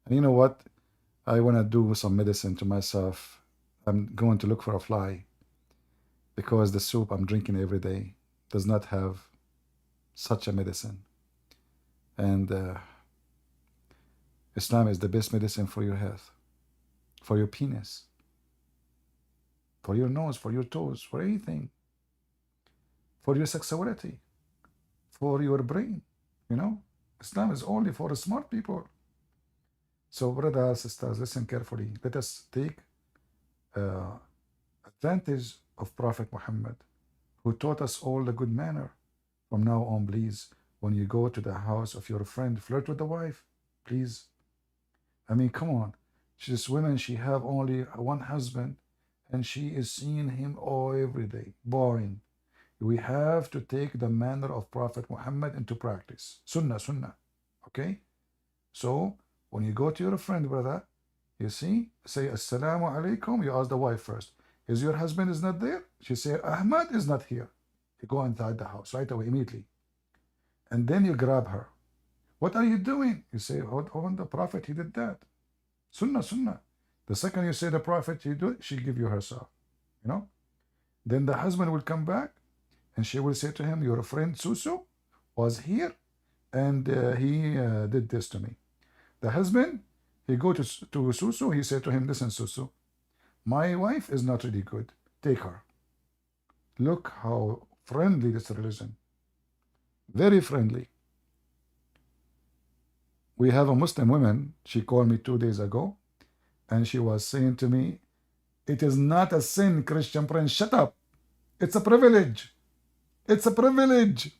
And you know what? I want to do some medicine to myself. I'm going to look for a fly because the soup I'm drinking every day does not have such a medicine. And Islam is the best medicine for your health, for your penis, for your nose, for your toes, for anything, for your sexuality, for your brain. Islam is only for smart people. So, brothers, sisters, listen carefully. Let us take advantage of Prophet Muhammad, who taught us all the good manner. From now on, please, when you go to the house of your friend, flirt with the wife, please. I mean, come on. This woman, she have only one husband, and she is seeing him every day. Boring. We have to take the manner of Prophet Muhammad into practice. Sunnah. Okay? So, when you go to your friend, brother, you see, say, Assalamu alaikum. You ask the wife first. Is your husband is not there? She say, Ahmad is not here. You go inside the house right away, immediately. And then you grab her. What are you doing? You say, oh, the Prophet, he did that. Sunnah. The second you say the Prophet, he do it, she give you herself. Then the husband will come back and she will say to him, your friend Susu was here and he did this to me. The husband, he go to Susu, he said to him, listen, Susu, my wife is not really good. Take her. Look how friendly this religion. Very friendly. We have a Muslim woman, she called me 2 days ago, and she was saying to me, it is not a sin, Christian Prince, shut up. It's a privilege. It's a privilege.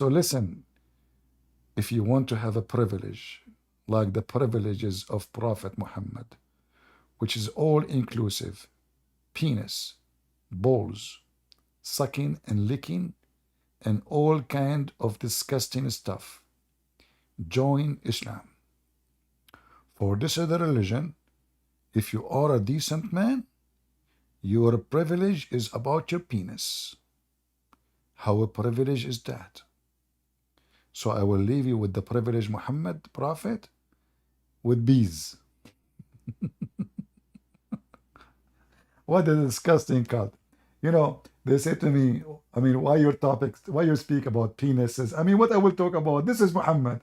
So listen, if you want to have a privilege, like the privileges of Prophet Muhammad, which is all inclusive, penis, balls, sucking and licking, and all kind of disgusting stuff, join Islam. For this other religion, if you are a decent man, your privilege is about your penis. How a privilege is that? So I will leave you with the privilege Muhammad, Prophet, with bees. What a disgusting cut. You know, they say to me, I mean, why your topics, why you speak about penises? I mean, what I will talk about? This is Muhammad.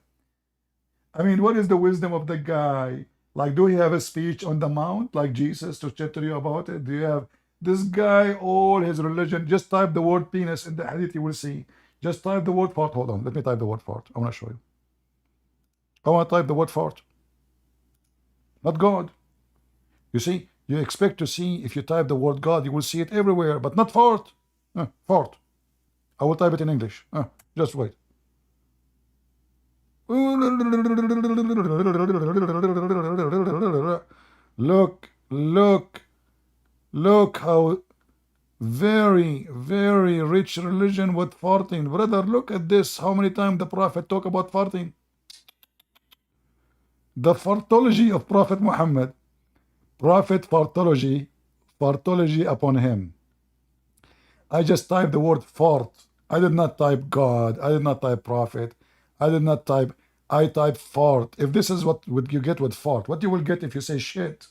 I mean, what is the wisdom of the guy? Like, do he have a speech on the mount like Jesus to tell you about it? Do you have this guy, all his religion? Just type the word penis in the hadith, you will see. Just type the word fart. Hold on, let me type the word fart. I want to show you. I want to type the word fart. Not God. You see, you expect to see, if you type the word God, you will see it everywhere, but not fart. Fart. I will type it in English. Just wait. Look, look, look how very, very rich religion with farting. Brother, look at this. How many times the Prophet talk about farting? The fartology of Prophet Muhammad. Prophet fartology, fartology upon him. I just typed the word fart. I did not type God. I did not type prophet. I did not type, I type fart. If this is what would you get with fart, what you will get if you say shit?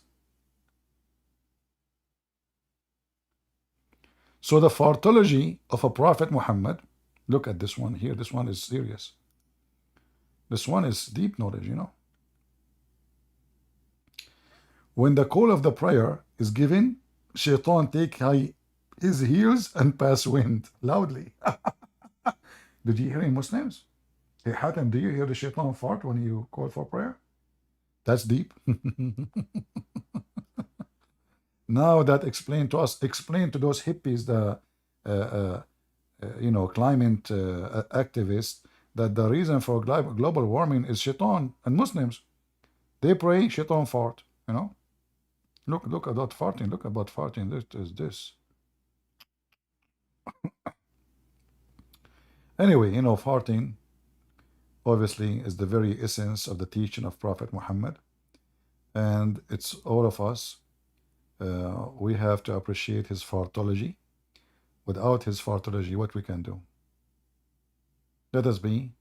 So the fartology of a Prophet Muhammad, look at this one here. This one is serious. This one is deep knowledge, you know. When the call of the prayer is given, Shaitan take his heels and pass wind loudly. Did you hear in Muslims? Hey, Hatem, do you hear the Shaitan fart when you call for prayer? That's deep. Now that explain to us, explain to those hippies, the climate activists, that the reason for global warming is Shaitan and Muslims. They pray, Shaitan fart. You know, look about farting. Look about farting. This is this. Anyway, you know, farting obviously is the very essence of the teaching of Prophet Muhammad, and it's all of us. We have to appreciate his fartology. Without his fartology, what we can do? Let us be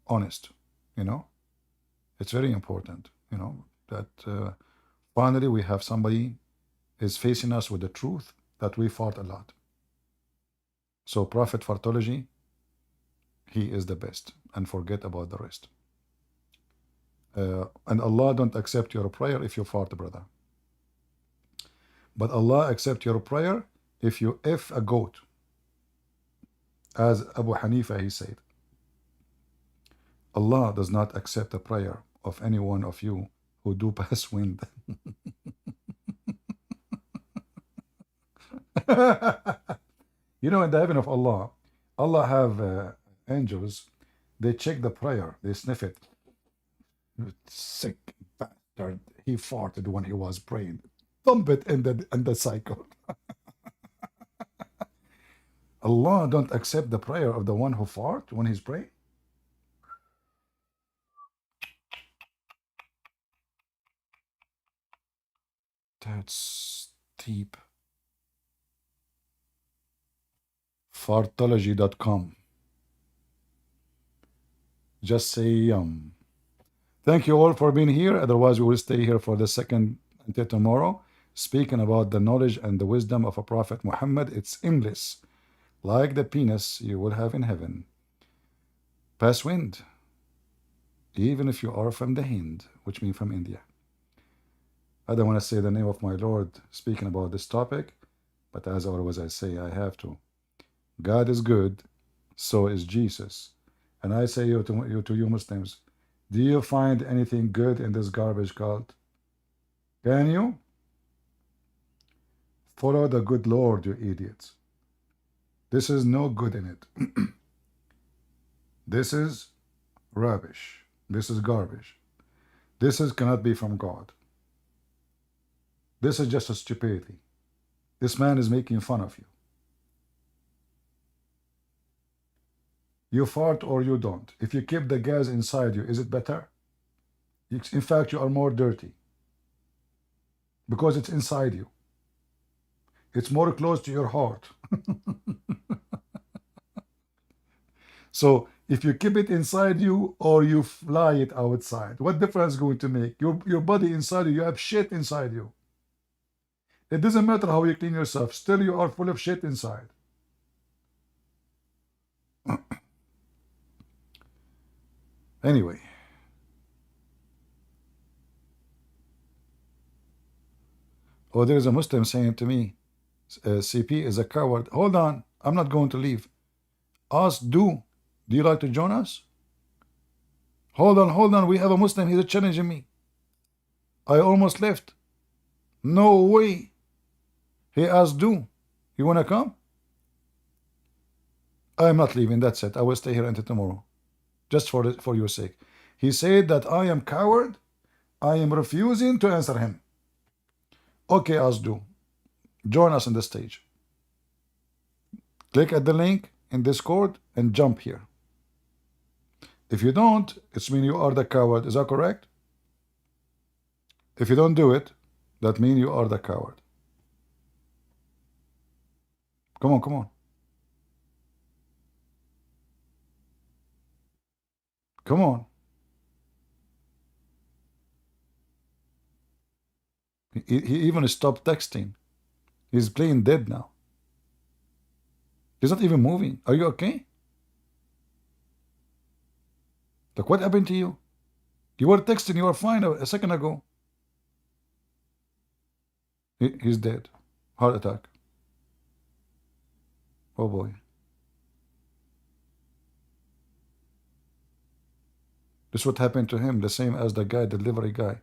honest. You know, it's very important. You know that finally we have somebody is facing us with the truth that we fart a lot. So Prophet fartology, he is the best, and forget about the rest. And Allah don't accept your prayer if you fart, brother. But Allah accept your prayer if you F a goat. As Abu Hanifa, he said, Allah does not accept the prayer of any one of you who do pass wind. You know, in the heaven of Allah, Allah have angels. They check the prayer. They sniff it. Sick bastard. He farted when he was praying. Thump it in the cycle. Allah don't accept the prayer of the one who fart when he's praying. That's deep. Fartology.com. Just say yum. Thank you all for being here. Otherwise, we will stay here for the second until tomorrow, speaking about the knowledge and the wisdom of a Prophet Muhammad. It's endless, like the penis you will have in heaven. Pass wind, even if you are from the Hind, which means from India. I don't want to say the name of my Lord speaking about this topic, but as always I say, I have to. God is good, so is Jesus. And I say to you Muslims, do you find anything good in this garbage cult? Can you? Follow the good Lord, you idiots. This is no good in it. This is rubbish. This is garbage. This is cannot be from God. This is just a stupidity. This man is making fun of you. You fart or you don't. If you keep the gas inside you, is it better? In fact, you are more dirty because it's inside you. It's more close to your heart. So if you keep it inside you or you fly it outside, what difference is going to make? Your body inside you have shit inside you. It doesn't matter how you clean yourself, still you are full of shit inside. Anyway. Oh, there is a Muslim saying to me, CP is a coward. Hold on, I'm not going to leave. Ask do you like to join us? Hold on, we have a Muslim, he's challenging me. I almost left. No way. He asked do you want to come? I'm not leaving, that's it. I will stay here until tomorrow. Just for your sake. He said that I am coward. I am refusing to answer him. Okay, ask do. Join us on the stage. Click at the link in Discord and jump here. If you don't, it's mean you are the coward. Is that correct? If you don't do it, that means you are the coward. Come on, come on. Come on. He even stopped texting. He's playing dead now. He's not even moving. Are you okay? Like, what happened to you? You were texting, you were fine a second ago. He's dead. Heart attack. Oh boy. This is what happened to him, the same as the guy, the delivery guy.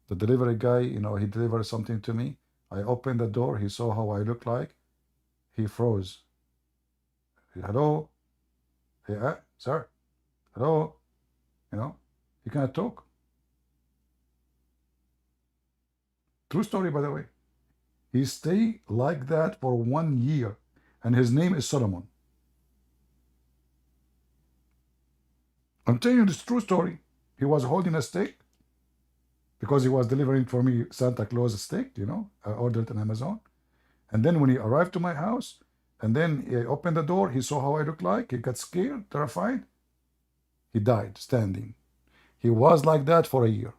The delivery guy, you know, he delivered something to me. I opened the door, he saw how I look like. He froze. Hello? Hey, sir? Hello? You know, he cannot talk. True story, by the way. He stayed like that for 1 year, and his name is Solomon. I'm telling you this true story. He was holding a steak because he was delivering for me Santa Claus steak, you know. I ordered it on Amazon. And then when he arrived to my house, and then he opened the door, he saw how I looked like. He got scared, terrified. He died standing. He was like that for a year.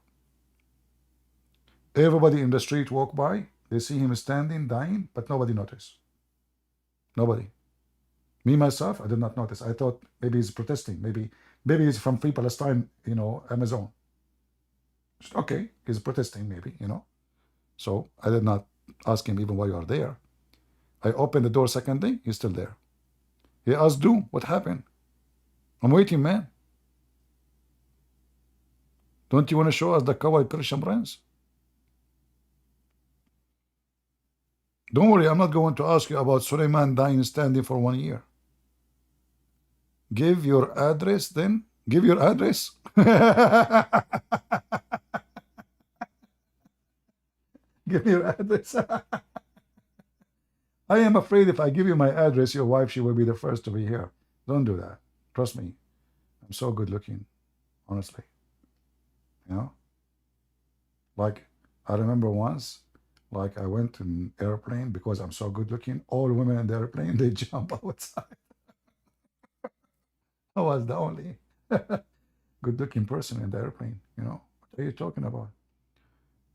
Everybody in the street walk by. They see him standing, dying, but nobody noticed. Nobody. Me, myself, I did not notice. I thought maybe he's protesting. Maybe he's from Free Palestine, you know, Amazon. Okay, he's protesting maybe, you know. So I did not ask him even why you are there. I opened the door second day, he's still there. He asked, do, what happened? I'm waiting, man. Don't you want to show us the coward Christian prince? Don't worry, I'm not going to ask you about Suleiman dying standing for 1 year. Give your address then. Give your address. Give me your address. I am afraid if I give you my address, your wife, she will be the first to be here. Don't do that. Trust me. I'm so good looking, honestly. You know? Like, I remember once, like I went in airplane because I'm so good looking. All women in the airplane, they jump outside. I was the only good looking person in the airplane, you know? What are you talking about?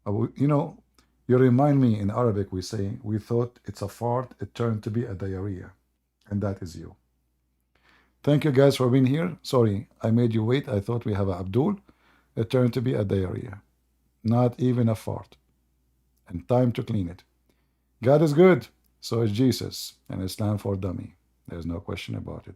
You know, you remind me in Arabic, we say, we thought it's a fart, it turned to be a diarrhea. And that is you. Thank you guys for being here. Sorry, I made you wait. I thought we have a Abdul. It turned to be a diarrhea. Not even a fart. And time to clean it. God is good. So is Jesus. And Islam for dummy. There's no question about it.